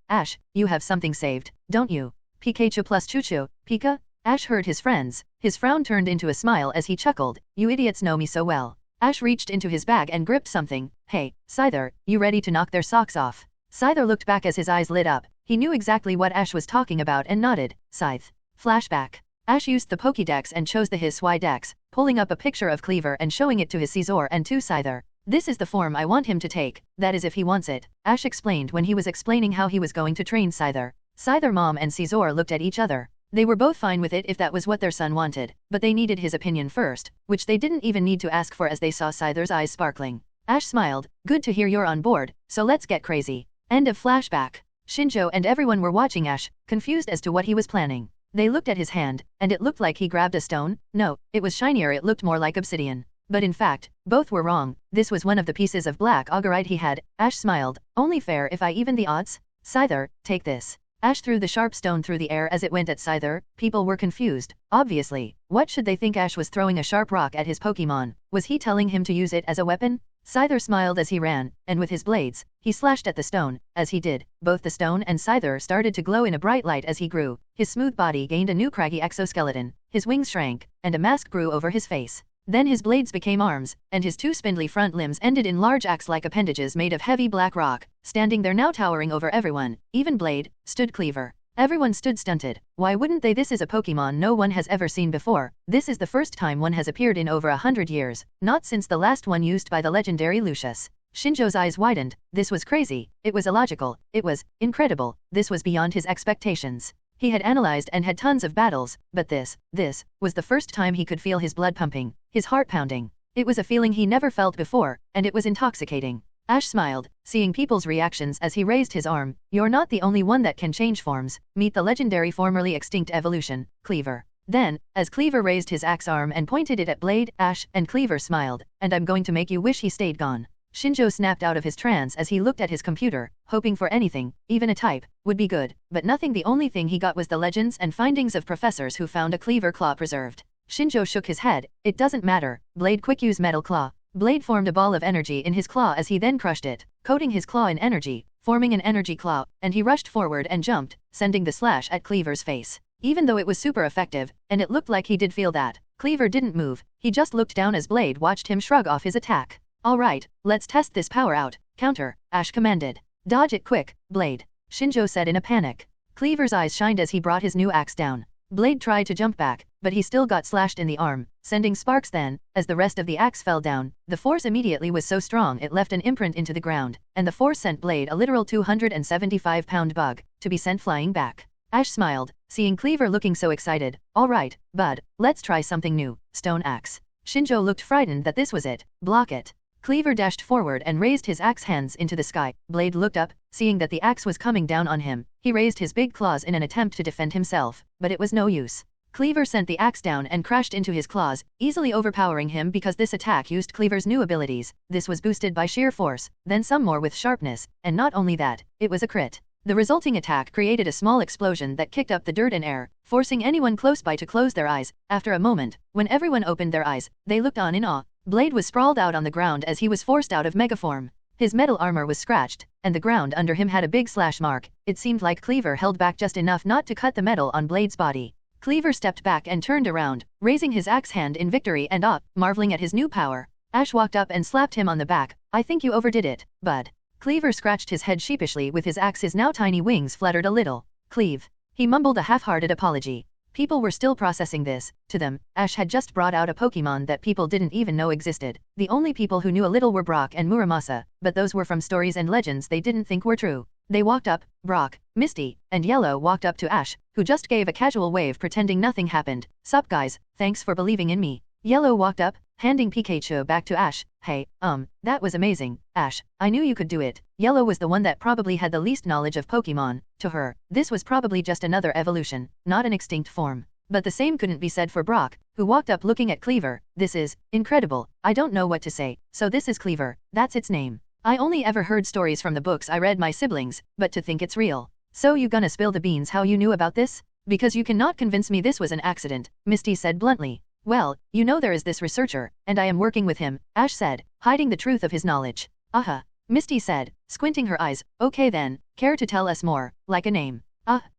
Ash, you have something saved, don't you? Pikachu plus Chuchu, Pika? Ash heard his friends. His frown turned into a smile as he chuckled. You idiots know me so well. Ash reached into his bag and gripped something. Hey, Scyther, you ready to knock their socks off? Scyther looked back as his eyes lit up. He knew exactly what Ash was talking about and nodded. Scythe. Flashback. Ash used the Pokédex and chose the his Y Dex, pulling up a picture of Cleaver and showing it to his Caesar and to Scyther. This is the form I want him to take, that is if he wants it, Ash explained when he was explaining how he was going to train Scyther. Scyther mom and Caesar looked at each other. They were both fine with it if that was what their son wanted, but they needed his opinion first, which they didn't even need to ask for as they saw Scyther's eyes sparkling. Ash smiled, good to hear you're on board, so let's get crazy. End of flashback. Shinjo and everyone were watching Ash, confused as to what he was planning. They looked at his hand, and it looked like he grabbed a stone. No, it was shinier, it looked more like obsidian. But in fact, both were wrong. This was one of the pieces of black augurite he had. Ash smiled. Only fair if I even the odds? Scyther, take this. Ash threw the sharp stone through the air as it went at Scyther. People were confused. Obviously. What should they think? Ash was throwing a sharp rock at his Pokemon? Was he telling him to use it as a weapon? Scyther smiled as he ran, and with his blades, he slashed at the stone. As he did, both the stone and Scyther started to glow in a bright light as he grew. His smooth body gained a new craggy exoskeleton. His wings shrank, and a mask grew over his face. Then his blades became arms, and his two spindly front limbs ended in large axe-like appendages made of heavy black rock. Standing there now towering over everyone, even Blade, stood Cleaver. Everyone stood stunted. Why wouldn't they? This is a Pokemon no one has ever seen before. This is the first time one has appeared in over 100 years, not since the last one used by the legendary Lucius. Shinjo's eyes widened. This was crazy. It was illogical. It was incredible. This was beyond his expectations. He had analyzed and had tons of battles, but this was the first time he could feel his blood pumping, his heart pounding. It was a feeling he never felt before, and it was intoxicating. Ash smiled, seeing people's reactions as he raised his arm. You're not the only one that can change forms. Meet the legendary formerly extinct evolution, Cleaver. Then, as Cleaver raised his axe arm and pointed it at Blade, Ash and Cleaver smiled. And I'm going to make you wish he stayed gone. Shinjo snapped out of his trance as he looked at his computer, hoping for anything, even a type, would be good, but nothing. The only thing he got was the legends and findings of professors who found a Cleaver claw preserved. Shinjo shook his head. It doesn't matter. Blade quick use metal claw. Blade formed a ball of energy in his claw as he then crushed it, coating his claw in energy, forming an energy claw, and he rushed forward and jumped, sending the slash at Cleaver's face. Even though it was super effective, and it looked like he did feel that, Cleaver didn't move. He just looked down as Blade watched him shrug off his attack. Alright, let's test this power out. Counter, Ash commanded. Dodge it quick, Blade. Shinjo said in a panic. Cleaver's eyes shined as he brought his new axe down. Blade tried to jump back, but he still got slashed in the arm, sending sparks. Then, as the rest of the axe fell down, the force immediately was so strong it left an imprint into the ground, and the force sent Blade, a literal 275-pound bug, to be sent flying back. Ash smiled, seeing Cleaver looking so excited. Alright, bud, let's try something new. Stone axe. Shinjo looked frightened that this was it. Block it. Cleaver dashed forward and raised his axe hands into the sky. Blade looked up, seeing that the axe was coming down on him. He raised his big claws in an attempt to defend himself, but it was no use. Cleaver sent the axe down and crashed into his claws, easily overpowering him because this attack used Cleaver's new abilities. This was boosted by sheer force, then some more with sharpness, and not only that, it was a crit. The resulting attack created a small explosion that kicked up the dirt and air, forcing anyone close by to close their eyes. After a moment, when everyone opened their eyes, they looked on in awe. Blade was sprawled out on the ground as he was forced out of megaform. His metal armor was scratched, and the ground under him had a big slash mark. It seemed like Cleaver held back just enough not to cut the metal on Blade's body. Cleaver stepped back and turned around, raising his axe hand in victory and marveling at his new power. Ash walked up and slapped him on the back. I think you overdid it, bud. Cleaver scratched his head sheepishly with his axe. His now tiny wings fluttered a little. Cleave. He mumbled a half-hearted apology. People were still processing this. To them, Ash had just brought out a Pokemon that people didn't even know existed. The only people who knew a little were Brock and Muramasa, but those were from stories and legends they didn't think were true. They walked up, Brock, Misty, and Yellow walked up to Ash, who just gave a casual wave pretending nothing happened. Sup guys, thanks for believing in me. Yellow walked up, handing Pikachu back to Ash. Hey, that was amazing, Ash. I knew you could do it. Yellow was the one that probably had the least knowledge of Pokemon. To her, this was probably just another evolution, not an extinct form. But the same couldn't be said for Brock, who walked up looking at Cleaver. This is incredible. I don't know what to say. So this is Cleaver, that's its name. I only ever heard stories from the books I read my siblings, but to think it's real. So you gonna spill the beans how you knew about this? Because you cannot convince me this was an accident, Misty said bluntly. Well, you know there is this researcher, and I am working with him, Ash said, hiding the truth of his knowledge. Misty said, squinting her eyes. Okay then, care to tell us more, like a name?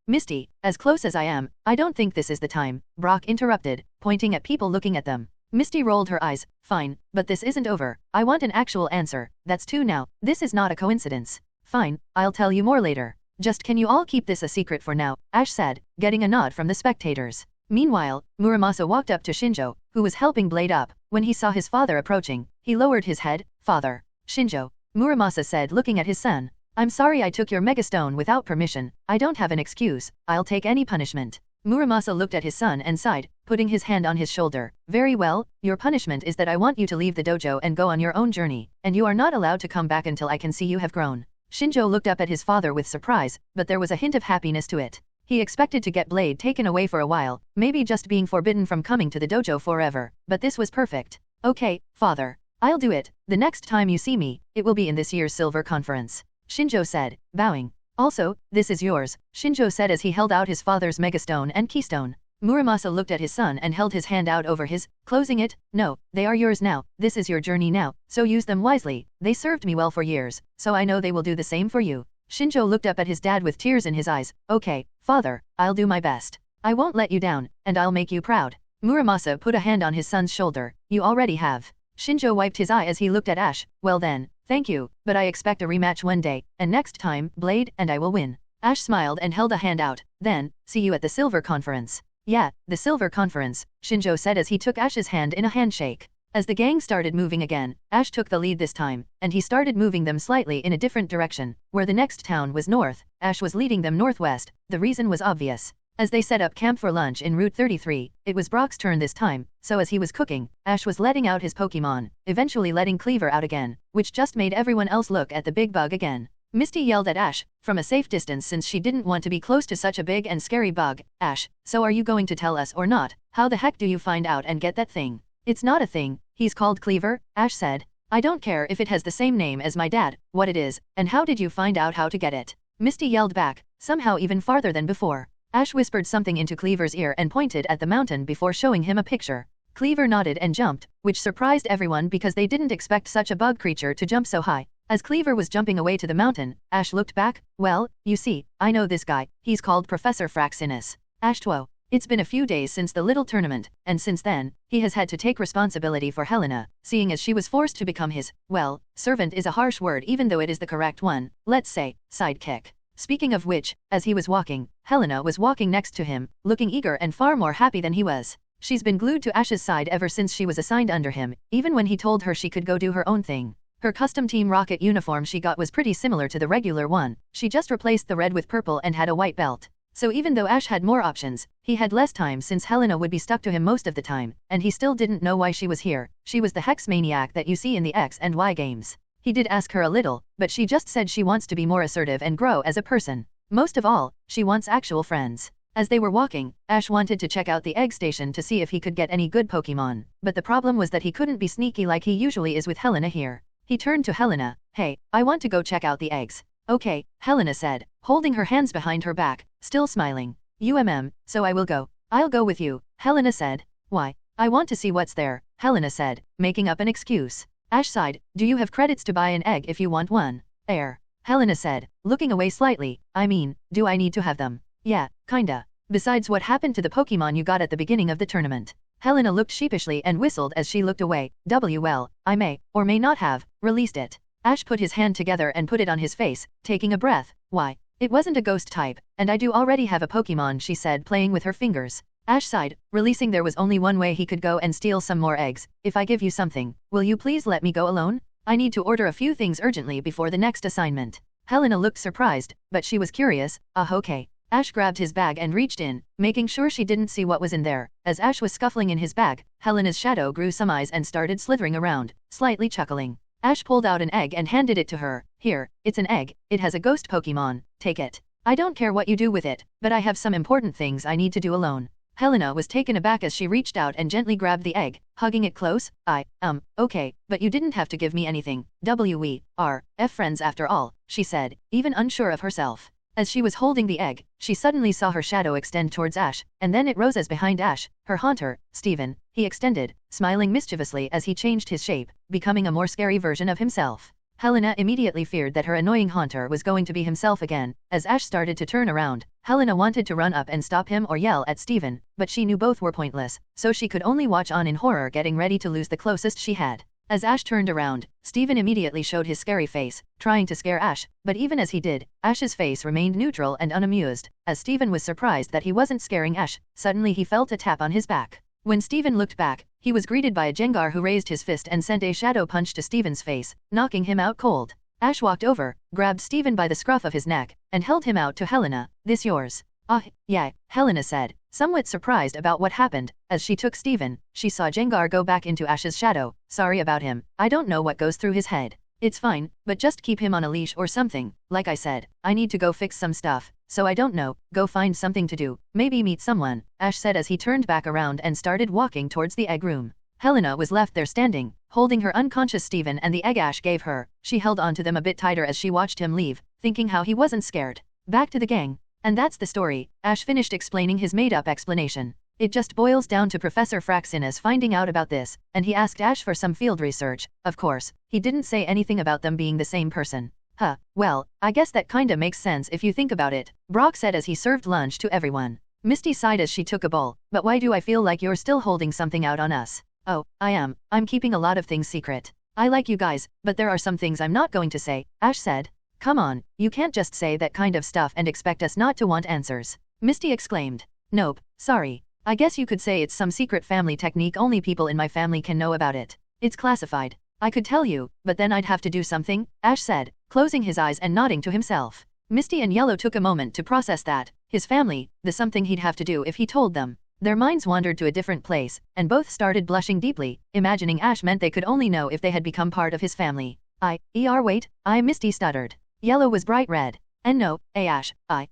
Misty, as close as I am, I don't think this is the time, Brock interrupted, pointing at people looking at them. Misty rolled her eyes. Fine, but this isn't over. I want an actual answer. That's two now. This is not a coincidence. Fine, I'll tell you more later. Just can you all keep this a secret for now, Ash said, getting a nod from the spectators. Meanwhile, Muramasa walked up to Shinjo, who was helping Blade up. When he saw his father approaching, he lowered his head. Father. Shinjo. Muramasa said looking at his son. I'm sorry I took your megastone without permission. I don't have an excuse. I'll take any punishment. Muramasa looked at his son and sighed, putting his hand on his shoulder. Very well, your punishment is that I want you to leave the dojo and go on your own journey, and you are not allowed to come back until I can see you have grown. Shinjo looked up at his father with surprise, but there was a hint of happiness to it. He expected to get Blade taken away for a while, maybe just being forbidden from coming to the dojo forever, but this was perfect. Okay, father. I'll do it. The next time you see me, it will be in this year's Silver Conference. Shinjo said, bowing. Also, this is yours, Shinjo said as he held out his father's megastone and keystone. Muramasa looked at his son and held his hand out over his, closing it. No, they are yours now. This is your journey now, so use them wisely. They served me well for years, so I know they will do the same for you. Shinjo looked up at his dad with tears in his eyes. Okay, father, I'll do my best. I won't let you down, and I'll make you proud. Muramasa put a hand on his son's shoulder. You already have. Shinjo wiped his eye as he looked at Ash. Well then, thank you, but I expect a rematch one day, and next time, Blade and I will win. Ash smiled and held a hand out. Then, see you at the Silver Conference. Yeah, the Silver Conference, Shinjo said as he took Ash's hand in a handshake. As the gang started moving again, Ash took the lead this time, and he started moving them slightly in a different direction. Where the next town was north, Ash was leading them northwest. The reason was obvious. As they set up camp for lunch in Route 33, it was Brock's turn this time, so as he was cooking, Ash was letting out his Pokemon, eventually letting Cleaver out again, which just made everyone else look at the big bug again. Misty yelled at Ash, from a safe distance since she didn't want to be close to such a big and scary bug. Ash, so are you going to tell us or not? How the heck do you find out and get that thing? It's not a thing, he's called Cleaver, Ash said. I don't care if it has the same name as my dad, what it is, and how did you find out how to get it? Misty yelled back, somehow even farther than before. Ash whispered something into Cleaver's ear and pointed at the mountain before showing him a picture. Cleaver nodded and jumped, which surprised everyone because they didn't expect such a bug creature to jump so high. As Cleaver was jumping away to the mountain, Ash looked back. Well, you see, I know this guy, he's called Professor Fraxinus. Ashtuo. It's been a few days since the little tournament, and since then, he has had to take responsibility for Helena, seeing as she was forced to become his, well, servant is a harsh word even though it is the correct one, let's say, sidekick. Speaking of which, as he was walking, Helena was walking next to him, looking eager and far more happy than he was. She's been glued to Ash's side ever since she was assigned under him, even when he told her she could go do her own thing. Her custom Team Rocket uniform she got was pretty similar to the regular one, she just replaced the red with purple and had a white belt. So even though Ash had more options, he had less time since Helena would be stuck to him most of the time, and he still didn't know why she was here. She was the Hex Maniac that you see in the X and Y games. He did ask her a little, but she just said she wants to be more assertive and grow as a person. Most of all, she wants actual friends. As they were walking, Ash wanted to check out the egg station to see if he could get any good Pokemon, but the problem was that he couldn't be sneaky like he usually is with Helena here. He turned to Helena. Hey, I want to go check out the eggs. Okay, Helena said, holding her hands behind her back, still smiling. So I will go. I'll go with you, Helena said. Why? I want to see what's there, Helena said, making up an excuse. Ash sighed. Do you have credits to buy an egg if you want one? Helena said, looking away slightly. I mean, do I need to have them? Yeah, kinda. Besides, what happened to the Pokemon you got at the beginning of the tournament? Helena looked sheepishly and whistled as she looked away. Well, I may, or may not have, released it. Ash put his hand together and put it on his face, taking a breath. Why? It wasn't a ghost type, and I do already have a Pokemon, she said, playing with her fingers. Ash sighed, releasing there was only one way he could go and steal some more eggs. If I give you something, will you please let me go alone? I need to order a few things urgently before the next assignment. Helena looked surprised, but she was curious. Okay. Ash grabbed his bag and reached in, making sure she didn't see what was in there. As Ash was scuffling in his bag, Helena's shadow grew some eyes and started slithering around, slightly chuckling. Ash pulled out an egg and handed it to her. Here, it's an egg, it has a ghost Pokemon, take it. I don't care what you do with it, but I have some important things I need to do alone. Helena was taken aback as she reached out and gently grabbed the egg, hugging it close. Okay, but you didn't have to give me anything. We are friends after all, she said, even unsure of herself. As she was holding the egg, she suddenly saw her shadow extend towards Ash, and then it rose as behind Ash, her haunter, Steven, he extended, smiling mischievously as he changed his shape, becoming a more scary version of himself. Helena immediately feared that her annoying haunter was going to be himself again. As Ash started to turn around, Helena wanted to run up and stop him or yell at Steven, but she knew both were pointless, so she could only watch on in horror, getting ready to lose the closest she had. As Ash turned around, Steven immediately showed his scary face, trying to scare Ash, but even as he did, Ash's face remained neutral and unamused. As Steven was surprised that he wasn't scaring Ash, suddenly he felt a tap on his back. When Steven looked back, he was greeted by a Jengar who raised his fist and sent a shadow punch to Steven's face, knocking him out cold. Ash walked over, grabbed Steven by the scruff of his neck, and held him out to Helena. This yours? Yeah, Helena said, somewhat surprised about what happened. As she took Steven, she saw Jengar go back into Ash's shadow. Sorry about him, I don't know what goes through his head. It's fine, but just keep him on a leash or something. Like I said, I need to go fix some stuff, so I don't know, go find something to do, maybe meet someone, Ash said as he turned back around and started walking towards the egg room. Helena was left there standing, holding her unconscious Steven and the egg Ash gave her. She held onto them a bit tighter as she watched him leave, thinking how he wasn't scared. Back to the gang. And that's the story. Ash finished explaining his made-up explanation. It just boils down to Professor Fraxinus finding out about this, and he asked Ash for some field research. Of course, he didn't say anything about them being the same person. Well, I guess that kinda makes sense if you think about it, Brock said as he served lunch to everyone. Misty sighed as she took a bowl. But why do I feel like you're still holding something out on us? Oh, I am. I'm keeping a lot of things secret. I like you guys, but there are some things I'm not going to say, Ash said. Come on, you can't just say that kind of stuff and expect us not to want answers, Misty exclaimed. Nope, sorry. I guess you could say it's some secret family technique only people in my family can know about it. It's classified. I could tell you, but then I'd have to do something, Ash said, closing his eyes and nodding to himself. Misty and Yellow took a moment to process that. His family, the something he'd have to do if he told them. Their minds wandered to a different place, and both started blushing deeply, imagining Ash meant they could only know if they had become part of his family. Wait, Misty stuttered. Yellow was bright red. And no, Ash, I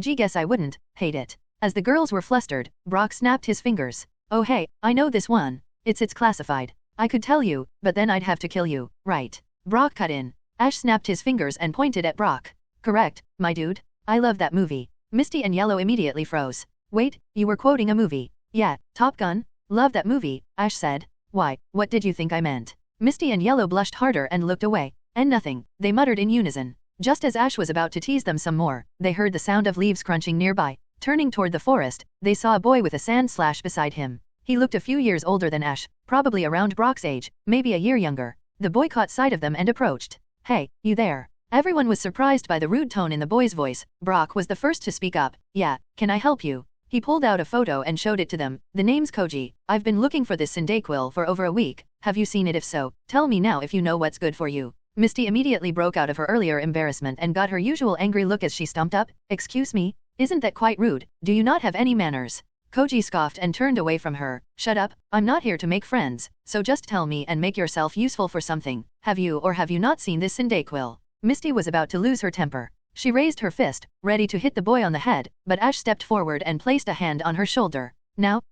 guess I wouldn't, hate it. As the girls were flustered, Brock snapped his fingers. Oh hey, I know this one. It's classified. I could tell you, but then I'd have to kill you, right? Brock cut in. Ash snapped his fingers and pointed at Brock. Correct, my dude. I love that movie. Misty and Yellow immediately froze. Wait, you were quoting a movie? Yeah, Top Gun? Love that movie, Ash said. Why, what did you think I meant? Misty and Yellow blushed harder and looked away. And nothing, they muttered in unison. Just as Ash was about to tease them some more, they heard the sound of leaves crunching nearby. Turning toward the forest, they saw a boy with a sand slash beside him. He looked a few years older than Ash, probably around Brock's age, maybe a year younger. The boy caught sight of them and approached. Hey, you there? Everyone was surprised by the rude tone in the boy's voice. Brock was the first to speak up. Yeah, can I help you? He pulled out a photo and showed it to them. The name's Koji. I've been looking for this Cyndaquil for over a week. Have you seen it? If so, tell me now if you know what's good for you. Misty immediately broke out of her earlier embarrassment and got her usual angry look as she stomped up. Excuse me? Isn't that quite rude? Do you not have any manners? Koji scoffed and turned away from her. Shut up, I'm not here to make friends, so just tell me and make yourself useful for something. Have you or have you not seen this Cyndaquil? Misty was about to lose her temper. She raised her fist, ready to hit the boy on the head, but Ash stepped forward and placed a hand on her shoulder. Now,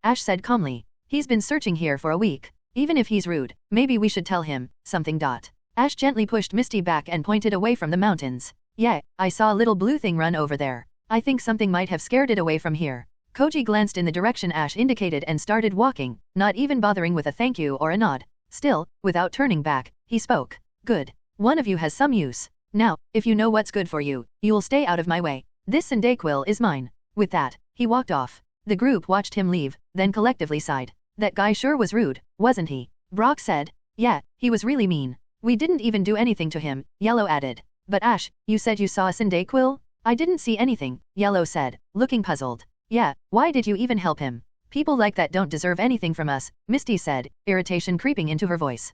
Ash said calmly. He's been searching here for a week. Even if he's rude, maybe we should tell him something. Ash gently pushed Misty back and pointed away from the mountains. Yeah, I saw a little blue thing run over there. I think something might have scared it away from here. Koji glanced in the direction Ash indicated and started walking, not even bothering with a thank you or a nod. Still, without turning back, he spoke. Good. One of you has some use. Now, if you know what's good for you, you'll stay out of my way. This Cyndaquil is mine. With that, he walked off. The group watched him leave, then collectively sighed. That guy sure was rude, wasn't he? Brock said. Yeah, he was really mean. We didn't even do anything to him, Yellow added. But Ash, you said you saw a Cyndaquil? I didn't see anything, Yellow said, looking puzzled. Yeah, why did you even help him? People like that don't deserve anything from us, Misty said, irritation creeping into her voice.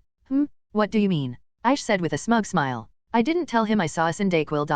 What do you mean? Ash said with a smug smile. I didn't tell him I saw a Cyndaquil.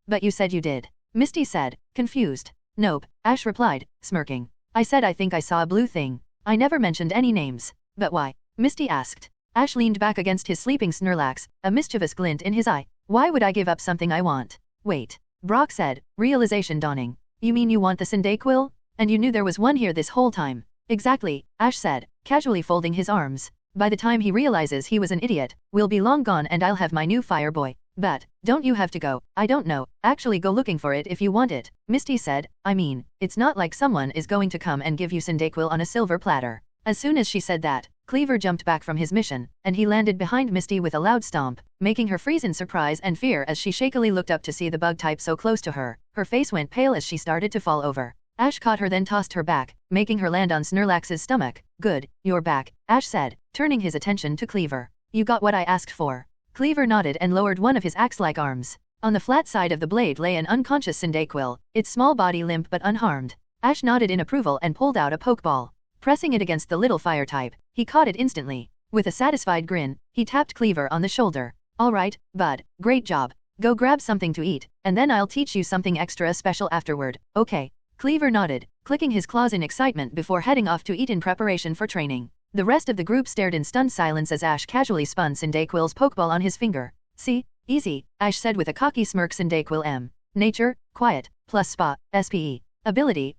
But you said you did. Misty said, confused. Nope, Ash replied, smirking. I said I think I saw a blue thing. I never mentioned any names. But why? Misty asked. Ash leaned back against his sleeping Snorlax, a mischievous glint in his eye. Why would I give up something I want? Wait. Brock said, realization dawning. You mean you want the Cyndaquil? And you knew there was one here this whole time? Exactly, Ash said, casually folding his arms. By the time he realizes he was an idiot, we'll be long gone and I'll have my new fire boy. But, don't you have to go? I don't know, actually go looking for it if you want it, Misty said. I mean, it's not like someone is going to come and give you Cyndaquil on a silver platter. As soon as she said that, Cleaver jumped back from his mission, and he landed behind Misty with a loud stomp, making her freeze in surprise and fear as she shakily looked up to see the bug type so close to her. Her face went pale as she started to fall over. Ash caught her then tossed her back, making her land on Snorlax's stomach. Good, you're back, Ash said, turning his attention to Cleaver. You got what I asked for. Cleaver nodded and lowered one of his axe-like arms. On the flat side of the blade lay an unconscious Cyndaquil, its small body limp but unharmed. Ash nodded in approval and pulled out a pokeball. Pressing it against the little fire type, he caught it instantly. With a satisfied grin, he tapped Cleaver on the shoulder. All right, bud, great job. Go grab something to eat, and then I'll teach you something extra special afterward, okay? Cleaver nodded, clicking his claws in excitement before heading off to eat in preparation for training. The rest of the group stared in stunned silence as Ash casually spun Cyndaquil's pokeball on his finger. See? Easy, Ash said with a cocky smirk. Cyndaquil M. Nature, quiet, plus spa, SPE. Ability,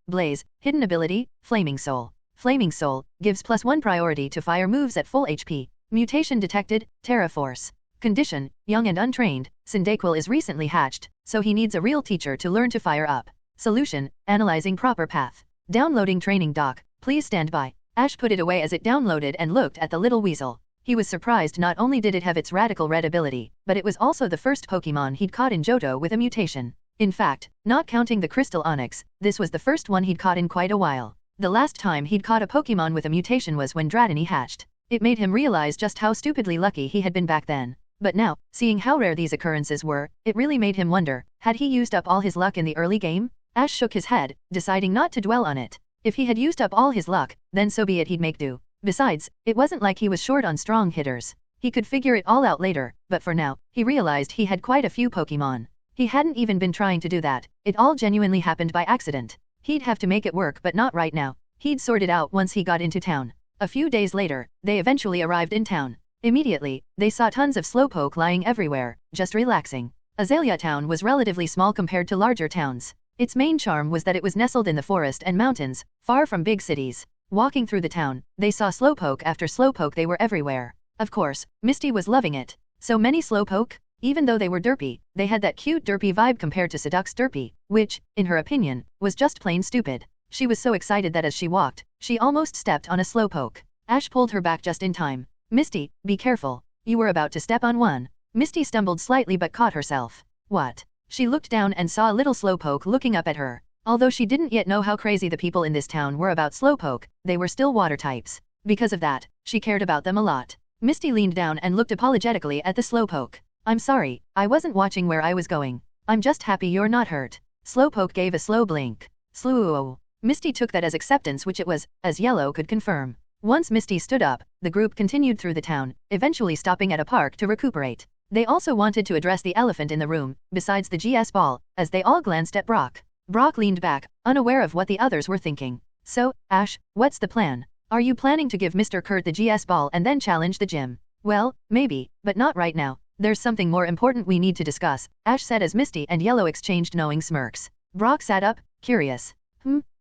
blaze, hidden ability, Flaming Soul. Flaming Soul, gives +1 priority to fire moves at full HP. Mutation detected, Terra Force. Condition, young and untrained, Cyndaquil is recently hatched, so he needs a real teacher to learn to fire up. Solution, analyzing proper path. Downloading training doc, please stand by. Ash put it away as it downloaded and looked at the little weasel. He was surprised not only did it have its radical red ability, but it was also the first Pokemon he'd caught in Johto with a mutation. In fact, not counting the Crystal Onyx, this was the first one he'd caught in quite a while. The last time he'd caught a Pokemon with a mutation was when Dratini hatched. It made him realize just how stupidly lucky he had been back then. But now, seeing how rare these occurrences were, it really made him wonder, had he used up all his luck in the early game? Ash shook his head, deciding not to dwell on it. If he had used up all his luck, then so be it, he'd make do. Besides, it wasn't like he was short on strong hitters. He could figure it all out later, but for now, he realized he had quite a few Pokemon. He hadn't even been trying to do that, it all genuinely happened by accident. He'd have to make it work, but not right now. He'd sort it out once he got into town. A few days later, they eventually arrived in town. Immediately, they saw tons of Slowpoke lying everywhere, just relaxing. Azalea Town was relatively small compared to larger towns. Its main charm was that it was nestled in the forest and mountains, far from big cities. Walking through the town, they saw Slowpoke after Slowpoke. They were everywhere. Of course, Misty was loving it. So many Slowpoke? Even though they were derpy, they had that cute derpy vibe compared to Seduc's derpy, which, in her opinion, was just plain stupid. She was so excited that as she walked, she almost stepped on a Slowpoke. Ash pulled her back just in time. Misty, be careful. You were about to step on one. Misty stumbled slightly but caught herself. What? She looked down and saw a little Slowpoke looking up at her. Although she didn't yet know how crazy the people in this town were about Slowpoke, they were still water types. Because of that, she cared about them a lot. Misty leaned down and looked apologetically at the Slowpoke. I'm sorry, I wasn't watching where I was going. I'm just happy you're not hurt. Slowpoke gave a slow blink. Slow. Misty took that as acceptance, which it was, as Yellow could confirm. Once Misty stood up, the group continued through the town, eventually stopping at a park to recuperate. They also wanted to address the elephant in the room, besides the GS ball, as they all glanced at Brock. Brock leaned back, unaware of what the others were thinking. So, Ash, what's the plan? Are you planning to give Mr. Kurt the GS ball and then challenge the gym? Well, maybe, but not right now. There's something more important we need to discuss, Ash said as Misty and Yellow exchanged knowing smirks. Brock sat up, curious.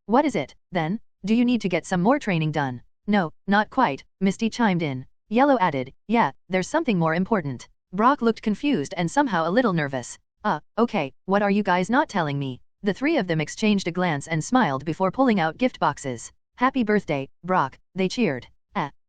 What is it, then? Do you need to get some more training done? No, not quite, Misty chimed in. Yellow added, yeah, there's something more important. Brock looked confused and somehow a little nervous. Okay, what are you guys not telling me? The three of them exchanged a glance and smiled before pulling out gift boxes. Happy birthday, Brock, they cheered.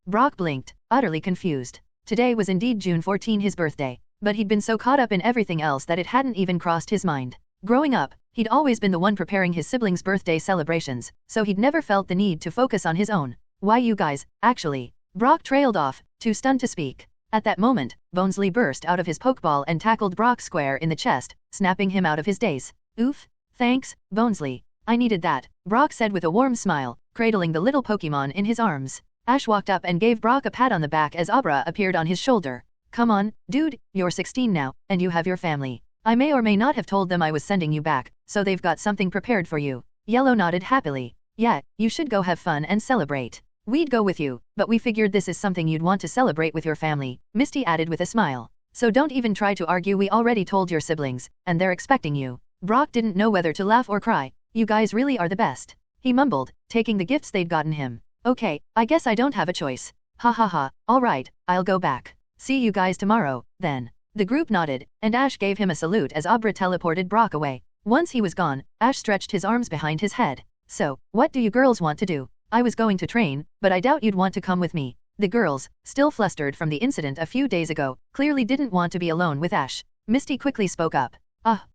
Brock blinked, utterly confused. Today was indeed June 14, his birthday, but he'd been so caught up in everything else that it hadn't even crossed his mind. Growing up, he'd always been the one preparing his siblings' birthday celebrations, so he'd never felt the need to focus on his own. Why you guys, actually. Brock trailed off, too stunned to speak. At that moment, Bonesley burst out of his Pokeball and tackled Brock square in the chest, snapping him out of his daze. Oof. Thanks, Bonesley. I needed that, Brock said with a warm smile, cradling the little Pokemon in his arms. Ash walked up and gave Brock a pat on the back as Abra appeared on his shoulder. Come on, dude, you're 16 now, and you have your family. I may or may not have told them I was sending you back, so they've got something prepared for you. Yellow nodded happily. Yeah, you should go have fun and celebrate. We'd go with you, but we figured this is something you'd want to celebrate with your family, Misty added with a smile. So don't even try to argue, we already told your siblings, and they're expecting you. Brock didn't know whether to laugh or cry. You guys really are the best. He mumbled, taking the gifts they'd gotten him. Okay, I guess I don't have a choice. Ha ha ha, alright, I'll go back. See you guys tomorrow, then. The group nodded, and Ash gave him a salute as Abra teleported Brock away. Once he was gone, Ash stretched his arms behind his head. So, what do you girls want to do? I was going to train, but I doubt you'd want to come with me. The girls, still flustered from the incident a few days ago, clearly didn't want to be alone with Ash. Misty quickly spoke up.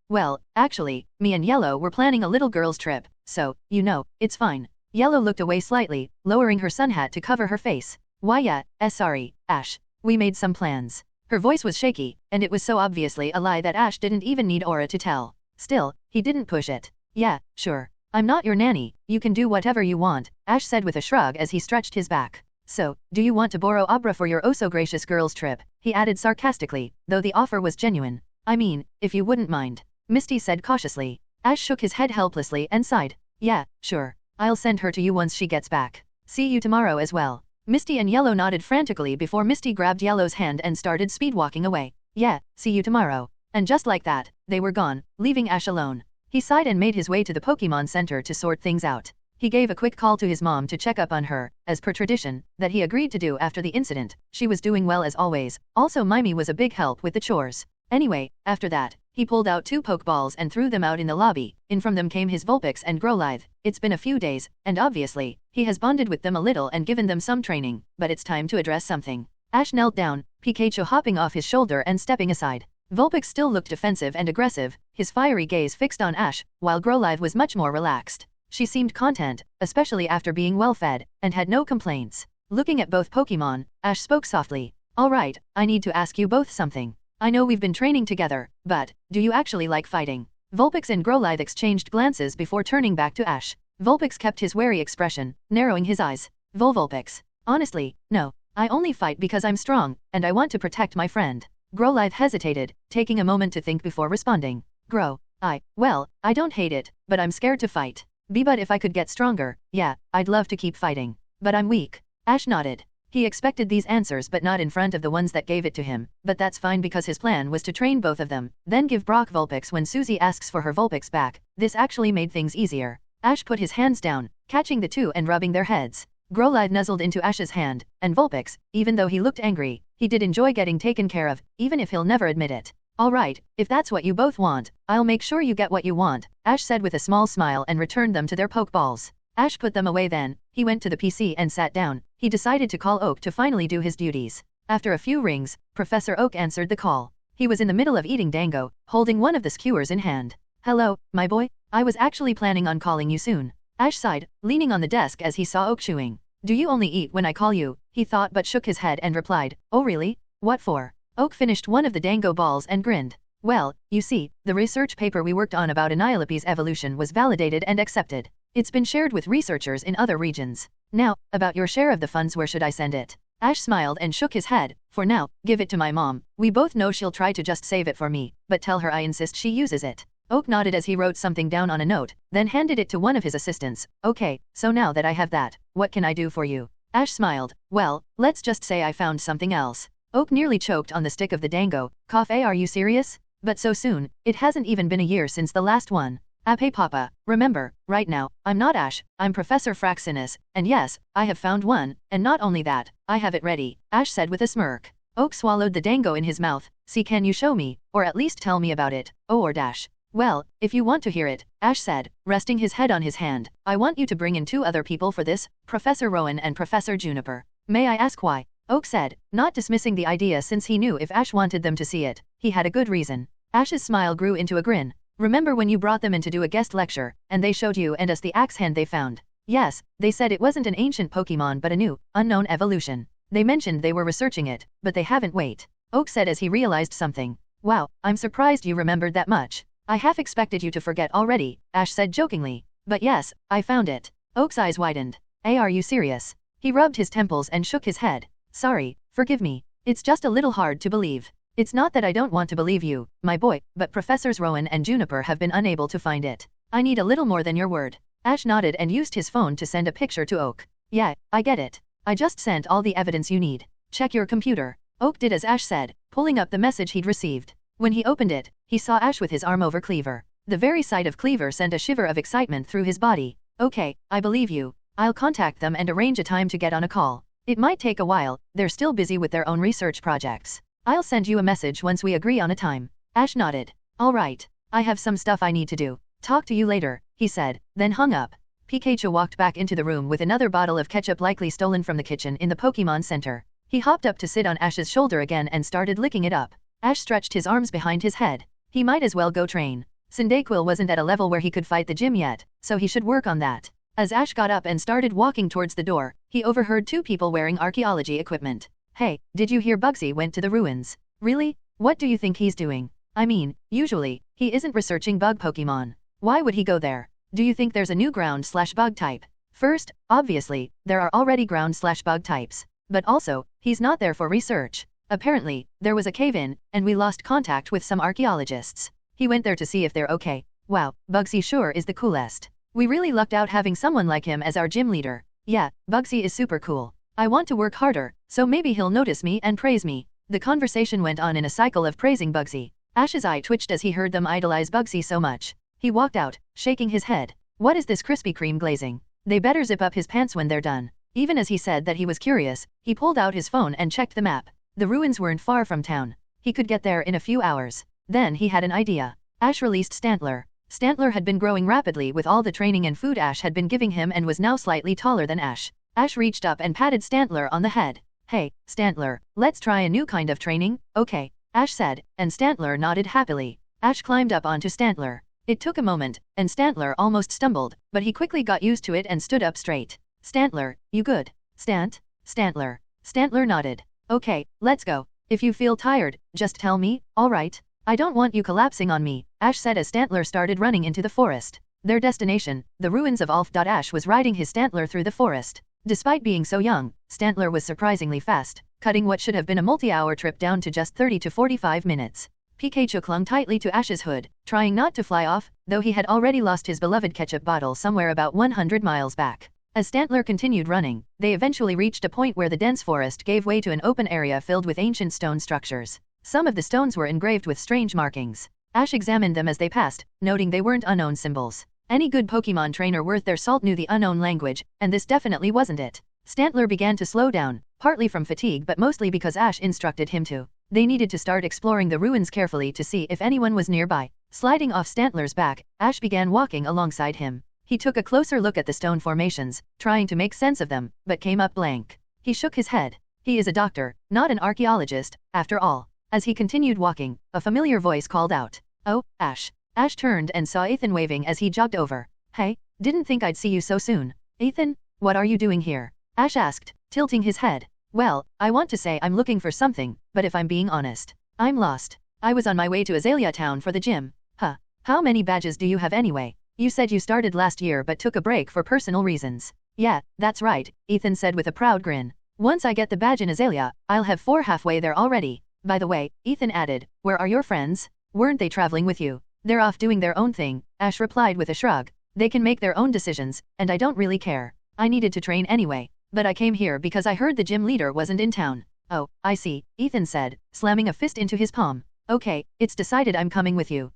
Well, actually, me and Yellow were planning a little girls' trip, so, you know, it's fine. Yellow looked away slightly, lowering her sun hat to cover her face. Why yeah, sorry, Ash. We made some plans. Her voice was shaky, and it was so obviously a lie that Ash didn't even need Aura to tell. Still, he didn't push it. Yeah, sure. I'm not your nanny, you can do whatever you want, Ash said with a shrug as he stretched his back. So, do you want to borrow Abra for your oh-so-gracious girls' trip? He added sarcastically, though the offer was genuine. I mean, if you wouldn't mind. Misty said cautiously. Ash shook his head helplessly and sighed. Yeah, sure. I'll send her to you once she gets back. See you tomorrow as well. Misty and Yellow nodded frantically before Misty grabbed Yellow's hand and started speedwalking away. Yeah, see you tomorrow. And just like that, they were gone, leaving Ash alone. He sighed and made his way to the Pokemon Center to sort things out. He gave a quick call to his mom to check up on her, as per tradition, that he agreed to do after the incident. She was doing well as always, also Mimi was a big help with the chores. Anyway, after that, he pulled out 2 Pokeballs and threw them out in the lobby. In from them came his Vulpix and Growlithe. It's been a few days, and obviously, he has bonded with them a little and given them some training, but it's time to address something. Ash knelt down, Pikachu hopping off his shoulder and stepping aside. Vulpix still looked defensive and aggressive, his fiery gaze fixed on Ash, while Growlithe was much more relaxed. She seemed content, especially after being well-fed, and had no complaints. Looking at both Pokemon, Ash spoke softly. Alright, I need to ask you both something. I know we've been training together, but, do you actually like fighting? Vulpix and Growlithe exchanged glances before turning back to Ash. Vulpix kept his wary expression, narrowing his eyes. Vulpix. Honestly, no. I only fight because I'm strong, and I want to protect my friend. Growlithe hesitated, taking a moment to think before responding. Well, I don't hate it, but I'm scared to fight. But if I could get stronger, yeah, I'd love to keep fighting. But I'm weak. Ash nodded. He expected these answers but not in front of the ones that gave it to him, but that's fine because his plan was to train both of them, then give Brock Vulpix when Susie asks for her Vulpix back. This actually made things easier. Ash put his hands down, catching the 2 and rubbing their heads. Growlithe nuzzled into Ash's hand, and Vulpix, even though he looked angry, he did enjoy getting taken care of, even if he'll never admit it. Alright, if that's what you both want, I'll make sure you get what you want, Ash said with a small smile and returned them to their Pokeballs. Ash put them away then, he went to the PC and sat down. He decided to call Oak to finally do his duties. After a few rings, Professor Oak answered the call. He was in the middle of eating dango, holding one of the skewers in hand. Hello, my boy, I was actually planning on calling you soon. Ash sighed, leaning on the desk as he saw Oak chewing. Do you only eat when I call you? He thought but shook his head and replied, oh really? What for? Oak finished one of the dango balls and grinned. Well, you see, the research paper we worked on about Annihilape's evolution was validated and accepted. It's been shared with researchers in other regions. Now, about your share of the funds, where should I send it? Ash smiled and shook his head. For now, give it to my mom. We both know she'll try to just save it for me, but tell her I insist she uses it. Oak nodded as he wrote something down on a note, then handed it to one of his assistants. Okay, so now that I have that, what can I do for you? Ash smiled. Well, let's just say I found something else. Oak nearly choked on the stick of the dango. Are you serious? But so soon, it hasn't even been a year since the last one. Hey Papa, remember, right now, I'm not Ash, I'm Professor Fraxinus, and yes, I have found one, and not only that, I have it ready, Ash said with a smirk. Oak swallowed the dango in his mouth. See, can you show me, or at least tell me about it? Oh, or dash. Well, if you want to hear it, Ash said, resting his head on his hand, I want you to bring in 2 other people for this, Professor Rowan and Professor Juniper. May I ask why? Oak said, not dismissing the idea since he knew if Ash wanted them to see it, he had a good reason. Ash's smile grew into a grin. Remember when you brought them in to do a guest lecture, and they showed you and us the axe hand they found? Yes, they said it wasn't an ancient Pokemon but a new, unknown evolution. They mentioned they were researching it, but they haven't. Wait. Oak said as he realized something. Wow, I'm surprised you remembered that much. I half expected you to forget already, Ash said jokingly. But yes, I found it. Oak's eyes widened. Are you serious? He rubbed his temples and shook his head. Sorry, forgive me. It's just a little hard to believe. It's not that I don't want to believe you, my boy, but Professors Rowan and Juniper have been unable to find it. I need a little more than your word. Ash nodded and used his phone to send a picture to Oak. Yeah, I get it. I just sent all the evidence you need. Check your computer. Oak did as Ash said, pulling up the message he'd received. When he opened it, he saw Ash with his arm over Cleaver. The very sight of Cleaver sent a shiver of excitement through his body. Okay, I believe you. I'll contact them and arrange a time to get on a call. It might take a while, they're still busy with their own research projects. I'll send you a message once we agree on a time. Ash nodded. All right. I have some stuff I need to do. Talk to you later, he said, then hung up. Pikachu walked back into the room with another bottle of ketchup likely stolen from the kitchen in the Pokemon Center. He hopped up to sit on Ash's shoulder again and started licking it up. Ash stretched his arms behind his head. He might as well go train. Cyndaquil wasn't at a level where he could fight the gym yet, so he should work on that. As Ash got up and started walking towards the door, he overheard two people wearing archaeology equipment. Hey, did you hear Bugsy went to the ruins? Really? What do you think he's doing? I mean, usually, he isn't researching bug Pokemon. Why would he go there? Do you think there's a new ground/bug type? First, obviously, there are already ground/bug types. But also, he's not there for research. Apparently, there was a cave-in, and we lost contact with some archaeologists. He went there to see if they're okay. Wow, Bugsy sure is the coolest. We really lucked out having someone like him as our gym leader. Yeah, Bugsy is super cool. I want to work harder, so maybe he'll notice me and praise me. The conversation went on in a cycle of praising Bugsy. Ash's eye twitched as he heard them idolize Bugsy so much. He walked out, shaking his head. What is this Krispy Kreme glazing? They better zip up his pants when they're done. Even as he said that he was curious, he pulled out his phone and checked the map. The ruins weren't far from town. He could get there in a few hours. Then he had an idea. Ash released Stantler. Stantler had been growing rapidly with all the training and food Ash had been giving him and was now slightly taller than Ash. Ash reached up and patted Stantler on the head. Hey, Stantler, let's try a new kind of training, okay? Ash said, and Stantler nodded happily. Ash climbed up onto Stantler. It took a moment, and Stantler almost stumbled, but he quickly got used to it and stood up straight. Stantler, you good? Stantler. Stantler nodded. Okay, let's go. If you feel tired, just tell me, alright? I don't want you collapsing on me, Ash said as Stantler started running into the forest. Their destination, the ruins of Alf. Ash was riding his Stantler through the forest. Despite being so young, Stantler was surprisingly fast, cutting what should have been a multi-hour trip down to just 30 to 45 minutes. Pikachu clung tightly to Ash's hood, trying not to fly off, though he had already lost his beloved ketchup bottle somewhere about 100 miles back. As Stantler continued running, they eventually reached a point where the dense forest gave way to an open area filled with ancient stone structures. Some of the stones were engraved with strange markings. Ash examined them as they passed, noting they weren't unknown symbols. Any good Pokemon trainer worth their salt knew the unknown language, and this definitely wasn't it. Stantler began to slow down, partly from fatigue but mostly because Ash instructed him to. They needed to start exploring the ruins carefully to see if anyone was nearby. Sliding off Stantler's back, Ash began walking alongside him. He took a closer look at the stone formations, trying to make sense of them, but came up blank. He shook his head. He is a doctor, not an archaeologist, after all. As he continued walking, a familiar voice called out. Oh, Ash. Ash turned and saw Ethan waving as he jogged over. Hey, didn't think I'd see you so soon. Ethan, what are you doing here? Ash asked, tilting his head. Well, I want to say I'm looking for something, but if I'm being honest, I'm lost. I was on my way to Azalea Town for the gym. Huh. How many badges do you have anyway? You said you started last year but took a break for personal reasons. Yeah, that's right, Ethan said with a proud grin. Once I get the badge in Azalea, I'll have 4 halfway there already. By the way, Ethan added, where are your friends? Weren't they traveling with you? They're off doing their own thing, Ash replied with a shrug. They can make their own decisions, and I don't really care. I needed to train anyway, but I came here because I heard the gym leader wasn't in town. Oh, I see, Ethan said, slamming a fist into his palm. Okay, it's decided I'm coming with you.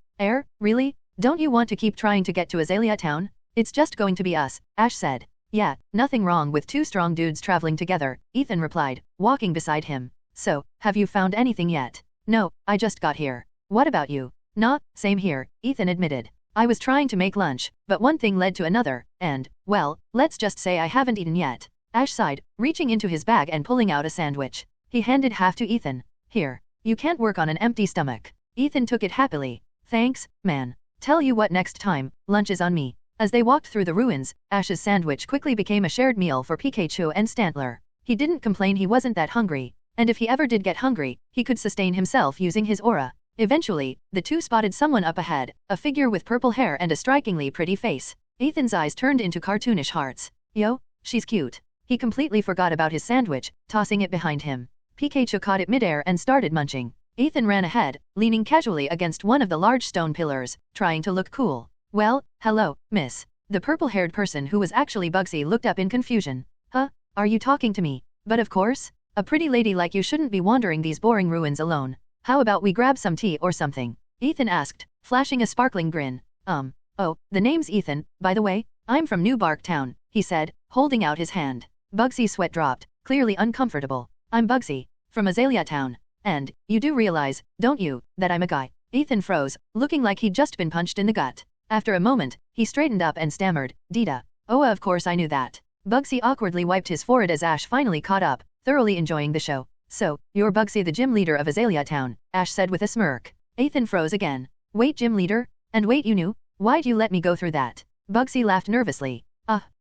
Really? Don't you want to keep trying to get to Azalea Town? It's just going to be us, Ash said. Yeah, nothing wrong with 2 strong dudes traveling together, Ethan replied, walking beside him. So, have you found anything yet? No, I just got here. What about you? Nah, same here, Ethan admitted. I was trying to make lunch, but one thing led to another, and, well, let's just say I haven't eaten yet. Ash sighed, reaching into his bag and pulling out a sandwich. He handed half to Ethan. Here, you can't work on an empty stomach. Ethan took it happily. Thanks, man. Tell you what, next time, lunch is on me. As they walked through the ruins, Ash's sandwich quickly became a shared meal for Pikachu and Stantler. He didn't complain he wasn't that hungry, and if he ever did get hungry, he could sustain himself using his aura. Eventually, the two spotted someone up ahead, a figure with purple hair and a strikingly pretty face. Ethan's eyes turned into cartoonish hearts. Yo, she's cute. He completely forgot about his sandwich, tossing it behind him. Pikachu caught it midair and started munching. Ethan ran ahead, leaning casually against one of the large stone pillars, trying to look cool. Well, hello, miss. The purple-haired person who was actually Bugsy looked up in confusion. Huh? Are you talking to me? But of course. A pretty lady like you shouldn't be wandering these boring ruins alone. How about we grab some tea or something? Ethan asked, flashing a sparkling grin. Oh, the name's Ethan, by the way. I'm from New Bark Town, he said, holding out his hand. Bugsy's sweat dropped, clearly uncomfortable. I'm Bugsy, from Azalea Town. And, you do realize, don't you, that I'm a guy? Ethan froze, looking like he'd just been punched in the gut. After a moment, he straightened up and stammered, Dita. Oh, of course I knew that. Bugsy awkwardly wiped his forehead as Ash finally caught up, thoroughly enjoying the show. So, you're Bugsy, the gym leader of Azalea Town, Ash said with a smirk. Ethan froze again. Wait, gym leader? And wait, you knew? Why'd you let me go through that? Bugsy laughed nervously.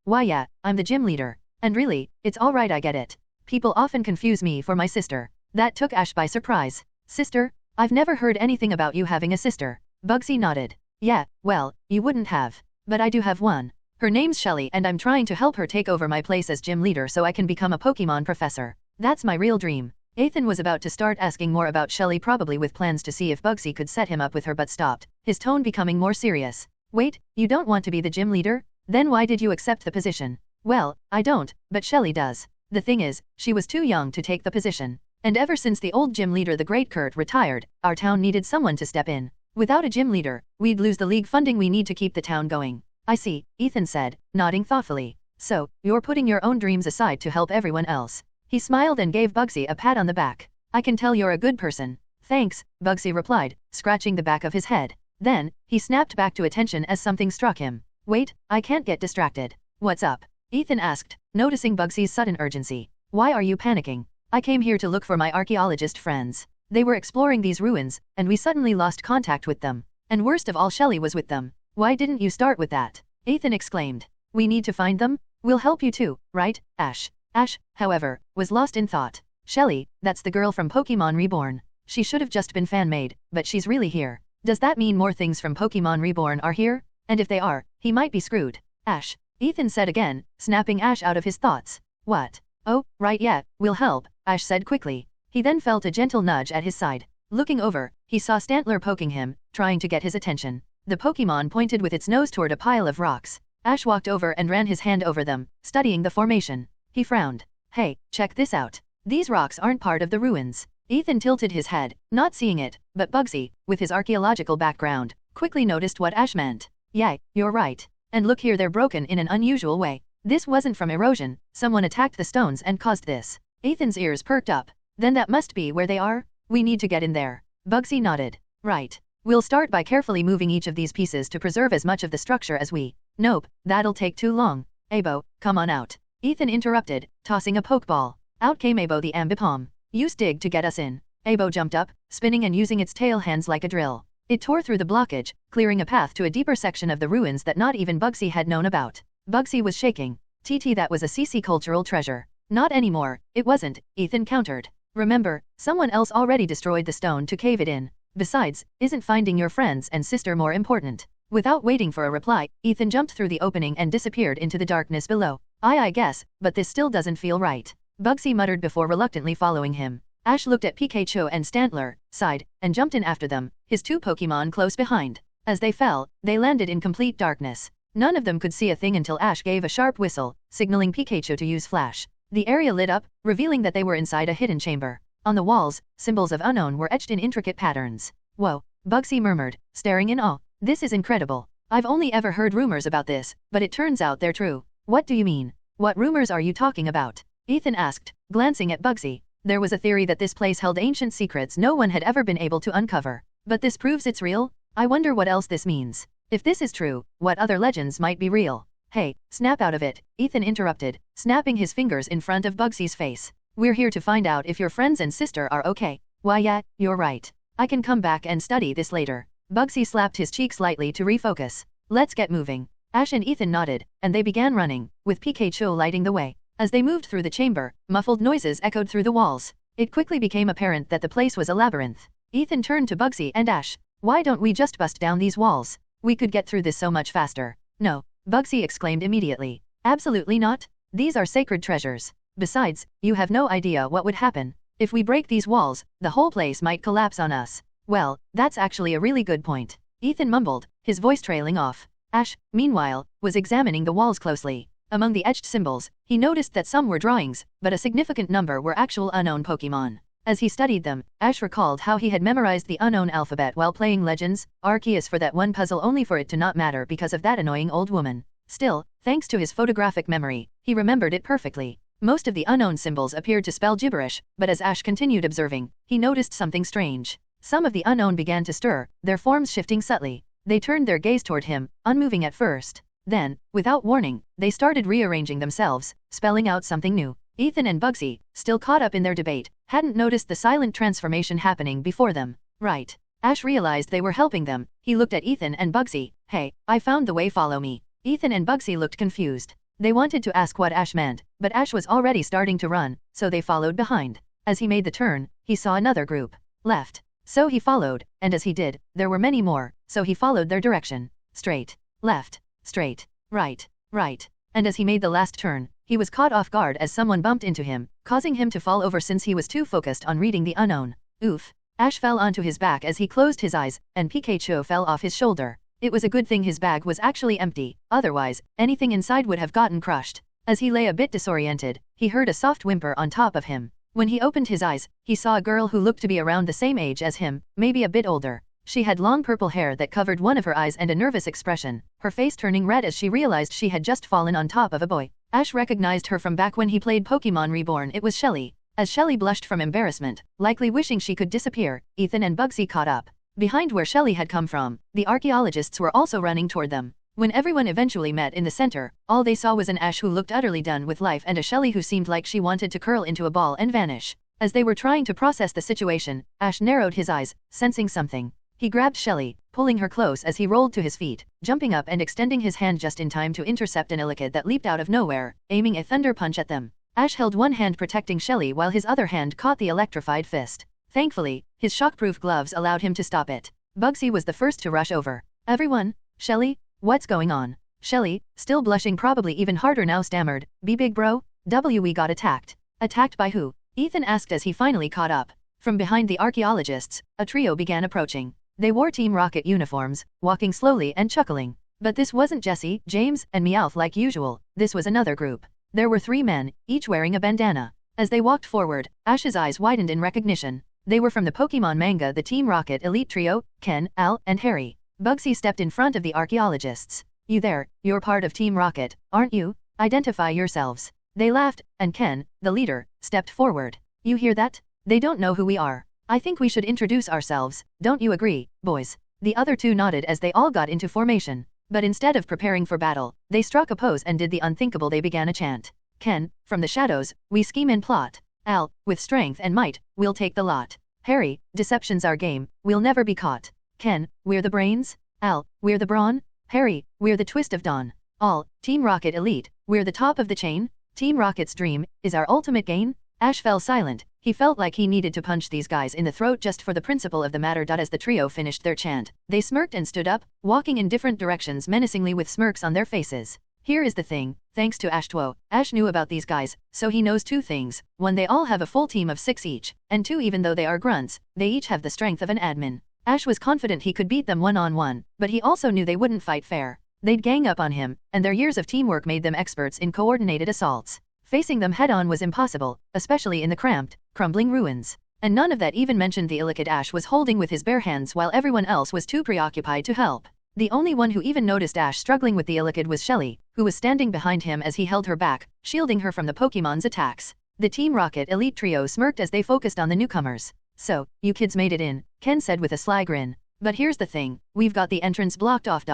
Why yeah, I'm the gym leader. And really, it's alright, I get it. People often confuse me for my sister. That took Ash by surprise. Sister? I've never heard anything about you having a sister. Bugsy nodded. Yeah, well, you wouldn't have. But I do have one. Her name's Shelly and I'm trying to help her take over my place as gym leader so I can become a Pokemon professor. That's my real dream. Ethan was about to start asking more about Shelly, probably with plans to see if Bugsy could set him up with her, but stopped, his tone becoming more serious. Wait, you don't want to be the gym leader? Then why did you accept the position? Well, I don't, but Shelly does. The thing is, she was too young to take the position. And ever since the old gym leader, the Great Kurt, retired, our town needed someone to step in. Without a gym leader, we'd lose the league funding we need to keep the town going. I see, Ethan said, nodding thoughtfully. So, you're putting your own dreams aside to help everyone else. He smiled and gave Bugsy a pat on the back. I can tell you're a good person. Thanks, Bugsy replied, scratching the back of his head. Then, he snapped back to attention as something struck him. Wait, I can't get distracted. What's up? Ethan asked, noticing Bugsy's sudden urgency. Why are you panicking? I came here to look for my archaeologist friends. They were exploring these ruins, and we suddenly lost contact with them. And worst of all, Shelly was with them. Why didn't you start with that? Ethan exclaimed. We need to find them? We'll help you too, right, Ash? Ash, however, was lost in thought. Shelly, that's the girl from Pokemon Reborn. She should have just been fan-made, but she's really here. Does that mean more things from Pokemon Reborn are here? And if they are, he might be screwed. Ash, Ethan said again, snapping Ash out of his thoughts. What? Oh, right, yeah, we'll help, Ash said quickly. He then felt a gentle nudge at his side. Looking over, he saw Stantler poking him, trying to get his attention. The Pokemon pointed with its nose toward a pile of rocks. Ash walked over and ran his hand over them, studying the formation. He frowned. Hey, check this out. These rocks aren't part of the ruins. Ethan tilted his head, not seeing it, but Bugsy, with his archaeological background, quickly noticed what Ash meant. Yeah, you're right. And look here, they're broken in an unusual way. This wasn't from erosion, someone attacked the stones and caused this. Ethan's ears perked up. Then that must be where they are? We need to get in there. Bugsy nodded. Right. We'll start by carefully moving each of these pieces to preserve as much of the structure as we. Nope, that'll take too long. Abo, come on out. Ethan interrupted, tossing a pokeball. Out came Abo the Ambipom. Use dig to get us in. Abo jumped up, spinning and using its tail hands like a drill. It tore through the blockage, clearing a path to a deeper section of the ruins that not even Bugsy had known about. Bugsy was shaking. That was a CC cultural treasure. Not anymore, it wasn't, Ethan countered. Remember, someone else already destroyed the stone to cave it in. Besides, isn't finding your friends and sister more important? Without waiting for a reply, Ethan jumped through the opening and disappeared into the darkness below. I guess, but this still doesn't feel right. Bugsy muttered before reluctantly following him. Ash looked at Pikachu and Stantler, sighed, and jumped in after them, his two Pokemon close behind. As they fell, they landed in complete darkness. None of them could see a thing until Ash gave a sharp whistle, signaling Pikachu to use Flash. The area lit up, revealing that they were inside a hidden chamber. On the walls, symbols of unknown were etched in intricate patterns. Whoa, Bugsy murmured, staring in awe. This is incredible. I've only ever heard rumors about this, but it turns out they're true. What do you mean? What rumors are you talking about? Ethan asked, glancing at Bugsy. There was a theory that this place held ancient secrets no one had ever been able to uncover. But this proves it's real? I wonder what else this means. If this is true, what other legends might be real? Hey, snap out of it, Ethan interrupted, snapping his fingers in front of Bugsy's face. We're here to find out if your friends and sister are okay. Why yeah, you're right. I can come back and study this later. Bugsy slapped his cheek slightly to refocus. Let's get moving. Ash and Ethan nodded, and they began running, with Pikachu lighting the way. As they moved through the chamber, muffled noises echoed through the walls. It quickly became apparent that the place was a labyrinth. Ethan turned to Bugsy and Ash. Why don't we just bust down these walls? We could get through this so much faster. No, Bugsy exclaimed immediately. Absolutely not. These are sacred treasures. Besides, you have no idea what would happen. If we break these walls, the whole place might collapse on us. Well, that's actually a really good point. Ethan mumbled, his voice trailing off. Ash, meanwhile, was examining the walls closely. Among the etched symbols, he noticed that some were drawings, but a significant number were actual unknown Pokemon. As he studied them, Ash recalled how he had memorized the unknown alphabet while playing Legends Arceus for that one puzzle only for it to not matter because of that annoying old woman. Still, thanks to his photographic memory, he remembered it perfectly. Most of the unknown symbols appeared to spell gibberish, but as Ash continued observing, he noticed something strange. Some of the unknown began to stir, their forms shifting subtly. They turned their gaze toward him, unmoving at first. Then, without warning, they started rearranging themselves, spelling out something new. Ethan and Bugsy, still caught up in their debate, hadn't noticed the silent transformation happening before them. Right. Ash realized they were helping them. He looked at Ethan and Bugsy. Hey, I found the way, follow me. Ethan and Bugsy looked confused. They wanted to ask what Ash meant, but Ash was already starting to run, so they followed behind. As he made the turn, he saw another group. Left. So he followed, and as he did, there were many more, so he followed their direction. Straight. Left. Straight. Right. Right. And as he made the last turn, he was caught off guard as someone bumped into him, causing him to fall over since he was too focused on reading the unknown. Oof. Ash fell onto his back as he closed his eyes, and Pikachu fell off his shoulder. It was a good thing his bag was actually empty, otherwise, anything inside would have gotten crushed. As he lay a bit disoriented, he heard a soft whimper on top of him. When he opened his eyes, he saw a girl who looked to be around the same age as him, maybe a bit older. She had long purple hair that covered one of her eyes and a nervous expression, her face turning red as she realized she had just fallen on top of a boy. Ash recognized her from back when he played Pokemon Reborn. It was Shelly. As Shelly blushed from embarrassment, likely wishing she could disappear, Ethan and Bugsy caught up. Behind where Shelly had come from, the archaeologists were also running toward them. When everyone eventually met in the center, all they saw was an Ash who looked utterly done with life and a Shelly who seemed like she wanted to curl into a ball and vanish. As they were trying to process the situation, Ash narrowed his eyes, sensing something. He grabbed Shelly, pulling her close as he rolled to his feet, jumping up and extending his hand just in time to intercept an Epilogue that leaped out of nowhere, aiming a thunder punch at them. Ash held one hand protecting Shelly while his other hand caught the electrified fist. Thankfully, his shockproof gloves allowed him to stop it. Bugsy was the first to rush over. Everyone? Shelly? What's going on? Shelly, still blushing probably even harder now, stammered, "Be big bro? We got attacked." Attacked by who? Ethan asked as he finally caught up. From behind the archaeologists, a trio began approaching. They wore Team Rocket uniforms, walking slowly and chuckling. But this wasn't Jesse, James, and Meowth like usual. This was another group. There were 3 men, each wearing a bandana. As they walked forward, Ash's eyes widened in recognition. They were from the Pokemon manga, the Team Rocket Elite Trio, Ken, Al, and Harry. Bugsy stepped in front of the archaeologists. "You there, you're part of Team Rocket, aren't you? Identify yourselves." They laughed, and Ken, the leader, stepped forward. "You hear that? They don't know who we are. I think we should introduce ourselves, don't you agree, boys?" The other 2 nodded as they all got into formation. But instead of preparing for battle, they struck a pose and did the unthinkable. They began a chant. Ken, "From the shadows, we scheme and plot." Al, "With strength and might, we'll take the lot." Harry, "Deception's our game, we'll never be caught." Ken, "We're the brains." Al, "We're the brawn." Harry, "We're the twist of dawn." All, "Team Rocket Elite, we're the top of the chain. Team Rocket's dream is our ultimate gain." Ash fell silent. He felt like he needed to punch these guys in the throat just for the principle of the matter. As the trio finished their chant, they smirked and stood up, walking in different directions menacingly with smirks on their faces. Here is the thing, thanks to Ashtuo, Ash knew about these guys, so he knows 2 things. 1, they all have a full team of 6 each, and 2, even though they are grunts, they each have the strength of an admin. Ash was confident he could beat them one-on-one, but he also knew they wouldn't fight fair. They'd gang up on him, and their years of teamwork made them experts in coordinated assaults. Facing them head-on was impossible, especially in the cramped, crumbling ruins. And none of that even mentioned the Epilogue Ash was holding with his bare hands while everyone else was too preoccupied to help. The only one who even noticed Ash struggling with the Epilogue was Shelly, who was standing behind him as he held her back, shielding her from the Pokemon's attacks. The Team Rocket Elite Trio smirked as they focused on the newcomers. "So, you kids made it in," Ken said with a sly grin. "But here's the thing, we've got the entrance blocked off.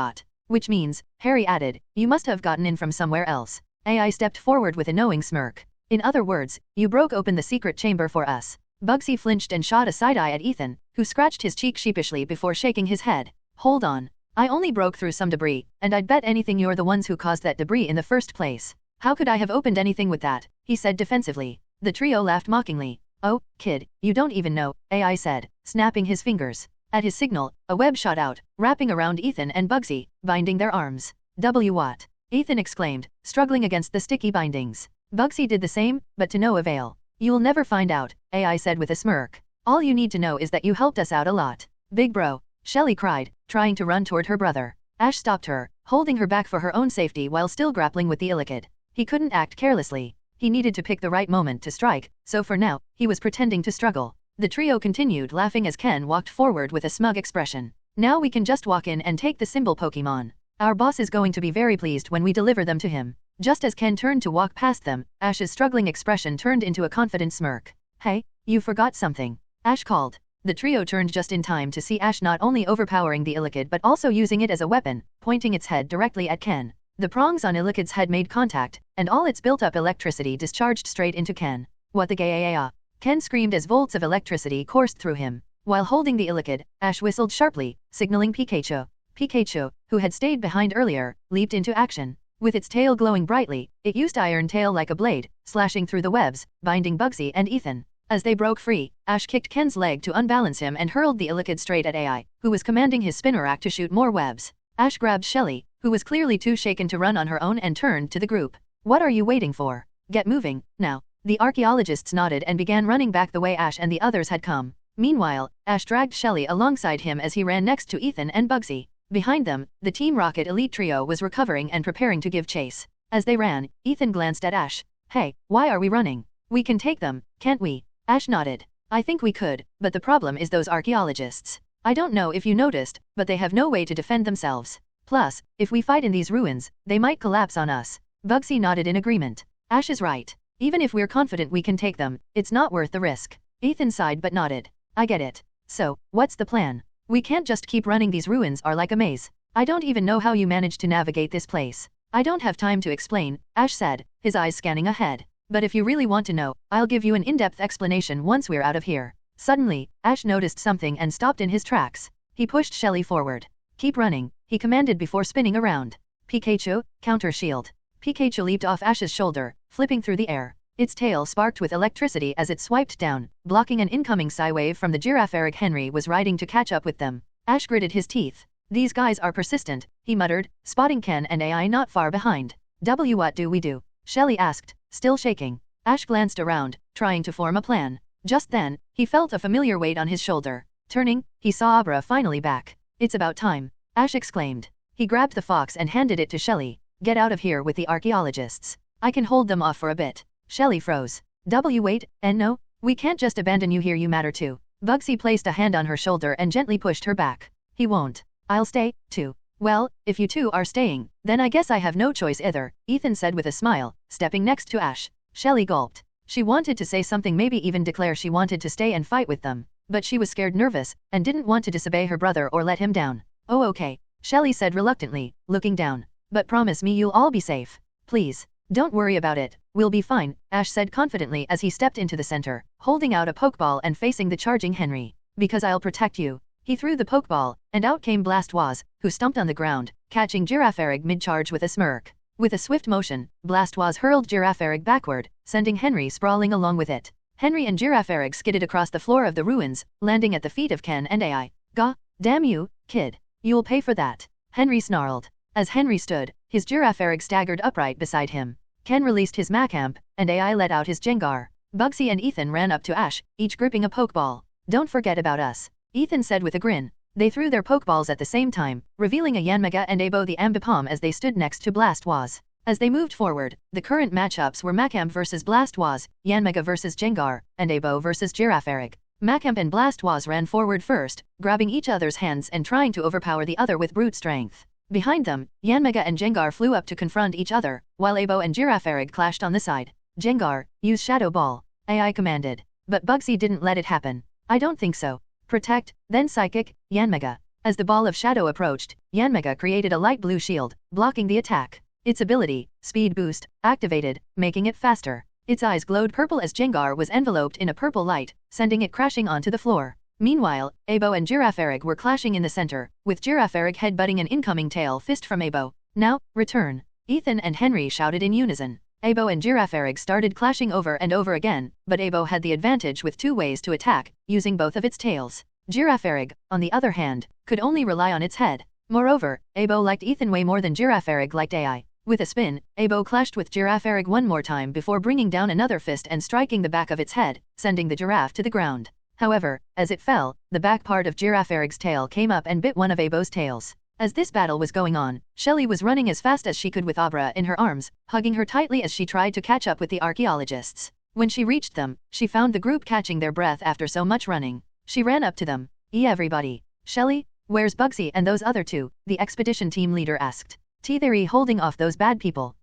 Which means," Harry added, "you must have gotten in from somewhere else." AI stepped forward with a knowing smirk. "In other words, you broke open the secret chamber for us." Bugsy flinched and shot a side eye at Ethan, who scratched his cheek sheepishly before shaking his head. Hold on. I only broke through some debris, and I'd bet anything you're the ones who caused that debris in the first place. How could I have opened anything with that? He said defensively. The trio laughed mockingly. Oh, kid, you don't even know, AI said, snapping his fingers. At his signal, a web shot out, wrapping around Ethan and Bugsy, binding their arms. What? Ethan exclaimed, struggling against the sticky bindings. Bugsy did the same, but to no avail. You'll never find out, AI said with a smirk. All you need to know is that you helped us out a lot. Big bro, Shelly cried, trying to run toward her brother. Ash stopped her, holding her back for her own safety while still grappling with the Illithid. He couldn't act carelessly. He needed to pick the right moment to strike, so for now, he was pretending to struggle. The trio continued laughing as Ken walked forward with a smug expression. Now we can just walk in and take the symbol Pokemon. Our boss is going to be very pleased when we deliver them to him. Just as Ken turned to walk past them, Ash's struggling expression turned into a confident smirk. Hey, you forgot something. Ash called. The trio turned just in time to see Ash not only overpowering the Illithid but also using it as a weapon, pointing its head directly at Ken. The prongs on Illithid's head made contact, and all its built-up electricity discharged straight into Ken. What the gay? Ken screamed as volts of electricity coursed through him. While holding the Illithid, Ash whistled sharply, signaling Pikachu. Pikachu, who had stayed behind earlier, leaped into action. With its tail glowing brightly, it used Iron Tail like a blade, slashing through the webs, binding Bugsy and Ethan. As they broke free, Ash kicked Ken's leg to unbalance him and hurled the Illithid straight at AI, who was commanding his Spinnerack to shoot more webs. Ash grabbed Shelly, who was clearly too shaken to run on her own, and turned to the group. What are you waiting for? Get moving, now. The archaeologists nodded and began running back the way Ash and the others had come. Meanwhile, Ash dragged Shelly alongside him as he ran next to Ethan and Bugsy. Behind them, the Team Rocket elite trio was recovering and preparing to give chase. As they ran, Ethan glanced at Ash. Hey, why are we running? We can take them, can't we? Ash nodded. I think we could, but the problem is those archaeologists. I don't know if you noticed, but they have no way to defend themselves. Plus, if we fight in these ruins, they might collapse on us. Bugsy nodded in agreement. Ash is right. Even if we're confident we can take them, it's not worth the risk. Ethan sighed but nodded. I get it. So, what's the plan? We can't just keep running. These ruins are like a maze. I don't even know how you managed to navigate this place. I don't have time to explain, Ash said, his eyes scanning ahead. But if you really want to know, I'll give you an in-depth explanation once we're out of here. Suddenly, Ash noticed something and stopped in his tracks. He pushed Shelly forward. Keep running, he commanded before spinning around. Pikachu, counter shield. Pikachu leaped off Ash's shoulder, flipping through the air. Its tail sparked with electricity as it swiped down, blocking an incoming Psywave from the Girafarig Henry was riding to catch up with them. Ash gritted his teeth. These guys are persistent, he muttered, spotting Ken and AI not far behind. What do we do? Shelly asked, still shaking. Ash glanced around, trying to form a plan. Just then, he felt a familiar weight on his shoulder. Turning, he saw Abra finally back. It's about time, Ash exclaimed. He grabbed the fox and handed it to Shelly. Get out of here with the archaeologists. I can hold them off for a bit. Shelly froze. Wait, and no, we can't just abandon you here, you matter too. Bugsy placed a hand on her shoulder and gently pushed her back. He won't. I'll stay, too. Well, if you two are staying, then I guess I have no choice either, Ethan said with a smile, stepping next to Ash. Shelly gulped. She wanted to say something, maybe even declare she wanted to stay and fight with them, but she was scared, nervous, and didn't want to disobey her brother or let him down. Oh okay, Shelly said reluctantly, looking down. But promise me you'll all be safe. Please. Don't worry about it, we'll be fine, Ash said confidently as he stepped into the center, holding out a Pokeball and facing the charging Henry. Because I'll protect you. He threw the Pokeball, and out came Blastoise, who stumped on the ground, catching Girafarig mid-charge with a smirk. With a swift motion, Blastoise hurled Girafarig backward, sending Henry sprawling along with it. Henry and Girafarig skidded across the floor of the ruins, landing at the feet of Ken and AI. Gah, damn you, kid. You'll pay for that. Henry snarled. As Henry stood, his Girafarig staggered upright beside him. Ken released his Machamp, and AI let out his Gengar. Bugsy and Ethan ran up to Ash, each gripping a Pokeball. Don't forget about us, Ethan said with a grin. They threw their Pokeballs at the same time, revealing a Yanmega and Abo the Ambipom as they stood next to Blastoise. As they moved forward, the current matchups were Machamp vs Blastoise, Yanmega vs Gengar, and Abo vs Girafarig. Machamp and Blastoise ran forward first, grabbing each other's hands and trying to overpower the other with brute strength. Behind them, Yanmega and Gengar flew up to confront each other, while Abo and Girafarig clashed on the side. Gengar, use Shadow Ball, AI commanded. But Bugsy didn't let it happen. I don't think so. Protect, then Psychic, Yanmega. As the ball of shadow approached, Yanmega created a light blue shield, blocking the attack. Its ability, Speed Boost, activated, making it faster. Its eyes glowed purple as Gengar was enveloped in a purple light, sending it crashing onto the floor. Meanwhile, Abo and Girafarig were clashing in the center, with Girafarig headbutting an incoming tail fist from Abo. Now, return! Ethan and Henry shouted in unison. Abo and Girafarig started clashing over and over again, but Abo had the advantage with 2 ways to attack, using both of its tails. Girafarig, on the other hand, could only rely on its head. Moreover, Abo liked Ethan way more than Girafarig liked AI. With a spin, Abo clashed with Girafarig one more time before bringing down another fist and striking the back of its head, sending the giraffe to the ground. However, as it fell, the back part of Girafarig's tail came up and bit one of Abo's tails. As this battle was going on, Shelly was running as fast as she could with Abra in her arms, hugging her tightly as she tried to catch up with the archaeologists. When she reached them, she found the group catching their breath after so much running. She ran up to them. Everybody. Shelly, where's Bugsy and those other 2? The expedition team leader asked. They're holding off those bad people.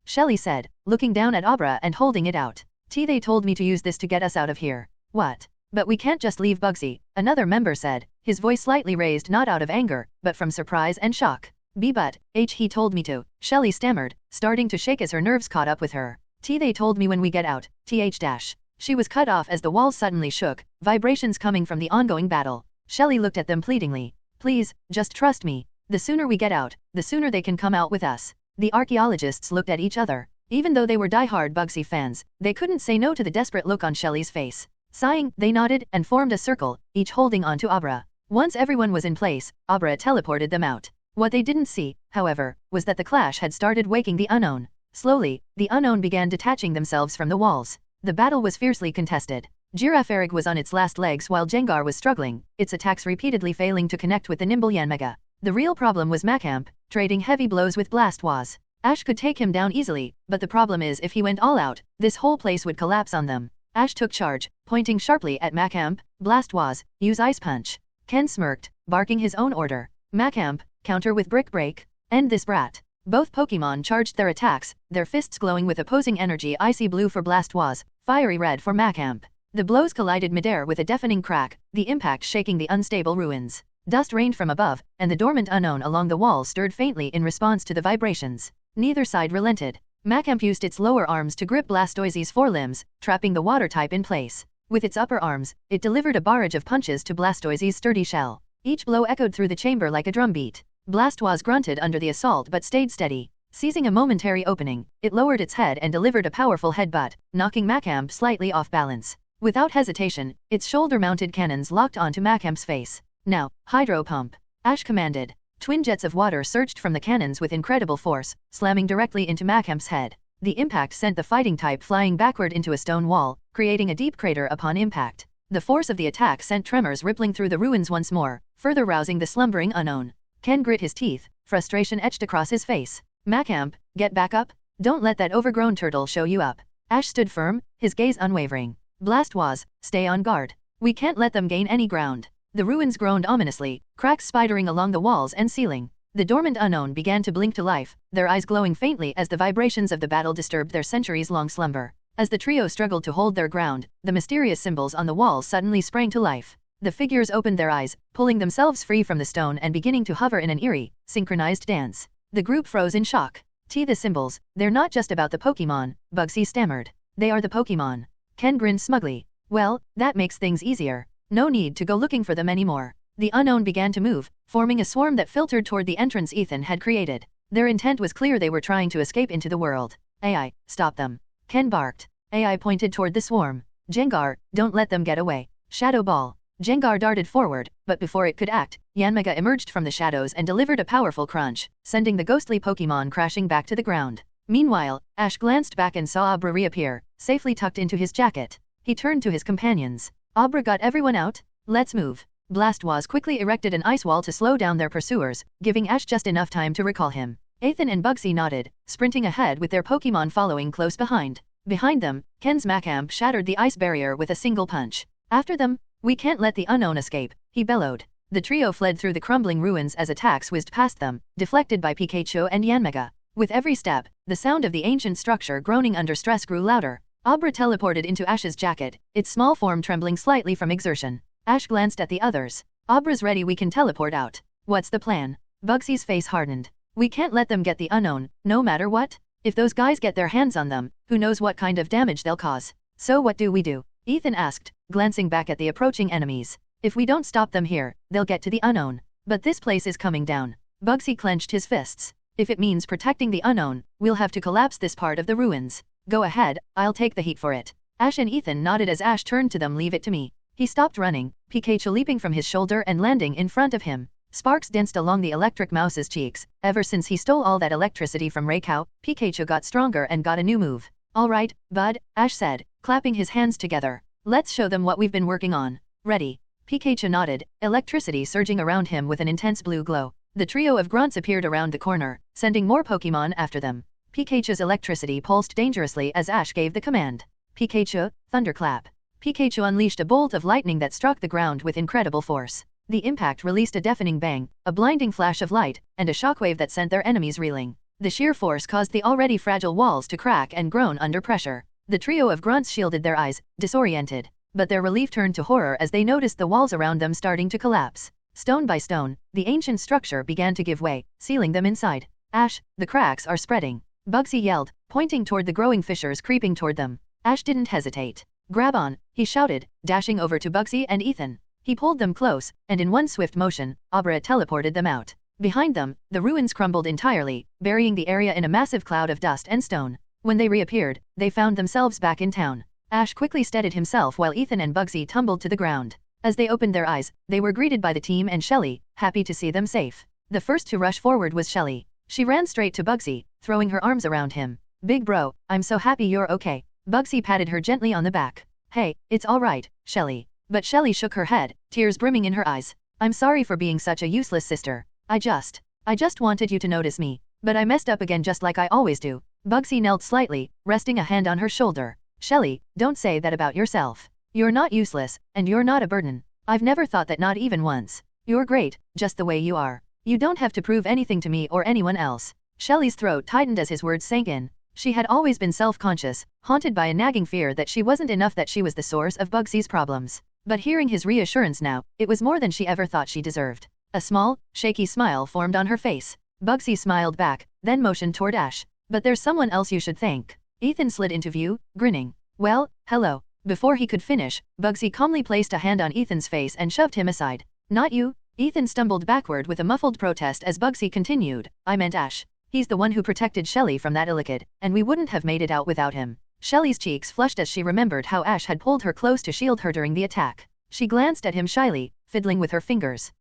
Shelly said, looking down at Abra and holding it out. They told me to use this to get us out of here. What? But we can't just leave Bugsy, another member said, his voice slightly raised not out of anger, but from surprise and shock. But he told me to, Shelly stammered, starting to shake as her nerves caught up with her. They told me when we get out, She was cut off as the walls suddenly shook, vibrations coming from the ongoing battle. Shelly looked at them pleadingly. Please, just trust me. The sooner we get out, the sooner they can come out with us. The archaeologists looked at each other. Even though they were die-hard Bugsy fans, they couldn't say no to the desperate look on Shelly's face. Sighing, they nodded and formed a circle, each holding on to Abra. Once everyone was in place, Abra teleported them out. What they didn't see, however, was that the clash had started waking the unknown. Slowly, the unknown began detaching themselves from the walls. The battle was fiercely contested. Girafarig was on its last legs while Gengar was struggling, its attacks repeatedly failing to connect with the nimble Yanmega. The real problem was Macamp, trading heavy blows with Blastoise. Ash could take him down easily, but the problem is if he went all out, this whole place would collapse on them. Ash took charge, pointing sharply at Macamp. Blastoise, use Ice Punch. Ken smirked, barking his own order. Macamp, counter with Brick Break. End this brat. Both Pokemon charged their attacks, their fists glowing with opposing energy. Icy Blue for Blastoise, Fiery Red for Macamp. The blows collided midair with a deafening crack, the impact shaking the unstable ruins. Dust rained from above, and the dormant unknown along the wall stirred faintly in response to the vibrations. Neither side relented. Macamp used its lower arms to grip Blastoise's forelimbs, trapping the water type in place. With its upper arms, it delivered a barrage of punches to Blastoise's sturdy shell. Each blow echoed through the chamber like a drumbeat. Blastoise grunted under the assault but stayed steady. Seizing a momentary opening, it lowered its head and delivered a powerful headbutt, knocking Macamp slightly off balance. Without hesitation, its shoulder-mounted cannons locked onto Macamp's face. Now, Hydro Pump. Ash commanded. Twin jets of water surged from the cannons with incredible force, slamming directly into Macamp's head. The impact sent the fighting type flying backward into a stone wall, creating a deep crater upon impact. The force of the attack sent tremors rippling through the ruins once more, further rousing the slumbering unknown. Ken grit his teeth, frustration etched across his face. Macamp, get back up. Don't let that overgrown turtle show you up. Ash stood firm, his gaze unwavering. Blastoise, stay on guard. We can't let them gain any ground. The ruins groaned ominously, cracks spidering along the walls and ceiling. The dormant unknown began to blink to life, their eyes glowing faintly as the vibrations of the battle disturbed their centuries-long slumber. As the trio struggled to hold their ground, the mysterious symbols on the walls suddenly sprang to life. The figures opened their eyes, pulling themselves free from the stone and beginning to hover in an eerie, synchronized dance. The group froze in shock. The symbols, they're not just about the Pokemon, Bugsy stammered. They are the Pokemon. Ken grinned smugly. Well, that makes things easier. No need to go looking for them anymore. The unknown began to move, forming a swarm that filtered toward the entrance Ethan had created. Their intent was clear, they were trying to escape into the world. AI, stop them. Ken barked. AI pointed toward the swarm. Gengar, don't let them get away. Shadow Ball. Gengar darted forward, but before it could act, Yanmega emerged from the shadows and delivered a powerful crunch, sending the ghostly Pokemon crashing back to the ground. Meanwhile, Ash glanced back and saw Abra reappear, safely tucked into his jacket. He turned to his companions. Abra got everyone out? Let's move. Blastoise quickly erected an ice wall to slow down their pursuers, giving Ash just enough time to recall him. Ethan and Bugsy nodded, sprinting ahead with their Pokemon following close behind. Behind them, Ken's Macamp shattered the ice barrier with a single punch. After them, we can't let the unknown escape, he bellowed. The trio fled through the crumbling ruins as attacks whizzed past them, deflected by Pikachu and Yanmega. With every step, the sound of the ancient structure groaning under stress grew louder. Abra teleported into Ash's jacket, its small form trembling slightly from exertion. Ash glanced at the others. Abra's ready, we can teleport out. What's the plan? Bugsy's face hardened. We can't let them get the unknown, no matter what. If those guys get their hands on them, who knows what kind of damage they'll cause. So what do we do? Ethan asked, glancing back at the approaching enemies. If we don't stop them here, they'll get to the unknown. But this place is coming down. Bugsy clenched his fists. If it means protecting the unknown, we'll have to collapse this part of the ruins. Go ahead, I'll take the heat for it. Ash and Ethan nodded as Ash turned to them. Leave it to me. He stopped running, Pikachu leaping from his shoulder and landing in front of him. Sparks danced along the electric mouse's cheeks. Ever since he stole all that electricity from Raycow, Pikachu got stronger and got a new move. Alright, bud, Ash said, clapping his hands together. Let's show them what we've been working on. Ready? Pikachu nodded, electricity surging around him with an intense blue glow. The trio of grunts appeared around the corner, sending more Pokemon after them. Pikachu's electricity pulsed dangerously as Ash gave the command. Pikachu, thunderclap. Pikachu unleashed a bolt of lightning that struck the ground with incredible force. The impact released a deafening bang, a blinding flash of light, and a shockwave that sent their enemies reeling. The sheer force caused the already fragile walls to crack and groan under pressure. The trio of grunts shielded their eyes, disoriented. But their relief turned to horror as they noticed the walls around them starting to collapse. Stone by stone, the ancient structure began to give way, sealing them inside. Ash, the cracks are spreading. Bugsy yelled, pointing toward the growing fissures creeping toward them. Ash didn't hesitate. Grab on, he shouted, dashing over to Bugsy and Ethan. He pulled them close, and in one swift motion, Abra teleported them out. Behind them, the ruins crumbled entirely, burying the area in a massive cloud of dust and stone. When they reappeared, they found themselves back in town. Ash quickly steadied himself while Ethan and Bugsy tumbled to the ground. As they opened their eyes, they were greeted by the team and Shelly, happy to see them safe. The first to rush forward was Shelly. She ran straight to Bugsy, throwing her arms around him. Big bro, I'm so happy you're okay. Bugsy patted her gently on the back. Hey, it's all right, Shelly. But Shelly shook her head, tears brimming in her eyes. I'm sorry for being such a useless sister. I just wanted you to notice me. But I messed up again just like I always do. Bugsy knelt slightly, resting a hand on her shoulder. Shelly, don't say that about yourself. You're not useless, and you're not a burden. I've never thought that, not even once. You're great, just the way you are. You don't have to prove anything to me or anyone else. Shelly's throat tightened as his words sank in. She had always been self-conscious, haunted by a nagging fear that she wasn't enough, that she was the source of Bugsy's problems. But hearing his reassurance now, it was more than she ever thought she deserved. A small, shaky smile formed on her face. Bugsy smiled back, then motioned toward Ash. But there's someone else you should thank. Ethan slid into view, grinning. Well, hello. Before he could finish, Bugsy calmly placed a hand on Ethan's face and shoved him aside. Not you. Ethan stumbled backward with a muffled protest as Bugsy continued. I meant Ash. He's the one who protected Shelly from that illithid, and we wouldn't have made it out without him. Shelly's cheeks flushed as she remembered how Ash had pulled her close to shield her during the attack. She glanced at him shyly, fiddling with her fingers.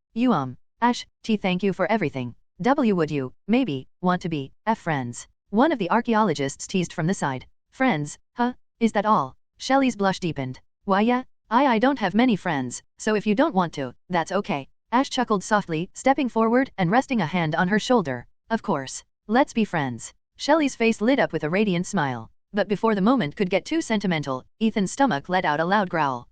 Ash, thank you for everything. Would you, maybe, want to be, friends? One of the archaeologists teased from the side. Friends, huh? Is that all? Shelly's blush deepened. Why yeah, I don't have many friends, so if you don't want to, that's okay. Ash chuckled softly, stepping forward and resting a hand on her shoulder. Of course. Let's be friends. Shelly's face lit up with a radiant smile. But before the moment could get too sentimental, Ethan's stomach let out a loud growl.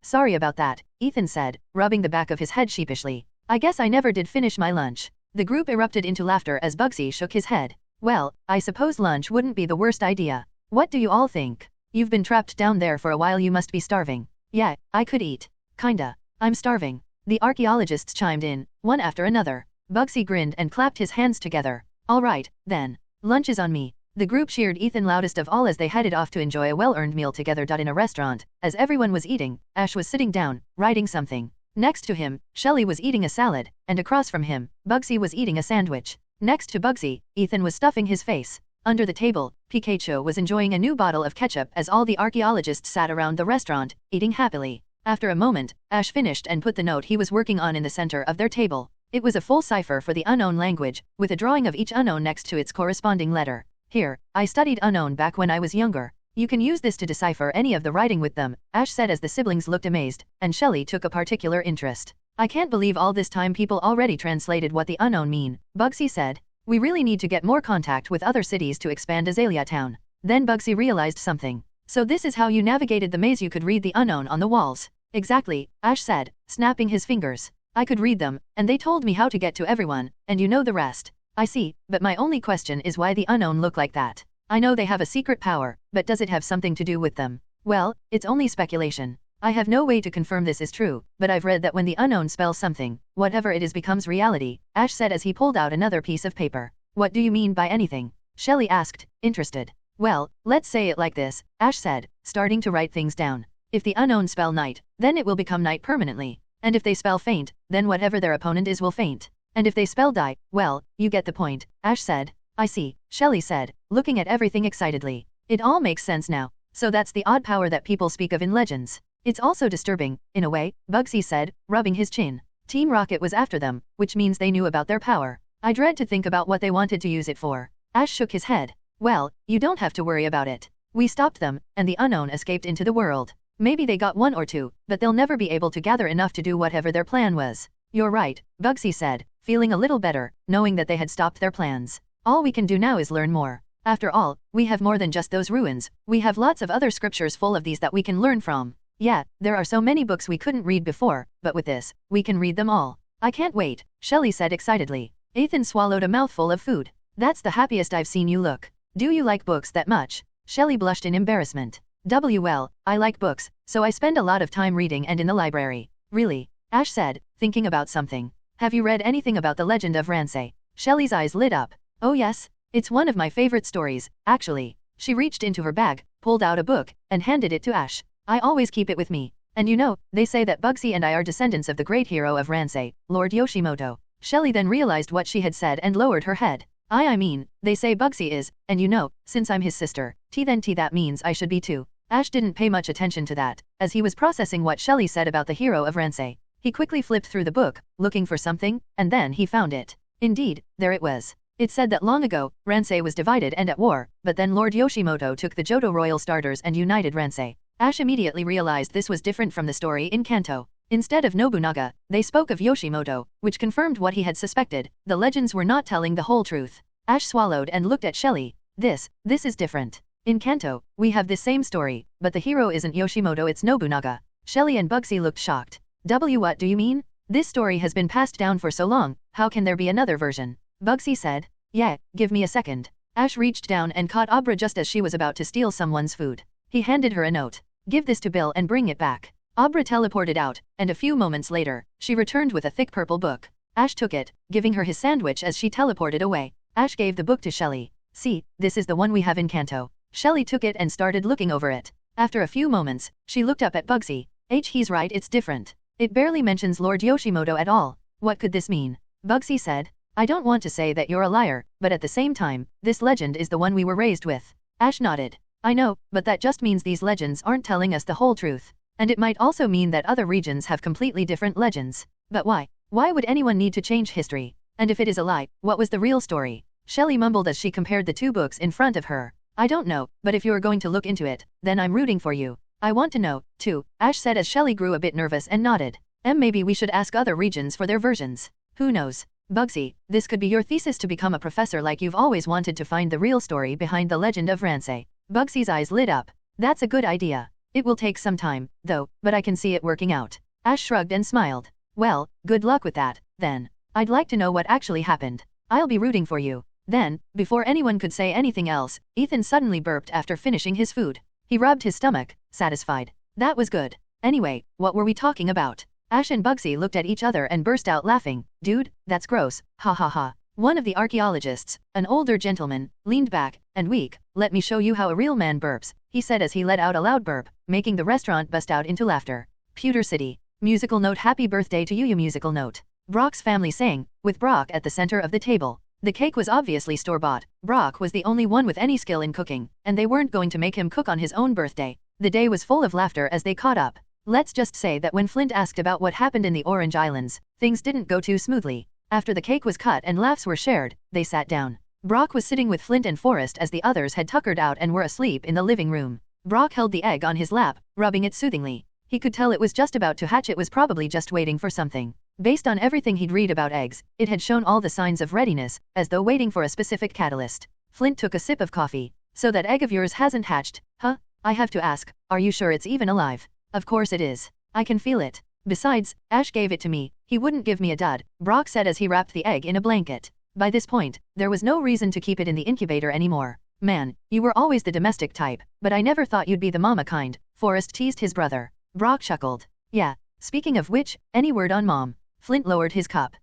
Sorry about that, Ethan said, rubbing the back of his head sheepishly. I guess I never did finish my lunch. The group erupted into laughter as Bugsy shook his head. Well, I suppose lunch wouldn't be the worst idea. What do you all think? You've been trapped down there for a while, you must be starving. Yeah, I could eat. Kinda. I'm starving. The archaeologists chimed in, one after another. Bugsy grinned and clapped his hands together. All right, then. Lunch is on me. The group cheered Ethan loudest of all as they headed off to enjoy a well-earned meal together. In a restaurant, as everyone was eating, Ash was sitting down, writing something. Next to him, Shelly was eating a salad, and across from him, Bugsy was eating a sandwich. Next to Bugsy, Ethan was stuffing his face. Under the table, Pikachu was enjoying a new bottle of ketchup as all the archaeologists sat around the restaurant, eating happily. After a moment, Ash finished and put the note he was working on in the center of their table. It was a full cipher for the unknown language, with a drawing of each unknown next to its corresponding letter. Here, I studied unknown back when I was younger. You can use this to decipher any of the writing with them, Ash said as the siblings looked amazed, and Shelly took a particular interest. I can't believe all this time people already translated what the unknown mean, Bugsy said. We really need to get more contact with other cities to expand Azalea Town. Then Bugsy realized something. So this is how you navigated the maze. You could read the unknown on the walls. Exactly, Ash said, snapping his fingers. I could read them, and they told me how to get to everyone, and you know the rest. I see, but my only question is why the unknown look like that. I know they have a secret power, but does it have something to do with them? Well, it's only speculation. I have no way to confirm this is true, but I've read that when the unknown spells something, whatever it is becomes reality, Ash said as he pulled out another piece of paper. What do you mean by anything? Shelly asked, interested. Well, let's say it like this, Ash said, starting to write things down. If the unknown spell night, then it will become night permanently. And if they spell faint, then whatever their opponent is will faint. And if they spell die, well, you get the point, Ash said. I see, Shelly said, looking at everything excitedly. It all makes sense now. So that's the odd power that people speak of in legends. It's also disturbing, in a way, Bugsy said, rubbing his chin. Team Rocket was after them, which means they knew about their power. I dread to think about what they wanted to use it for. Ash shook his head. Well, you don't have to worry about it. We stopped them, and the unknown escaped into the world. Maybe they got one or two, but they'll never be able to gather enough to do whatever their plan was. You're right, Bugsy said, feeling a little better, knowing that they had stopped their plans. All we can do now is learn more. After all, we have more than just those ruins, we have lots of other scriptures full of these that we can learn from. Yeah, there are so many books we couldn't read before, but with this, we can read them all. I can't wait, Shelly said excitedly. Ethan swallowed a mouthful of food. That's the happiest I've seen you look. Do you like books that much? Shelly blushed in embarrassment. Well, I like books, so I spend a lot of time reading and in the library. Really? Ash said, thinking about something. Have you read anything about the legend of Ramsay? Shelly's eyes lit up. Oh yes, it's one of my favorite stories, actually. She reached into her bag, pulled out a book, and handed it to Ash. I always keep it with me. And you know, they say that Bugsy and I are descendants of the great hero of Ramsay, Lord Yoshimoto. Shelly then realized what she had said and lowered her head. I mean, they say Bugsy is, and you know, since I'm his sister, that means I should be too. Ash didn't pay much attention to that, as he was processing what Shelly said about the hero of Ramsay. He quickly flipped through the book, looking for something, and then he found it. Indeed, there it was. It said that long ago, Ramsay was divided and at war, but then Lord Yoshimoto took the Johto royal starters and united Ramsay. Ash immediately realized this was different from the story in Kanto. Instead of Nobunaga, they spoke of Yoshimoto, which confirmed what he had suspected. The legends were not telling the whole truth. Ash swallowed and looked at Shelly. This is different. In Kanto, we have this same story, but the hero isn't Yoshimoto, it's Nobunaga. Shelly and Bugsy looked shocked. What do you mean? This story has been passed down for so long, how can there be another version? Bugsy said. Yeah, give me a second. Ash reached down and caught Abra just as she was about to steal someone's food. He handed her a note. Give this to Bill and bring it back. Abra teleported out, and a few moments later, she returned with a thick purple book. Ash took it, giving her his sandwich as she teleported away. Ash gave the book to Shelly. See, this is the one we have in Kanto. Shelly took it and started looking over it. After a few moments, she looked up at Bugsy. He's right, it's different. It barely mentions Lord Yoshimoto at all. What could this mean? Bugsy said. I don't want to say that you're a liar, but at the same time, this legend is the one we were raised with. Ash nodded. I know, but that just means these legends aren't telling us the whole truth. And it might also mean that other regions have completely different legends. But why? Why would anyone need to change history? And if it is a lie, what was the real story? Shelly mumbled as she compared the two books in front of her. I don't know, but if you're going to look into it, then I'm rooting for you. I want to know, too, Ash said as Shelly grew a bit nervous and nodded. Maybe we should ask other regions for their versions. Who knows? Bugsy, this could be your thesis to become a professor like you've always wanted, to find the real story behind the legend of Ramsay. Bugsy's eyes lit up. That's a good idea. It will take some time, though, but I can see it working out. Ash shrugged and smiled. Well, good luck with that, then. I'd like to know what actually happened. I'll be rooting for you. Then, before anyone could say anything else, Ethan suddenly burped after finishing his food. He rubbed his stomach, satisfied. That was good. Anyway, what were we talking about? Ash and Bugsy looked at each other and burst out laughing. Dude, that's gross, ha ha ha. One of the archaeologists, an older gentleman, leaned back, and weak. Let me show you how a real man burps, he said as he let out a loud burp, making the restaurant bust out into laughter. Pewter City. Musical note. Happy birthday to you. Musical note. Brock's family sang, with Brock at the center of the table. The cake was obviously store-bought. Brock was the only one with any skill in cooking, and they weren't going to make him cook on his own birthday. The day was full of laughter as they caught up. Let's just say that when Flint asked about what happened in the Orange Islands, things didn't go too smoothly. After the cake was cut and laughs were shared, they sat down. Brock was sitting with Flint and Forrest as the others had tuckered out and were asleep in the living room. Brock held the egg on his lap, rubbing it soothingly. He could tell it was just about to hatch. It was probably just waiting for something. Based on everything he'd read about eggs, it had shown all the signs of readiness, as though waiting for a specific catalyst. Flint took a sip of coffee. So that egg of yours hasn't hatched, huh? I have to ask, are you sure it's even alive? Of course it is. I can feel it. Besides, Ash gave it to me. He wouldn't give me a dud, Brock said as he wrapped the egg in a blanket. By this point, there was no reason to keep it in the incubator anymore. Man, you were always the domestic type, but I never thought you'd be the mama kind, Forrest teased his brother. Brock chuckled. Yeah, speaking of which, any word on Mom? Flint lowered his cup.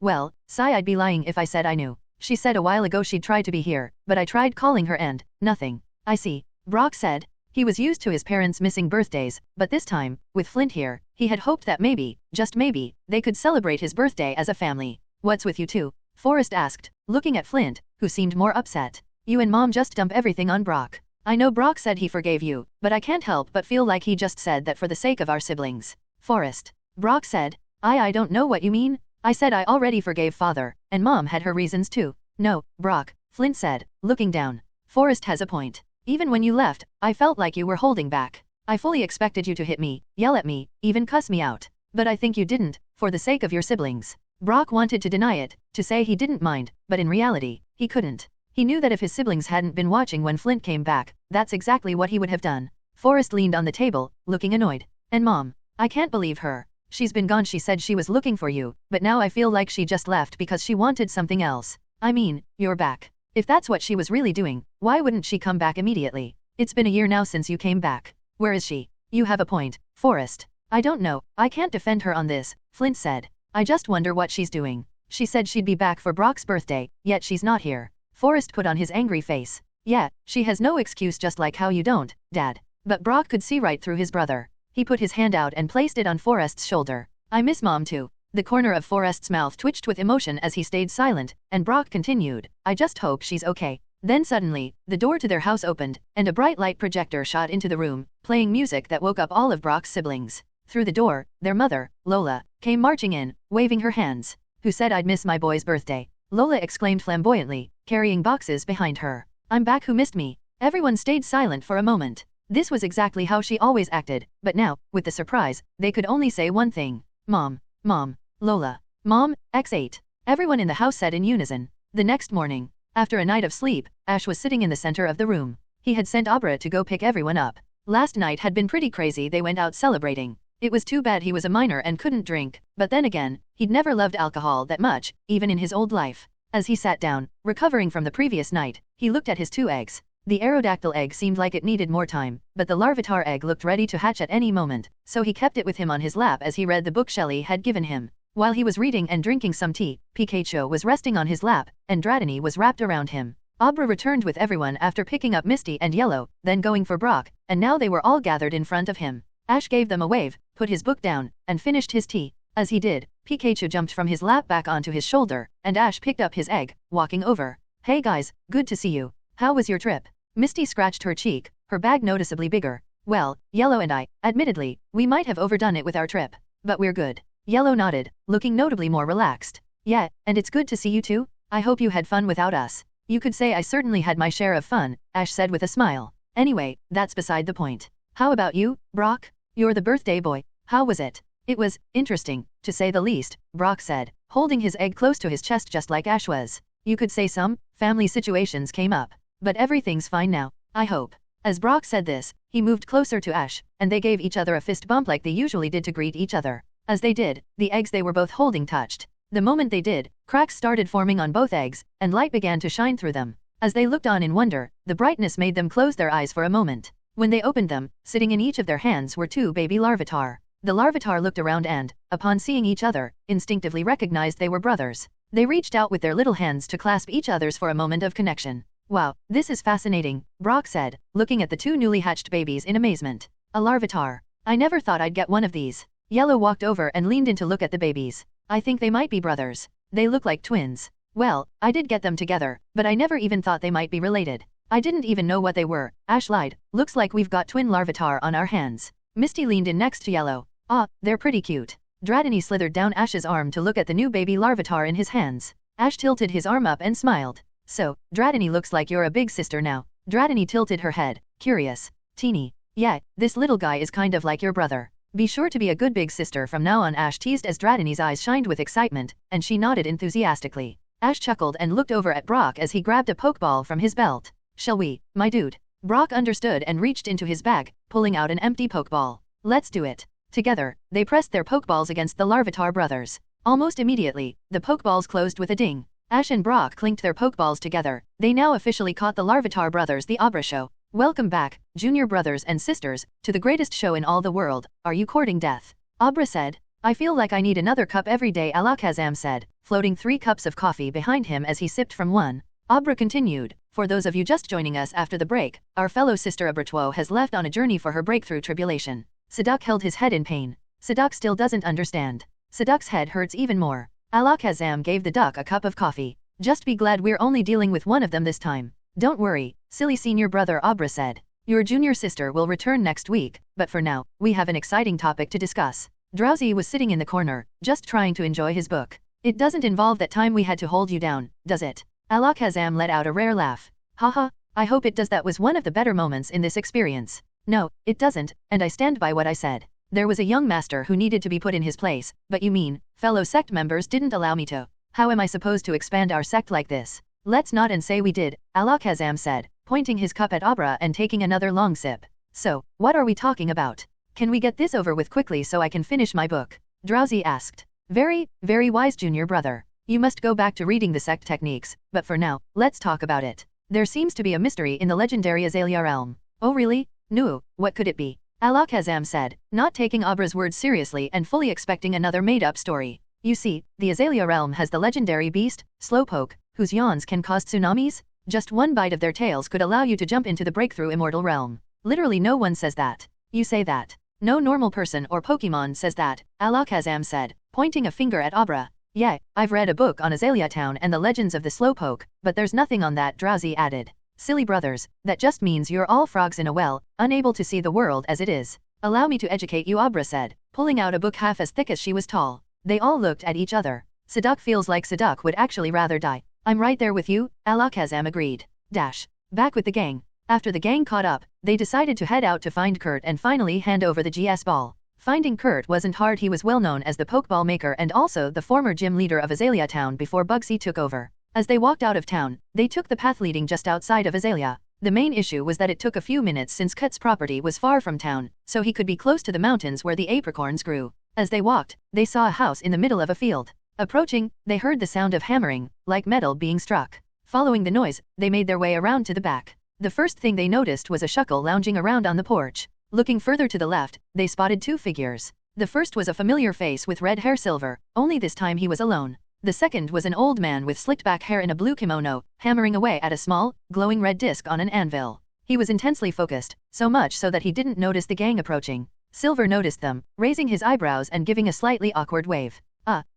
Well, sigh, I'd be lying if I said I knew. She said a while ago she'd try to be here, but I tried calling her and, nothing. I see. Brock said. He was used to his parents missing birthdays, but this time, with Flint here, he had hoped that maybe, just maybe, they could celebrate his birthday as a family. What's with you two? Forrest asked, looking at Flint, who seemed more upset. You and Mom just dump everything on Brock. I know Brock said he forgave you, but I can't help but feel like he just said that for the sake of our siblings. Forrest. Brock said. I don't know what you mean. I said I already forgave Father, and Mom had her reasons too. No, Brock, Flint said, looking down. Forrest has a point. Even when you left, I felt like you were holding back. I fully expected you to hit me, yell at me, even cuss me out. But I think you didn't, for the sake of your siblings. Brock wanted to deny it, to say he didn't mind, but in reality, he couldn't. He knew that if his siblings hadn't been watching when Flint came back, that's exactly what he would have done. Forrest leaned on the table, looking annoyed. And Mom, I can't believe her. She's been gone. She said she was looking for you, but now I feel like she just left because she wanted something else. I mean, you're back. If that's what she was really doing, why wouldn't she come back immediately? It's been a year now since you came back. Where is she? You have a point, Forrest. I don't know, I can't defend her on this, Flint said. I just wonder what she's doing. She said she'd be back for Brock's birthday, yet she's not here. Forrest put on his angry face. Yeah, she has no excuse, just like how you don't, Dad. But Brock could see right through his brother. He put his hand out and placed it on Forrest's shoulder. I miss Mom too. The corner of Forrest's mouth twitched with emotion as he stayed silent, and Brock continued, I just hope she's okay. Then suddenly, the door to their house opened, and a bright light projector shot into the room, playing music that woke up all of Brock's siblings. Through the door, their mother, Lola, came marching in, waving her hands. Who said I'd miss my boy's birthday? Lola exclaimed flamboyantly, carrying boxes behind her. I'm back. Who missed me? Everyone stayed silent for a moment. This was exactly how she always acted, but now, with the surprise, they could only say one thing. Mom. Mom. Lola. Mom, X8. Everyone in the house said in unison. The next morning, after a night of sleep, Ash was sitting in the center of the room. He had sent Abra to go pick everyone up. Last night had been pretty crazy. They went out celebrating. It was too bad he was a minor and couldn't drink, but then again, he'd never loved alcohol that much, even in his old life. As he sat down, recovering from the previous night, he looked at his 2 eggs. The Aerodactyl egg seemed like it needed more time, but the Larvitar egg looked ready to hatch at any moment, so he kept it with him on his lap as he read the book Shelley had given him. While he was reading and drinking some tea, Pikachu was resting on his lap, and Dratini was wrapped around him. Abra returned with everyone after picking up Misty and Yellow, then going for Brock, and now they were all gathered in front of him. Ash gave them a wave, put his book down, and finished his tea. As he did, Pikachu jumped from his lap back onto his shoulder, and Ash picked up his egg, walking over. Hey guys, good to see you. How was your trip? Misty scratched her cheek, her bag noticeably bigger. Well, Yellow and I, admittedly, we might have overdone it with our trip, but we're good. Yellow nodded, looking notably more relaxed. Yeah, and it's good to see you too. I hope you had fun without us. You could say I certainly had my share of fun, Ash said with a smile. Anyway, that's beside the point. How about you, Brock? You're the birthday boy. How was it? It was interesting, to say the least, Brock said, holding his egg close to his chest just like Ash was. You could say some family situations came up, but everything's fine now, I hope. As Brock said this, he moved closer to Ash, and they gave each other a fist bump like they usually did to greet each other. As they did, the eggs they were both holding touched. The moment they did, cracks started forming on both eggs, and light began to shine through them. As they looked on in wonder, the brightness made them close their eyes for a moment. When they opened them, sitting in each of their hands were 2 baby Larvitar. The Larvitar looked around and, upon seeing each other, instinctively recognized they were brothers. They reached out with their little hands to clasp each other's for a moment of connection. Wow, this is fascinating, Brock said, looking at the 2 newly hatched babies in amazement. A Larvitar. I never thought I'd get one of these. Yellow walked over and leaned in to look at the babies. I think they might be brothers. They look like twins. Well, I did get them together, but I never even thought they might be related. I didn't even know what they were, Ash lied. Looks like we've got twin Larvitar on our hands. Misty leaned in next to Yellow. Ah, they're pretty cute. Dratini slithered down Ash's arm to look at the new baby Larvitar in his hands. Ash tilted his arm up and smiled. So, Dratini, looks like you're a big sister now. Dratini tilted her head, curious. Teeny. Yeah, this little guy is kind of like your brother. Be sure to be a good big sister from now on, Ash teased as Dratini's eyes shined with excitement, and she nodded enthusiastically. Ash chuckled and looked over at Brock as he grabbed a pokeball from his belt. Shall we, my dude? Brock understood and reached into his bag, pulling out an empty pokeball. Let's do it. Together, they pressed their pokeballs against the Larvitar brothers. Almost immediately, the pokeballs closed with a ding. Ash and Brock clinked their pokeballs together. They now officially caught the Larvitar brothers the Abra show. Welcome back, junior brothers and sisters, to the greatest show in all the world. Are you courting death? Abra said. I feel like I need another cup every day, Alakazam said, floating 3 cups of coffee behind him as he sipped from one. Abra continued, for those of you just joining us after the break, our fellow sister Abratuo has left on a journey for her breakthrough tribulation. Sadok held his head in pain. Sadok still doesn't understand. Sadok's head hurts even more. Alakazam gave the duck a cup of coffee. Just be glad we're only dealing with one of them this time. Don't worry, silly senior brother Abra said. Your junior sister will return next week, but for now, we have an exciting topic to discuss. Drowsy was sitting in the corner, just trying to enjoy his book. It doesn't involve that time we had to hold you down, does it? Alakazam let out a rare laugh. Haha, I hope it does. That was one of the better moments in this experience. No, it doesn't, and I stand by what I said. There was a young master who needed to be put in his place, but you mean, fellow sect members didn't allow me to. How am I supposed to expand our sect like this? Let's nod and say we did, Alakazam said, pointing his cup at Abra and taking another long sip. So, what are we talking about? Can we get this over with quickly so I can finish my book? Drowsy asked. Very, very wise junior brother. You must go back to reading the sect techniques, but for now, let's talk about it. There seems to be a mystery in the legendary Azalea realm. Oh really? No, what could it be? Alakazam said, not taking Abra's words seriously and fully expecting another made-up story. You see, the Azalea realm has the legendary beast, Slowpoke, whose yawns can cause tsunamis. Just one bite of their tails could allow you to jump into the breakthrough immortal realm. Literally no one says that. You say that. No normal person or Pokemon says that, Alakazam said, pointing a finger at Abra. Yeah, I've read a book on Azalea Town and the legends of the Slowpoke, but there's nothing on that, Drowsy added. Silly brothers, that just means you're all frogs in a well, unable to see the world as it is. Allow me to educate you, Abra said, pulling out a book half as thick as she was tall. They all looked at each other. Sadok feels like Sadok would actually rather die. I'm right there with you, Alakazam agreed. Back with the gang. After the gang caught up, they decided to head out to find Kurt and finally hand over the GS ball. Finding Kurt wasn't hard. He was well known as the Pokeball maker and also the former gym leader of Azalea Town before Bugsy took over. As they walked out of town, they took the path leading just outside of Azalea. The main issue was that it took a few minutes since Kurt's property was far from town, so he could be close to the mountains where the apricorns grew. As they walked, they saw a house in the middle of a field. Approaching, they heard the sound of hammering, like metal being struck. Following the noise, they made their way around to the back. The first thing they noticed was a Shuckle lounging around on the porch. Looking further to the left, they spotted two figures. The first was a familiar face with red hair, Silver, only this time he was alone. The second was an old man with slicked back hair in a blue kimono, hammering away at a small, glowing red disc on an anvil. He was intensely focused, so much so that he didn't notice the gang approaching. Silver noticed them, raising his eyebrows and giving a slightly awkward wave.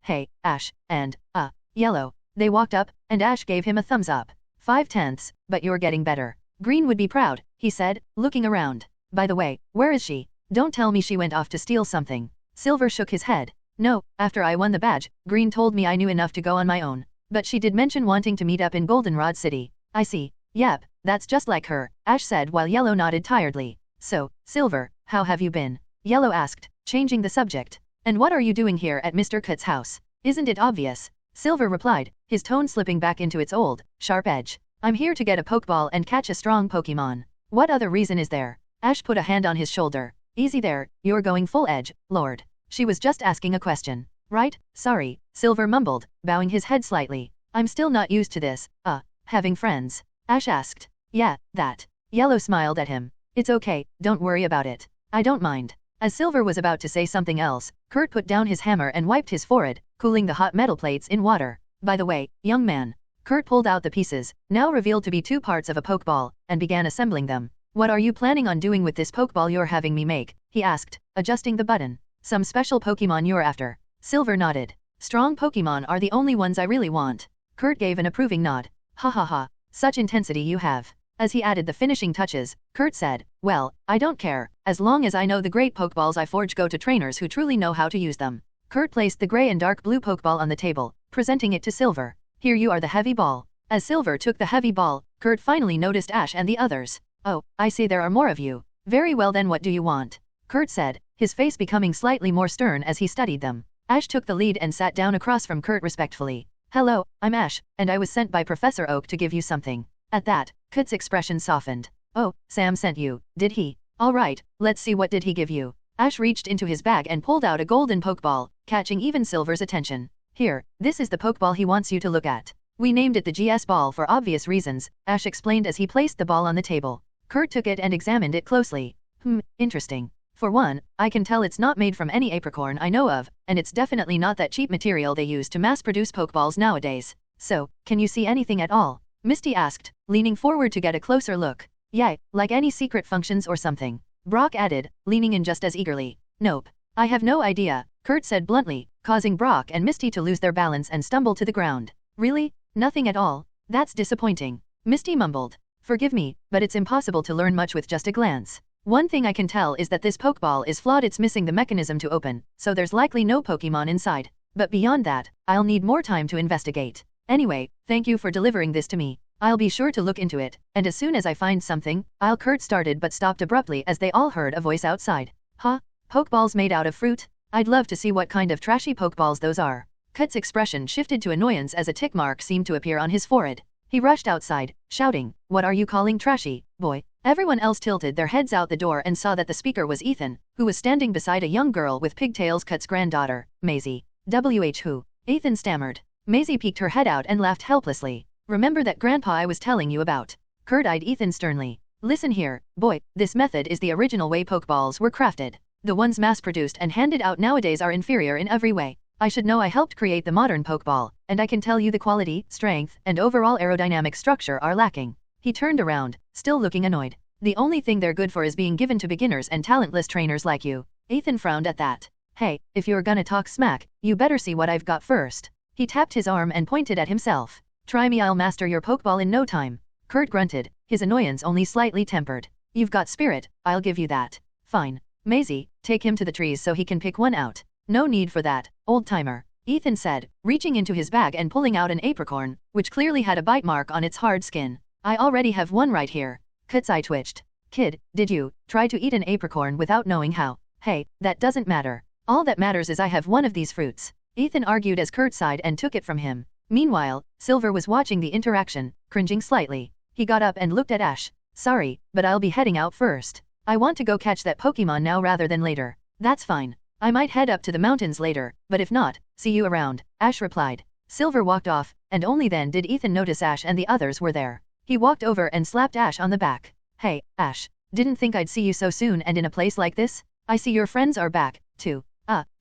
Hey, Ash, and, Yellow. They walked up, and Ash gave him a thumbs up. 5/10, but you're getting better. Green would be proud, he said, looking around. By the way, where is she? Don't tell me she went off to steal something. Silver shook his head. No, after I won the badge, Green told me I knew enough to go on my own. But she did mention wanting to meet up in Goldenrod City. I see. Yep, that's just like her, Ash said while Yellow nodded tiredly. So, Silver, how have you been? Yellow asked, changing the subject. And what are you doing here at Mr. Kutz's house? Isn't it obvious? Silver replied, his tone slipping back into its old, sharp edge. I'm here to get a Pokeball and catch a strong Pokemon. What other reason is there? Ash put a hand on his shoulder. Easy there, you're going full edge, Lord. She was just asking a question. Right? Sorry, Silver mumbled, bowing his head slightly. I'm still not used to this, having friends. Ash asked. Yeah, that. Yellow smiled at him. It's okay, don't worry about it. I don't mind. As Silver was about to say something else, Kurt put down his hammer and wiped his forehead, cooling the hot metal plates in water. By the way, young man. Kurt pulled out the pieces, now revealed to be two parts of a Pokeball, and began assembling them. What are you planning on doing with this Pokeball you're having me make? He asked, adjusting the button. Some special Pokemon you're after. Silver nodded. Strong Pokemon are the only ones I really want. Kurt gave an approving nod. Ha ha ha, such intensity you have. As he added the finishing touches, Kurt said, well, I don't care, as long as I know the great Pokeballs I forge go to trainers who truly know how to use them. Kurt placed the gray and dark blue Pokeball on the table, presenting it to Silver. Here you are the heavy ball. As Silver took the heavy ball, Kurt finally noticed Ash and the others. Oh, I see there are more of you. Very well then, what do you want? Kurt said, his face becoming slightly more stern as he studied them. Ash took the lead and sat down across from Kurt respectfully. Hello, I'm Ash, and I was sent by Professor Oak to give you something. At that, Kurt's expression softened. Oh, Sam sent you, did he? Alright, let's see, what did he give you? Ash reached into his bag and pulled out a golden Pokeball, catching even Silver's attention. Here, this is the Pokeball he wants you to look at. We named it the GS ball for obvious reasons, Ash explained as he placed the ball on the table. Kurt took it and examined it closely. Interesting. For one, I can tell it's not made from any apricorn I know of, and it's definitely not that cheap material they use to mass-produce Pokeballs nowadays. So, can you see anything at all? Misty asked, leaning forward to get a closer look. Yeah, like any secret functions or something. Brock added, leaning in just as eagerly. Nope. I have no idea, Kurt said bluntly, causing Brock and Misty to lose their balance and stumble to the ground. Really? Nothing at all? That's disappointing. Misty mumbled. Forgive me, but it's impossible to learn much with just a glance. One thing I can tell is that this Pokeball is flawed. It's missing the mechanism to open, so there's likely no Pokemon inside. But beyond that, I'll need more time to investigate. Anyway, thank you for delivering this to me. I'll be sure to look into it, and as soon as I find something, I'll Kurt started but stopped abruptly as they all heard a voice outside. Huh? Pokeballs made out of fruit? I'd love to see what kind of trashy Pokeballs those are. Kurt's expression shifted to annoyance as a tick mark seemed to appear on his forehead. He rushed outside, shouting, "What are you calling trashy, boy?" Everyone else tilted their heads out the door and saw that the speaker was Ethan, who was standing beside a young girl with pigtails. Kurt's granddaughter, Maisie. Who? Ethan stammered. Maisie peeked her head out and laughed helplessly. Remember that grandpa I was telling you about? Kurt eyed Ethan sternly. Listen here, boy, this method is the original way Pokeballs were crafted. The ones mass-produced and handed out nowadays are inferior in every way. I should know. I helped create the modern Pokeball, and I can tell you the quality, strength, and overall aerodynamic structure are lacking. He turned around, still looking annoyed. The only thing they're good for is being given to beginners and talentless trainers like you. Ethan frowned at that. Hey, if you're gonna talk smack, you better see what I've got first. He tapped his arm and pointed at himself. Try me, I'll master your Pokeball in no time. Kurt grunted, his annoyance only slightly tempered. You've got spirit, I'll give you that. Fine. Maisie, take him to the trees so he can pick one out. No need for that, old-timer, Ethan said, reaching into his bag and pulling out an apricorn, which clearly had a bite mark on its hard skin. I already have one right here. Kurt's eye twitched. Kid, did you try to eat an apricorn without knowing how? Hey, that doesn't matter. All that matters is I have one of these fruits. Ethan argued as Kurt sighed and took it from him. Meanwhile, Silver was watching the interaction, cringing slightly. He got up and looked at Ash. Sorry, but I'll be heading out first. I want to go catch that Pokemon now rather than later. That's fine. I might head up to the mountains later, but if not, see you around, Ash replied. Silver walked off, and only then did Ethan notice Ash and the others were there. He walked over and slapped Ash on the back. Hey, Ash, didn't think I'd see you so soon and in a place like this? I see your friends are back, too.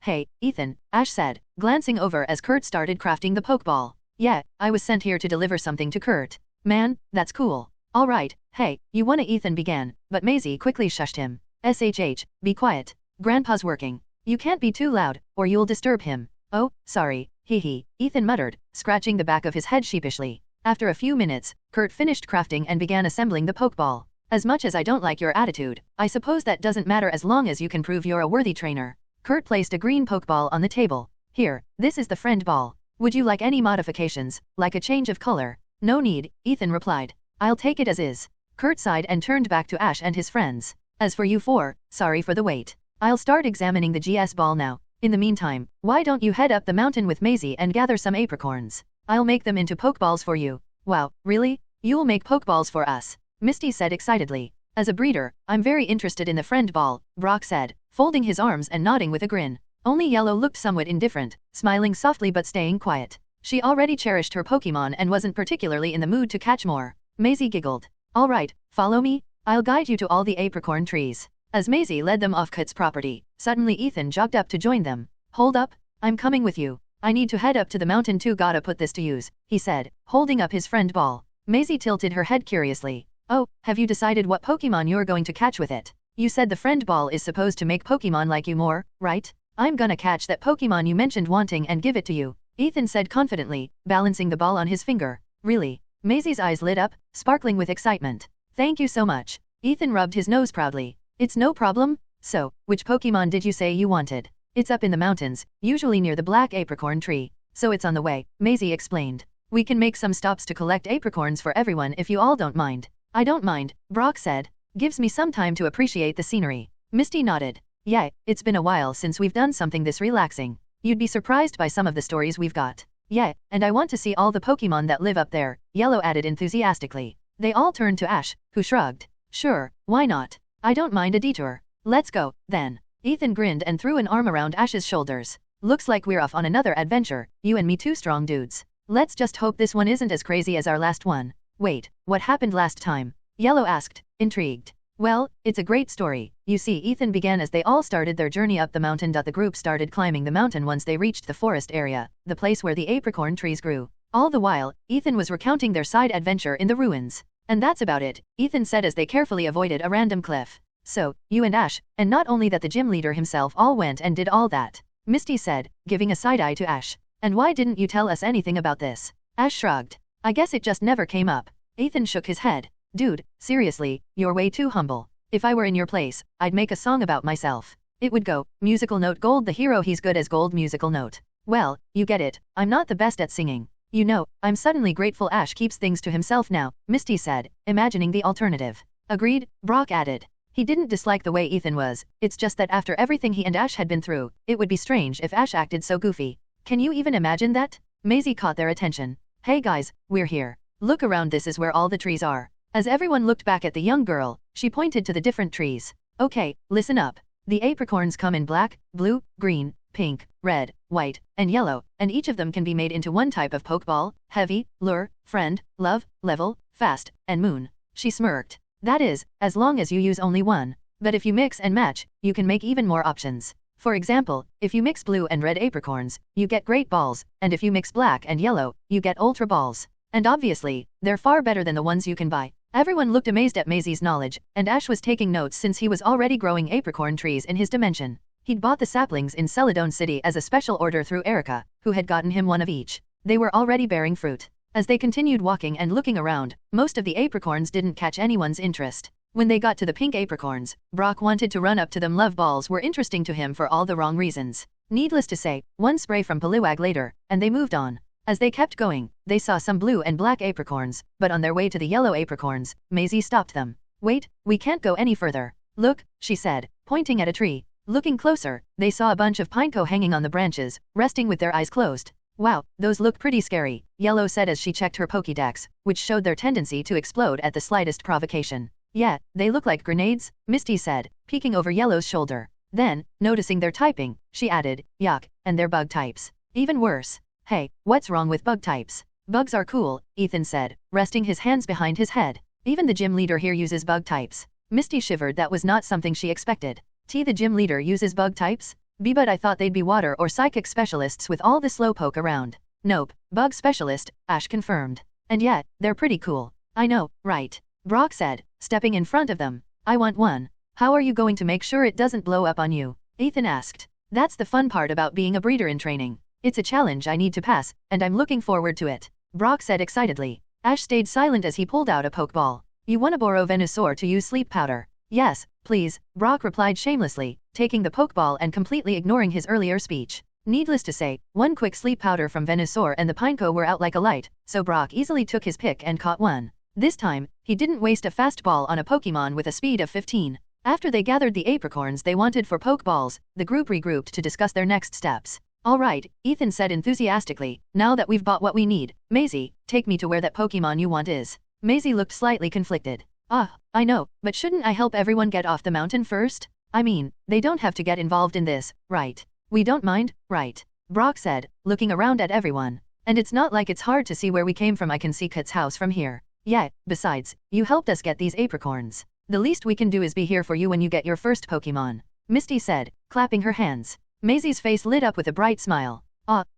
Hey, Ethan, Ash said, glancing over as Kurt started crafting the Pokeball. Yeah, I was sent here to deliver something to Kurt. Man, that's cool. Alright, hey, you wanna? Ethan began, but Maisie quickly shushed him. SHH, be quiet. Grandpa's working. You can't be too loud, or you'll disturb him. Oh, sorry, hee, Ethan muttered, scratching the back of his head sheepishly. After a few minutes, Kurt finished crafting and began assembling the Pokeball. As much as I don't like your attitude, I suppose that doesn't matter as long as you can prove you're a worthy trainer. Kurt placed a green Pokeball on the table. Here, this is the friend ball. Would you like any modifications, like a change of color? No need, Ethan replied. I'll take it as is. Kurt sighed and turned back to Ash and his friends. As for you four, sorry for the wait. I'll start examining the GS ball now. In the meantime, why don't you head up the mountain with Maisie and gather some apricorns? I'll make them into Pokeballs for you. Wow, really? You'll make Pokeballs for us? Misty said excitedly. As a breeder, I'm very interested in the friend ball, Brock said, folding his arms and nodding with a grin. Only Yellow looked somewhat indifferent, smiling softly but staying quiet. She already cherished her Pokemon and wasn't particularly in the mood to catch more. Maisie giggled. Alright, follow me? I'll guide you to all the apricorn trees. As Maisie led them off Kurt's property, suddenly Ethan jogged up to join them. Hold up, I'm coming with you. I need to head up to the mountain too. Gotta put this to use, he said, holding up his friend ball. Maisie tilted her head curiously. Oh, have you decided what Pokemon you're going to catch with it? You said the friend ball is supposed to make Pokemon like you more, right? I'm gonna catch that Pokemon you mentioned wanting and give it to you, Ethan said confidently, balancing the ball on his finger. Really? Maisie's eyes lit up, sparkling with excitement. Thank you so much. Ethan rubbed his nose proudly. It's no problem. So, which Pokemon did you say you wanted? It's up in the mountains, usually near the black apricorn tree. So it's on the way, Maisie explained. We can make some stops to collect apricorns for everyone if you all don't mind. I don't mind, Brock said. Gives me some time to appreciate the scenery. Misty nodded. Yeah, it's been a while since we've done something this relaxing. You'd be surprised by some of the stories we've got. Yeah, and I want to see all the Pokemon that live up there, Yellow added enthusiastically. They all turned to Ash, who shrugged. Sure, why not? I don't mind a detour. Let's go, then. Ethan grinned and threw an arm around Ash's shoulders. Looks like we're off on another adventure, you and me two strong dudes. Let's just hope this one isn't as crazy as our last one. Wait, what happened last time? Yellow asked, intrigued. Well, it's a great story. You see, Ethan began as they all started their journey up the mountain. The group started climbing the mountain once they reached the forest area, the place where the apricorn trees grew. All the while, Ethan was recounting their side adventure in the ruins. And that's about it, Ethan said as they carefully avoided a random cliff. So, you and Ash, and not only that the gym leader himself all went and did all that, Misty said, giving a side-eye to Ash. And why didn't you tell us anything about this? Ash shrugged. I guess it just never came up. Ethan shook his head. Dude, seriously, you're way too humble. If I were in your place, I'd make a song about myself. It would go, musical note gold the hero he's good as gold musical note. Well, you get it, I'm not the best at singing. You know, I'm suddenly grateful Ash keeps things to himself now, Misty said, imagining the alternative. Agreed, Brock added. He didn't dislike the way Ethan was, it's just that after everything he and Ash had been through, it would be strange if Ash acted so goofy. Can you even imagine that? Maisie caught their attention. Hey guys, we're here. Look around, this is where all the trees are. As everyone looked back at the young girl, she pointed to the different trees. Okay, listen up. The apricorns come in black, blue, green, pink, red, white, and yellow, and each of them can be made into one type of Pokeball: heavy, lure, friend, love, level, fast, and moon. She smirked. That is, as long as you use only one. But if you mix and match, you can make even more options. For example, if you mix blue and red apricorns, you get great balls, and if you mix black and yellow, you get ultra balls. And obviously, they're far better than the ones you can buy. Everyone looked amazed at Maisie's knowledge, and Ash was taking notes since he was already growing apricorn trees in his dimension. He'd bought the saplings in Celadon City as a special order through Erica, who had gotten him one of each. They were already bearing fruit. As they continued walking and looking around, most of the apricorns didn't catch anyone's interest. When they got to the pink apricorns, Brock wanted to run up to them. Love balls were interesting to him for all the wrong reasons. Needless to say, one spray from Poliwag later, and they moved on. As they kept going, they saw some blue and black apricorns, but on their way to the yellow apricorns, Maisie stopped them. Wait, we can't go any further. Look, she said, pointing at a tree. Looking closer, they saw a bunch of pineco hanging on the branches, resting with their eyes closed. Wow, those look pretty scary, Yellow said as she checked her Pokédex, which showed their tendency to explode at the slightest provocation. Yeah, they look like grenades, Misty said, peeking over Yellow's shoulder. Then, noticing their typing, she added, yuck, and they're bug types. Even worse. Hey, what's wrong with bug types? Bugs are cool, Ethan said, resting his hands behind his head. Even the gym leader here uses bug types. Misty shivered. That was not something she expected. The gym leader uses bug types? But I thought they'd be water or psychic specialists with all the slowpoke around. Nope, bug specialist, Ash confirmed. And yet, they're pretty cool. I know, right? Brock said, stepping in front of them. I want one. How are you going to make sure it doesn't blow up on you? Ethan asked. That's the fun part about being a breeder in training. It's a challenge I need to pass, and I'm looking forward to it. Brock said excitedly. Ash stayed silent as he pulled out a Pokeball. You wanna borrow Venusaur to use sleep powder? Yes, please, Brock replied shamelessly, taking the Pokeball and completely ignoring his earlier speech. Needless to say, one quick sleep powder from Venusaur and the pineco were out like a light, so Brock easily took his pick and caught one. This time, he didn't waste a fastball on a Pokemon with a speed of 15. After they gathered the apricorns they wanted for Pokeballs, the group regrouped to discuss their next steps. Alright, Ethan said enthusiastically, now that we've bought what we need, Maisie, take me to where that Pokemon you want is. Maisie looked slightly conflicted. I know, but shouldn't I help everyone get off the mountain first? I mean, they don't have to get involved in this, right? We don't mind, right? Brock said, looking around at everyone. And it's not like it's hard to see where we came from. I can see Kat's house from here. Yeah, besides, you helped us get these apricorns. The least we can do is be here for you when you get your first Pokemon. Misty said, clapping her hands. Maisie's face lit up with a bright smile.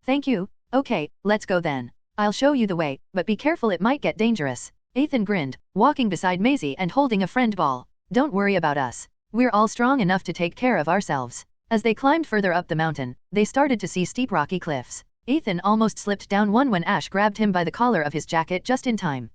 Thank you. Okay, let's go then. I'll show you the way, but be careful, it might get dangerous. Ethan grinned, walking beside Maisie and holding a friend ball. Don't worry about us. We're all strong enough to take care of ourselves. As they climbed further up the mountain, they started to see steep rocky cliffs. Ethan almost slipped down one when Ash grabbed him by the collar of his jacket just in time.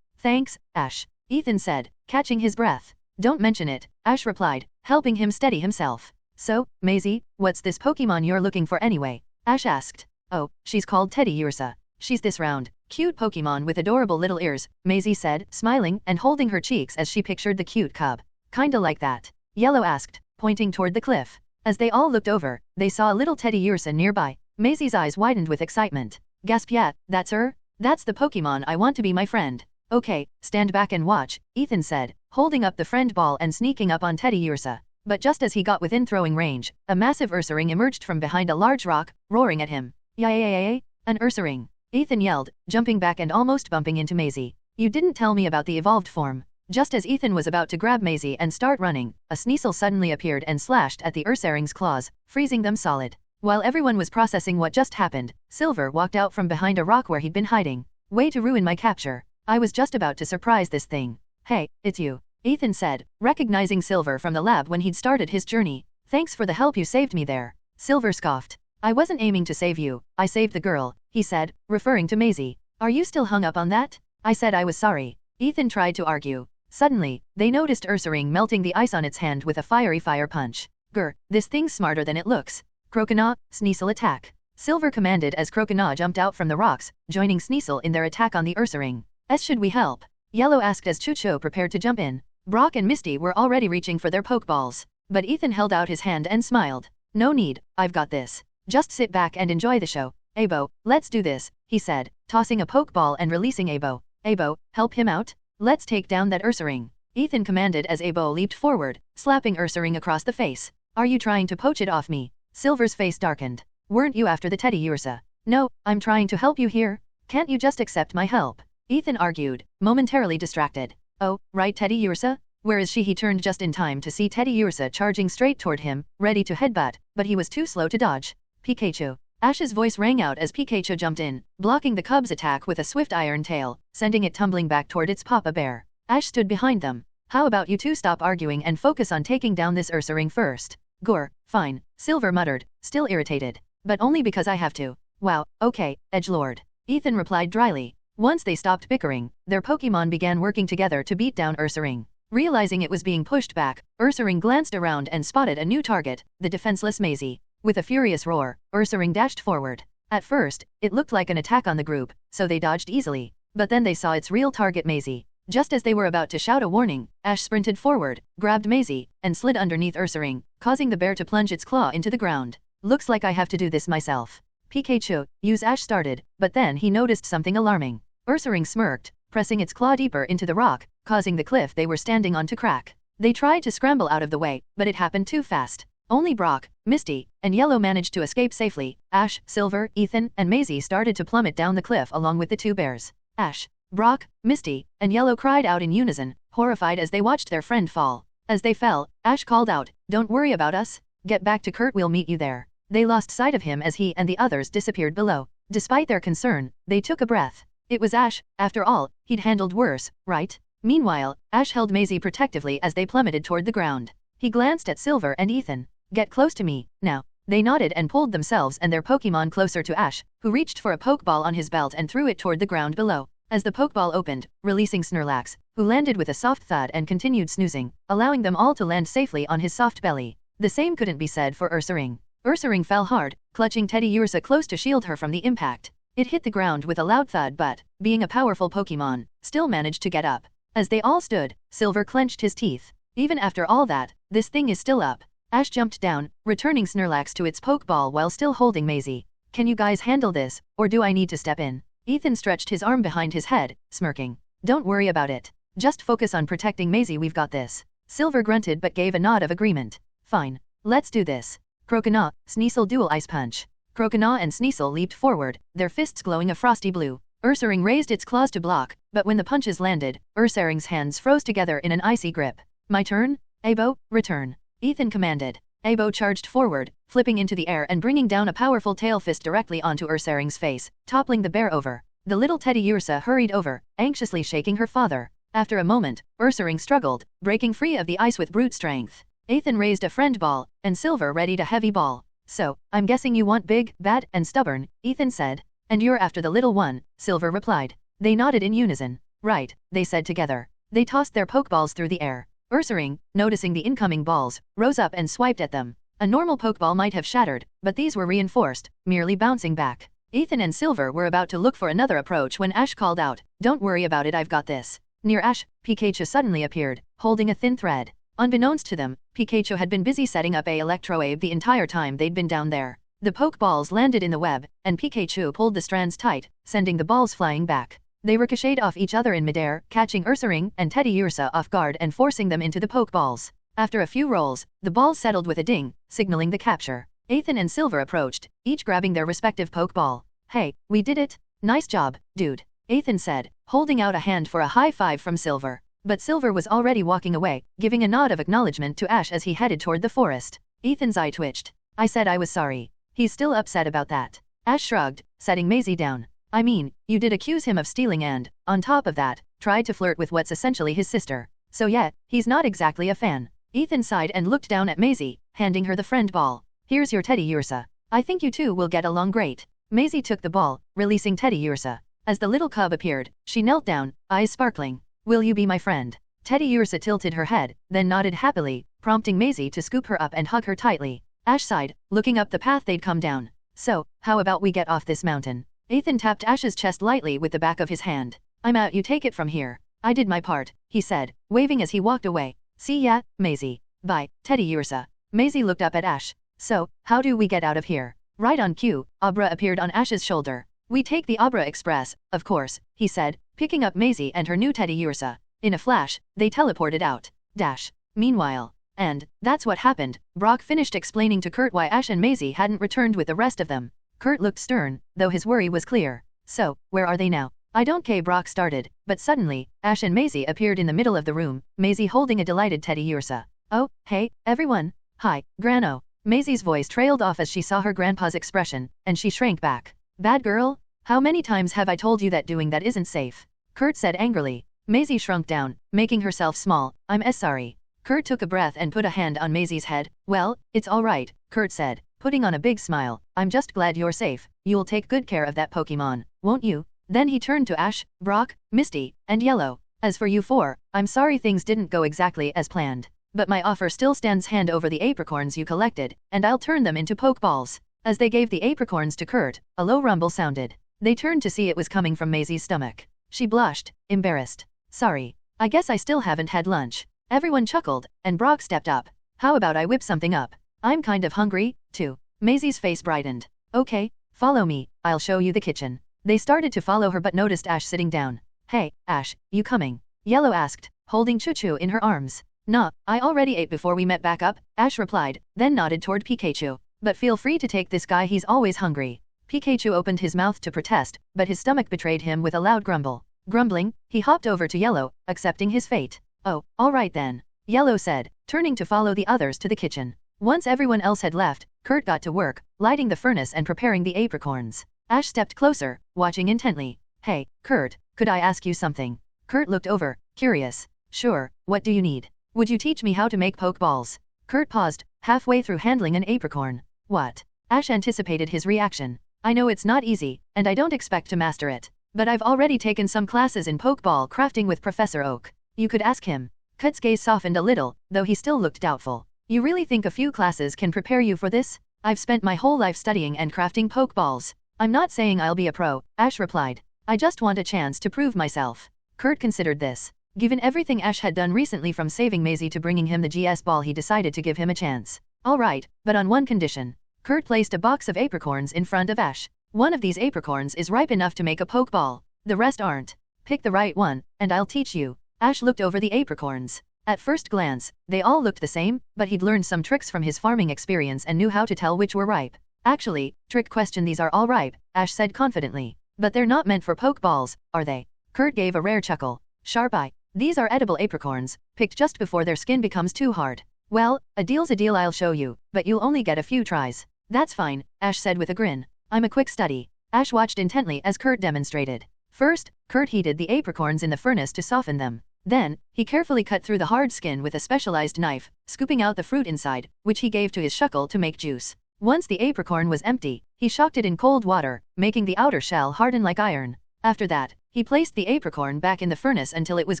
Thanks, Ash, Ethan said, catching his breath. Don't mention it, Ash replied, helping him steady himself. So, Maisie, what's this Pokemon you're looking for anyway? Ash asked. Oh, she's called Teddy Ursa. She's this round, cute Pokemon with adorable little ears, Maisie said, smiling and holding her cheeks as she pictured the cute cub. Kinda like that? Yellow asked, pointing toward the cliff. As they all looked over, they saw a little Teddy Ursa nearby. Maisie's eyes widened with excitement. Gasp, yeah, that's her? That's the Pokemon I want to be my friend. Okay, stand back and watch, Ethan said, holding up the friend ball and sneaking up on Teddy Ursa. But just as he got within throwing range, a massive Ursaring emerged from behind a large rock, roaring at him. Yay! An Ursaring! Ethan yelled, jumping back and almost bumping into Maisie. You didn't tell me about the evolved form. Just as Ethan was about to grab Maisie and start running, a Sneasel suddenly appeared and slashed at the Ursaring's claws, freezing them solid. While everyone was processing what just happened, Silver walked out from behind a rock where he'd been hiding. Way to ruin my capture. I was just about to surprise this thing. Hey, it's you, Ethan said, recognizing Silver from the lab when he'd started his journey. Thanks for the help, you saved me there. Silver scoffed. I wasn't aiming to save you, I saved the girl, he said, referring to Maisie. Are you still hung up on that? I said I was sorry. Ethan tried to argue. Suddenly, they noticed Ursaring melting the ice on its hand with a fiery fire punch. Grr, this thing's smarter than it looks. Croconaw, Sneasel attack. Silver commanded as Croconaw jumped out from the rocks, joining Sneasel in their attack on the Ursaring. Should we help? Yellow asked as Chucho prepared to jump in. Brock and Misty were already reaching for their Pokeballs. But Ethan held out his hand and smiled. No need, I've got this. Just sit back and enjoy the show. Abo, let's do this, he said, tossing a Pokeball and releasing Abo. Abo, help him out? Let's take down that Ursaring. Ethan commanded as Abo leaped forward, slapping Ursaring across the face. Are you trying to poach it off me? Silver's face darkened. Weren't you after the Teddy Ursa? No, I'm trying to help you here. Can't you just accept my help? Ethan argued, momentarily distracted. Oh, right, Teddy Ursa? Where is she? He turned just in time to see Teddy Ursa charging straight toward him, ready to headbutt, but he was too slow to dodge. Pikachu. Ash's voice rang out as Pikachu jumped in, blocking the cub's attack with a swift iron tail, sending it tumbling back toward its papa bear. Ash stood behind them. How about you two stop arguing and focus on taking down this Ursaring first? Gore, fine, Silver muttered, still irritated. But only because I have to. Wow, okay, Edgelord. Ethan replied dryly. Once they stopped bickering, their Pokemon began working together to beat down Ursaring. Realizing it was being pushed back, Ursaring glanced around and spotted a new target, the defenseless Maisie. With a furious roar, Ursaring dashed forward. At first, it looked like an attack on the group, so they dodged easily. But then they saw its real target, Maisie. Just as they were about to shout a warning, Ash sprinted forward, grabbed Maisie, and slid underneath Ursaring, causing the bear to plunge its claw into the ground. Looks like I have to do this myself. Pikachu, use Ash started, but then he noticed something alarming. Ursaring smirked, pressing its claw deeper into the rock, causing the cliff they were standing on to crack. They tried to scramble out of the way, but it happened too fast. Only Brock, Misty, and Yellow managed to escape safely. Ash, Silver, Ethan, and Maisie started to plummet down the cliff along with the two bears. Ash, Brock, Misty, and Yellow cried out in unison, horrified as they watched their friend fall. As they fell, Ash called out, "Don't worry about us. Get back to Kurt, we'll meet you there." They lost sight of him as he and the others disappeared below. Despite their concern, they took a breath. It was Ash, after all, he'd handled worse, right? Meanwhile, Ash held Maisie protectively as they plummeted toward the ground. He glanced at Silver and Ethan. Get close to me, now. They nodded and pulled themselves and their Pokemon closer to Ash, who reached for a Pokeball on his belt and threw it toward the ground below. As the Pokeball opened, releasing Snorlax, who landed with a soft thud and continued snoozing, allowing them all to land safely on his soft belly. The same couldn't be said for Ursaring. Ursaring fell hard, clutching Teddy Ursa close to shield her from the impact. It hit the ground with a loud thud but, being a powerful Pokemon, still managed to get up. As they all stood, Silver clenched his teeth. Even after all that, this thing is still up. Ash jumped down, returning Snorlax to its Pokeball while still holding Maisie. Can you guys handle this, or do I need to step in? Ethan stretched his arm behind his head, smirking. Don't worry about it. Just focus on protecting Maisie, we've got this. Silver grunted but gave a nod of agreement. Fine. Let's do this. Croconaw, Sneasel dual ice punch. Croconaw and Sneasel leaped forward, their fists glowing a frosty blue. Ursaring raised its claws to block, but when the punches landed, Ursaring's hands froze together in an icy grip. My turn? Abo, return. Ethan commanded. Abo charged forward, flipping into the air and bringing down a powerful tail fist directly onto Ursaring's face, toppling the bear over. The little Teddy Ursa hurried over, anxiously shaking her father. After a moment, Ursaring struggled, breaking free of the ice with brute strength. Ethan raised a friend ball, and Silver readied a heavy ball. So, I'm guessing you want big, bad, and stubborn, Ethan said. And you're after the little one, Silver replied. They nodded in unison. Right, they said together. They tossed their Pokeballs through the air. Ursaring, noticing the incoming balls, rose up and swiped at them. A normal Pokeball might have shattered, but these were reinforced, merely bouncing back. Ethan and Silver were about to look for another approach when Ash called out, "Don't worry about it, I've got this." Near Ash, Pikachu suddenly appeared, holding a thin thread. Unbeknownst to them, Pikachu had been busy setting up a electrowave the entire time they'd been down there. The Pokeballs landed in the web, and Pikachu pulled the strands tight, sending the balls flying back. They ricocheted off each other in midair, catching Ursaring and Teddy Ursa off guard and forcing them into the Pokeballs. After a few rolls, the balls settled with a ding, signaling the capture. Ethan and Silver approached, each grabbing their respective Pokeball. Hey, we did it! Nice job, dude, Ethan said, holding out a hand for a high five from Silver. But Silver was already walking away, giving a nod of acknowledgement to Ash as he headed toward the forest. Ethan's eye twitched. I said I was sorry. he's still upset about that. Ash shrugged, setting Maisie down. I mean, you did accuse him of stealing and, on top of that, tried to flirt with what's essentially his sister. So yeah, he's not exactly a fan. Ethan sighed and looked down at Maisie, handing her the friend ball. Here's your Teddy Ursa. I think you two will get along great. Maisie took the ball, releasing Teddy Ursa. As the little cub appeared, she knelt down, eyes sparkling. Will you be my friend? Teddy Ursa tilted her head, then nodded happily, prompting Maisie to scoop her up and hug her tightly. Ash sighed, looking up the path they'd come down. So, how about we get off this mountain? Ethan tapped Ash's chest lightly with the back of his hand. I'm out, you take it from here. I did my part, he said, waving as he walked away. See ya, Maisie. Bye, Teddy Ursa. Maisie looked up at Ash. So, how do we get out of here? Right on cue, Abra appeared on Ash's shoulder. We take the Abra Express, of course, he said, picking up Maisie and her new Teddy Ursa. In a flash, they teleported out. Dash. Meanwhile, and that's what happened. Brock finished explaining to Kurt why Ash and Maisie hadn't returned with the rest of them. Kurt looked stern, though his worry was clear. So, where are they now? I don't care, Brock started, but suddenly, Ash and Maisie appeared in the middle of the room, Maisie holding a delighted Teddy Ursa. Oh, hey, everyone. Hi, Grano. Maisie's voice trailed off as she saw her grandpa's expression, and she shrank back. Bad girl? How many times have I told you that doing that isn't safe? Kurt said angrily. Maisie shrunk down, making herself small. I'm sorry. Kurt took a breath and put a hand on Maisie's head. Well, it's all right, Kurt said, putting on a big smile. I'm just glad you're safe. You'll take good care of that Pokemon, won't you? Then he turned to Ash, Brock, Misty, and Yellow. As for you four, I'm sorry things didn't go exactly as planned. But my offer still stands. Hand over the apricorns you collected, and I'll turn them into Pokeballs. As they gave the apricorns to Kurt, a low rumble sounded. They turned to see it was coming from Maisie's stomach. She blushed, embarrassed. Sorry. I guess I still haven't had lunch. Everyone chuckled, and Brock stepped up. How about I whip something up? I'm kind of hungry, too. Maisie's face brightened. Okay, follow me, I'll show you the kitchen. They started to follow her but noticed Ash sitting down. Hey, Ash, you coming? Yellow asked, holding Choo-Choo in her arms. Nah, I already ate before we met back up, Ash replied, then nodded toward Pikachu. But feel free to take this guy, he's always hungry. Pikachu opened his mouth to protest, but his stomach betrayed him with a loud grumble. Grumbling, he hopped over to Yellow, accepting his fate. Oh, all right then, Yellow said, turning to follow the others to the kitchen. Once everyone else had left, Kurt got to work, lighting the furnace and preparing the apricorns. Ash stepped closer, watching intently. Hey, Kurt, could I ask you something? Kurt looked over, curious. Sure, what do you need? Would you teach me how to make Pokeballs? Kurt paused, halfway through handling an apricorn. What? Ash anticipated his reaction. I know it's not easy, and I don't expect to master it. But I've already taken some classes in Pokeball crafting with Professor Oak. You could ask him. Kurt's gaze softened a little, though he still looked doubtful. You really think a few classes can prepare you for this? I've spent my whole life studying and crafting Pokeballs. I'm not saying I'll be a pro, Ash replied. I just want a chance to prove myself. Kurt considered this. Given everything Ash had done recently from saving Maisie to bringing him the GS ball, he decided to give him a chance. Alright, but on one condition. Kurt placed a box of apricorns in front of Ash. One of these apricorns is ripe enough to make a Pokeball. The rest aren't. Pick the right one, and I'll teach you. Ash looked over the apricorns. At first glance, they all looked the same, but he'd learned some tricks from his farming experience and knew how to tell which were ripe. Actually, trick question, these are all ripe, Ash said confidently. But they're not meant for Pokeballs, are they? Kurt gave a rare chuckle. Sharp eye. These are edible apricorns, picked just before their skin becomes too hard. Well, a deal's a deal, I'll show you, but you'll only get a few tries. That's fine, Ash said with a grin. I'm a quick study. Ash watched intently as Kurt demonstrated. First, Kurt heated the apricorns in the furnace to soften them. Then, he carefully cut through the hard skin with a specialized knife, scooping out the fruit inside, which he gave to his shuckle to make juice. Once the apricorn was empty, he shocked it in cold water, making the outer shell harden like iron. After that, he placed the apricorn back in the furnace until it was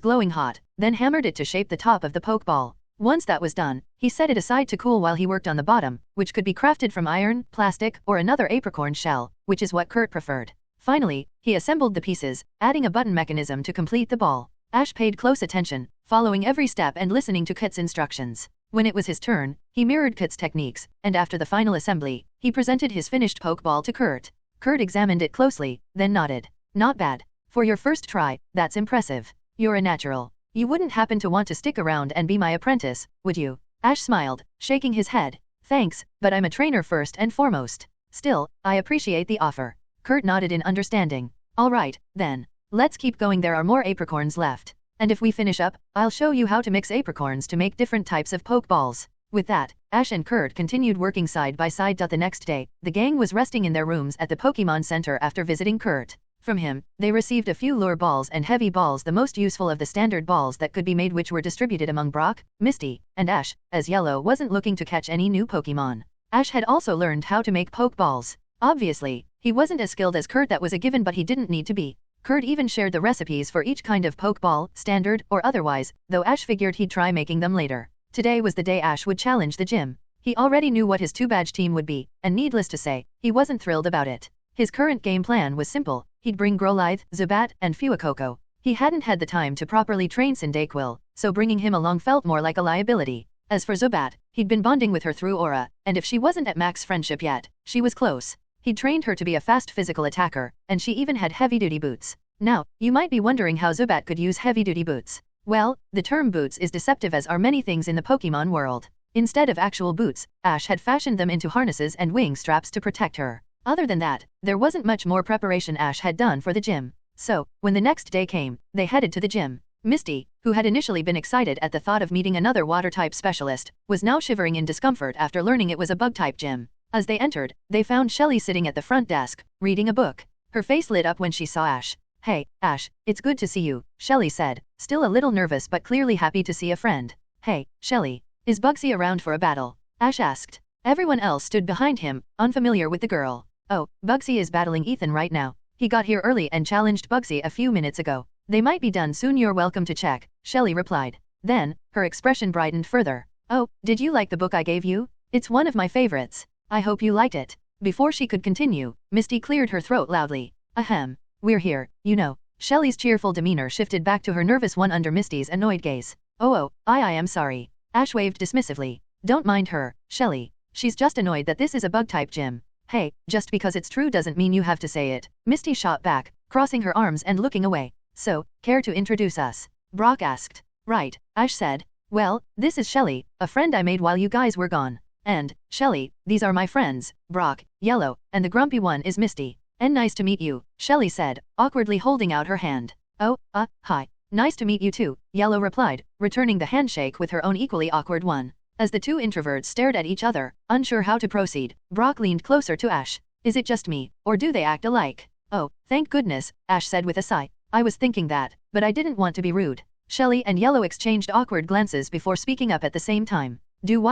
glowing hot, then hammered it to shape the top of the Pokeball. Once that was done, he set it aside to cool while he worked on the bottom, which could be crafted from iron, plastic, or another apricorn shell, which is what Kurt preferred. Finally, he assembled the pieces, adding a button mechanism to complete the ball. Ash paid close attention, following every step and listening to Kurt's instructions. When it was his turn, he mirrored Kurt's techniques, and after the final assembly, he presented his finished Pokeball to Kurt. Kurt examined it closely, then nodded. Not bad. For your first try, that's impressive. You're a natural. You wouldn't happen to want to stick around and be my apprentice, would you? Ash smiled, shaking his head. Thanks, but I'm a trainer first and foremost. Still, I appreciate the offer. Kurt nodded in understanding. Alright, then. Let's keep going, there are more apricorns left. And if we finish up, I'll show you how to mix apricorns to make different types of Pokeballs. With that, Ash and Kurt continued working side by side. The next day, the gang was resting in their rooms at the Pokemon Center after visiting Kurt. From him, they received a few lure balls and heavy balls, the most useful of the standard balls that could be made, which were distributed among Brock, Misty, and Ash, as Yellow wasn't looking to catch any new Pokemon. Ash had also learned how to make Pokeballs. Obviously, he wasn't as skilled as Kurt, that was a given, but he didn't need to be. Kurt even shared the recipes for each kind of Pokeball, standard or otherwise, though Ash figured he'd try making them later. Today was the day Ash would challenge the gym. He already knew what his two-badge team would be, and needless to say, he wasn't thrilled about it. His current game plan was simple: he'd bring Growlithe, Zubat, and Fuecoco. He hadn't had the time to properly train Cyndaquil, so bringing him along felt more like a liability. As for Zubat, he'd been bonding with her through Aura, and if she wasn't at max friendship yet, she was close. He'd trained her to be a fast physical attacker, and she even had heavy-duty boots. Now, you might be wondering how Zubat could use heavy-duty boots. Well, the term boots is deceptive, as are many things in the Pokemon world. Instead of actual boots, Ash had fashioned them into harnesses and wing straps to protect her. Other than that, there wasn't much more preparation Ash had done for the gym. So, when the next day came, they headed to the gym. Misty, who had initially been excited at the thought of meeting another water-type specialist, was now shivering in discomfort after learning it was a bug-type gym. As they entered, they found Shelly sitting at the front desk, reading a book. Her face lit up when she saw Ash. "Hey, Ash, it's good to see you," Shelly said, still a little nervous but clearly happy to see a friend. "Hey, Shelly, is Bugsy around for a battle?" Ash asked. Everyone else stood behind him, unfamiliar with the girl. "Oh, Bugsy is battling Ethan right now. He got here early and challenged Bugsy a few minutes ago. They might be done soon, you're welcome to check," Shelly replied. Then, her expression brightened further. "Oh, did you like the book I gave you? It's one of my favorites. I hope you liked it." Before she could continue, Misty cleared her throat loudly. "Ahem. We're here, you know." Shelly's cheerful demeanor shifted back to her nervous one under Misty's annoyed gaze. Oh, I am sorry." Ash waved dismissively. "Don't mind her, Shelly. She's just annoyed that this is a bug-type gym." "Hey, just because it's true doesn't mean you have to say it," Misty shot back, crossing her arms and looking away. "So, care to introduce us?" Brock asked. "Right," Ash said. "Well, this is Shelly, a friend I made while you guys were gone. And, Shelly, these are my friends, Brock, Yellow, and the grumpy one is Misty." "And nice to meet you," Shelly said, awkwardly holding out her hand. "Oh, hi. Nice to meet you too," Yellow replied, returning the handshake with her own equally awkward one. As the two introverts stared at each other, unsure how to proceed, Brock leaned closer to Ash. "Is it just me, or do they act alike?" "Oh, thank goodness," Ash said with a sigh. "I was thinking that, but I didn't want to be rude." Shelly and Yellow exchanged awkward glances before speaking up at the same time. "Do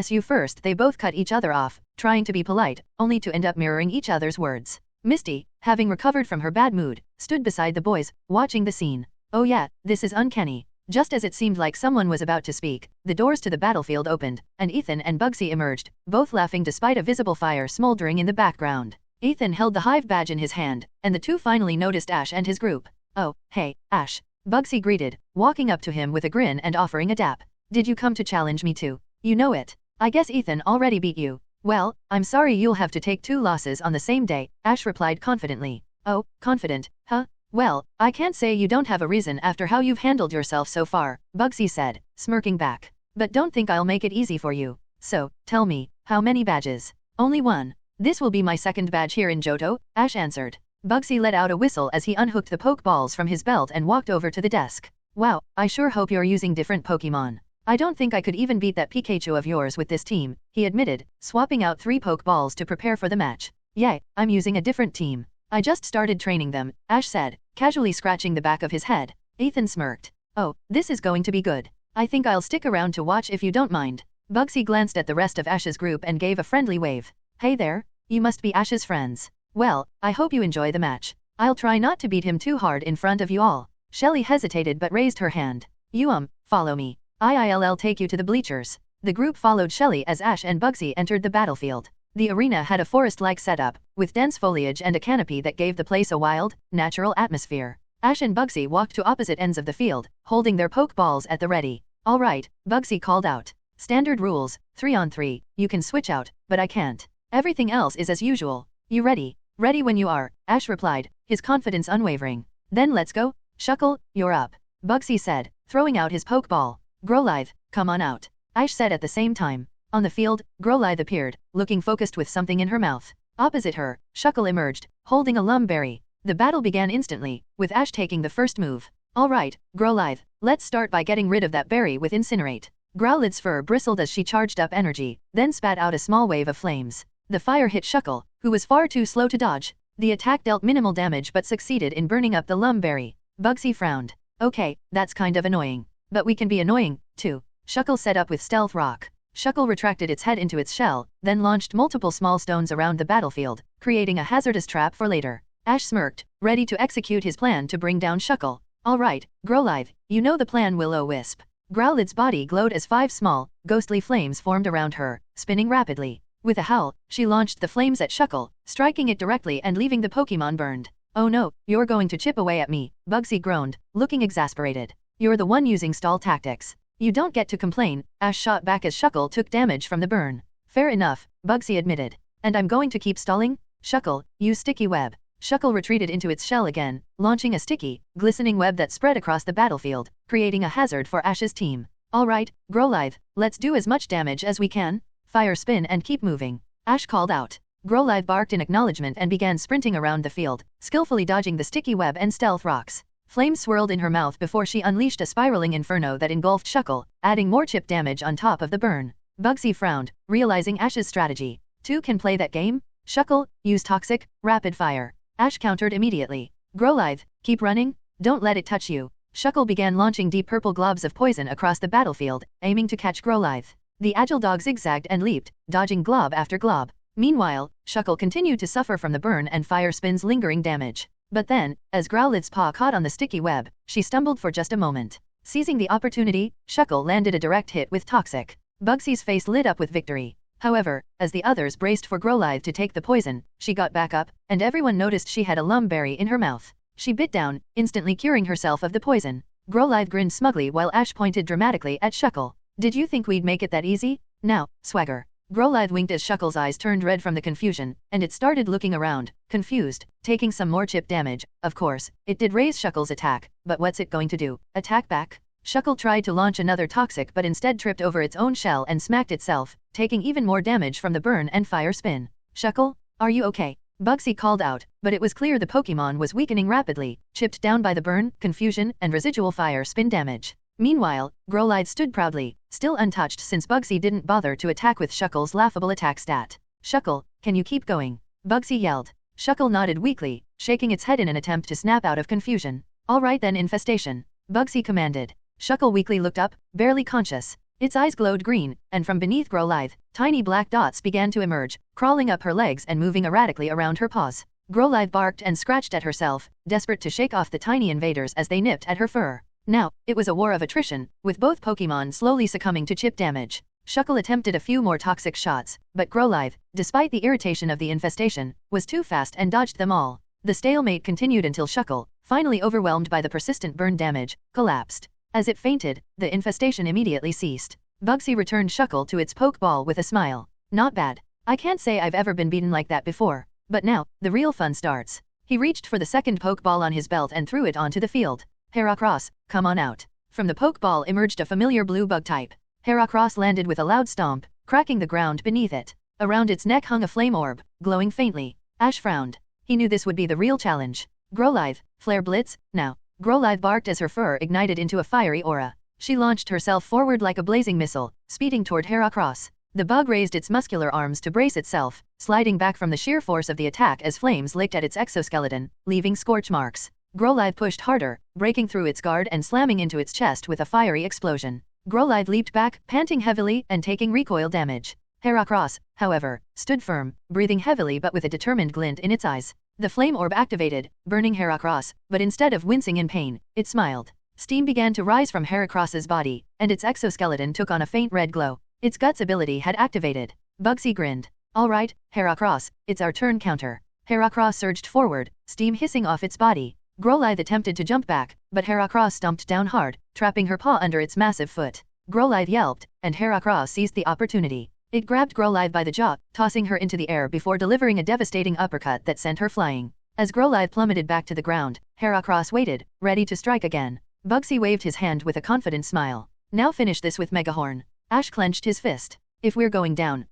you first?" They both cut each other off, trying to be polite, only to end up mirroring each other's words. Misty, having recovered from her bad mood, stood beside the boys, watching the scene. "Oh yeah, this is uncanny." Just as it seemed like someone was about to speak, the doors to the battlefield opened, and Ethan and Bugsy emerged, both laughing despite a visible fire smoldering in the background. Ethan held the hive badge in his hand, and the two finally noticed Ash and his group. "Oh, hey, Ash," Bugsy greeted, walking up to him with a grin and offering a dap. "Did you come to challenge me too? You know it. I guess Ethan already beat you." "Well, I'm sorry you'll have to take 2 losses on the same day," Ash replied confidently. "Oh, confident, huh? Well, I can't say you don't have a reason after how you've handled yourself so far," Bugsy said, smirking back. "But don't think I'll make it easy for you. So, tell me, how many badges?" "Only 1. This will be my 2nd badge here in Johto," Ash answered. Bugsy let out a whistle as he unhooked the Pokeballs from his belt and walked over to the desk. "Wow, I sure hope you're using different Pokemon. I don't think I could even beat that Pikachu of yours with this team," he admitted, swapping out 3 Pokeballs to prepare for the match. "Yeah, I'm using a different team. I just started training them," Ash said, casually scratching the back of his head. Ethan smirked. "Oh, this is going to be good. I think I'll stick around to watch if you don't mind." Bugsy glanced at the rest of Ash's group and gave a friendly wave. "Hey there, you must be Ash's friends. Well, I hope you enjoy the match. I'll try not to beat him too hard in front of you all." Shelly hesitated but raised her hand. "You follow me. I'll take you to the bleachers." The group followed Shelly as Ash and Bugsy entered the battlefield. The arena had a forest-like setup, with dense foliage and a canopy that gave the place a wild, natural atmosphere. Ash and Bugsy walked to opposite ends of the field, holding their Pokeballs at the ready. "All right," Bugsy called out. "Standard rules, 3-on-3, you can switch out, but I can't. Everything else is as usual. You ready?" "Ready when you are," Ash replied, his confidence unwavering. "Then let's go. Shuckle, you're up," Bugsy said, throwing out his Pokeball. "Growlithe, come on out," Ash said at the same time. On the field, Growlithe appeared, looking focused with something in her mouth. Opposite her, Shuckle emerged, holding a lumberry. The battle began instantly, with Ash taking the first move. "All right, Growlithe, let's start by getting rid of that berry with Incinerate." Growlithe's fur bristled as she charged up energy, then spat out a small wave of flames. The fire hit Shuckle, who was far too slow to dodge. The attack dealt minimal damage but succeeded in burning up the lumberry. Bugsy frowned. Okay, that's kind of annoying. But we can be annoying, too. Shuckle set up with Stealth Rock. Shuckle retracted its head into its shell, then launched multiple small stones around the battlefield, creating a hazardous trap for later. Ash smirked, ready to execute his plan to bring down Shuckle. Alright, Growlithe, you know the plan, Will-O-Wisp. Growlithe's body glowed as 5 small, ghostly flames formed around her, spinning rapidly. With a howl, she launched the flames at Shuckle, striking it directly and leaving the Pokémon burned. Oh no, you're going to chip away at me, Bugsy groaned, looking exasperated. You're the one using stall tactics. You don't get to complain, Ash shot back as Shuckle took damage from the burn. Fair enough, Bugsy admitted. And I'm going to keep stalling? Shuckle, use sticky web. Shuckle retreated into its shell again, launching a sticky, glistening web that spread across the battlefield, creating a hazard for Ash's team. Alright, Growlithe, let's do as much damage as we can. Fire spin and keep moving. Ash called out. Growlithe barked in acknowledgement and began sprinting around the field, skillfully dodging the sticky web and stealth rocks. Flames swirled in her mouth before she unleashed a spiraling inferno that engulfed Shuckle, adding more chip damage on top of the burn. Bugsy frowned, realizing Ash's strategy. 2 can play that game? Shuckle, use Toxic, Rapid Fire. Ash countered immediately. Growlithe, keep running, don't let it touch you. Shuckle began launching deep purple globs of poison across the battlefield, aiming to catch Growlithe. The agile dog zigzagged and leaped, dodging glob after glob. Meanwhile, Shuckle continued to suffer from the burn and fire spin's lingering damage. But then, as Growlithe's paw caught on the sticky web, she stumbled for just a moment. Seizing the opportunity, Shuckle landed a direct hit with Toxic. Bugsy's face lit up with victory. However, as the others braced for Growlithe to take the poison, she got back up, and everyone noticed she had a lumberry in her mouth. She bit down, instantly curing herself of the poison. Growlithe grinned smugly while Ash pointed dramatically at Shuckle. Did you think we'd make it that easy? Now, swagger. Growlithe winked as Shuckle's eyes turned red from the confusion, and it started looking around, confused, taking some more chip damage. Of course, it did raise Shuckle's attack, but what's it going to do? Attack back? Shuckle tried to launch another Toxic but instead tripped over its own shell and smacked itself, taking even more damage from the burn and fire spin. Shuckle, are you okay? Bugsy called out, but it was clear the Pokémon was weakening rapidly, chipped down by the burn, confusion, and residual fire spin damage. Meanwhile, Growlithe stood proudly, still untouched since Bugsy didn't bother to attack with Shuckle's laughable attack stat. Shuckle, can you keep going? Bugsy yelled. Shuckle nodded weakly, shaking its head in an attempt to snap out of confusion. Alright then, Infestation. Bugsy commanded. Shuckle weakly looked up, barely conscious. Its eyes glowed green, and from beneath Growlithe, tiny black dots began to emerge, crawling up her legs and moving erratically around her paws. Growlithe barked and scratched at herself, desperate to shake off the tiny invaders as they nipped at her fur. Now, it was a war of attrition, with both Pokémon slowly succumbing to chip damage. Shuckle attempted a few more Toxic shots, but Growlithe, despite the irritation of the infestation, was too fast and dodged them all. The stalemate continued until Shuckle, finally overwhelmed by the persistent burn damage, collapsed. As it fainted, the infestation immediately ceased. Bugsy returned Shuckle to its Pokeball with a smile. Not bad. I can't say I've ever been beaten like that before. But now, the real fun starts. He reached for the second Pokeball on his belt and threw it onto the field. Heracross, come on out. From the Pokeball emerged a familiar blue bug type. Heracross landed with a loud stomp, cracking the ground beneath it. Around its neck hung a flame orb, glowing faintly. Ash frowned. He knew this would be the real challenge. Growlithe, Flare Blitz, now. Growlithe barked as her fur ignited into a fiery aura. She launched herself forward like a blazing missile, speeding toward Heracross. The bug raised its muscular arms to brace itself, sliding back from the sheer force of the attack as flames licked at its exoskeleton, leaving scorch marks. Growlithe pushed harder, breaking through its guard and slamming into its chest with a fiery explosion. Growlithe leaped back, panting heavily and taking recoil damage. Heracross, however, stood firm, breathing heavily but with a determined glint in its eyes. The flame orb activated, burning Heracross, but instead of wincing in pain, it smiled. Steam began to rise from Heracross's body, and its exoskeleton took on a faint red glow. Its guts ability had activated. Bugsy grinned. Alright, Heracross, it's our turn counter. Heracross surged forward, steam hissing off its body. Growlithe attempted to jump back, but Heracross stomped down hard, trapping her paw under its massive foot. Growlithe yelped, and Heracross seized the opportunity. It grabbed Growlithe by the jaw, tossing her into the air before delivering a devastating uppercut that sent her flying. As Growlithe plummeted back to the ground, Heracross waited, ready to strike again. Bugsy waved his hand with a confident smile. Now finish this with Megahorn. Ash clenched his fist. If we're going down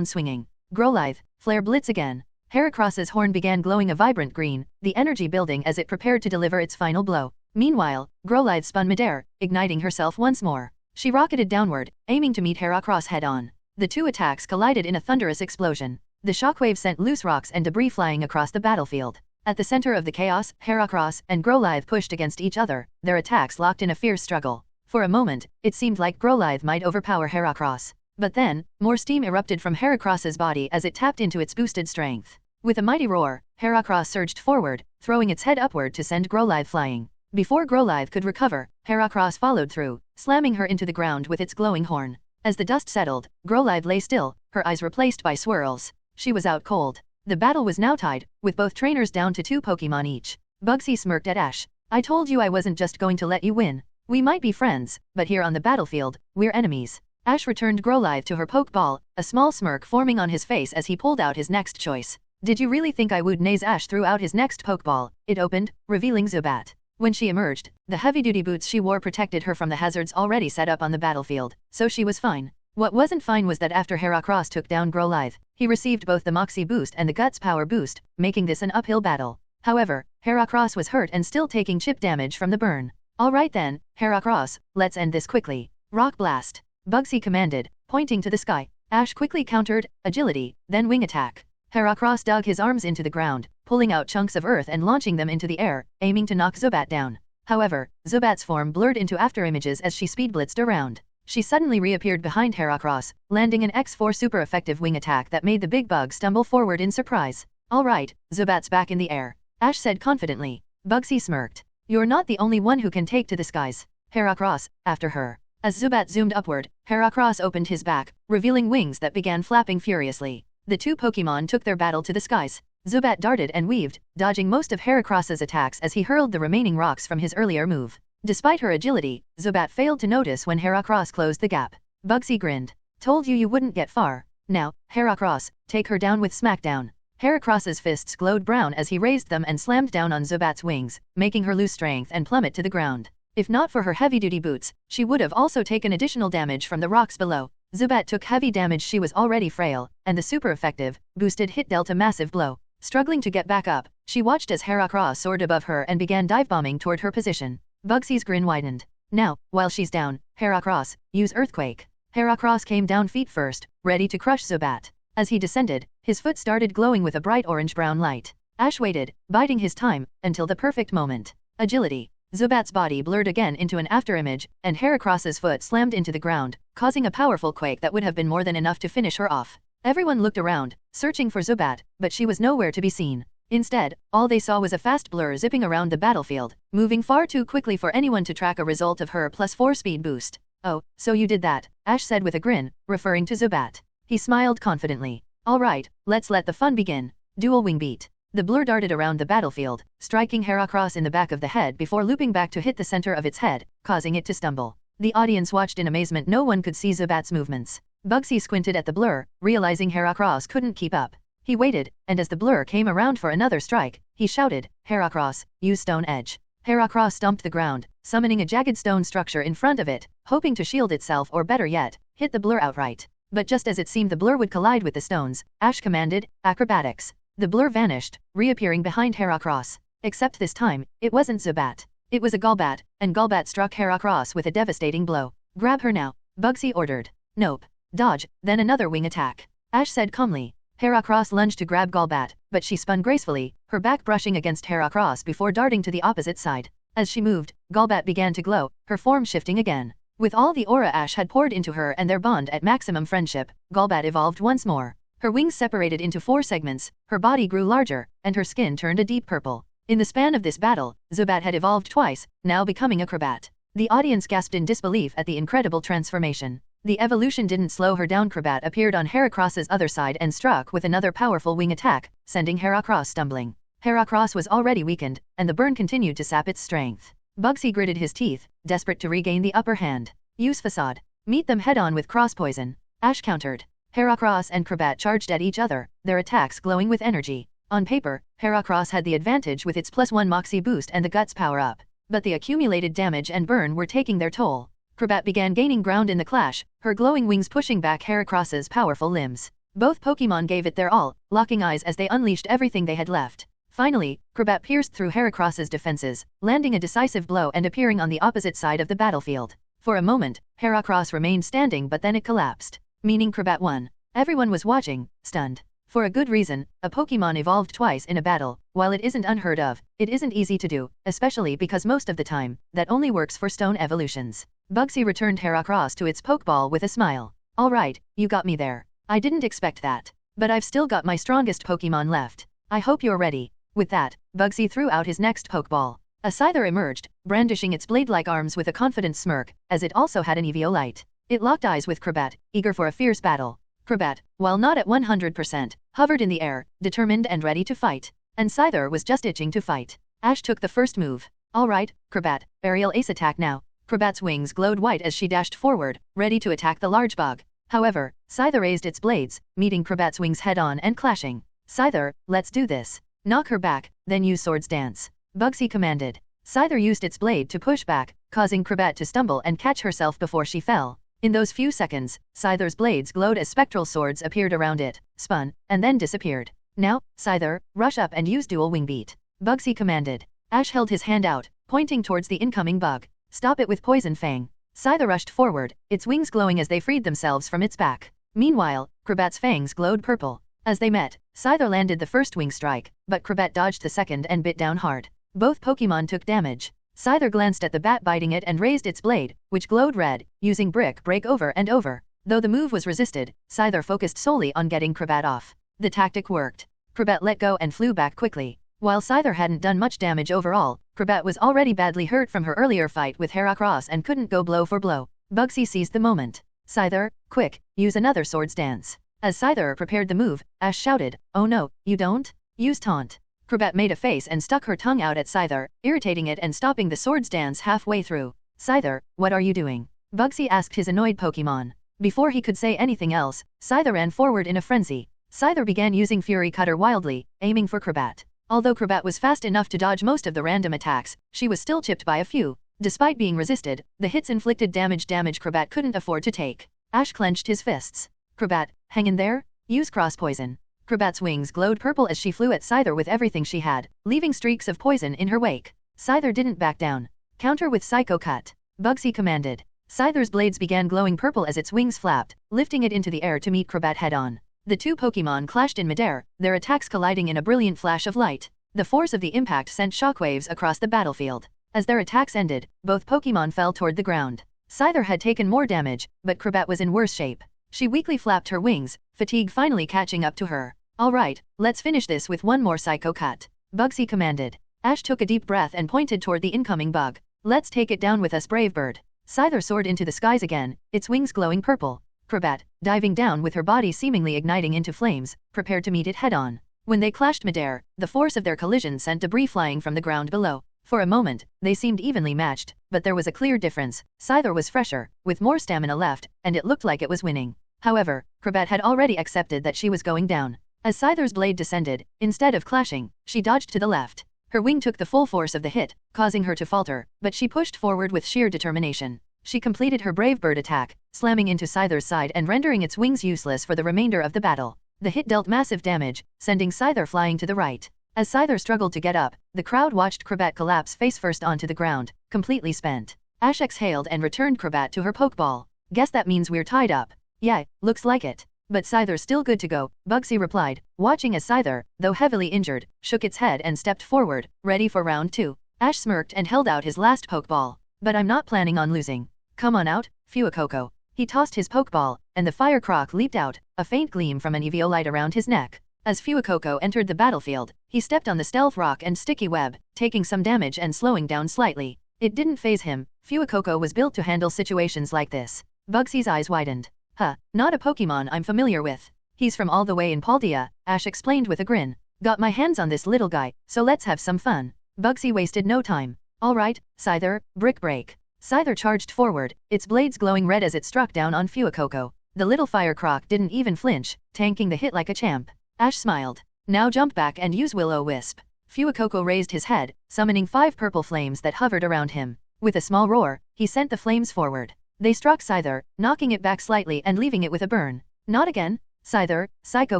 swinging. Growlithe, Flare Blitz again. Heracross's horn began glowing a vibrant green, the energy building as it prepared to deliver its final blow. Meanwhile, Growlithe spun midair, igniting herself once more. She rocketed downward, aiming to meet Heracross head-on. The two attacks collided in a thunderous explosion. The shockwave sent loose rocks and debris flying across the battlefield. At the center of the chaos, Heracross and Growlithe pushed against each other, their attacks locked in a fierce struggle. For a moment, it seemed like Growlithe might overpower Heracross. But then, more steam erupted from Heracross's body as it tapped into its boosted strength. With a mighty roar, Heracross surged forward, throwing its head upward to send Growlithe flying. Before Growlithe could recover, Heracross followed through, slamming her into the ground with its glowing horn. As the dust settled, Growlithe lay still, her eyes replaced by swirls. She was out cold. The battle was now tied, with both trainers down to 2 Pokemon each. Bugsy smirked at Ash. I told you I wasn't just going to let you win. We might be friends, but here on the battlefield, we're enemies. Ash returned Growlithe to her Pokeball, a small smirk forming on his face as he pulled out his next choice. Did you really think I would? Naze Ash threw out his next Pokeball. It opened, revealing Zubat. When she emerged, the heavy-duty boots she wore protected her from the hazards already set up on the battlefield, so she was fine. What wasn't fine was that after Heracross took down Growlithe, he received both the Moxie boost and the Guts power boost, making this an uphill battle. However, Heracross was hurt and still taking chip damage from the burn. Alright then, Heracross, let's end this quickly. Rock Blast. Bugsy commanded, pointing to the sky. Ash quickly countered, agility, then wing attack. Heracross dug his arms into the ground, pulling out chunks of earth and launching them into the air, aiming to knock Zubat down. However, Zubat's form blurred into afterimages as she speed blitzed around. She suddenly reappeared behind Heracross, landing an X4 super effective wing attack that made the big bug stumble forward in surprise. Alright, Zubat's back in the air, Ash said confidently. Bugsy smirked. You're not the only one who can take to the skies. Heracross, after her. As Zubat zoomed upward, Heracross opened his back, revealing wings that began flapping furiously. The 2 Pokemon took their battle to the skies. Zubat darted and weaved, dodging most of Heracross's attacks as he hurled the remaining rocks from his earlier move. Despite her agility, Zubat failed to notice when Heracross closed the gap. Bugsy grinned. Told you wouldn't get far. Now, Heracross, take her down with Smackdown. Heracross's fists glowed brown as he raised them and slammed down on Zubat's wings, making her lose strength and plummet to the ground. If not for her heavy-duty boots, she would have also taken additional damage from the rocks below. Zubat took heavy damage. She was already frail, and the super effective, boosted hit dealt a massive blow. Struggling to get back up, she watched as Heracross soared above her and began dive-bombing toward her position. Bugsy's grin widened. Now, while she's down, Heracross, use Earthquake. Heracross came down feet first, ready to crush Zubat. As he descended, his foot started glowing with a bright orange-brown light. Ash waited, biding his time, until the perfect moment. Agility. Zubat's body blurred again into an afterimage, and Heracross's foot slammed into the ground, causing a powerful quake that would have been more than enough to finish her off. Everyone looked around, searching for Zubat, but she was nowhere to be seen. Instead, all they saw was a fast blur zipping around the battlefield, moving far too quickly for anyone to track a result of her +4 speed boost. Oh, so you did that, Ash said with a grin, referring to Zubat. He smiled confidently. Alright, let's let the fun begin. Dual Wing Beat. The blur darted around the battlefield, striking Heracross in the back of the head before looping back to hit the center of its head, causing it to stumble. The audience watched in amazement. No one could see Zubat's movements. Bugsy squinted at the blur, realizing Heracross couldn't keep up. He waited, and as the blur came around for another strike, he shouted, Heracross, use Stone Edge. Heracross stomped the ground, summoning a jagged stone structure in front of it, hoping to shield itself or better yet, hit the blur outright. But just as it seemed the blur would collide with the stones, Ash commanded, Acrobatics. The blur vanished, reappearing behind Heracross. Except this time, it wasn't Zubat. It was a Golbat, and Golbat struck Heracross with a devastating blow. Grab her now, Bugsy ordered. Nope. Dodge, then another wing attack. Ash said calmly. Heracross lunged to grab Golbat, but she spun gracefully, her back brushing against Heracross before darting to the opposite side. As she moved, Golbat began to glow, her form shifting again. With all the aura Ash had poured into her and their bond at maximum friendship, Golbat evolved once more. Her wings separated into 4 segments, her body grew larger, and her skin turned a deep purple. In the span of this battle, Zubat had evolved twice, now becoming a Crobat. The audience gasped in disbelief at the incredible transformation. The evolution didn't slow her down. Crobat appeared on Heracross's other side and struck with another powerful wing attack, sending Heracross stumbling. Heracross was already weakened, and the burn continued to sap its strength. Bugsy gritted his teeth, desperate to regain the upper hand. Use Facade. Meet them head-on with Cross Poison. Ash countered. Heracross and Crobat charged at each other, their attacks glowing with energy. On paper, Heracross had the advantage with its +1 Moxie boost and the Guts power-up. But the accumulated damage and burn were taking their toll. Crobat began gaining ground in the clash, her glowing wings pushing back Heracross's powerful limbs. Both Pokemon gave it their all, locking eyes as they unleashed everything they had left. Finally, Crobat pierced through Heracross's defenses, landing a decisive blow and appearing on the opposite side of the battlefield. For a moment, Heracross remained standing but then it collapsed, meaning Crobat won. Everyone was watching, stunned. For a good reason, a Pokemon evolved twice in a battle. While it isn't unheard of, it isn't easy to do, especially because most of the time, that only works for stone evolutions. Bugsy returned Heracross to its Pokeball with a smile. Alright, you got me there. I didn't expect that. But I've still got my strongest Pokemon left. I hope you're ready. With that, Bugsy threw out his next Pokeball. A Scyther emerged, brandishing its blade-like arms with a confident smirk, as it also had an Eviolite. It locked eyes with Crobat, eager for a fierce battle. Crobat, while not at 100%, hovered in the air, determined and ready to fight. And Scyther was just itching to fight. Ash took the first move. Alright, Crobat, aerial ace attack now. Crobat's wings glowed white as she dashed forward, ready to attack the large bug. However, Scyther raised its blades, meeting Crobat's wings head-on and clashing. Scyther, let's do this. Knock her back, then use Swords Dance. Bugsy commanded. Scyther used its blade to push back, causing Crobat to stumble and catch herself before she fell. In those few seconds, Scyther's blades glowed as spectral swords appeared around it, spun, and then disappeared. Now, Scyther, rush up and use Dual Wing Beat. Bugsy commanded. Ash held his hand out, pointing towards the incoming bug. Stop it with Poison Fang. Scyther rushed forward, its wings glowing as they freed themselves from its back. Meanwhile, Crobat's fangs glowed purple. As they met, Scyther landed the first wing strike, but Crobat dodged the second and bit down hard. Both Pokemon took damage. Scyther glanced at the bat biting it and raised its blade, which glowed red, using Brick Break over and over. Though the move was resisted, Scyther focused solely on getting Crobat off. The tactic worked. Crobat let go and flew back quickly. While Scyther hadn't done much damage overall, Crobat was already badly hurt from her earlier fight with Heracross and couldn't go blow for blow. Bugsy seized the moment. Scyther, quick, use another Swords Dance. As Scyther prepared the move, Ash shouted, oh no, you don't? Use Taunt. Crobat made a face and stuck her tongue out at Scyther, irritating it and stopping the Swords Dance halfway through. Scyther, what are you doing? Bugsy asked his annoyed Pokemon. Before he could say anything else, Scyther ran forward in a frenzy. Scyther began using Fury Cutter wildly, aiming for Crobat. Although Crobat was fast enough to dodge most of the random attacks, she was still chipped by a few. Despite being resisted, the hits inflicted damage Crobat couldn't afford to take. Ash clenched his fists. Crobat, hang in there? Use Cross Poison. Crobat's wings glowed purple as she flew at Scyther with everything she had, leaving streaks of poison in her wake. Scyther didn't back down. Counter with Psycho Cut. Bugsy commanded. Scyther's blades began glowing purple as its wings flapped, lifting it into the air to meet Crobat head-on. The two Pokemon clashed in midair, their attacks colliding in a brilliant flash of light. The force of the impact sent shockwaves across the battlefield. As their attacks ended, both Pokemon fell toward the ground. Scyther had taken more damage, but Crobat was in worse shape. She weakly flapped her wings, fatigue finally catching up to her. Alright, let's finish this with one more Psycho Cut. Bugsy commanded. Ash took a deep breath and pointed toward the incoming bug. Let's take it down with us, brave bird. Scyther soared into the skies again, its wings glowing purple. Crobat, diving down with her body seemingly igniting into flames, prepared to meet it head-on. When they clashed midair, the force of their collision sent debris flying from the ground below. For a moment, they seemed evenly matched, but there was a clear difference. Scyther was fresher, with more stamina left, and it looked like it was winning. However, Crobat had already accepted that she was going down. As Scyther's blade descended, instead of clashing, she dodged to the left. Her wing took the full force of the hit, causing her to falter, but she pushed forward with sheer determination. She completed her brave bird attack, slamming into Scyther's side and rendering its wings useless for the remainder of the battle. The hit dealt massive damage, sending Scyther flying to the right. As Scyther struggled to get up, the crowd watched Crobat collapse face-first onto the ground, completely spent. Ash exhaled and returned Crobat to her Pokeball. Guess that means we're tied up. Yeah, looks like it. But Scyther's still good to go, Bugsy replied, watching as Scyther, though heavily injured, shook its head and stepped forward, ready for round 2. Ash smirked and held out his last Pokeball. But I'm not planning on losing. Come on out, Fuecoco. He tossed his Pokeball, and the Fire Croc leaped out, a faint gleam from an Eviolite around his neck. As Fuecoco entered the battlefield, he stepped on the Stealth Rock and Sticky Web, taking some damage and slowing down slightly. It didn't faze him. Fuecoco was built to handle situations like this. Bugsy's eyes widened. Huh, not a Pokemon I'm familiar with. He's from all the way in Paldea, Ash explained with a grin. Got my hands on this little guy, so let's have some fun. Bugsy wasted no time. Alright, Scyther, Brick Break. Scyther charged forward, its blades glowing red as it struck down on Fuecoco. The little Fire Croc didn't even flinch, tanking the hit like a champ. Ash smiled. Now jump back and use Will-O-Wisp. Fuecoco raised his head, summoning 5 purple flames that hovered around him. With a small roar, he sent the flames forward. They struck Scyther, knocking it back slightly and leaving it with a burn. Not again, Scyther, Psycho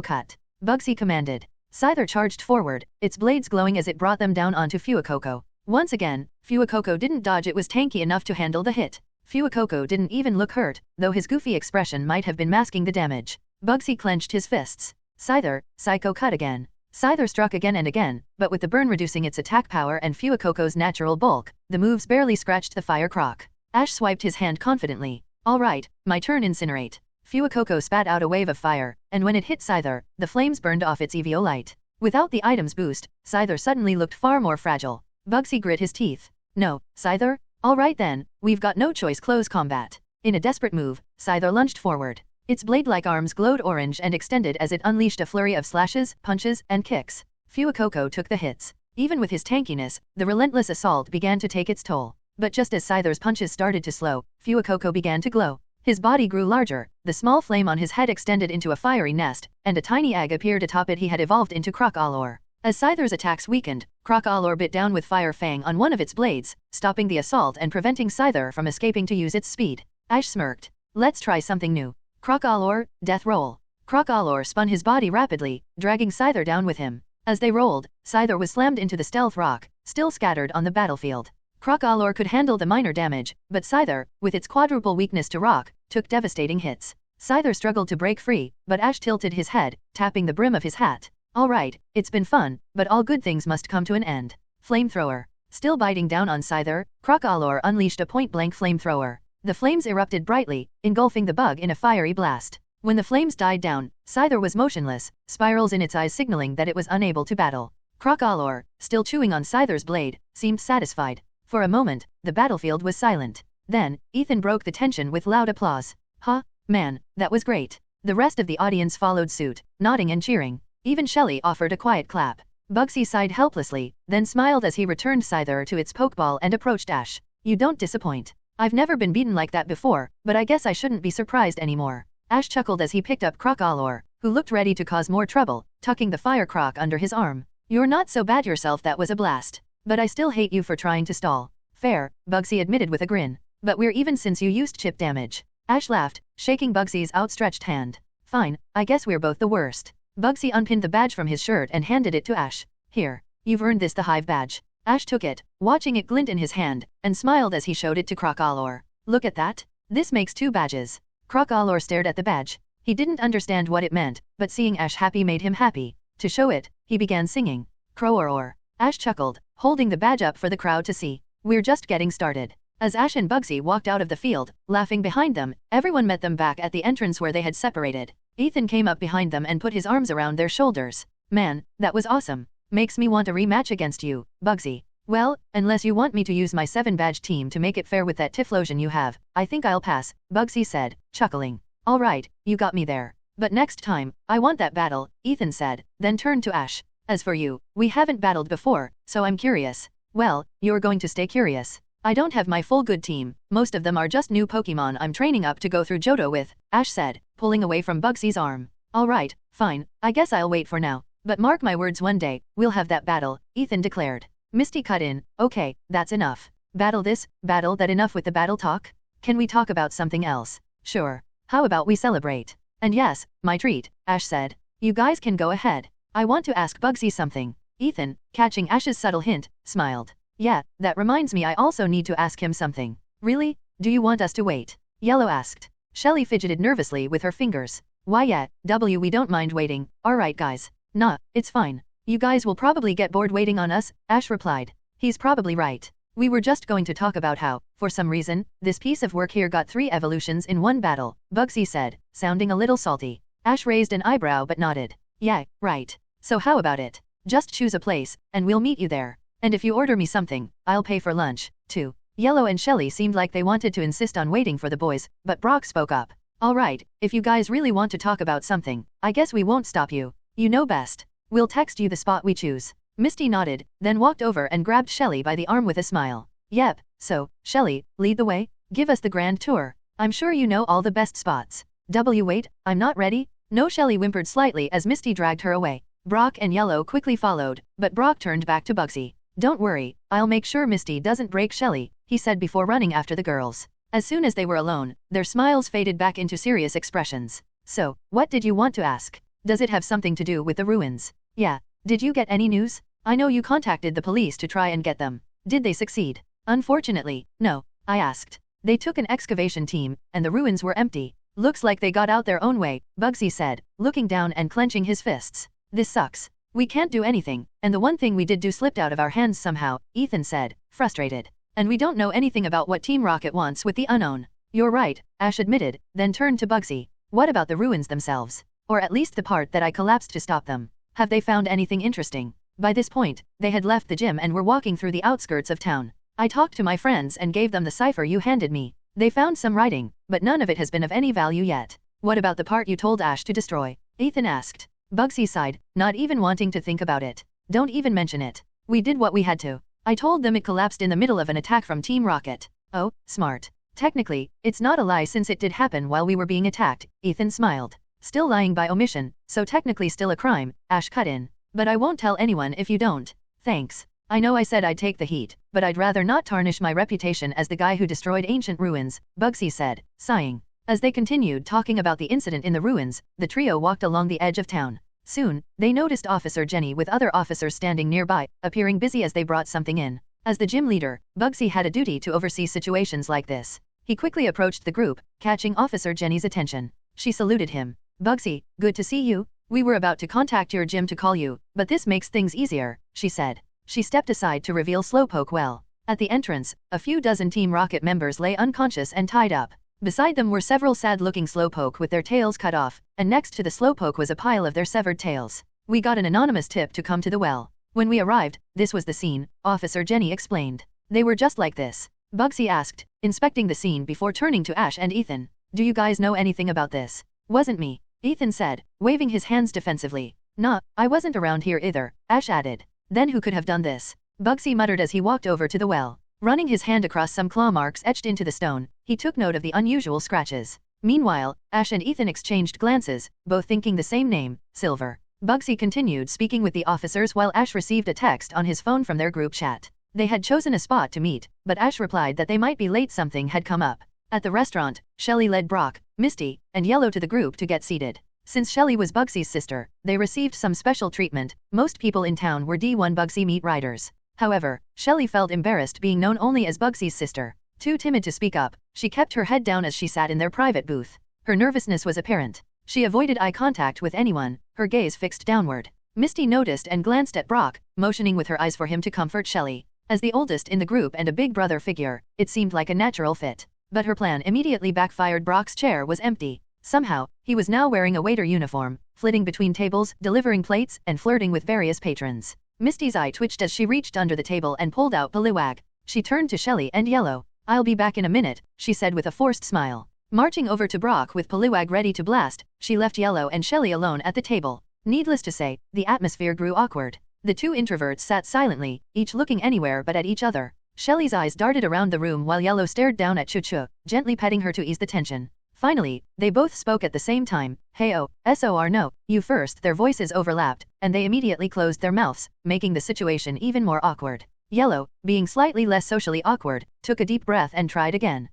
Cut. Bugsy commanded. Scyther charged forward, its blades glowing as it brought them down onto Fuecoco. Once again, Fuecoco didn't dodge, it was tanky enough to handle the hit. Fuecoco didn't even look hurt, though his goofy expression might have been masking the damage. Bugsy clenched his fists. Scyther, Psycho Cut again. Scyther struck again and again, but with the burn reducing its attack power and Fuecoco's natural bulk, the moves barely scratched the fire croc. Ash swiped his hand confidently. Alright, my turn. Incinerate. Fuecoco spat out a wave of fire, and when it hit Scyther, the flames burned off its Eviolite. Without the item's boost, Scyther suddenly looked far more fragile. Bugsy grit his teeth. No, Scyther? Alright then, we've got no choice. Close combat. In a desperate move, Scyther lunged forward. Its blade-like arms glowed orange and extended as it unleashed a flurry of slashes, punches, and kicks. Fuecoco took the hits. Even with his tankiness, the relentless assault began to take its toll. But just as Scyther's punches started to slow, Fuecoco began to glow. His body grew larger, the small flame on his head extended into a fiery nest, and a tiny egg appeared atop it. He had evolved into Croc-Allor. As Scyther's attacks weakened, Croc-Allor bit down with Fire Fang on one of its blades, stopping the assault and preventing Scyther from escaping to use its speed. Ash smirked. Let's try something new. Croc-Allor, Death Roll. Croc-Allor spun his body rapidly, dragging Scyther down with him. As they rolled, Scyther was slammed into the stealth rock, still scattered on the battlefield. Croc-Allor could handle the minor damage, but Scyther, with its quadruple weakness to rock, took devastating hits. Scyther struggled to break free, but Ash tilted his head, tapping the brim of his hat. Alright, it's been fun, but all good things must come to an end. Flamethrower. Still biting down on Scyther, Croc-Allor unleashed a point-blank flamethrower. The flames erupted brightly, engulfing the bug in a fiery blast. When the flames died down, Scyther was motionless, spirals in its eyes signaling that it was unable to battle. Croc-Allor, still chewing on Scyther's blade, seemed satisfied. For a moment, the battlefield was silent. Then, Ethan broke the tension with loud applause. Huh, man, that was great. The rest of the audience followed suit, nodding and cheering. Even Shelly offered a quiet clap. Bugsy sighed helplessly, then smiled as he returned Scyther to its pokeball and approached Ash. You don't disappoint. I've never been beaten like that before, but I guess I shouldn't be surprised anymore. Ash chuckled as he picked up Croc-Allor, who looked ready to cause more trouble, tucking the fire croc under his arm. You're not so bad yourself. That was a blast. But I still hate you for trying to stall. Fair, Bugsy admitted with a grin. But we're even since you used chip damage. Ash laughed, shaking Bugsy's outstretched hand. Fine, I guess we're both the worst. Bugsy unpinned the badge from his shirt and handed it to Ash. Here, you've earned this, the Hive badge. Ash took it, watching it glint in his hand, and smiled as he showed it to Croc-Allor. Look at that. This makes 2 badges. Croc-Allor stared at the badge. He didn't understand what it meant, but seeing Ash happy made him happy. To show it, he began singing. Crow-or-or. Ash chuckled, holding the badge up for the crowd to see. We're just getting started. As Ash and Bugsy walked out of the field, laughing behind them, everyone met them back at the entrance where they had separated. Ethan came up behind them and put his arms around their shoulders. Man, that was awesome. Makes me want a rematch against you, Bugsy. Well, unless you want me to use my 7-badge team to make it fair with that Tiflosion you have, I think I'll pass, Bugsy said, chuckling. Alright, you got me there. But next time, I want that battle, Ethan said, then turned to Ash. As for you, we haven't battled before, so I'm curious. Well, you're going to stay curious. I don't have my full good team, most of them are just new Pokemon I'm training up to go through Johto with, Ash said, pulling away from Bugsy's arm. Alright, fine, I guess I'll wait for now. But mark my words, one day, we'll have that battle, Ethan declared. Misty cut in. Okay, that's enough. Battle this, battle that. Enough with the battle talk? Can we talk about something else? Sure. How about we celebrate? And yes, my treat, Ash said. You guys can go ahead. I want to ask Bugsy something. Ethan, catching Ash's subtle hint, smiled. Yeah, that reminds me, I also need to ask him something. Really? Do you want us to wait? Yellow asked. Shelly fidgeted nervously with her fingers. Why yeah, we don't mind waiting. Alright guys. Nah, it's fine. You guys will probably get bored waiting on us, Ash replied. He's probably right. We were just going to talk about how, for some reason, this piece of work here got 3 evolutions in one battle, Bugsy said, sounding a little salty. Ash raised an eyebrow but nodded. Yeah, right. So how about it? Just choose a place, and we'll meet you there. And if you order me something, I'll pay for lunch, too. Yellow and Shelly seemed like they wanted to insist on waiting for the boys, but Brock spoke up. Alright, if you guys really want to talk about something, I guess we won't stop you. You know best. We'll text you the spot we choose. Misty nodded, then walked over and grabbed Shelly by the arm with a smile. Yep, so, Shelly, lead the way. Give us the grand tour. I'm sure you know all the best spots. Wait, I'm not ready. No, Shelly whimpered slightly as Misty dragged her away. Brock and Yellow quickly followed, but Brock turned back to Bugsy. Don't worry, I'll make sure Misty doesn't break Shelly, he said before running after the girls. As soon as they were alone, their smiles faded back into serious expressions. So, what did you want to ask? Does it have something to do with the ruins? Yeah. Did you get any news? I know you contacted the police to try and get them. Did they succeed? Unfortunately, no. I asked. They took an excavation team, and the ruins were empty. Looks like they got out their own way, Bugsy said, looking down and clenching his fists. This sucks. We can't do anything, and the one thing we did do slipped out of our hands somehow, Ethan said, frustrated. And we don't know anything about what Team Rocket wants with the unknown. You're right, Ash admitted, then turned to Bugsy. What about the ruins themselves? Or at least the part that I collapsed to stop them? Have they found anything interesting? By this point, they had left the gym and were walking through the outskirts of town. I talked to my friends and gave them the cipher you handed me. They found some writing, but none of it has been of any value yet. What about the part you told Ash to destroy? Ethan asked. Bugsy sighed, not even wanting to think about it. Don't even mention it. We did what we had to. I told them it collapsed in the middle of an attack from Team Rocket. Oh, smart. Technically, it's not a lie since it did happen while we were being attacked, Ethan smiled. Still lying by omission, so technically still a crime, Ash cut in. But I won't tell anyone if you don't. Thanks. I know I said I'd take the heat, but I'd rather not tarnish my reputation as the guy who destroyed ancient ruins, Bugsy said, sighing. As they continued talking about the incident in the ruins, the trio walked along the edge of town. Soon, they noticed Officer Jenny with other officers standing nearby, appearing busy as they brought something in. As the gym leader, Bugsy had a duty to oversee situations like this. He quickly approached the group, catching Officer Jenny's attention. She saluted him. Bugsy, good to see you. We were about to contact your gym to call you, but this makes things easier, she said. She stepped aside to reveal Slowpoke well. At the entrance, a few dozen Team Rocket members lay unconscious and tied up. Beside them were several sad-looking Slowpoke with their tails cut off, and next to the Slowpoke was a pile of their severed tails. We got an anonymous tip to come to the well. When we arrived, this was the scene, Officer Jenny explained. They were just like this. Bugsy asked, inspecting the scene before turning to Ash and Ethan. Do you guys know anything about this? Wasn't me, Ethan said, waving his hands defensively. Nah, I wasn't around here either, Ash added. Then who could have done this? Bugsy muttered as he walked over to the well. Running his hand across some claw marks etched into the stone, he took note of the unusual scratches. Meanwhile, Ash and Ethan exchanged glances, both thinking the same name, Silver. Bugsy continued speaking with the officers while Ash received a text on his phone from their group chat. They had chosen a spot to meet, but Ash replied that they might be late. Something had come up. At the restaurant, Shelly led Brock, Misty, and Yellow to the group to get seated. Since Shelly was Bugsy's sister, they received some special treatment. Most people in town were D1 Bugsy meat riders. However, Shelly felt embarrassed being known only as Bugsy's sister. Too timid to speak up, she kept her head down as she sat in their private booth. Her nervousness was apparent. She avoided eye contact with anyone, her gaze fixed downward. Misty noticed and glanced at Brock, motioning with her eyes for him to comfort Shelly. As the oldest in the group and a big brother figure, it seemed like a natural fit. But her plan immediately backfired. Brock's chair was empty. Somehow, he was now wearing a waiter uniform, flitting between tables, delivering plates, and flirting with various patrons. Misty's eye twitched as she reached under the table and pulled out Poliwag. She turned to Shelly and Yellow. I'll be back in a minute, she said with a forced smile. Marching over to Brock with Poliwag ready to blast, she left Yellow and Shelly alone at the table. Needless to say, the atmosphere grew awkward. The two introverts sat silently, each looking anywhere but at each other. Shelly's eyes darted around the room while Yellow stared down at Chu-Chu, gently petting her to ease the tension. Finally, they both spoke at the same time. Hey oh, SOR no, you first. Their voices overlapped, and they immediately closed their mouths, making the situation even more awkward. Yellow, being slightly less socially awkward, took a deep breath and tried again.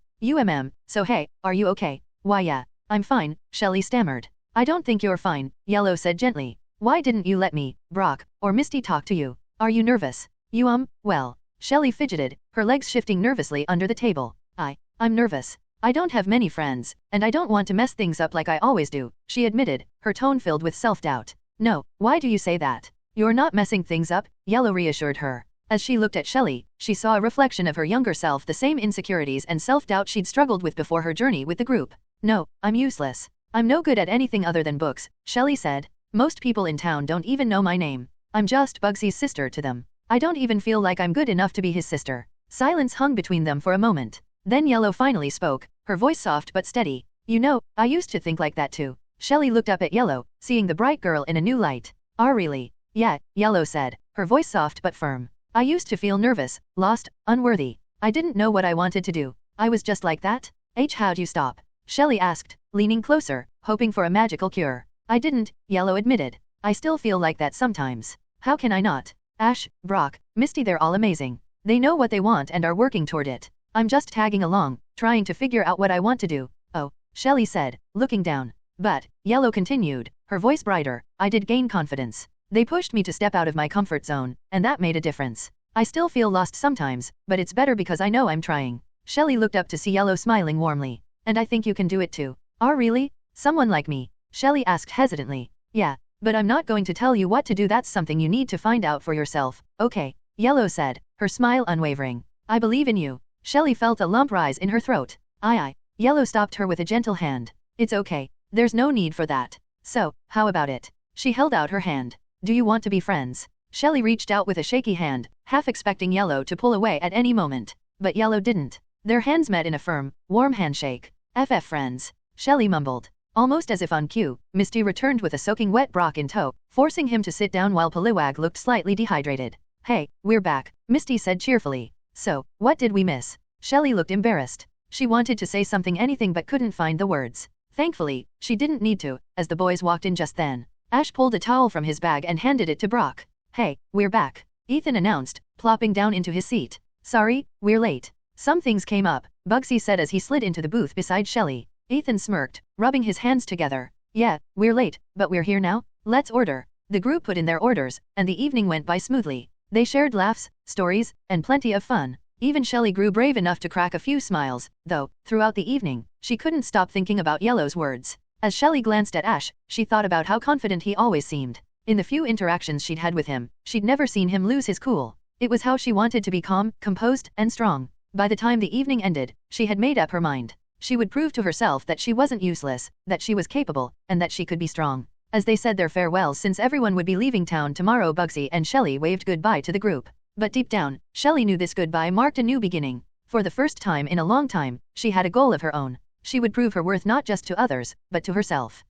So hey, are you okay? Why yeah, I'm fine, Shelly stammered. I don't think you're fine, Yellow said gently. Why didn't you let me, Brock, or Misty talk to you? Are you nervous? Well. Shelly fidgeted, her legs shifting nervously under the table. I'm nervous. I don't have many friends, and I don't want to mess things up like I always do, she admitted, her tone filled with self-doubt. No, why do you say that? You're not messing things up, Yellow reassured her. As she looked at Shelly, she saw a reflection of her younger self, the same insecurities and self-doubt she'd struggled with before her journey with the group. No, I'm useless. I'm no good at anything other than books, Shelly said. Most people in town don't even know my name. I'm just Bugsy's sister to them. I don't even feel like I'm good enough to be his sister. Silence hung between them for a moment. Then Yellow finally spoke, her voice soft but steady. You know, I used to think like that too. Shelly looked up at Yellow, seeing the bright girl in a new light. Really? Yeah, Yellow said, her voice soft but firm. I used to feel nervous, lost, unworthy. I didn't know what I wanted to do. I was just like that? How'd you stop? Shelly asked, leaning closer, hoping for a magical cure. I didn't, Yellow admitted. I still feel like that sometimes. How can I not? Ash, Brock, Misty, they're all amazing. They know what they want and are working toward it. I'm just tagging along, trying to figure out what I want to do. Oh, Shelly said, looking down. But, Yellow continued, her voice brighter, I did gain confidence. They pushed me to step out of my comfort zone, and that made a difference. I still feel lost sometimes, but it's better because I know I'm trying. Shelly looked up to see Yellow smiling warmly. And I think you can do it too. Oh really? Someone like me? Shelly asked hesitantly. Yeah, but I'm not going to tell you what to do, that's something you need to find out for yourself, okay? Yellow said, her smile unwavering. I believe in you. Shelly felt a lump rise in her throat. Aye. Yellow stopped her with a gentle hand. It's okay. There's no need for that. So, how about it? She held out her hand. Do you want to be friends? Shelly reached out with a shaky hand, half expecting Yellow to pull away at any moment. But Yellow didn't. Their hands met in a firm, warm handshake. FF friends. Shelly mumbled. Almost as if on cue, Misty returned with a soaking wet Brock in tow, forcing him to sit down while Poliwag looked slightly dehydrated. Hey, we're back, Misty said cheerfully. So, what did we miss? Shelly looked embarrassed. She wanted to say something, anything, but couldn't find the words. Thankfully, she didn't need to, as the boys walked in just then. Ash pulled a towel from his bag and handed it to Brock. Hey, we're back, Ethan announced, plopping down into his seat. Sorry, we're late. Some things came up, Bugsy said as he slid into the booth beside Shelly. Ethan smirked, rubbing his hands together. Yeah, we're late, but we're here now. Let's order. The group put in their orders, and the evening went by smoothly. They shared laughs, stories, and plenty of fun. Even Shelly grew brave enough to crack a few smiles, though, throughout the evening, she couldn't stop thinking about Yellow's words. As Shelly glanced at Ash, she thought about how confident he always seemed. In the few interactions she'd had with him, she'd never seen him lose his cool. It was how she wanted to be calm, composed, and strong. By the time the evening ended, she had made up her mind. She would prove to herself that she wasn't useless, that she was capable, and that she could be strong. As they said their farewells, since everyone would be leaving town tomorrow, Bugsy and Shelly waved goodbye to the group. But deep down, Shelly knew this goodbye marked a new beginning. For the first time in a long time, she had a goal of her own. She would prove her worth not just to others, but to herself.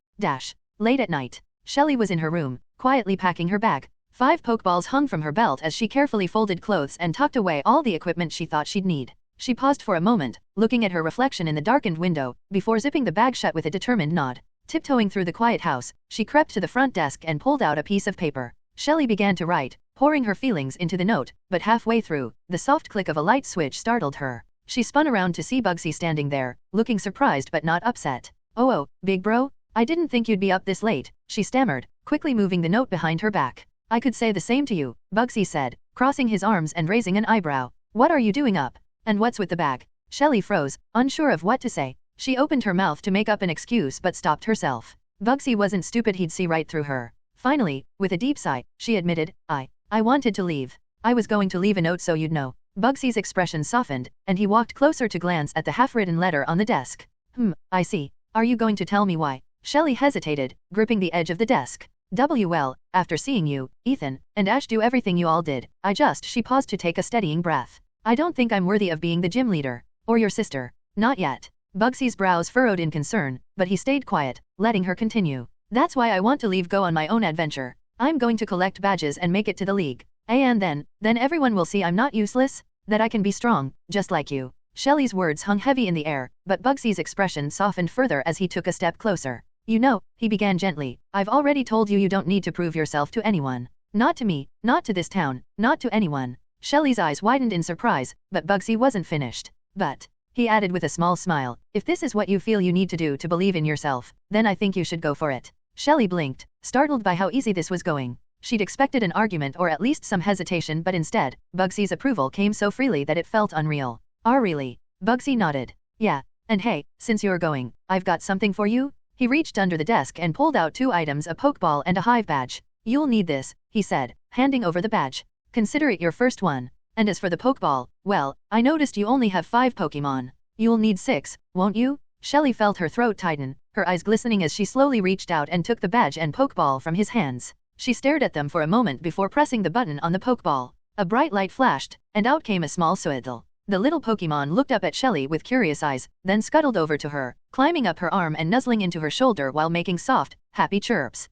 Late at night, Shelly was in her room, quietly packing her bag. 5 Pokeballs hung from her belt as she carefully folded clothes and tucked away all the equipment she thought she'd need. She paused for a moment, looking at her reflection in the darkened window, before zipping the bag shut with a determined nod. Tiptoeing through the quiet house, she crept to the front desk and pulled out a piece of paper. Shelly began to write, pouring her feelings into the note, but halfway through, the soft click of a light switch startled her. She spun around to see Bugsy standing there, looking surprised but not upset. Oh, big bro? I didn't think you'd be up this late, she stammered, quickly moving the note behind her back. I could say the same to you, Bugsy said, crossing his arms and raising an eyebrow. What are you doing up? And what's with the bag? Shelly froze, unsure of what to say. She opened her mouth to make up an excuse but stopped herself. Bugsy wasn't stupid, he'd see right through her. Finally, with a deep sigh, she admitted, I wanted to leave. I was going to leave a note so you'd know. Bugsy's expression softened, and he walked closer to glance at the half-written letter on the desk. I see. Are you going to tell me why? Shelly hesitated, gripping the edge of the desk. Well, after seeing you, Ethan, and Ash do everything you all did, she paused to take a steadying breath. I don't think I'm worthy of being the gym leader. Or your sister. Not yet. Bugsy's brows furrowed in concern, but he stayed quiet, letting her continue. That's why I want to leave, go on my own adventure. I'm going to collect badges and make it to the league. And then everyone will see I'm not useless, that I can be strong, just like you. Shelly's words hung heavy in the air, but Bugsy's expression softened further as he took a step closer. You know, he began gently, I've already told you don't need to prove yourself to anyone. Not to me, not to this town, not to anyone. Shelly's eyes widened in surprise, but Bugsy wasn't finished. But, he added with a small smile, if this is what you feel you need to do to believe in yourself, then I think you should go for it. Shelly blinked, startled by how easy this was going. She'd expected an argument or at least some hesitation, but instead, Bugsy's approval came so freely that it felt unreal. Really? Bugsy nodded. Yeah, and hey, since you're going, I've got something for you? He reached under the desk and pulled out 2 items, a Pokeball and a Hive badge. You'll need this, he said, handing over the badge. Consider it your first one. And as for the Pokeball, well, I noticed you only have 5 Pokemon. You'll need 6, won't you? Shelly felt her throat tighten, her eyes glistening as she slowly reached out and took the badge and Pokeball from his hands. She stared at them for a moment before pressing the button on the Pokeball. A bright light flashed, and out came a small Suizel. The little Pokemon looked up at Shelly with curious eyes, then scuttled over to her, climbing up her arm and nuzzling into her shoulder while making soft, happy chirps.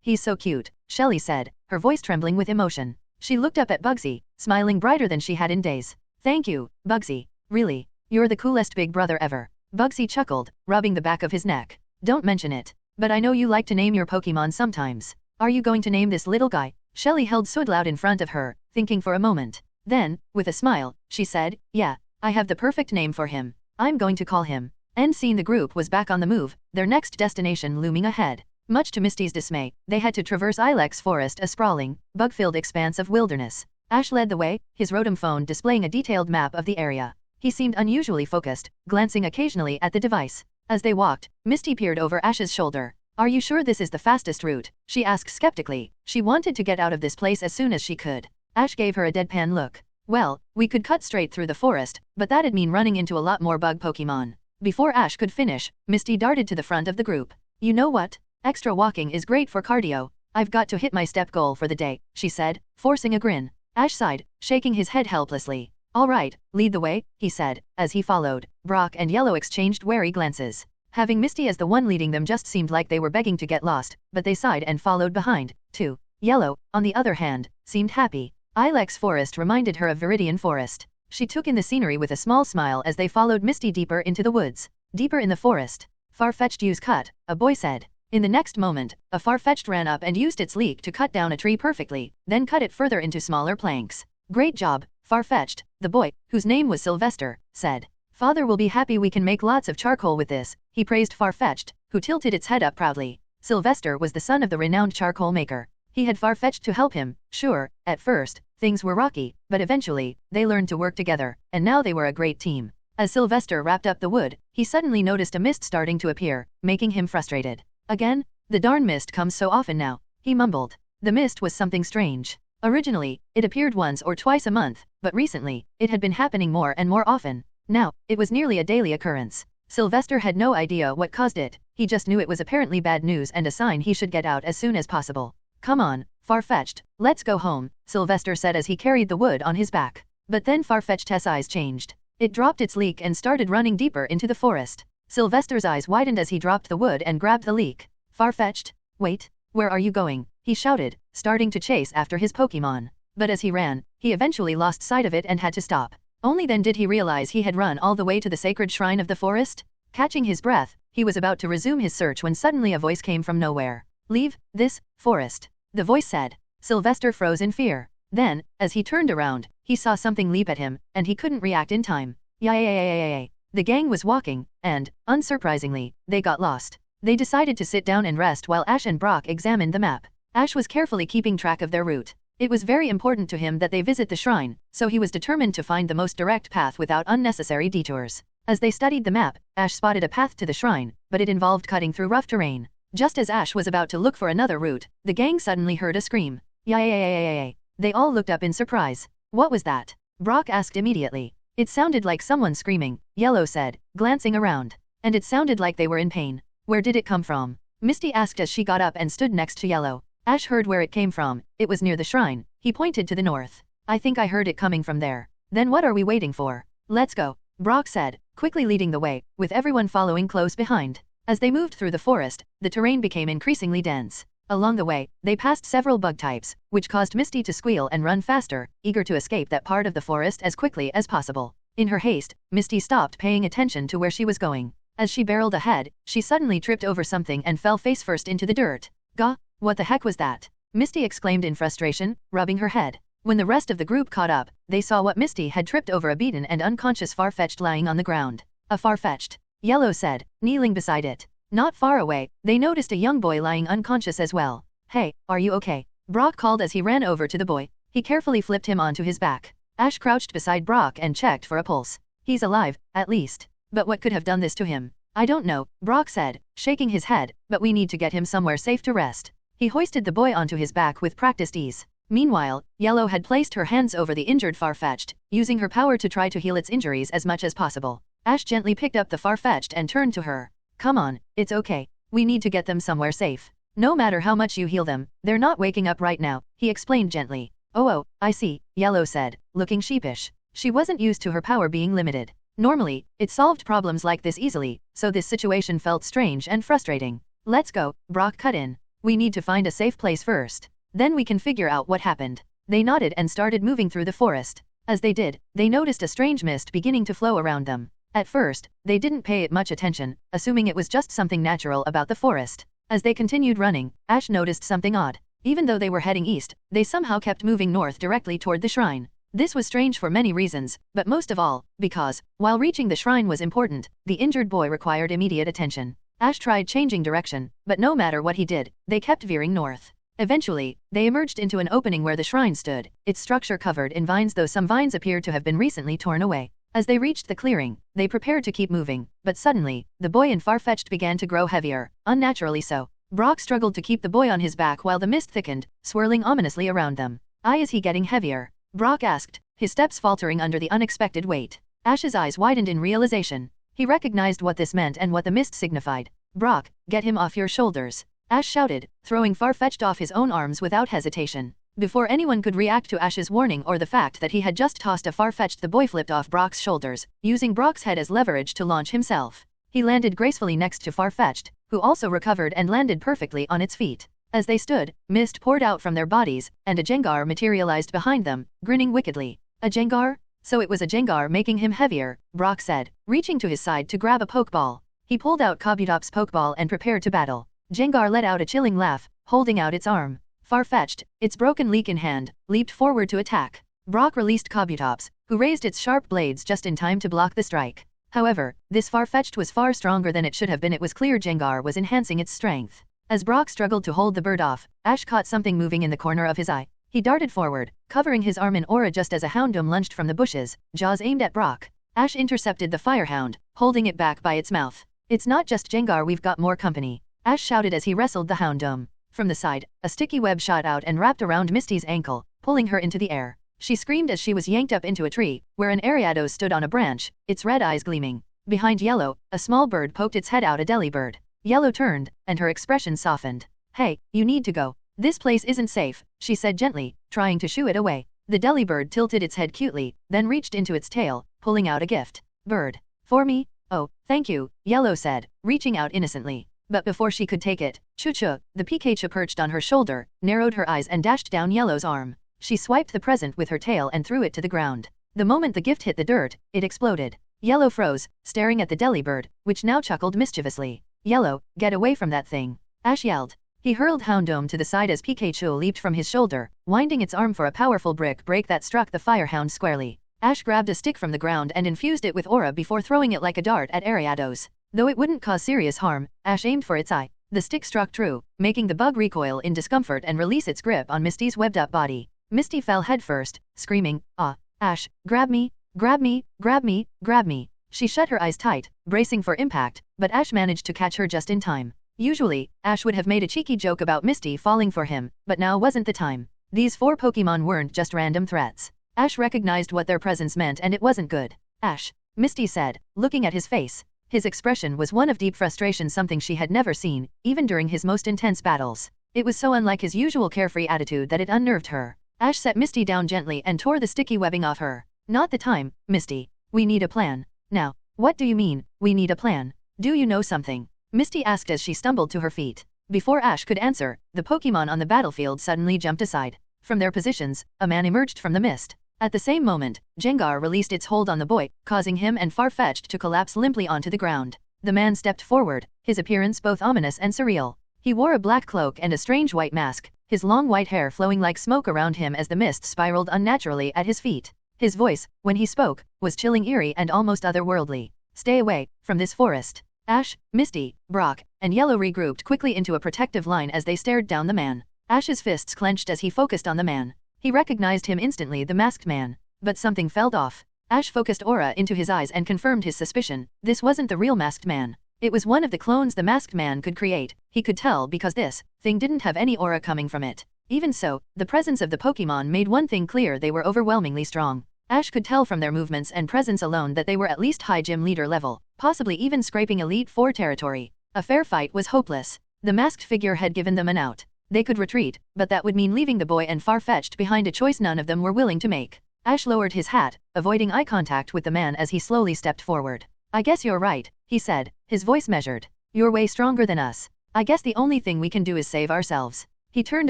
He's so cute, Shelly said, her voice trembling with emotion. She looked up at Bugsy, smiling brighter than she had in days. Thank you, Bugsy. Really, you're the coolest big brother ever. Bugsy chuckled, rubbing the back of his neck. Don't mention it. But I know you like to name your Pokemon sometimes. Are you going to name this little guy? Shelly held Suizel out in front of her, thinking for a moment. Then, with a smile, she said, yeah, I have the perfect name for him. I'm going to call him. End scene. The group was back on the move, their next destination looming ahead. Much to Misty's dismay, they had to traverse Ilex Forest, a sprawling, bug-filled expanse of wilderness. Ash led the way, his Rotom phone displaying a detailed map of the area. He seemed unusually focused, glancing occasionally at the device. As they walked, Misty peered over Ash's shoulder. Are you sure this is the fastest route? She asked skeptically. She wanted to get out of this place as soon as she could. Ash gave her a deadpan look. Well, we could cut straight through the forest, but that'd mean running into a lot more bug Pokemon. Before Ash could finish, Misty darted to the front of the group. You know what? Extra walking is great for cardio. I've got to hit my step goal for the day, she said, forcing a grin. Ash sighed, shaking his head helplessly. All right, lead the way, he said, as he followed. Brock and Yellow exchanged wary glances. Having Misty as the one leading them just seemed like they were begging to get lost, but they sighed and followed behind, too. Yellow, on the other hand, seemed happy. Ilex Forest reminded her of Viridian Forest. She took in the scenery with a small smile as they followed Misty deeper into the woods. Deeper in the forest. Farfetch'd use cut, a boy said. In the next moment, a Farfetch'd ran up and used its leek to cut down a tree perfectly, then cut it further into smaller planks. Great job, Farfetch'd, the boy, whose name was Sylvester, said. Father will be happy we can make lots of charcoal with this, he praised Farfetch'd, who tilted its head up proudly. Sylvester was the son of the renowned charcoal maker. He had Farfetch'd to help him, sure, at first, things were rocky, but eventually, they learned to work together, and now they were a great team. As Sylvester wrapped up the wood, he suddenly noticed a mist starting to appear, making him frustrated. Again? The darn mist comes so often now, he mumbled. The mist was something strange. Originally, it appeared once or twice a month, but recently, it had been happening more and more often. Now, it was nearly a daily occurrence. Sylvester had no idea what caused it, he just knew it was apparently bad news and a sign he should get out as soon as possible. Come on, Farfetch'd, let's go home, Sylvester said as he carried the wood on his back. But then Farfetch'd's eyes changed. It dropped its leek and started running deeper into the forest. Sylvester's eyes widened as he dropped the wood and grabbed the leek. Farfetch'd, wait, where are you going? He shouted, starting to chase after his Pokemon. But as he ran, he eventually lost sight of it and had to stop. Only then did he realize he had run all the way to the sacred shrine of the forest. Catching his breath, he was about to resume his search when suddenly a voice came from nowhere. Leave this forest, the voice said. Sylvester froze in fear. Then, as he turned around, he saw something leap at him, and he couldn't react in time. Yay! The gang was walking, and, unsurprisingly, they got lost. They decided to sit down and rest while Ash and Brock examined the map. Ash was carefully keeping track of their route. It was very important to him that they visit the shrine, so he was determined to find the most direct path without unnecessary detours. As they studied the map, Ash spotted a path to the shrine, but it involved cutting through rough terrain. Just as Ash was about to look for another route, the gang suddenly heard a scream. Yay! They all looked up in surprise. What was that? Brock asked immediately. It sounded like someone screaming, Yellow said, glancing around. And it sounded like they were in pain. Where did it come from? Misty asked as she got up and stood next to Yellow. Ash heard where it came from. It was near the shrine. He pointed to the north. I think I heard it coming from there. Then what are we waiting for? Let's go, Brock said, quickly leading the way, with everyone following close behind. As they moved through the forest, the terrain became increasingly dense. Along the way, they passed several bug types, which caused Misty to squeal and run faster, eager to escape that part of the forest as quickly as possible. In her haste, Misty stopped paying attention to where she was going. As she barreled ahead, she suddenly tripped over something and fell face first into the dirt. Gah, what the heck was that? Misty exclaimed in frustration, rubbing her head. When the rest of the group caught up, they saw what Misty had tripped over, a beaten and unconscious Farfetch'd lying on the ground. A Farfetch'd, Yellow said, kneeling beside it. Not far away, they noticed a young boy lying unconscious as well. Hey, are you okay? Brock called as he ran over to the boy. He carefully flipped him onto his back. Ash crouched beside Brock and checked for a pulse. He's alive, at least. But what could have done this to him? I don't know, Brock said, shaking his head, but we need to get him somewhere safe to rest. He hoisted the boy onto his back with practiced ease. Meanwhile, Yellow had placed her hands over the injured Farfetch'd, using her power to try to heal its injuries as much as possible. Ash gently picked up the Farfetch'd and turned to her. Come on, it's okay. We need to get them somewhere safe. No matter how much you heal them, they're not waking up right now, he explained gently. Oh, I see, Yellow said, looking sheepish. She wasn't used to her power being limited. Normally, it solved problems like this easily, so this situation felt strange and frustrating. Let's go, Brock cut in. We need to find a safe place first. Then we can figure out what happened. They nodded and started moving through the forest. As they did, they noticed a strange mist beginning to flow around them. At first, they didn't pay it much attention, assuming it was just something natural about the forest. As they continued running, Ash noticed something odd. Even though they were heading east, they somehow kept moving north directly toward the shrine. This was strange for many reasons, but most of all, because, while reaching the shrine was important, the injured boy required immediate attention. Ash tried changing direction, but no matter what he did, they kept veering north. Eventually, they emerged into an opening where the shrine stood, its structure covered in vines, though some vines appeared to have been recently torn away. As they reached the clearing, they prepared to keep moving, but suddenly, the boy in Farfetch'd began to grow heavier, unnaturally so. Brock struggled to keep the boy on his back while the mist thickened, swirling ominously around them. Is he getting heavier? Brock asked, his steps faltering under the unexpected weight. Ash's eyes widened in realization. He recognized what this meant and what the mist signified. Brock, get him off your shoulders. Ash shouted, throwing Farfetch'd off his own arms without hesitation. Before anyone could react to Ash's warning or the fact that he had just tossed a Farfetch'd, the boy flipped off Brock's shoulders, using Brock's head as leverage to launch himself. He landed gracefully next to Farfetch'd, who also recovered and landed perfectly on its feet. As they stood, mist poured out from their bodies, and a Jengar materialized behind them, grinning wickedly. A Jengar? So it was a Jengar making him heavier, Brock said, reaching to his side to grab a Pokeball. He pulled out Kabutop's Pokeball and prepared to battle. Jengar let out a chilling laugh, holding out its arm. Farfetch'd, its broken leak in hand, leaped forward to attack. Brock released Kabutops, who raised its sharp blades just in time to block the strike. However, this Farfetch'd was far stronger than it should have been. It was clear Jengar was enhancing its strength. As Brock struggled to hold the bird off, Ash caught something moving in the corner of his eye. He darted forward, covering his arm in aura just as a Houndoom lunged from the bushes, jaws aimed at Brock. Ash intercepted the Firehound, holding it back by its mouth. It's not just Jengar, we've got more company. Ash shouted as he wrestled the Houndoom. From the side, a sticky web shot out and wrapped around Misty's ankle, pulling her into the air. She screamed as she was yanked up into a tree, where an Ariados stood on a branch, its red eyes gleaming. Behind Yellow, a small bird poked its head out, a Delibird. Yellow turned, and her expression softened. Hey, you need to go. This place isn't safe, she said gently, trying to shoo it away. The Delibird tilted its head cutely, then reached into its tail, pulling out a gift. Bird. For me? Oh, thank you, Yellow said, reaching out innocently. But before she could take it, Chuchu, the Pikachu perched on her shoulder, narrowed her eyes and dashed down Yellow's arm. She swiped the present with her tail and threw it to the ground. The moment the gift hit the dirt, it exploded. Yellow froze, staring at the Delibird, which now chuckled mischievously. Yellow, get away from that thing. Ash yelled. He hurled Houndoom to the side as Pikachu leaped from his shoulder, winding its arm for a powerful brick break that struck the Firehound squarely. Ash grabbed a stick from the ground and infused it with aura before throwing it like a dart at Ariados. Though it wouldn't cause serious harm, Ash aimed for its eye. The stick struck true, making the bug recoil in discomfort and release its grip on Misty's webbed-up body. Misty fell headfirst, screaming, "Ah! Ash, grab me! Grab me! Grab me! Grab me!" She shut her eyes tight, bracing for impact, but Ash managed to catch her just in time. Usually, Ash would have made a cheeky joke about Misty falling for him, but now wasn't the time. These 4 Pokemon weren't just random threats. Ash recognized what their presence meant and it wasn't good. Ash, Misty said, looking at his face. His expression was one of deep frustration, something she had never seen, even during his most intense battles. It was so unlike his usual carefree attitude that it unnerved her. Ash set Misty down gently and tore the sticky webbing off her. Not the time, Misty. We need a plan. Now. What do you mean, we need a plan? Do you know something? Misty asked as she stumbled to her feet. Before Ash could answer, the Pokemon on the battlefield suddenly jumped aside. From their positions, a man emerged from the mist. At the same moment, Jengar released its hold on the boy, causing him and Farfetch'd to collapse limply onto the ground. The man stepped forward, his appearance both ominous and surreal. He wore a black cloak and a strange white mask, his long white hair flowing like smoke around him as the mist spiraled unnaturally at his feet. His voice, when he spoke, was chilling, eerie and almost otherworldly. Stay away from this forest. Ash, Misty, Brock, and Yellow regrouped quickly into a protective line as they stared down the man. Ash's fists clenched as he focused on the man. He recognized him instantly, the masked man. But something felt off. Ash focused aura into his eyes and confirmed his suspicion. This wasn't the real masked man. It was one of the clones the masked man could create. He could tell because this thing didn't have any aura coming from it. Even so, the presence of the Pokemon made one thing clear: they were overwhelmingly strong. Ash could tell from their movements and presence alone that they were at least high gym leader level, possibly even scraping Elite 4 territory. A fair fight was hopeless. The masked figure had given them an out. They could retreat, but that would mean leaving the boy and Farfetch'd behind, a choice none of them were willing to make. Ash lowered his hat, avoiding eye contact with the man as he slowly stepped forward. I guess you're right, he said, his voice measured. You're way stronger than us. I guess the only thing we can do is save ourselves. He turned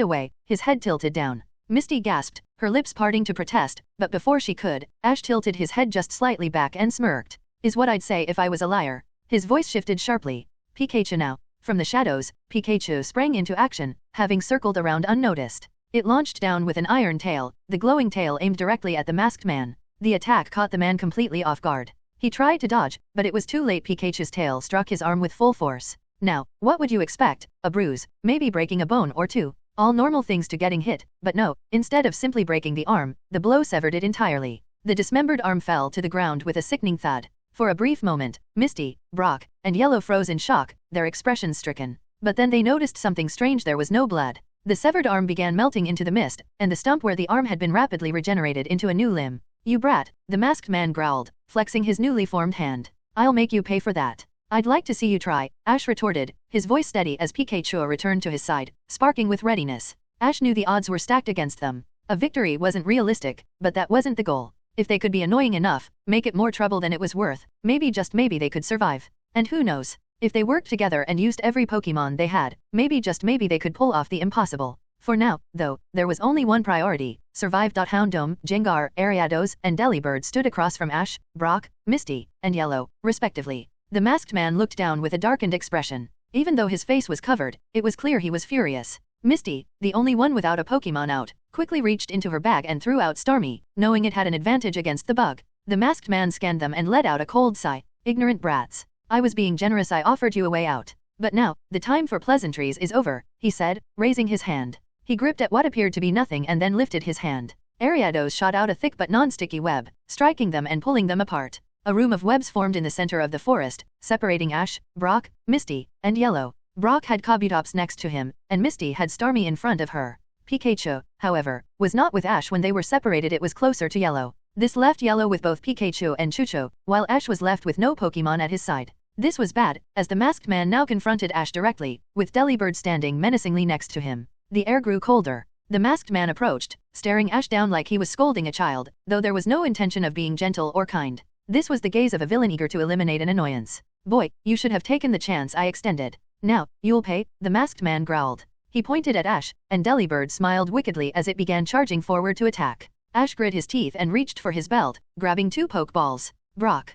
away, his head tilted down. Misty gasped, her lips parting to protest, but before she could, Ash tilted his head just slightly back and smirked. Is what I'd say if I was a liar. His voice shifted sharply. Pikachu now. From the shadows, Pikachu sprang into action, having circled around unnoticed. It launched down with an iron tail, the glowing tail aimed directly at the masked man. The attack caught the man completely off guard. He tried to dodge, but it was too late. Pikachu's tail struck his arm with full force. Now, what would you expect? A bruise, maybe breaking a bone or two. All normal things to getting hit, but no, instead of simply breaking the arm, the blow severed it entirely. The dismembered arm fell to the ground with a sickening thud. For a brief moment, Misty, Brock, and Yellow froze in shock, their expressions stricken. But then they noticed something strange. There was no blood. The severed arm began melting into the mist, and the stump where the arm had been rapidly regenerated into a new limb. "You brat," the masked man growled, flexing his newly formed hand. "I'll make you pay for that." "I'd like to see you try," Ash retorted, his voice steady as Pikachu returned to his side, sparking with readiness. Ash knew the odds were stacked against them. A victory wasn't realistic, but that wasn't the goal. If they could be annoying enough, make it more trouble than it was worth, maybe just maybe they could survive. And who knows? If they worked together and used every Pokemon they had, maybe just maybe they could pull off the impossible. For now, though, there was only one priority: survive. Houndoom, Gengar, Ariados, and Delibird stood across from Ash, Brock, Misty, and Yellow, respectively. The masked man looked down with a darkened expression. Even though his face was covered, it was clear he was furious. Misty, the only one without a Pokemon out, quickly reached into her bag and threw out Starmie, knowing it had an advantage against the bug. The masked man scanned them and let out a cold sigh. "Ignorant brats. I was being generous. I offered you a way out. But now, the time for pleasantries is over," he said, raising his hand. He gripped at what appeared to be nothing and then lifted his hand. Ariados shot out a thick but non-sticky web, striking them and pulling them apart. A room of webs formed in the center of the forest, separating Ash, Brock, Misty, and Yellow. Brock had Kabutops next to him, and Misty had Starmie in front of her. Pikachu, however, was not with Ash when they were separated. It was closer to Yellow. This left Yellow with both Pikachu and Chucho, while Ash was left with no Pokemon at his side. This was bad, as the masked man now confronted Ash directly, with Delibird standing menacingly next to him. The air grew colder. The masked man approached, staring Ash down like he was scolding a child, though there was no intention of being gentle or kind. This was the gaze of a villain eager to eliminate an annoyance. "Boy, you should have taken the chance I extended. Now, you'll pay," the masked man growled. He pointed at Ash, and Delibird smiled wickedly as it began charging forward to attack. Ash grit his teeth and reached for his belt, grabbing 2 Pokeballs. Brock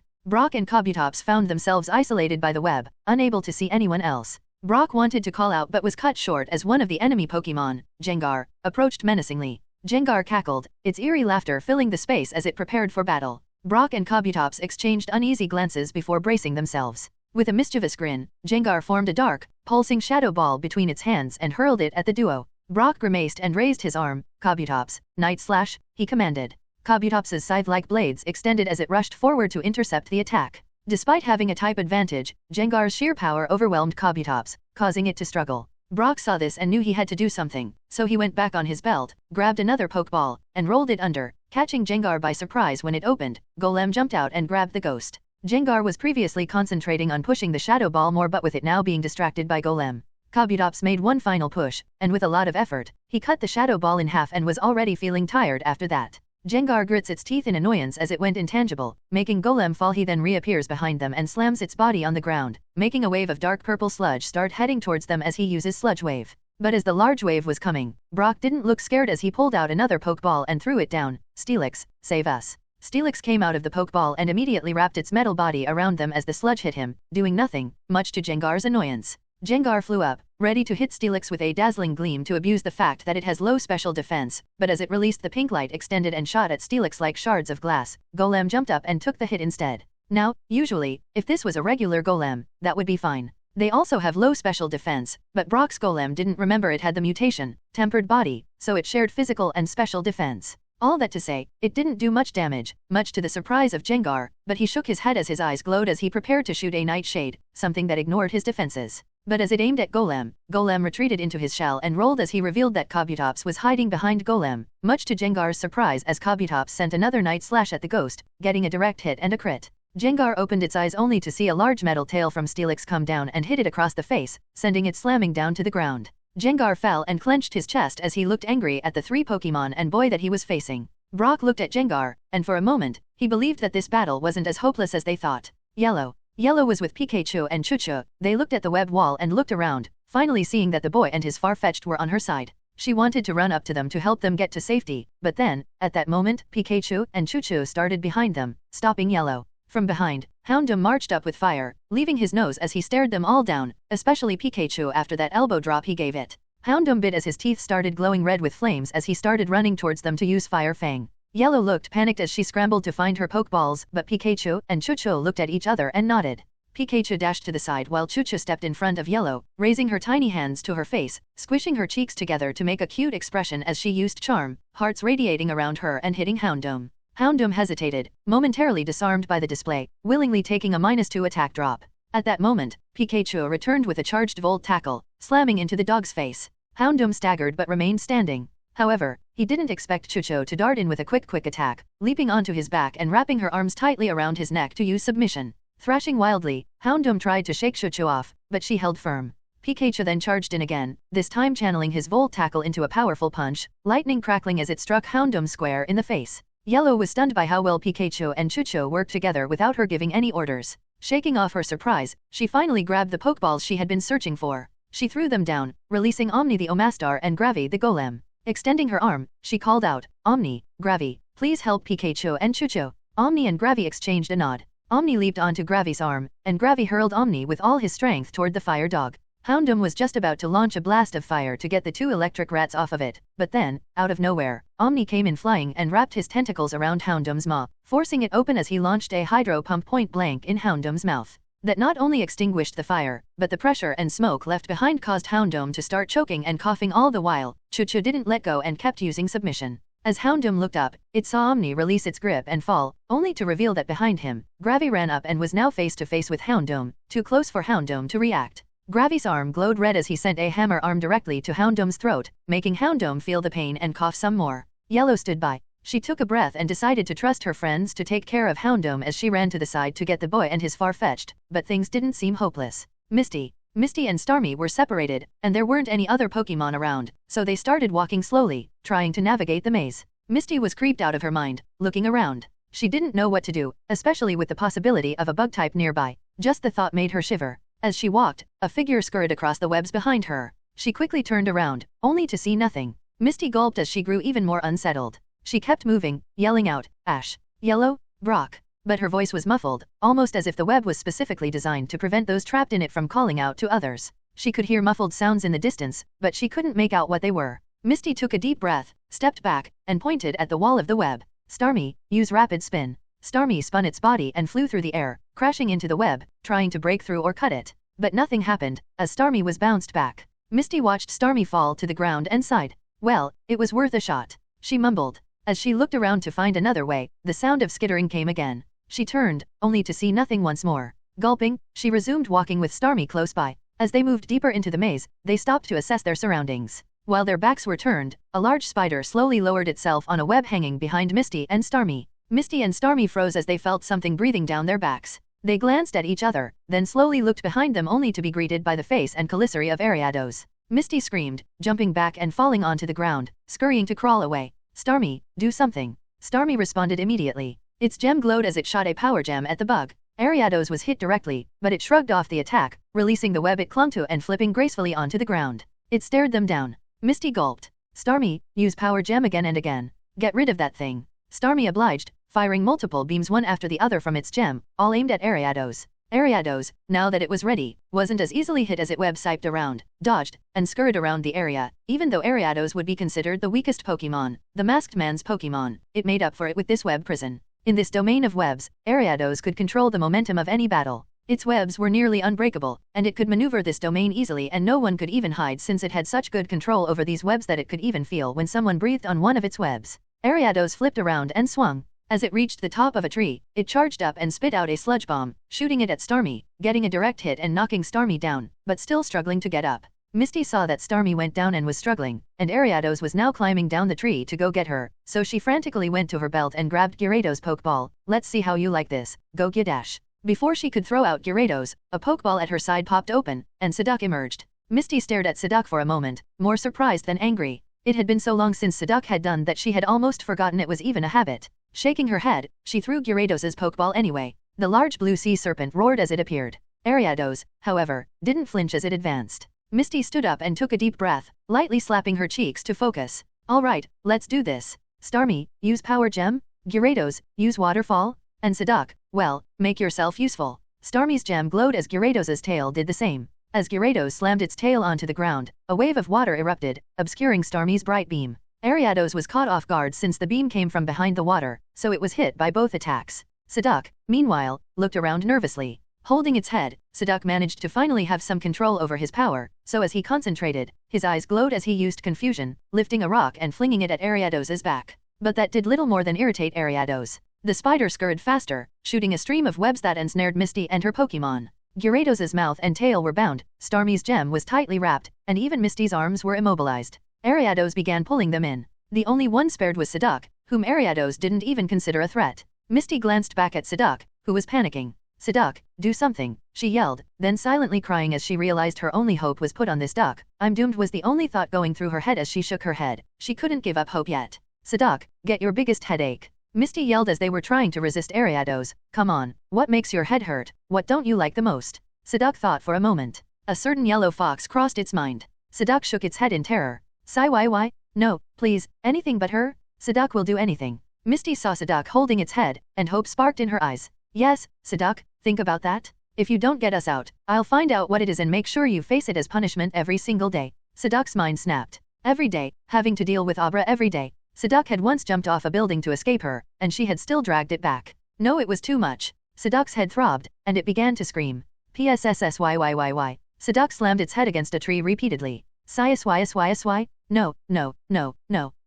and Kabutops found themselves isolated by the web, unable to see anyone else. Brock wanted to call out but was cut short as one of the enemy Pokemon, Gengar, approached menacingly. Gengar cackled, its eerie laughter filling the space as it prepared for battle. Brock and Kabutops exchanged uneasy glances before bracing themselves. With a mischievous grin, Gengar formed a dark, pulsing shadow ball between its hands and hurled it at the duo. Brock grimaced and raised his arm. "Kabutops, Night Slash," he commanded. Kabutops's scythe-like blades extended as it rushed forward to intercept the attack. Despite having a type advantage, Gengar's sheer power overwhelmed Kabutops, causing it to struggle. Brock saw this and knew he had to do something, so he went back on his belt, grabbed another Pokeball, and rolled it under, catching Gengar by surprise when it opened. Golem jumped out and grabbed the ghost. Gengar was previously concentrating on pushing the Shadow Ball more, but with it now being distracted by Golem. Kabutops made one final push, and with a lot of effort, he cut the Shadow Ball in half and was already feeling tired after that. Gengar grits its teeth in annoyance as it went intangible, making Golem fall. He then reappears behind them and slams its body on the ground, making a wave of dark purple sludge start heading towards them as he uses Sludge Wave. But as the large wave was coming, Brock didn't look scared as he pulled out another Pokeball and threw it down. "Steelix, save us." Steelix came out of the Pokeball and immediately wrapped its metal body around them as the sludge hit him, doing nothing, much to Gengar's annoyance. Gengar flew up, ready to hit Steelix with a dazzling gleam to abuse the fact that it has low special defense, but as it released the pink light extended and shot at Steelix like shards of glass, Golem jumped up and took the hit instead. Now, usually, if this was a regular Golem, that would be fine. They also have low special defense, but Brock's Golem didn't remember it had the mutation, tempered body, so it shared physical and special defense. All that to say, it didn't do much damage, much to the surprise of Gengar, but he shook his head as his eyes glowed as he prepared to shoot a Nightshade, something that ignored his defenses. But as it aimed at Golem, Golem retreated into his shell and rolled as he revealed that Kabutops was hiding behind Golem, much to Gengar's surprise as Kabutops sent another Night Slash at the ghost, getting a direct hit and a crit. Gengar opened its eyes only to see a large metal tail from Steelix come down and hit it across the face, sending it slamming down to the ground. Gengar fell and clenched his chest as he looked angry at the 3 Pokemon and boy that he was facing. Brock looked at Gengar, and for a moment, he believed that this battle wasn't as hopeless as they thought. Yellow was with Pikachu and Chucho. They looked at the web wall and looked around, finally seeing that the boy and his Farfetch'd were on her side. She wanted to run up to them to help them get to safety, but then, at that moment, Pikachu and Chucho started behind them, stopping Yellow. From behind, Houndoom marched up with fire, leaving his nose as he stared them all down, especially Pikachu after that elbow drop he gave it. Houndoom bit as his teeth started glowing red with flames as he started running towards them to use Fire Fang. Yellow looked panicked as she scrambled to find her Pokeballs, but Pikachu and Chucho looked at each other and nodded. Pikachu dashed to the side while Chucho stepped in front of Yellow, raising her tiny hands to her face, squishing her cheeks together to make a cute expression as she used Charm, hearts radiating around her and hitting Houndoom. Houndoom hesitated, momentarily disarmed by the display, willingly taking a -2 attack drop. At that moment, Pikachu returned with a charged Volt Tackle, slamming into the dog's face. Houndoom staggered but remained standing. However, he didn't expect Chucho to dart in with a quick attack, leaping onto his back and wrapping her arms tightly around his neck to use submission. Thrashing wildly, Houndoom tried to shake Chucho off, but she held firm. Pikachu then charged in again, this time channeling his Volt Tackle into a powerful punch, lightning crackling as it struck Houndoom square in the face. Yellow was stunned by how well Pikachu and Chucho worked together without her giving any orders. Shaking off her surprise, she finally grabbed the Pokeballs she had been searching for. She threw them down, releasing Omni the Omastar and Gravy the Golem. Extending her arm, she called out, Omni, Gravy, please help Pikachu and Chucho. Omni and Gravy exchanged a nod. Omni leaped onto Gravy's arm, and Gravy hurled Omni with all his strength toward the fire dog. Houndoom was just about to launch a blast of fire to get the two electric rats off of it, but then, out of nowhere, Omni came in flying and wrapped his tentacles around Houndoom's maw, forcing it open as he launched a hydro pump point blank in Houndoom's mouth. That not only extinguished the fire, but the pressure and smoke left behind caused Houndoom to start choking and coughing all the while. Chucho didn't let go and kept using submission. As Houndoom looked up, it saw Omni release its grip and fall, only to reveal that behind him, Gravy ran up and was now face to face with Houndoom, too close for Houndoom to react. Gravy's arm glowed red as he sent a hammer arm directly to Houndoom's throat, making Houndoom feel the pain and cough some more. Yellow stood by. She took a breath and decided to trust her friends to take care of Houndoom as she ran to the side to get the boy and his far-fetched, but things didn't seem hopeless. Misty and Starmie were separated, and there weren't any other Pokemon around, so they started walking slowly, trying to navigate the maze. Misty was creeped out of her mind, looking around. She didn't know what to do, especially with the possibility of a bug type nearby. Just the thought made her shiver. As she walked, a figure scurried across the webs behind her. She quickly turned around, only to see nothing. Misty gulped as she grew even more unsettled. She kept moving, yelling out, Ash, Yellow, Brock. But her voice was muffled, almost as if the web was specifically designed to prevent those trapped in it from calling out to others. She could hear muffled sounds in the distance, but she couldn't make out what they were. Misty took a deep breath, stepped back, and pointed at the wall of the web. Starmie, use rapid spin. Starmie spun its body and flew through the air, crashing into the web, trying to break through or cut it. But nothing happened, as Starmie was bounced back. Misty watched Starmie fall to the ground and sighed. Well, it was worth a shot. She mumbled. As she looked around to find another way, the sound of skittering came again. She turned, only to see nothing once more. Gulping, she resumed walking with Starmie close by. As they moved deeper into the maze, they stopped to assess their surroundings. While their backs were turned, a large spider slowly lowered itself on a web hanging behind Misty and Starmie. Misty and Starmie froze as they felt something breathing down their backs. They glanced at each other, then slowly looked behind them only to be greeted by the face and commissary of Ariados. Misty screamed, jumping back and falling onto the ground, scurrying to crawl away. Starmie, do something. Starmie responded immediately. Its gem glowed as it shot a power gem at the bug. Ariados was hit directly, but it shrugged off the attack, releasing the web it clung to and flipping gracefully onto the ground. It stared them down. Misty gulped. Starmie, use power gem again and again. Get rid of that thing. Starmie obliged, firing multiple beams one after the other from its gem, all aimed at Ariados. Ariados, now that it was ready, wasn't as easily hit as it web-siped around, dodged, and scurried around the area. Even though Ariados would be considered the weakest Pokemon, the Masked Man's Pokemon, it made up for it with this web prison. In this domain of webs, Ariados could control the momentum of any battle. Its webs were nearly unbreakable, and it could maneuver this domain easily, and no one could even hide since it had such good control over these webs that it could even feel when someone breathed on one of its webs. Ariados flipped around and swung. As it reached the top of a tree, it charged up and spit out a sludge bomb, shooting it at Starmie, getting a direct hit and knocking Starmie down, but still struggling to get up. Misty saw that Starmie went down and was struggling, and Ariados was now climbing down the tree to go get her, so she frantically went to her belt and grabbed Gyarados' Pokeball. Let's see how you like this, go Gyadash. Before she could throw out Gyarados, a Pokeball at her side popped open, and Psyduck emerged. Misty stared at Psyduck for a moment, more surprised than angry. It had been so long since Psyduck had done that she had almost forgotten it was even a habit. Shaking her head, she threw Gyarados' Pokeball anyway. The large blue sea serpent roared as it appeared. Ariados, however, didn't flinch as it advanced. Misty stood up and took a deep breath, lightly slapping her cheeks to focus. Alright, let's do this. Starmie, use Power Gem. Gyarados, use Waterfall. And Psyduck, well, make yourself useful. Starmie's gem glowed as Gyarados' tail did the same. As Gyarados slammed its tail onto the ground, a wave of water erupted, obscuring Starmie's bright beam. Ariados was caught off guard since the beam came from behind the water, so it was hit by both attacks. Psyduck, meanwhile, looked around nervously. Holding its head, Psyduck managed to finally have some control over his power, so as he concentrated, his eyes glowed as he used confusion, lifting a rock and flinging it at Ariados' back. but that did little more than irritate Ariados. The spider scurried faster, shooting a stream of webs that ensnared Misty and her Pokémon. Gyarados' mouth and tail were bound, Starmie's gem was tightly wrapped, and even Misty's arms were immobilized. Ariados began pulling them in. The only one spared was Psyduck, whom Ariados didn't even consider a threat. Misty glanced back at Psyduck, who was panicking. "Psyduck, do something," she yelled, then silently crying as she realized her only hope was put on this duck. "I'm doomed" was the only thought going through her head as she shook her head. She couldn't give up hope yet. "Psyduck, get your biggest headache," Misty yelled as they were trying to resist Ariados. "Come on, what makes your head hurt? What don't you like the most?" Psyduck thought for a moment. A certain yellow fox crossed its mind. Psyduck shook its head in terror. "Why? No, please, anything but her? Psyduck will do anything." Misty saw Psyduck holding its head, and hope sparked in her eyes. "Yes, Psyduck, think about that. If you don't get us out, I'll find out what it is and make sure you face it as punishment every single day." Psyduck's mind snapped. Every day, having to deal with Abra every day. Psyduck had once jumped off a building to escape her, and she had still dragged it back. No, it was too much. Psyduck's head throbbed, and it began to scream. "PSSSYYYY." Psyduck slammed its head against a tree repeatedly. "Sysy. No.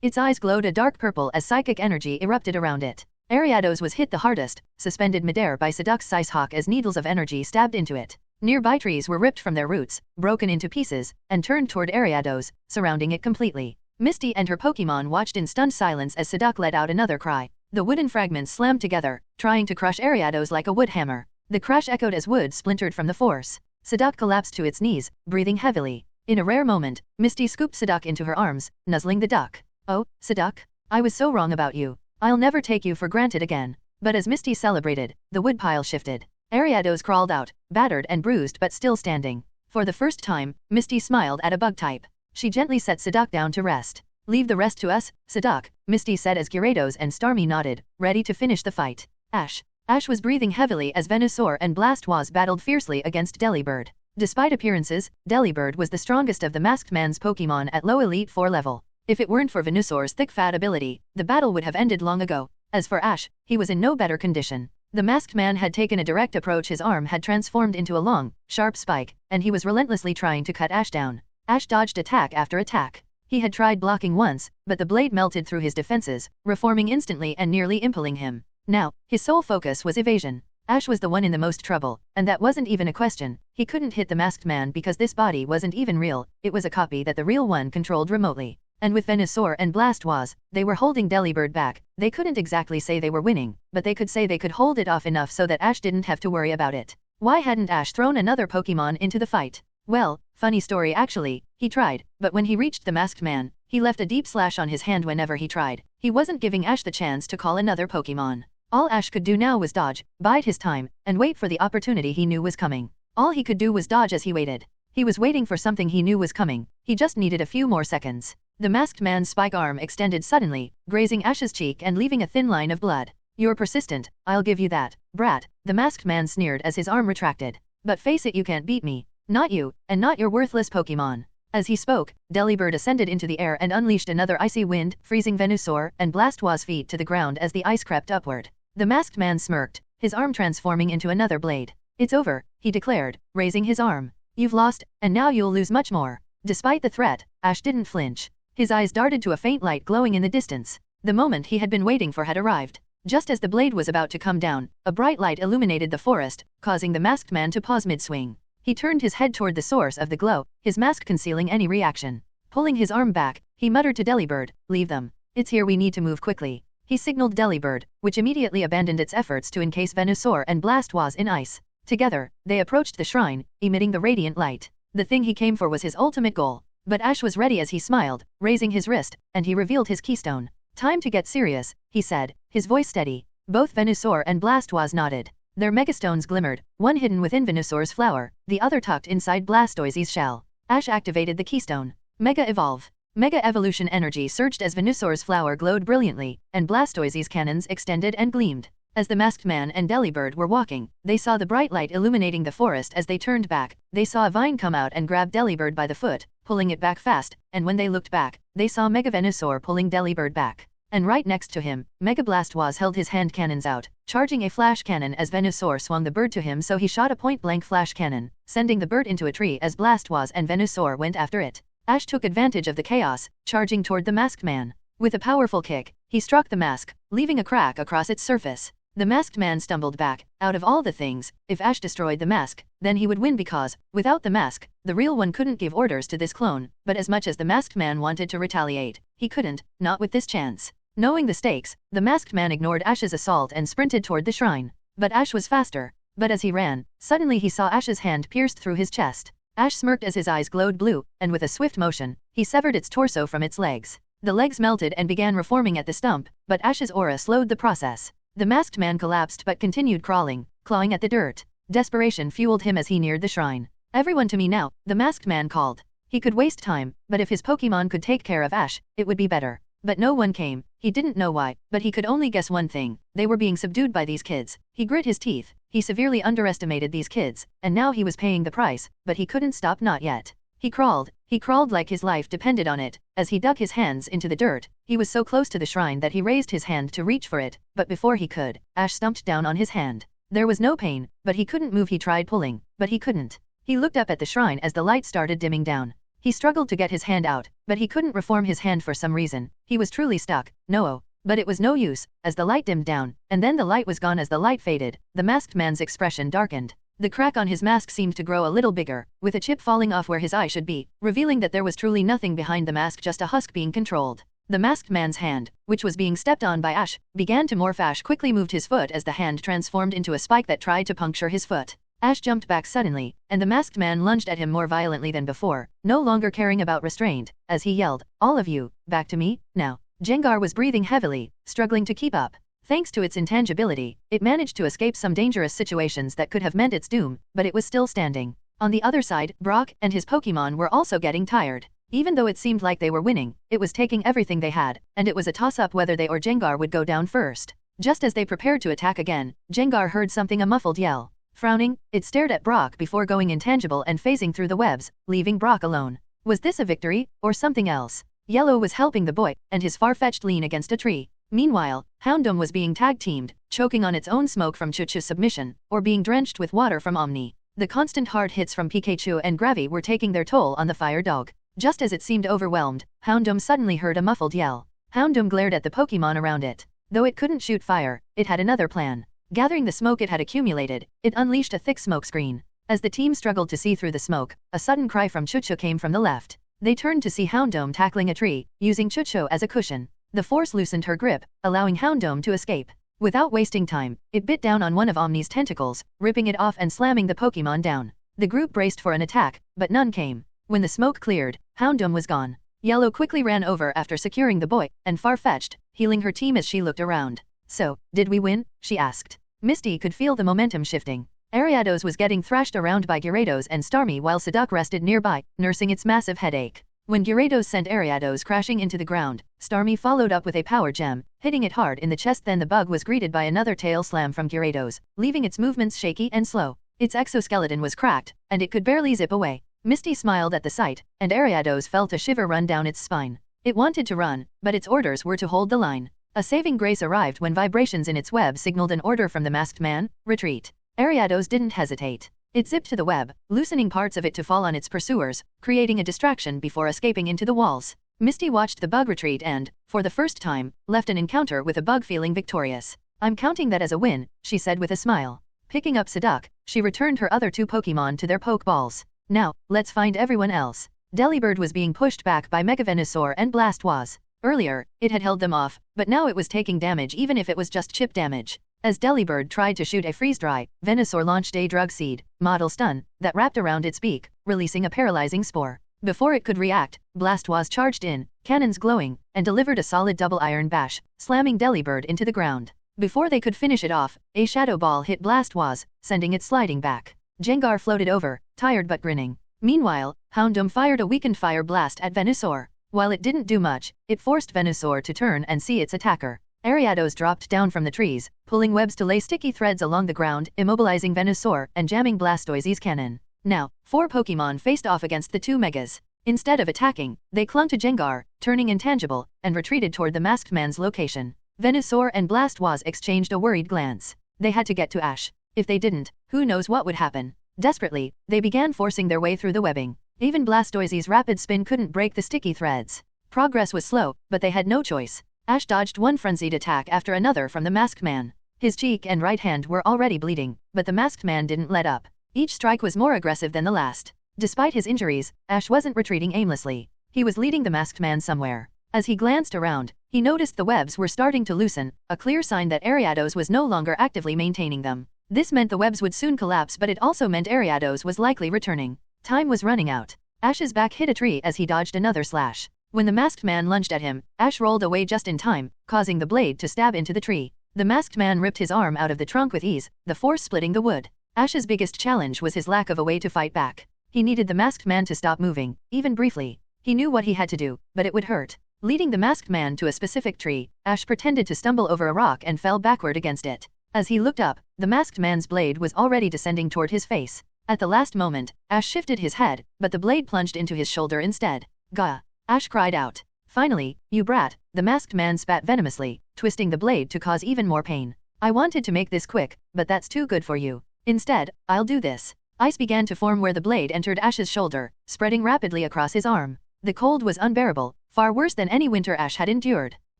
Its eyes glowed a dark purple as psychic energy erupted around it. Ariados was hit the hardest, suspended midair by Psyduck's Sicehawk as needles of energy stabbed into it. Nearby trees were ripped from their roots, broken into pieces, and turned toward Ariados, surrounding it completely. Misty and her Pokémon watched in stunned silence as Psyduck let out another cry. The wooden fragments slammed together, trying to crush Ariados like a wood hammer. The crash echoed as wood splintered from the force. Psyduck collapsed to its knees, breathing heavily. In a rare moment, Misty scooped Psyduck into her arms, nuzzling the duck. "Oh, Psyduck, I was so wrong about you. I'll never take you for granted again." But as Misty celebrated, the woodpile shifted. Ariados crawled out, battered and bruised but still standing. For the first time, Misty smiled at a bug type. She gently set Psyduck down to rest. "Leave the rest to us, Psyduck," Misty said as Gyarados and Starmie nodded, ready to finish the fight. Ash was breathing heavily as Venusaur and Blastoise battled fiercely against Delibird. Despite appearances, Delibird was the strongest of the Masked Man's Pokémon at low Elite 4 level. If it weren't for Venusaur's thick fat ability, the battle would have ended long ago. As for Ash, he was in no better condition. The Masked Man had taken a direct approach. His arm had transformed into a long, sharp spike, and he was relentlessly trying to cut Ash down. Ash dodged attack after attack. He had tried blocking once, but the blade melted through his defenses, reforming instantly and nearly impaling him. Now, his sole focus was evasion. Ash was the one in the most trouble, and that wasn't even a question. He couldn't hit the Masked Man because this body wasn't even real, it was a copy that the real one controlled remotely. And with Venusaur and Blastoise, they were holding Delibird back. They couldn't exactly say they were winning, but they could say they could hold it off enough so that Ash didn't have to worry about it. Why hadn't Ash thrown another Pokémon into the fight? Well, funny story actually, he tried, but when he reached the Masked Man, he left a deep slash on his hand whenever he tried. He wasn't giving Ash the chance to call another Pokémon. All Ash could do now was dodge, bide his time, and wait for the opportunity he knew was coming. All he could do was dodge as he waited. He was waiting for something he knew was coming. He just needed a few more seconds. The Masked Man's spike arm extended suddenly, grazing Ash's cheek and leaving a thin line of blood. "You're persistent, I'll give you that, brat," the Masked Man sneered as his arm retracted. "But face it, you can't beat me. Not you, and not your worthless Pokémon." As he spoke, Delibird ascended into the air and unleashed another icy wind, freezing Venusaur and Blastoise' feet to the ground as the ice crept upward. The Masked Man smirked, his arm transforming into another blade. "It's over," he declared, raising his arm. "You've lost, and now you'll lose much more." Despite the threat, Ash didn't flinch. His eyes darted to a faint light glowing in the distance. The moment he had been waiting for had arrived. Just as the blade was about to come down, a bright light illuminated the forest, causing the Masked Man to pause mid-swing. He turned his head toward the source of the glow, his mask concealing any reaction. Pulling his arm back, he muttered to Delibird, "Leave them. It's here, we need to move quickly." He signaled Delibird, which immediately abandoned its efforts to encase Venusaur and Blastoise in ice. Together, they approached the shrine, emitting the radiant light. The thing he came for was his ultimate goal. But Ash was ready as he smiled, raising his wrist, and he revealed his keystone. "Time to get serious," he said, his voice steady. Both Venusaur and Blastoise nodded. Their megastones glimmered, one hidden within Venusaur's flower, the other tucked inside Blastoise's shell. Ash activated the keystone. Mega Evolve. Mega Evolution energy surged as Venusaur's flower glowed brilliantly, and Blastoise's cannons extended and gleamed. As the Masked Man and Delibird were walking, they saw the bright light illuminating the forest. As they turned back, they saw a vine come out and grab Delibird by the foot, pulling it back fast, and when they looked back, they saw Mega Venusaur pulling Delibird back. And right next to him, Mega Blastoise held his hand cannons out, charging a flash cannon as Venusaur swung the bird to him, so he shot a point-blank flash cannon, sending the bird into a tree as Blastoise and Venusaur went after it. Ash took advantage of the chaos, charging toward the Masked Man. With a powerful kick, he struck the mask, leaving a crack across its surface. The masked man stumbled back. Out of all the things, if Ash destroyed the mask, then he would win because, without the mask, the real one couldn't give orders to this clone, but as much as the masked man wanted to retaliate, he couldn't, not with this chance. Knowing the stakes, the masked man ignored Ash's assault and sprinted toward the shrine. But Ash was faster. But as he ran, suddenly he saw Ash's hand pierced through his chest. Ash smirked as his eyes glowed blue, and with a swift motion, he severed its torso from its legs. The legs melted and began reforming at the stump, but Ash's aura slowed the process. The masked man collapsed but continued crawling, clawing at the dirt. Desperation fueled him as he neared the shrine. "Everyone to me now," the masked man called. He could waste time, but if his Pokémon could take care of Ash, it would be better. But no one came. He didn't know why, but he could only guess one thing. They were being subdued by these kids. He grit his teeth. He severely underestimated these kids, and now he was paying the price, but he couldn't stop, not yet. He crawled like his life depended on it. As he dug his hands into the dirt, he was so close to the shrine that he raised his hand to reach for it, but before he could, Ash stumped down on his hand. There was no pain, but he couldn't move. He tried pulling, but he couldn't. He looked up at the shrine as the light started dimming down. He struggled to get his hand out, but he couldn't reform his hand for some reason. He was truly stuck. No. But it was no use, as the light dimmed down, and then the light was gone. As the light faded, the masked man's expression darkened. The crack on his mask seemed to grow a little bigger, with a chip falling off where his eye should be, revealing that there was truly nothing behind the mask, just a husk being controlled. The masked man's hand, which was being stepped on by Ash, began to morph. Ash quickly moved his foot as the hand transformed into a spike that tried to puncture his foot. Ash jumped back suddenly, and the masked man lunged at him more violently than before, no longer caring about restraint, as he yelled, "All of you, back to me, now." Gengar was breathing heavily, struggling to keep up. Thanks to its intangibility, it managed to escape some dangerous situations that could have meant its doom, but it was still standing. On the other side, Brock and his Pokémon were also getting tired. Even though it seemed like they were winning, it was taking everything they had, and it was a toss-up whether they or Gengar would go down first. Just as they prepared to attack again, Gengar heard something, a muffled yell. Frowning, it stared at Brock before going intangible and phasing through the webs, leaving Brock alone. Was this a victory, or something else? Yellow was helping the boy, and his Farfetch'd lean against a tree. Meanwhile, Houndoom was being tag-teamed, choking on its own smoke from Chuchu's submission, or being drenched with water from Omni. The constant hard hits from Pikachu and Gravy were taking their toll on the fire dog. Just as it seemed overwhelmed, Houndoom suddenly heard a muffled yell. Houndoom glared at the Pokémon around it. Though it couldn't shoot fire, it had another plan. Gathering the smoke it had accumulated, it unleashed a thick smoke screen. As the team struggled to see through the smoke, a sudden cry from Chuchu came from the left. They turned to see Houndoom tackling a tree, using Chuchu as a cushion. The force loosened her grip, allowing Houndoom to escape. Without wasting time, it bit down on one of Omni's tentacles, ripping it off and slamming the Pokémon down. The group braced for an attack, but none came. When the smoke cleared, Houndoom was gone. Yellow quickly ran over after securing the boy, and Farfetch'd, healing her team as she looked around. "So, did we win?" she asked. Misty could feel the momentum shifting. Ariados was getting thrashed around by Gyarados and Starmie while Psyduck rested nearby, nursing its massive headache. When Gyarados sent Ariados crashing into the ground, Starmie followed up with a power gem, hitting it hard in the chest. Then the bug was greeted by another tail slam from Gyarados, leaving its movements shaky and slow. Its exoskeleton was cracked, and it could barely zip away. Misty smiled at the sight, and Ariados felt a shiver run down its spine. It wanted to run, but its orders were to hold the line. A saving grace arrived when vibrations in its web signaled an order from the masked man: retreat. Ariados didn't hesitate. It zipped to the web, loosening parts of it to fall on its pursuers, creating a distraction before escaping into the walls. Misty watched the bug retreat and, for the first time, left an encounter with a bug feeling victorious. "I'm counting that as a win," she said with a smile. Picking up Psyduck, she returned her other two Pokémon to their Pokeballs. "Now, let's find everyone else." Delibird was being pushed back by Mega Venusaur and Blastoise. Earlier, it had held them off, but now it was taking damage even if it was just chip damage. As Delibird tried to shoot a freeze-dry, Venusaur launched a drug seed, Model Stun, that wrapped around its beak, releasing a paralyzing spore. Before it could react, Blastoise charged in, cannons glowing, and delivered a solid double iron bash, slamming Delibird into the ground. Before they could finish it off, a shadow ball hit Blastoise, sending it sliding back. Gengar floated over, tired but grinning. Meanwhile, Houndoom fired a weakened fire blast at Venusaur. While it didn't do much, it forced Venusaur to turn and see its attacker. Ariados dropped down from the trees, pulling webs to lay sticky threads along the ground, immobilizing Venusaur and jamming Blastoise's cannon. Now, 4 Pokémon faced off against the 2 Megas. Instead of attacking, they clung to Gengar, turning intangible, and retreated toward the masked man's location. Venusaur and Blastoise exchanged a worried glance. They had to get to Ash. If they didn't, who knows what would happen. Desperately, they began forcing their way through the webbing. Even Blastoise's rapid spin couldn't break the sticky threads. Progress was slow, but they had no choice. Ash dodged one frenzied attack after another from the masked man. His cheek and right hand were already bleeding, but the masked man didn't let up. Each strike was more aggressive than the last. Despite his injuries, Ash wasn't retreating aimlessly. He was leading the masked man somewhere. As he glanced around, he noticed the webs were starting to loosen, a clear sign that Ariados was no longer actively maintaining them. This meant the webs would soon collapse, but it also meant Ariados was likely returning. Time was running out. Ash's back hit a tree as he dodged another slash. When the masked man lunged at him, Ash rolled away just in time, causing the blade to stab into the tree. The masked man ripped his arm out of the trunk with ease, the force splitting the wood. Ash's biggest challenge was his lack of a way to fight back. He needed the masked man to stop moving, even briefly. He knew what he had to do, but it would hurt. Leading the masked man to a specific tree, Ash pretended to stumble over a rock and fell backward against it. As he looked up, the masked man's blade was already descending toward his face. At the last moment, Ash shifted his head, but the blade plunged into his shoulder instead. Gah! Ash cried out. Finally, you brat, the masked man spat venomously, twisting the blade to cause even more pain. I wanted to make this quick, but that's too good for you. Instead, I'll do this. Ice began to form where the blade entered Ash's shoulder, spreading rapidly across his arm. The cold was unbearable, far worse than any winter Ash had endured.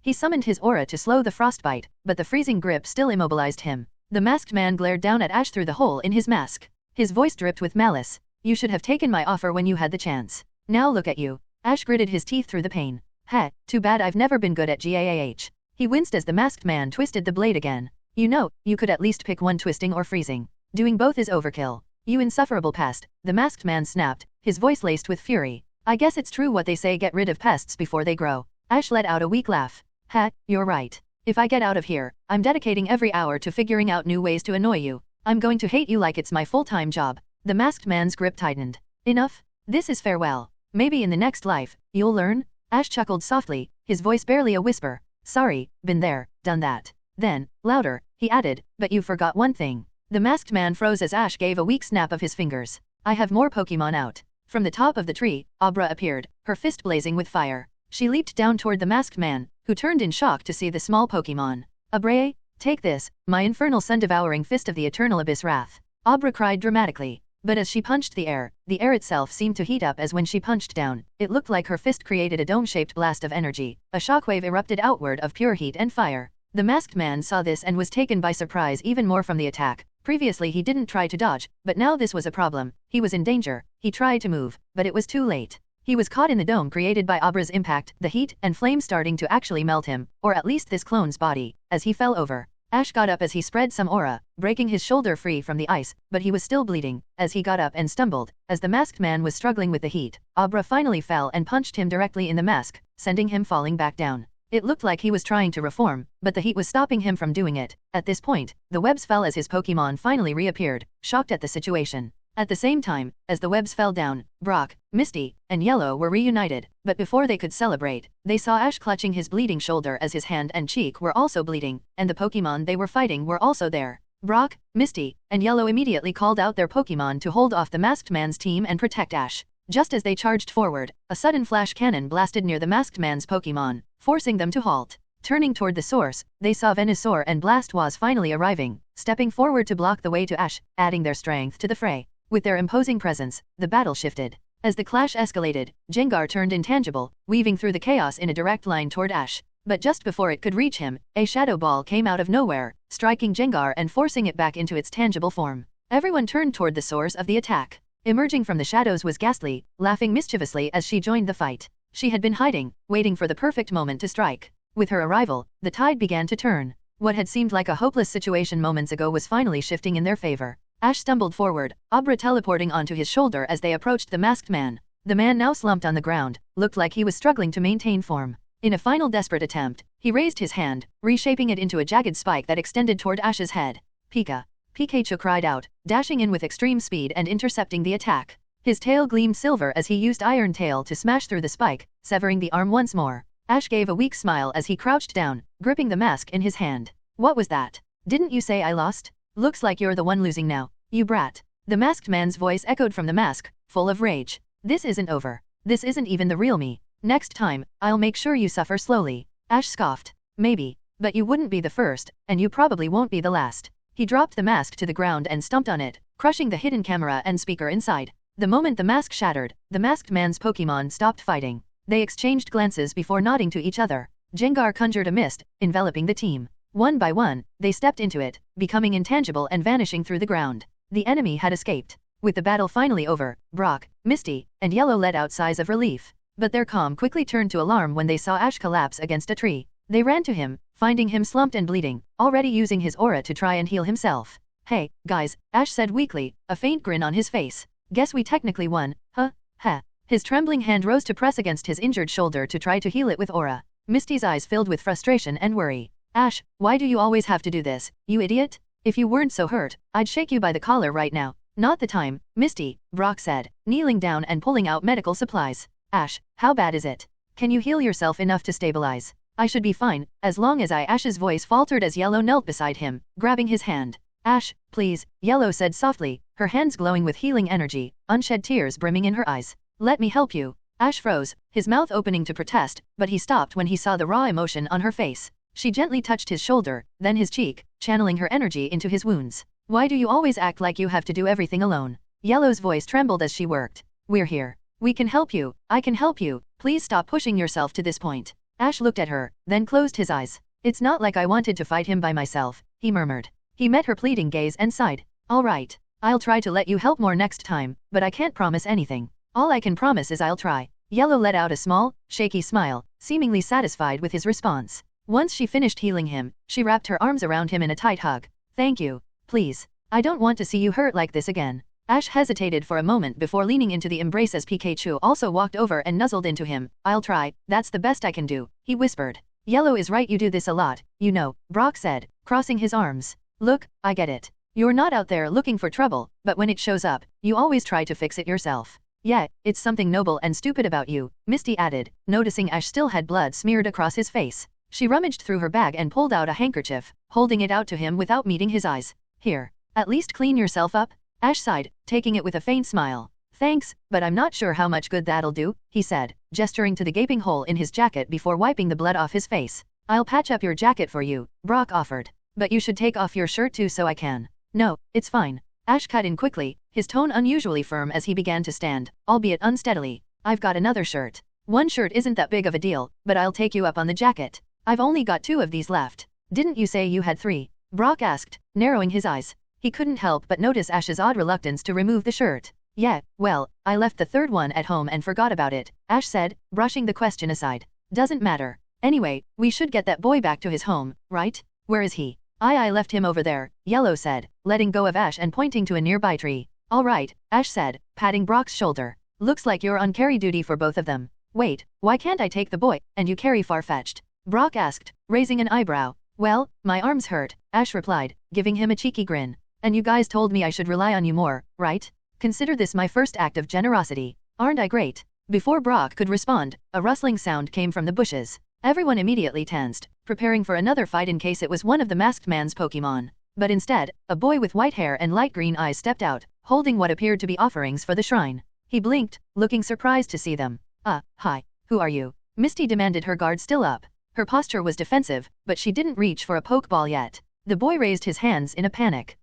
He summoned his aura to slow the frostbite, but the freezing grip still immobilized him. The masked man glared down at Ash through the hole in his mask. His voice dripped with malice. You should have taken my offer when you had the chance. Now look at you. Ash gritted his teeth through the pain. Heh, too bad I've never been good at GAAH. He winced as the masked man twisted the blade again. You know, you could at least pick one, twisting or freezing. Doing both is overkill. You insufferable pest, the masked man snapped, his voice laced with fury. I guess it's true what they say, get rid of pests before they grow. Ash let out a weak laugh. Heh, you're right. If I get out of here, I'm dedicating every hour to figuring out new ways to annoy you. I'm going to hate you like it's my full-time job. The masked man's grip tightened. Enough. This is farewell. Maybe in the next life, you'll learn? Ash chuckled softly, his voice barely a whisper. Sorry, been there, done that. Then, louder, he added, but you forgot one thing. The masked man froze as Ash gave a weak snap of his fingers. I have more Pokemon out. From the top of the tree, Abra appeared, her fist blazing with fire. She leaped down toward the masked man, who turned in shock to see the small Pokemon. Abrae, take this, my infernal sun-devouring fist of the eternal abyss wrath. Abra cried dramatically. But as she punched the air itself seemed to heat up as when she punched down. It looked like her fist created a dome-shaped blast of energy. A shockwave erupted outward of pure heat and fire. The masked man saw this and was taken by surprise even more from the attack. Previously he didn't try to dodge, but now this was a problem. He was in danger. He tried to move, but it was too late. He was caught in the dome created by Abra's impact, the heat and flame starting to actually melt him, or at least this clone's body, as he fell over. Ash got up as he spread some aura, breaking his shoulder free from the ice, but he was still bleeding. As he got up and stumbled, as the masked man was struggling with the heat, Abra finally fell and punched him directly in the mask, sending him falling back down. It looked like he was trying to reform, but the heat was stopping him from doing it. At this point, the webs fell as his Pokemon finally reappeared, shocked at the situation. At the same time, as the webs fell down, Brock, Misty, and Yellow were reunited, but before they could celebrate, they saw Ash clutching his bleeding shoulder as his hand and cheek were also bleeding, and the Pokemon they were fighting were also there. Brock, Misty, and Yellow immediately called out their Pokemon to hold off the masked man's team and protect Ash. Just as they charged forward, a sudden flash cannon blasted near the masked man's Pokemon, forcing them to halt. Turning toward the source, they saw Venusaur and Blastoise finally arriving, stepping forward to block the way to Ash, adding their strength to the fray. With their imposing presence, the battle shifted. As the clash escalated, Gengar turned intangible, weaving through the chaos in a direct line toward Ash. But just before it could reach him, a shadow ball came out of nowhere, striking Gengar and forcing it back into its tangible form. Everyone turned toward the source of the attack. Emerging from the shadows was Ghastly, laughing mischievously as she joined the fight. She had been hiding, waiting for the perfect moment to strike. With her arrival, the tide began to turn. What had seemed like a hopeless situation moments ago was finally shifting in their favor. Ash stumbled forward, Abra teleporting onto his shoulder as they approached the masked man. The man now slumped on the ground, looked like he was struggling to maintain form. In a final desperate attempt, he raised his hand, reshaping it into a jagged spike that extended toward Ash's head. Pika! Pikachu cried out, dashing in with extreme speed and intercepting the attack. His tail gleamed silver as he used Iron Tail to smash through the spike, severing the arm once more. Ash gave a weak smile as he crouched down, gripping the mask in his hand. What was that? Didn't you say I lost? Looks like you're the one losing now, you brat. The masked man's voice echoed from the mask, full of rage. This isn't over. This isn't even the real me. Next time, I'll make sure you suffer slowly. Ash scoffed. Maybe. But you wouldn't be the first, and you probably won't be the last. He dropped the mask to the ground and stomped on it, crushing the hidden camera and speaker inside. The moment the mask shattered, the masked man's Pokemon stopped fighting. They exchanged glances before nodding to each other. Jengar conjured a mist, enveloping the team. One by one, they stepped into it, becoming intangible and vanishing through the ground. The enemy had escaped. With the battle finally over, Brock, Misty, and Yellow let out sighs of relief. But their calm quickly turned to alarm when they saw Ash collapse against a tree. They ran to him, finding him slumped and bleeding, already using his aura to try and heal himself. "Hey, guys," Ash said weakly, a faint grin on his face. "Guess we technically won, huh? Ha." His trembling hand rose to press against his injured shoulder to try to heal it with aura. Misty's eyes filled with frustration and worry. "Ash, why do you always have to do this, you idiot? If you weren't so hurt, I'd shake you by the collar right now." "Not the time, Misty," Brock said, kneeling down and pulling out medical supplies. "Ash, how bad is it? Can you heal yourself enough to stabilize?" "I should be fine, as long as Ash's voice faltered as Yellow knelt beside him, grabbing his hand. "Ash, please," Yellow said softly, her hands glowing with healing energy, unshed tears brimming in her eyes. "Let me help you." Ash froze, his mouth opening to protest, but he stopped when he saw the raw emotion on her face. She gently touched his shoulder, then his cheek, channeling her energy into his wounds. "Why do you always act like you have to do everything alone?" Yellow's voice trembled as she worked. "We're here. We can help you. I can help you. Please stop pushing yourself to this point." Ash looked at her, then closed his eyes. "It's not like I wanted to fight him by myself," he murmured. He met her pleading gaze and sighed. "All right. I'll try to let you help more next time, but I can't promise anything. All I can promise is I'll try." Yellow let out a small, shaky smile, seemingly satisfied with his response. Once she finished healing him, she wrapped her arms around him in a tight hug. "Thank you. Please. I don't want to see you hurt like this again." Ash hesitated for a moment before leaning into the embrace as Pikachu also walked over and nuzzled into him. "I'll try, that's the best I can do," he whispered. "Yellow is right, you do this a lot, you know," Brock said, crossing his arms. "Look, I get it. You're not out there looking for trouble, but when it shows up, you always try to fix it yourself. Yeah, it's something noble and stupid about you," Misty added, noticing Ash still had blood smeared across his face. She rummaged through her bag and pulled out a handkerchief, holding it out to him without meeting his eyes. "Here. At least clean yourself up?" Ash sighed, taking it with a faint smile. "Thanks, but I'm not sure how much good that'll do," he said, gesturing to the gaping hole in his jacket before wiping the blood off his face. "I'll patch up your jacket for you," Brock offered. "But you should take off your shirt too so I can." "No, it's fine." Ash cut in quickly, his tone unusually firm as he began to stand, albeit unsteadily. "I've got another shirt. One shirt isn't that big of a deal, but I'll take you up on the jacket. I've only got 2 of these left." "Didn't you say you had 3? Brock asked, narrowing his eyes. He couldn't help but notice Ash's odd reluctance to remove the shirt. "Yeah, well, I left the 3rd one at home and forgot about it," Ash said, brushing the question aside. "Doesn't matter. Anyway, we should get that boy back to his home, right? Where is he?" I left him over there," Yellow said, letting go of Ash and pointing to a nearby tree. "All right," Ash said, patting Brock's shoulder. "Looks like you're on carry duty for both of them." "Wait, why can't I take the boy, and you carry Farfetch'd?" Brock asked, raising an eyebrow. "Well, my arms hurt," Ash replied, giving him a cheeky grin. "And you guys told me I should rely on you more, right? Consider this my first act of generosity. Aren't I great?" Before Brock could respond, a rustling sound came from the bushes. Everyone immediately tensed, preparing for another fight in case it was one of the masked man's Pokemon. But instead, a boy with white hair and light green eyes stepped out, holding what appeared to be offerings for the shrine. He blinked, looking surprised to see them. Hi. Who are you?" Misty demanded, her guard still up. Her posture was defensive, but she didn't reach for a Pokeball yet. The boy raised his hands in a panic.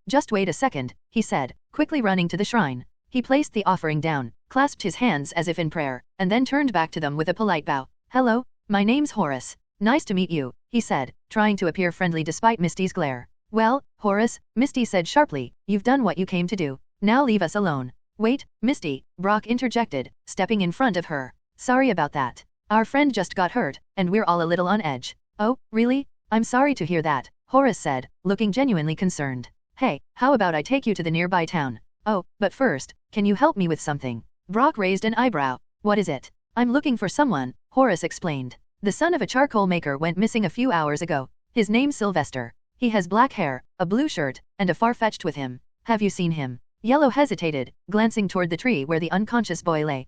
Just wait a second," he said, quickly running to the shrine. He placed the offering down, clasped his hands as if in prayer, and then turned back to them with a polite bow. "Hello, my name's Horace. Nice to meet you," he said, trying to appear friendly despite Misty's glare. "Well, Horace," Misty said sharply, "you've done what you came to do. Now leave us alone." "Wait, Misty," Brock interjected, stepping in front of her. "Sorry about that. Our friend just got hurt, and we're all a little on edge." "Oh, really? I'm sorry to hear that," Horace said, looking genuinely concerned. "Hey, how about I take you to the nearby town?" "Oh, but first, can you help me with something?" Brock raised an eyebrow. "What is it?" "I'm looking for someone," Horace explained. "The son of a charcoal maker went missing a few hours ago. His name's Sylvester. He has black hair, a blue shirt, and a Farfetch'd with him. Have you seen him?" Yellow hesitated, glancing toward the tree where the unconscious boy lay.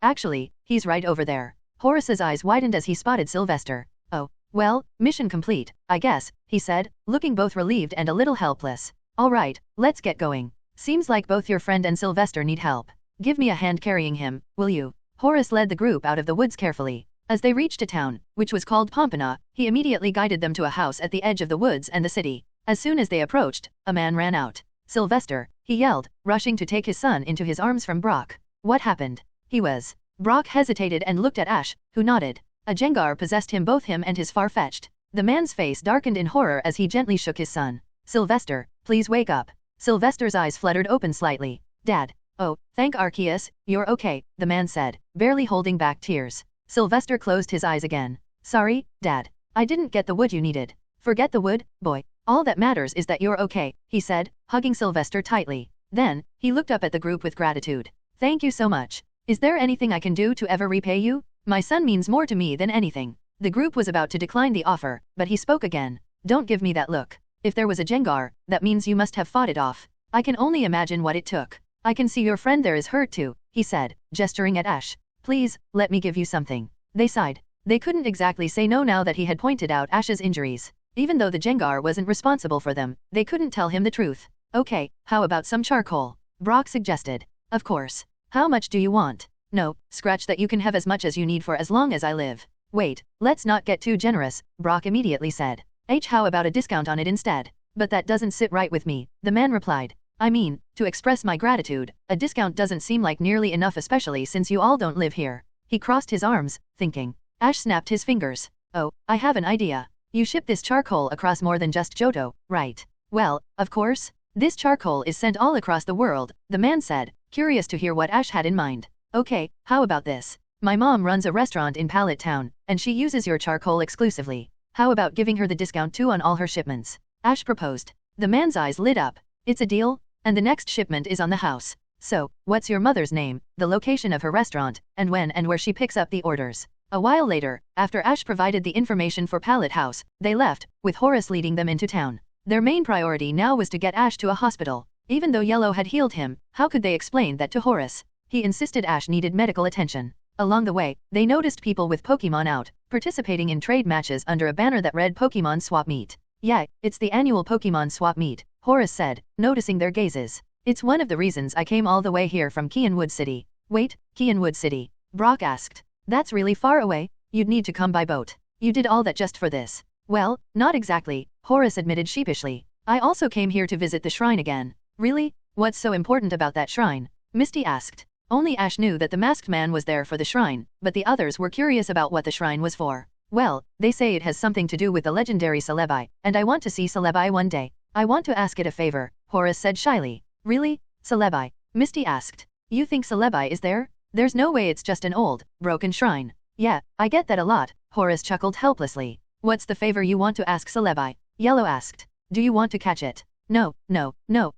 Actually, he's right over there." Horace's eyes widened as he spotted Sylvester. "Oh, well, mission complete, I guess," he said, looking both relieved and a little helpless. "All right, let's get going. Seems like both your friend and Sylvester need help. Give me a hand carrying him, will you?" Horace led the group out of the woods carefully. As they reached a town, which was called Pompana, he immediately guided them to a house at the edge of the woods and the city. As soon as they approached, a man ran out. "Sylvester," he yelled, rushing to take his son into his arms from Brock. "What happened?" He was Brock hesitated and looked at Ash, who nodded. A Jengar possessed him, both him and his far-fetched. The man's face darkened in horror as he gently shook his son. Sylvester, please wake up. Sylvester's eyes fluttered open slightly. Dad. Oh, thank Arceus, you're okay, the man said, barely holding back tears. Sylvester closed his eyes again. Sorry, Dad. I didn't get the wood you needed. Forget the wood, boy. All that matters is that you're okay, he said, hugging Sylvester tightly. Then, he looked up at the group with gratitude. Thank you so much. Is there anything I can do to ever repay you? My son means more to me than anything. The group was about to decline the offer, but he spoke again. Don't give me that look. If there was a Jengar, that means you must have fought it off. I can only imagine what it took. I can see your friend there is hurt too, he said, gesturing at Ash. Please, let me give you something. They sighed. They couldn't exactly say no now that he had pointed out Ash's injuries. Even though the Jengar wasn't responsible for them, they couldn't tell him the truth. Okay, how about some charcoal? Brock suggested. Of course. How much do you want? No, scratch that, you can have as much as you need for as long as I live. Wait, let's not get too generous, Brock immediately said. How about a discount on it instead? But that doesn't sit right with me, the man replied. I mean, to express my gratitude, a discount doesn't seem like nearly enough, especially since you all don't live here. He crossed his arms, thinking. Ash snapped his fingers. Oh, I have an idea. You ship this charcoal across more than just Johto, right? Well, of course. This charcoal is sent all across the world, the man said, curious to hear what Ash had in mind. Okay, how about this? My mom runs a restaurant in Pallet Town, and she uses your charcoal exclusively. How about giving her the discount too on all her shipments? Ash proposed. The man's eyes lit up. It's a deal? And the next shipment is on the house. So, what's your mother's name, the location of her restaurant, and when and where she picks up the orders? A while later, after Ash provided the information for Pallet House, they left, with Horace leading them into town. Their main priority now was to get Ash to a hospital. Even though Yellow had healed him, how could they explain that to Horace? He insisted Ash needed medical attention. Along the way, they noticed people with Pokemon out, participating in trade matches under a banner that read Pokemon Swap Meet. Yeah, it's the annual Pokemon Swap Meet, Horace said, noticing their gazes. It's one of the reasons I came all the way here from Keionwood City. Wait, Keionwood City? Brock asked. That's really far away. You'd need to come by boat. You did all that just for this? Well, not exactly, Horace admitted sheepishly. I also came here to visit the shrine again. Really? What's so important about that shrine? Misty asked. Only Ash knew that the masked man was there for the shrine, but the others were curious about what the shrine was for. Well, they say it has something to do with the legendary Celebi, and I want to see Celebi one day. I want to ask it a favor, Horace said shyly. Really? Celebi? Misty asked. You think Celebi is there? There's no way it's just an old, broken shrine. Yeah, I get that a lot, Horace chuckled helplessly. What's the favor you want to ask Celebi? Yellow asked. Do you want to catch it? No,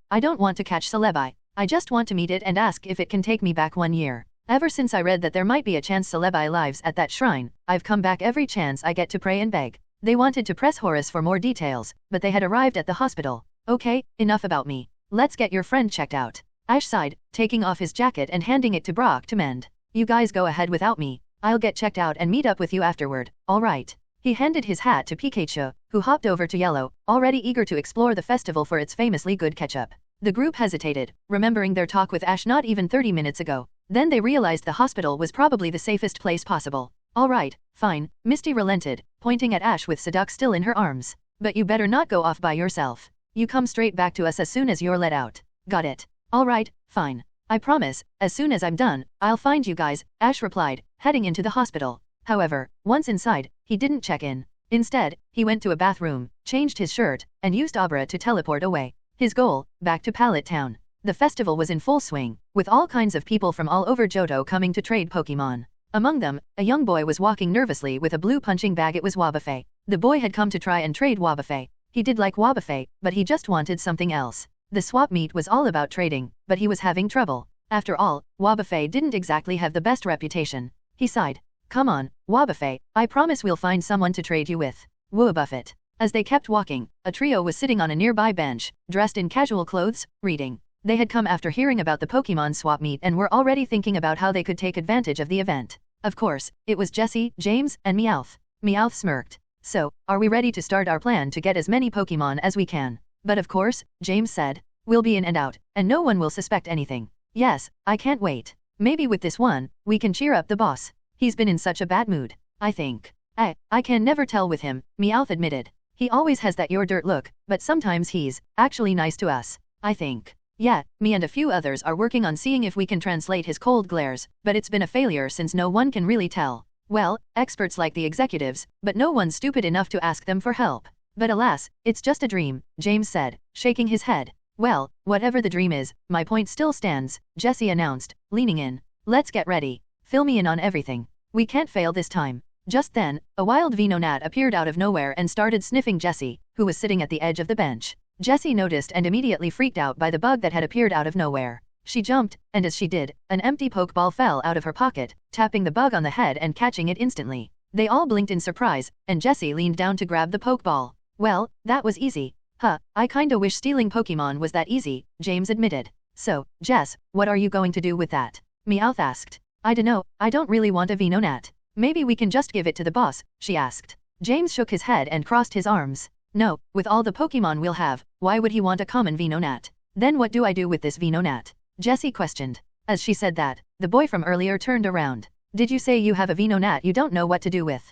I don't want to catch Celebi. I just want to meet it and ask if it can take me back 1 year. Ever since I read that there might be a chance Celebi lives at that shrine, I've come back every chance I get to pray and beg. They wanted to press Horace for more details, but they had arrived at the hospital. Okay, enough about me. Let's get your friend checked out. Ash sighed, taking off his jacket and handing it to Brock to mend. You guys go ahead without me. I'll get checked out and meet up with you afterward, alright. He handed his hat to Pikachu, who hopped over to Yellow, already eager to explore the festival for its famously good ketchup. The group hesitated, remembering their talk with Ash not even 30 minutes ago. Then they realized the hospital was probably the safest place possible. Alright, fine, Misty relented, pointing at Ash with Seduct still in her arms. But you better not go off by yourself. You come straight back to us as soon as you're let out. Got it. Alright, fine. I promise, as soon as I'm done, I'll find you guys, Ash replied, heading into the hospital. However, once inside, he didn't check in. Instead, he went to a bathroom, changed his shirt, and used Abra to teleport away. His goal, back to Pallet Town. The festival was in full swing, with all kinds of people from all over Johto coming to trade Pokemon. Among them, a young boy was walking nervously with a blue punching bag. It was Wobbuffet. The boy had come to try and trade Wobbuffet. He did like Wobbuffet, but he just wanted something else. The swap meet was all about trading, but he was having trouble. After all, Wobbuffet didn't exactly have the best reputation. He sighed. Come on, Wobbuffet, I promise we'll find someone to trade you with. Woobuffet. As they kept walking, a trio was sitting on a nearby bench, dressed in casual clothes, reading. They had come after hearing about the Pokemon swap meet and were already thinking about how they could take advantage of the event. Of course, it was Jessie, James, and Meowth. Meowth smirked. So, are we ready to start our plan to get as many Pokemon as we can? But of course, James said. We'll be in and out, and no one will suspect anything. Yes, I can't wait. Maybe with this one, we can cheer up the boss. He's been in such a bad mood, I think. I can never tell with him, Meowth admitted. He always has that your dirt look, but sometimes he's actually nice to us, I think. Yeah, me and a few others are working on seeing if we can translate his cold glares, but it's been a failure since no one can really tell. Well, experts like the executives, but no one's stupid enough to ask them for help. But alas, it's just a dream, James said, shaking his head. Well, whatever the dream is, my point still stands, Jessie announced, leaning in. Let's get ready. Fill me in on everything. We can't fail this time. Just then, a wild Venonat appeared out of nowhere and started sniffing Jessie, who was sitting at the edge of the bench. Jessie noticed and immediately freaked out by the bug that had appeared out of nowhere. She jumped, and as she did, an empty Pokeball fell out of her pocket, tapping the bug on the head and catching it instantly. They all blinked in surprise, and Jessie leaned down to grab the Pokeball. Well, that was easy. I kinda wish stealing Pokemon was that easy, James admitted. So, Jess, what are you going to do with that? Meowth asked. I dunno, I don't really want a Venonat. Maybe we can just give it to the boss, she asked. James shook his head and crossed his arms. No, with all the Pokemon we'll have, why would he want a common Venonat? Then what do I do with this Venonat? Jessie questioned. As she said that, the boy from earlier turned around. Did you say you have a Venonat you don't know what to do with?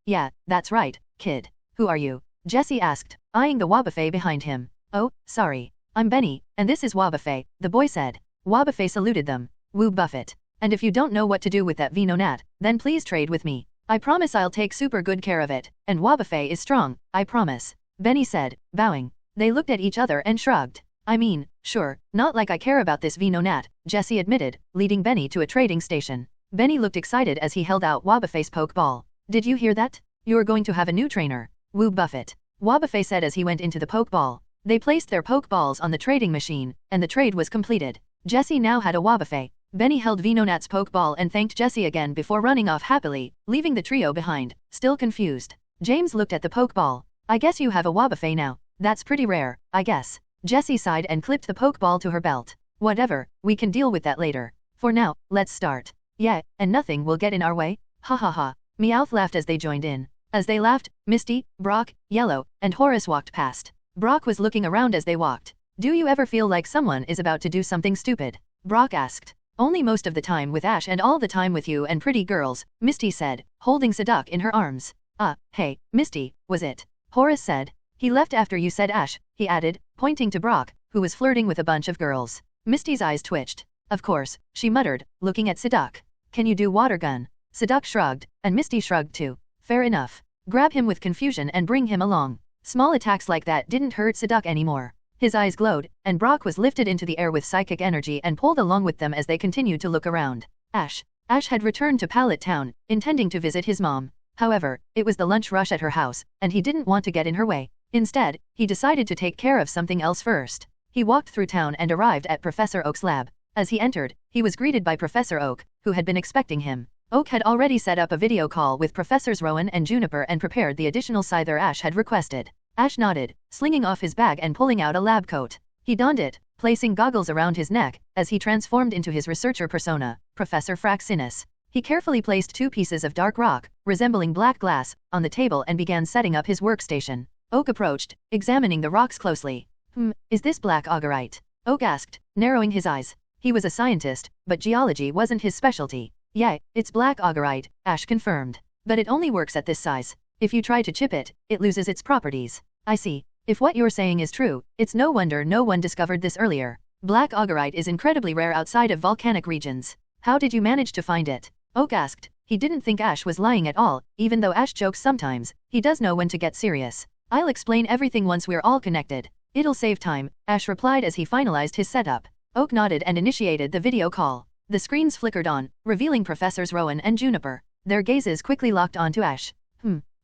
Yeah, that's right, kid. Who are you? Jessie asked, eyeing the Wobbuffet behind him. Oh, sorry. I'm Benny, and this is Wobbuffet, the boy said. Wobbuffet saluted them. Woo Buffett. And if you don't know what to do with that Venonat, then please trade with me. I promise I'll take super good care of it, and Wobbuffet is strong, I promise. Benny said, bowing. They looked at each other and shrugged. I mean, sure, not like I care about this Venonat, Jessie admitted, leading Benny to a trading station. Benny looked excited as he held out Wobbuffet's Pokeball. Did you hear that? You're going to have a new trainer. Woo Buffett. Wobbuffet said as he went into the Pokeball. They placed their Pokeballs on the trading machine, and the trade was completed. Jessie now had a Wobbuffet. Benny held Venonat's Pokeball and thanked Jessie again before running off happily, leaving the trio behind, still confused. James looked at the Pokeball. I guess you have a Wobbuffet now. That's pretty rare, I guess. Jessie sighed and clipped the Pokeball to her belt. Whatever, we can deal with that later. For now, let's start. Yeah, and nothing will get in our way. Ha ha ha. Meowth laughed as they joined in. As they laughed, Misty, Brock, Yellow, and Horace walked past. Brock was looking around as they walked. Do you ever feel like someone is about to do something stupid? Brock asked. Only most of the time with Ash and all the time with you and pretty girls, Misty said, holding Psyduck in her arms. Hey, Misty, was it? Horace said. He left after you said Ash, he added, pointing to Brock, who was flirting with a bunch of girls. Misty's eyes twitched. Of course, she muttered, looking at Psyduck. Can you do water gun? Psyduck shrugged, and Misty shrugged too. Fair enough. Grab him with confusion and bring him along. Small attacks like that didn't hurt Psyduck anymore. His eyes glowed, and Brock was lifted into the air with psychic energy and pulled along with them as they continued to look around. Ash had returned to Pallet Town, intending to visit his mom. However, it was the lunch rush at her house, and he didn't want to get in her way. Instead, he decided to take care of something else first. He walked through town and arrived at Professor Oak's lab. As he entered, he was greeted by Professor Oak, who had been expecting him. Oak had already set up a video call with Professors Rowan and Juniper and prepared the additional scyther Ash had requested. Ash nodded, slinging off his bag and pulling out a lab coat. He donned it, placing goggles around his neck, as he transformed into his researcher persona, Professor Fraxinus. He carefully placed 2 pieces of dark rock, resembling black glass, on the table and began setting up his workstation. Oak approached, examining the rocks closely. Is this black augurite? Oak asked, narrowing his eyes. He was a scientist, but geology wasn't his specialty. Yeah, it's black augurite, Ash confirmed. But it only works at this size. If you try to chip it, it loses its properties. I see. If what you're saying is true, it's no wonder no one discovered this earlier. Black augurite is incredibly rare outside of volcanic regions. How did you manage to find it? Oak asked. He didn't think Ash was lying at all, even though Ash jokes sometimes. He does know when to get serious. I'll explain everything once we're all connected. It'll save time, Ash replied as he finalized his setup. Oak nodded and initiated the video call. The screens flickered on, revealing Professors Rowan and Juniper. Their gazes quickly locked onto Ash.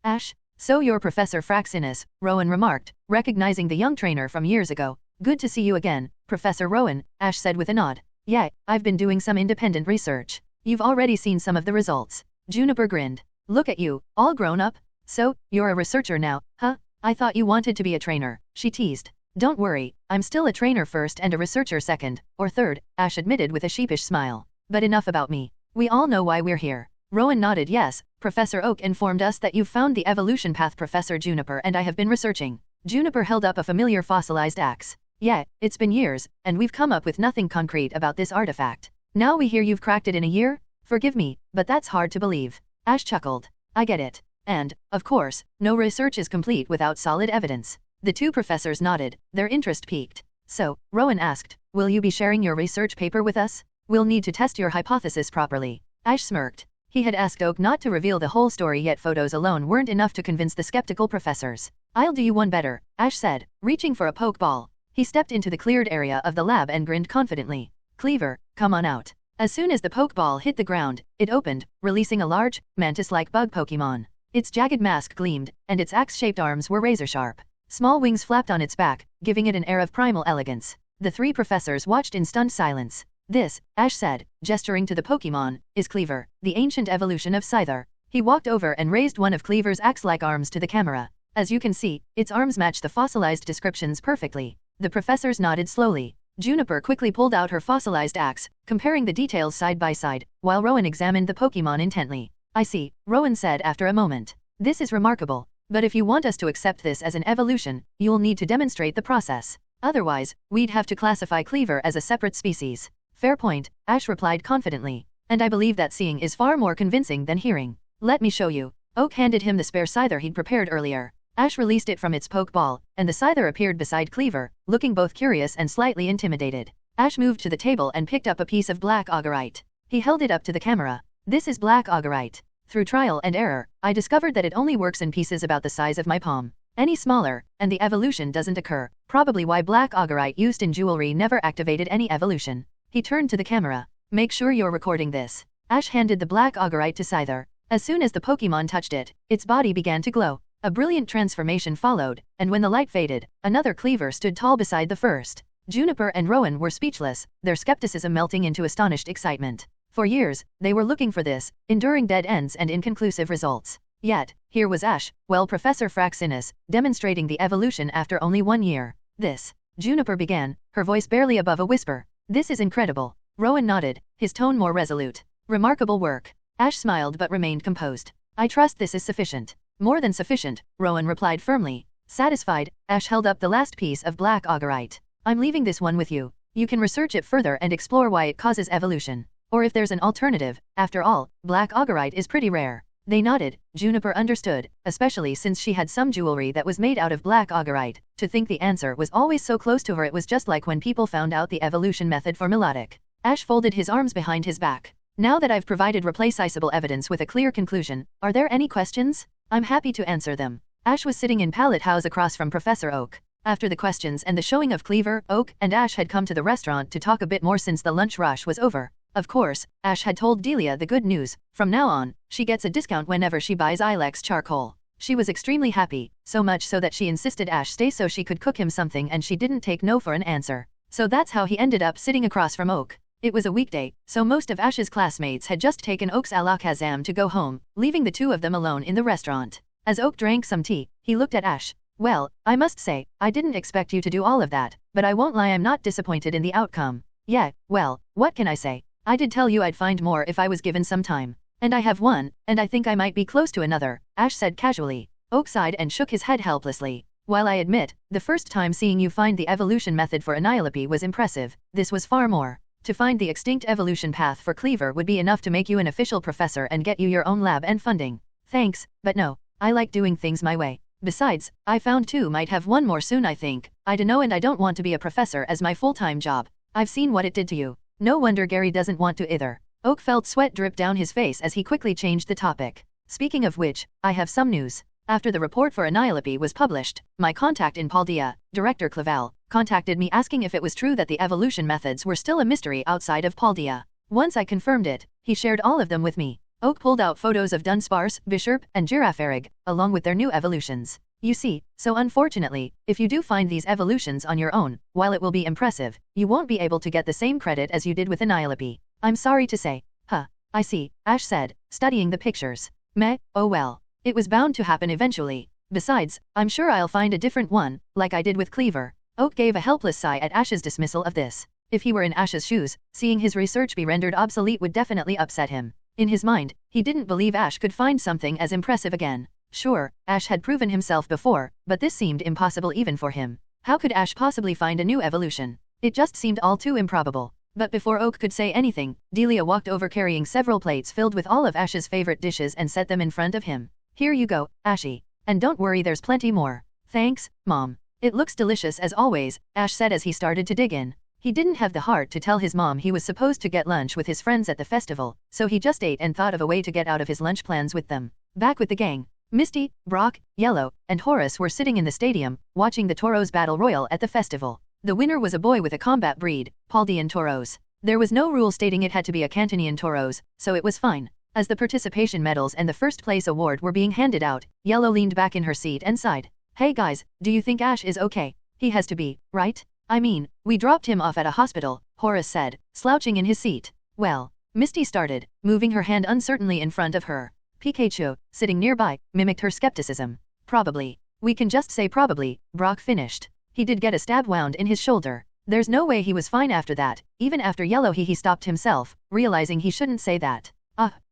Ash? So you're Professor Fraxinus, Rowan remarked, recognizing the young trainer from years ago. Good to see you again, Professor Rowan, Ash said with a nod. Yeah, I've been doing some independent research. You've already seen some of the results. Juniper grinned. Look at you, all grown up. So, you're a researcher now, huh? I thought you wanted to be a trainer, she teased. Don't worry, I'm still a trainer first and a researcher second, or third, Ash admitted with a sheepish smile. But enough about me. We all know why we're here. Rowan nodded yes, Professor Oak informed us that you've found the evolution path Professor Juniper and I have been researching. Juniper held up a familiar fossilized axe. Yeah, it's been years, and we've come up with nothing concrete about this artifact. Now we hear you've cracked it in a year? Forgive me, but that's hard to believe. Ash chuckled. I get it. And, of course, no research is complete without solid evidence. The 2 professors nodded, their interest peaked. So, Rowan asked, will you be sharing your research paper with us? We'll need to test your hypothesis properly. Ash smirked. He had asked Oak not to reveal the whole story, yet photos alone weren't enough to convince the skeptical professors. I'll do you one better, Ash said, reaching for a pokeball. He stepped into the cleared area of the lab and grinned confidently. Cleaver, come on out. As soon as the pokeball hit the ground, it opened, releasing a large, mantis-like bug Pokemon. Its jagged mask gleamed, and its axe-shaped arms were razor-sharp. Small wings flapped on its back, giving it an air of primal elegance. The three professors watched in stunned silence. This, Ash said, gesturing to the Pokemon, is Cleaver, the ancient evolution of Scyther. He walked over and raised one of Cleaver's axe-like arms to the camera. As you can see, its arms match the fossilized descriptions perfectly. The professors nodded slowly. Juniper quickly pulled out her fossilized axe, comparing the details side by side, while Rowan examined the Pokemon intently. I see, Rowan said after a moment. This is remarkable. But if you want us to accept this as an evolution, you'll need to demonstrate the process. Otherwise, we'd have to classify Cleaver as a separate species. Fair point, Ash replied confidently. And I believe that seeing is far more convincing than hearing. Let me show you. Oak handed him the spare Scyther he'd prepared earlier. Ash released it from its pokeball, and the Scyther appeared beside Cleaver, looking both curious and slightly intimidated. Ash moved to the table and picked up a piece of black augurite. He held it up to the camera. This is black augurite. Through trial and error, I discovered that it only works in pieces about the size of my palm. Any smaller, and the evolution doesn't occur, probably why black augurite used in jewelry never activated any evolution. He turned to the camera. Make sure you're recording this. Ash handed the black augurite to Scyther. As soon as the Pokemon touched it, its body began to glow. A brilliant transformation followed, and when the light faded, another Cleaver stood tall beside the first. Juniper and Rowan were speechless, their skepticism melting into astonished excitement. For years, they were looking for this, enduring dead ends and inconclusive results. Yet, here was Ash, Professor Fraxinus, demonstrating the evolution after only 1 year. This, Juniper began, her voice barely above a whisper. This is incredible. Rowan nodded, his tone more resolute. Remarkable work. Ash smiled but remained composed. I trust this is sufficient. More than sufficient, Rowan replied firmly. Satisfied, Ash held up the last piece of black augurite. I'm leaving this one with you. You can research it further and explore why it causes evolution. Or if there's an alternative. After all, black augurite is pretty rare. They nodded. Juniper understood, especially since she had some jewelry that was made out of black augurite. To think the answer was always so close to her, it was just like when people found out the evolution method for melodic. Ash folded his arms behind his back. Now that I've provided replaceable evidence with a clear conclusion, are there any questions? I'm happy to answer them. Ash was sitting in Pallet House across from Professor Oak. After the questions and the showing of Cleaver, Oak and Ash had come to the restaurant to talk a bit more since the lunch rush was over. Of course, Ash had told Delia the good news. From now on, she gets a discount whenever she buys Ilex charcoal. She was extremely happy, so much so that she insisted Ash stay so she could cook him something, and she didn't take no for an answer. So that's how he ended up sitting across from Oak. It was a weekday, so most of Ash's classmates had just taken Oak's alakazam to go home, leaving the two of them alone in the restaurant. As Oak drank some tea, he looked at Ash. Well, I must say, I didn't expect you to do all of that, but I won't lie, I'm not disappointed in the outcome. Yeah, well, what can I say? I did tell you I'd find more if I was given some time. And I have one, and I think I might be close to another, Ash said casually. Oak sighed and shook his head helplessly. While I admit, the first time seeing you find the evolution method for Annihilopy was impressive, this was far more. To find the extinct evolution path for Cleaver would be enough to make you an official professor and get you your own lab and funding. Thanks, but no. I like doing things my way. Besides, I found two, might have one more soon, I think. I dunno, and I don't want to be a professor as my full-time job. I've seen what it did to you. No wonder Gary doesn't want to either. Oak felt sweat drip down his face as he quickly changed the topic. Speaking of which, I have some news. After the report for Annihilopy was published, my contact in Paldea, Director Clavel, contacted me asking if it was true that the evolution methods were still a mystery outside of Paldea. Once I confirmed it, he shared all of them with me. Oak pulled out photos of Dunsparce, Bisharp, and Girafarig, along with their new evolutions. You see, so unfortunately, if you do find these evolutions on your own, while it will be impressive, you won't be able to get the same credit as you did with Annihilopy. I'm sorry to say. Huh. I see, Ash said, studying the pictures. Meh, oh well. It was bound to happen eventually. Besides, I'm sure I'll find a different one, like I did with Cleaver. Oak gave a helpless sigh at Ash's dismissal of this. If he were in Ash's shoes, seeing his research be rendered obsolete would definitely upset him. In his mind, he didn't believe Ash could find something as impressive again. Sure, Ash had proven himself before, but this seemed impossible even for him. How could Ash possibly find a new evolution? It just seemed all too improbable. But before Oak could say anything, Delia walked over carrying several plates filled with all of Ash's favorite dishes and set them in front of him. Here you go, Ashy. And don't worry, there's plenty more. Thanks, Mom. It looks delicious as always, Ash said as he started to dig in. He didn't have the heart to tell his mom he was supposed to get lunch with his friends at the festival, so he just ate and thought of a way to get out of his lunch plans with them. Back with the gang, Misty, Brock, Yellow, and Horace were sitting in the stadium, watching the Toros battle royal at the festival. The winner was a boy with a combat breed, Paldean Toros. There was no rule stating it had to be a Cantonian Toros, so it was fine. As the participation medals and the first place award were being handed out, Yellow leaned back in her seat and sighed. Hey guys, do you think Ash is okay? He has to be, right? I mean, we dropped him off at a hospital, Horace said, slouching in his seat. Well, Misty started, moving her hand uncertainly in front of her. Pikachu, sitting nearby, mimicked her skepticism. Probably. We can just say probably, Brock finished. He did get a stab wound in his shoulder. There's no way he was fine after that. Even after Yellow he stopped himself, realizing he shouldn't say that.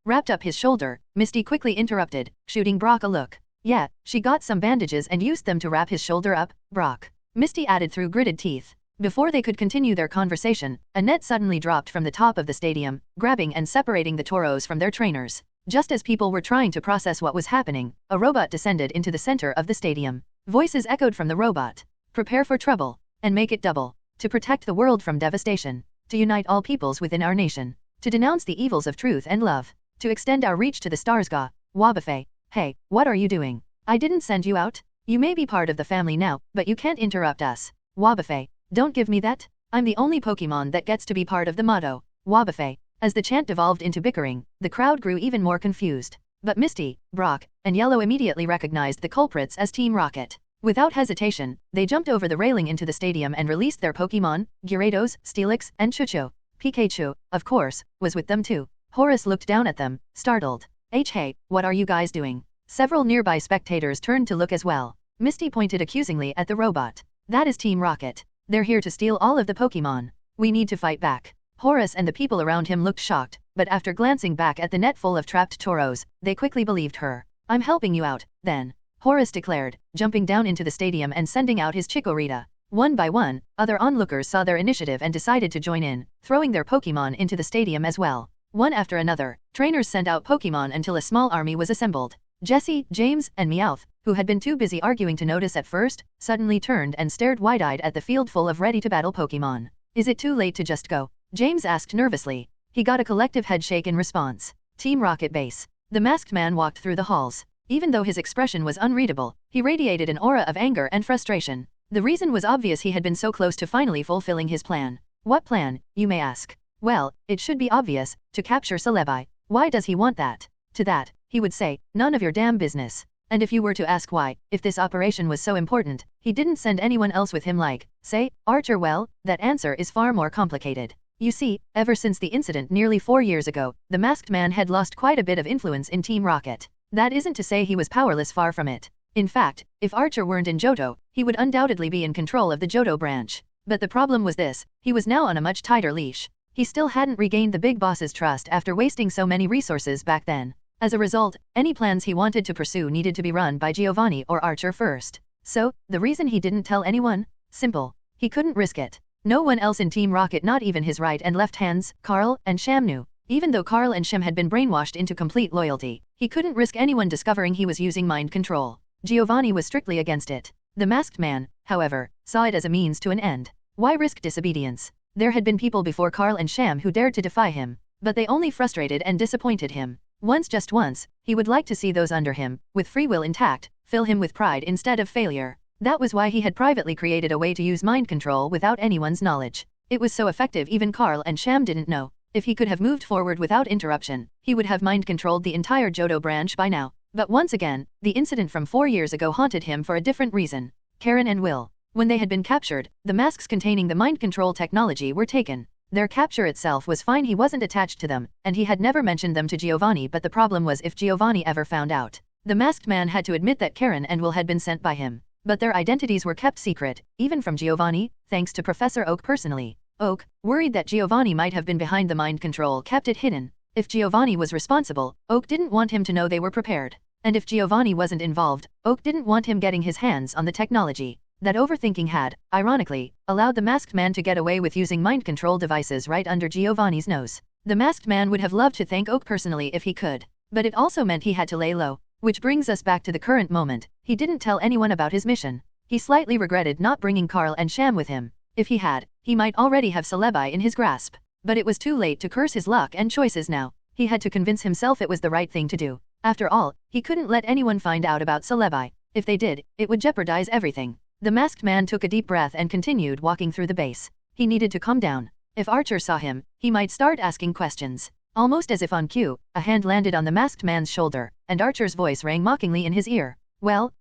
Wrapped up his shoulder, Misty quickly interrupted, shooting Brock a look. Yeah, she got some bandages and used them to wrap his shoulder up, Brock. Misty added through gritted teeth. Before they could continue their conversation, a net suddenly dropped from the top of the stadium, grabbing and separating the Toros from their trainers. Just as people were trying to process what was happening, a robot descended into the center of the stadium. Voices echoed from the robot. Prepare for trouble, and make it double. To protect the world from devastation. To unite all peoples within our nation. To denounce the evils of truth and love. To extend our reach to the stars. Wobbuffet. Hey, what are you doing? I didn't send you out. You may be part of the family now, but you can't interrupt us. Wobbuffet. Don't give me that. I'm the only Pokemon that gets to be part of the motto. Wobbuffet. As the chant devolved into bickering, the crowd grew even more confused. But Misty, Brock, and Yellow immediately recognized the culprits as Team Rocket. Without hesitation, they jumped over the railing into the stadium and released their Pokemon, Gyarados, Steelix, and Chucho. Pikachu, of course, was with them too. Horace looked down at them, startled. Hey, what are you guys doing? Several nearby spectators turned to look as well. Misty pointed accusingly at the robot. That is Team Rocket. They're here to steal all of the Pokemon. We need to fight back. Horace and the people around him looked shocked, but after glancing back at the net full of trapped Toros, they quickly believed her. I'm helping you out, then. Horace declared, jumping down into the stadium and sending out his Chikorita. One by one, other onlookers saw their initiative and decided to join in, throwing their Pokemon into the stadium as well. One after another, trainers sent out Pokemon until a small army was assembled. Jessie, James, and Meowth, who had been too busy arguing to notice at first, suddenly turned and stared wide-eyed at the field full of ready-to-battle Pokemon. Is it too late to just go? James asked nervously. He got a collective headshake in response. Team Rocket Base. The masked man walked through the halls. Even though his expression was unreadable, he radiated an aura of anger and frustration. The reason was obvious: he had been so close to finally fulfilling his plan. What plan, you may ask? Well, it should be obvious: to capture Celebi. Why does he want that? To that, he would say, none of your damn business. And if you were to ask why, if this operation was so important, he didn't send anyone else with him like, say, Archer, well, that answer is far more complicated. You see, ever since the incident nearly 4 years ago, the masked man had lost quite a bit of influence in Team Rocket. That isn't to say he was powerless, far from it. In fact, if Archer weren't in Johto, he would undoubtedly be in control of the Johto branch. But the problem was this: he was now on a much tighter leash. He still hadn't regained the big boss's trust after wasting so many resources back then. As a result, any plans he wanted to pursue needed to be run by Giovanni or Archer first. So, the reason he didn't tell anyone? Simple. He couldn't risk it. No one else in Team Rocket, not even his right and left hands, Carl and Sham, knew. Even though Carl and Sham had been brainwashed into complete loyalty, he couldn't risk anyone discovering he was using mind control. Giovanni was strictly against it. The masked man, however, saw it as a means to an end. Why risk disobedience? There had been people before Carl and Sham who dared to defy him, but they only frustrated and disappointed him. Once, just once, he would like to see those under him, with free will intact, fill him with pride instead of failure. That was why he had privately created a way to use mind control without anyone's knowledge. It was so effective even Carl and Sham didn't know. If he could have moved forward without interruption, he would have mind controlled the entire Johto branch by now. But once again, the incident from 4 years ago haunted him for a different reason. Karen and Will. When they had been captured, the masks containing the mind control technology were taken. Their capture itself was fine, he wasn't attached to them, and he had never mentioned them to Giovanni, but the problem was if Giovanni ever found out. The masked man had to admit that Karen and Will had been sent by him. But their identities were kept secret, even from Giovanni, thanks to Professor Oak personally. Oak, worried that Giovanni might have been behind the mind control, kept it hidden. If Giovanni was responsible, Oak didn't want him to know they were prepared. And if Giovanni wasn't involved, Oak didn't want him getting his hands on the technology. That overthinking had, ironically, allowed the masked man to get away with using mind control devices right under Giovanni's nose. The masked man would have loved to thank Oak personally if he could. But it also meant he had to lay low. Which brings us back to the current moment. He didn't tell anyone about his mission. He slightly regretted not bringing Carl and Sham with him. If he had, he might already have Celebi in his grasp. But it was too late to curse his luck and choices now. He had to convince himself it was the right thing to do. After all, he couldn't let anyone find out about Celebi. If they did, it would jeopardize everything. The masked man took a deep breath and continued walking through the base. He needed to calm down. If Archer saw him, he might start asking questions. Almost as if on cue, a hand landed on the masked man's shoulder, and Archer's voice rang mockingly in his ear. Well,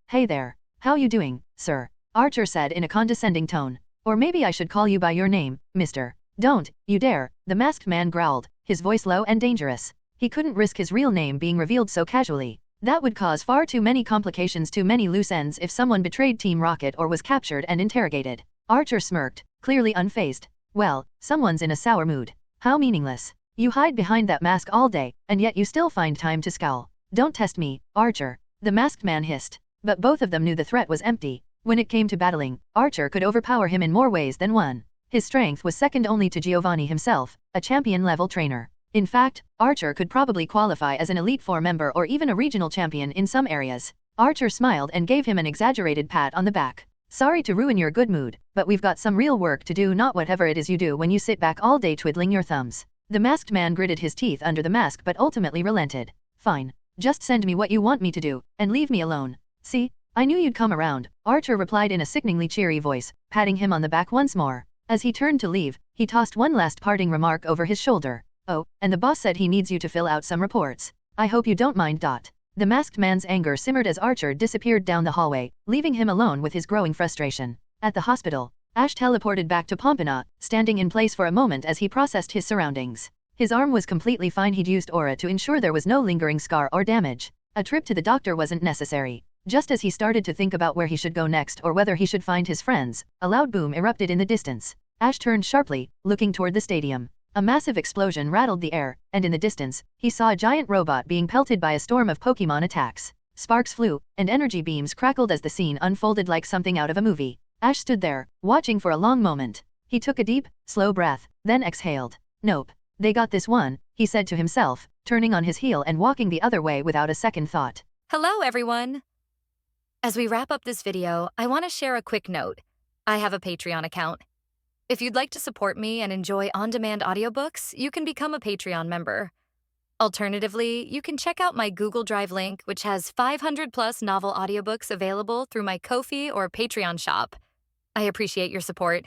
hey there. How you doing, sir? Archer said in a condescending tone. Or maybe I should call you by your name, mister. Don't you dare, the masked man growled, his voice low and dangerous. He couldn't risk his real name being revealed so casually. That would cause far too many complications, too many loose ends if someone betrayed Team Rocket or was captured and interrogated. Archer smirked, clearly unfazed. Well, someone's in a sour mood. How meaningless. You hide behind that mask all day, and yet you still find time to scowl. Don't test me, Archer, the masked man hissed. But both of them knew the threat was empty. When it came to battling, Archer could overpower him in more ways than one. His strength was second only to Giovanni himself, a champion-level trainer. In fact, Archer could probably qualify as an Elite Four member or even a regional champion in some areas. Archer smiled and gave him an exaggerated pat on the back. Sorry to ruin your good mood, but we've got some real work to do, not whatever it is you do when you sit back all day twiddling your thumbs. The masked man gritted his teeth under the mask but ultimately relented. Fine. Just send me what you want me to do, and leave me alone. See? I knew you'd come around, Archer replied in a sickeningly cheery voice, patting him on the back once more. As he turned to leave, he tossed one last parting remark over his shoulder. Oh, and the boss said he needs you to fill out some reports. I hope you don't mind. The masked man's anger simmered as Archer disappeared down the hallway, leaving him alone with his growing frustration. At the hospital, Ash teleported back to Pompona, standing in place for a moment as he processed his surroundings. His arm was completely fine. He'd used aura to ensure there was no lingering scar or damage. A trip to the doctor wasn't necessary. Just as he started to think about where he should go next or whether he should find his friends, a loud boom erupted in the distance. Ash turned sharply, looking toward the stadium. A massive explosion rattled the air, and in the distance, he saw a giant robot being pelted by a storm of Pokémon attacks. Sparks flew, and energy beams crackled as the scene unfolded like something out of a movie. Ash stood there, watching for a long moment. He took a deep, slow breath, then exhaled. Nope. They got this one, he said to himself, turning on his heel and walking the other way without a second thought. Hello, everyone. As we wrap up this video, I want to share a quick note. I have a Patreon account. If you'd like to support me and enjoy on-demand audiobooks, you can become a Patreon member. Alternatively, you can check out my Google Drive link, which has 500+ novel audiobooks available through my Ko-fi or Patreon shop. I appreciate your support.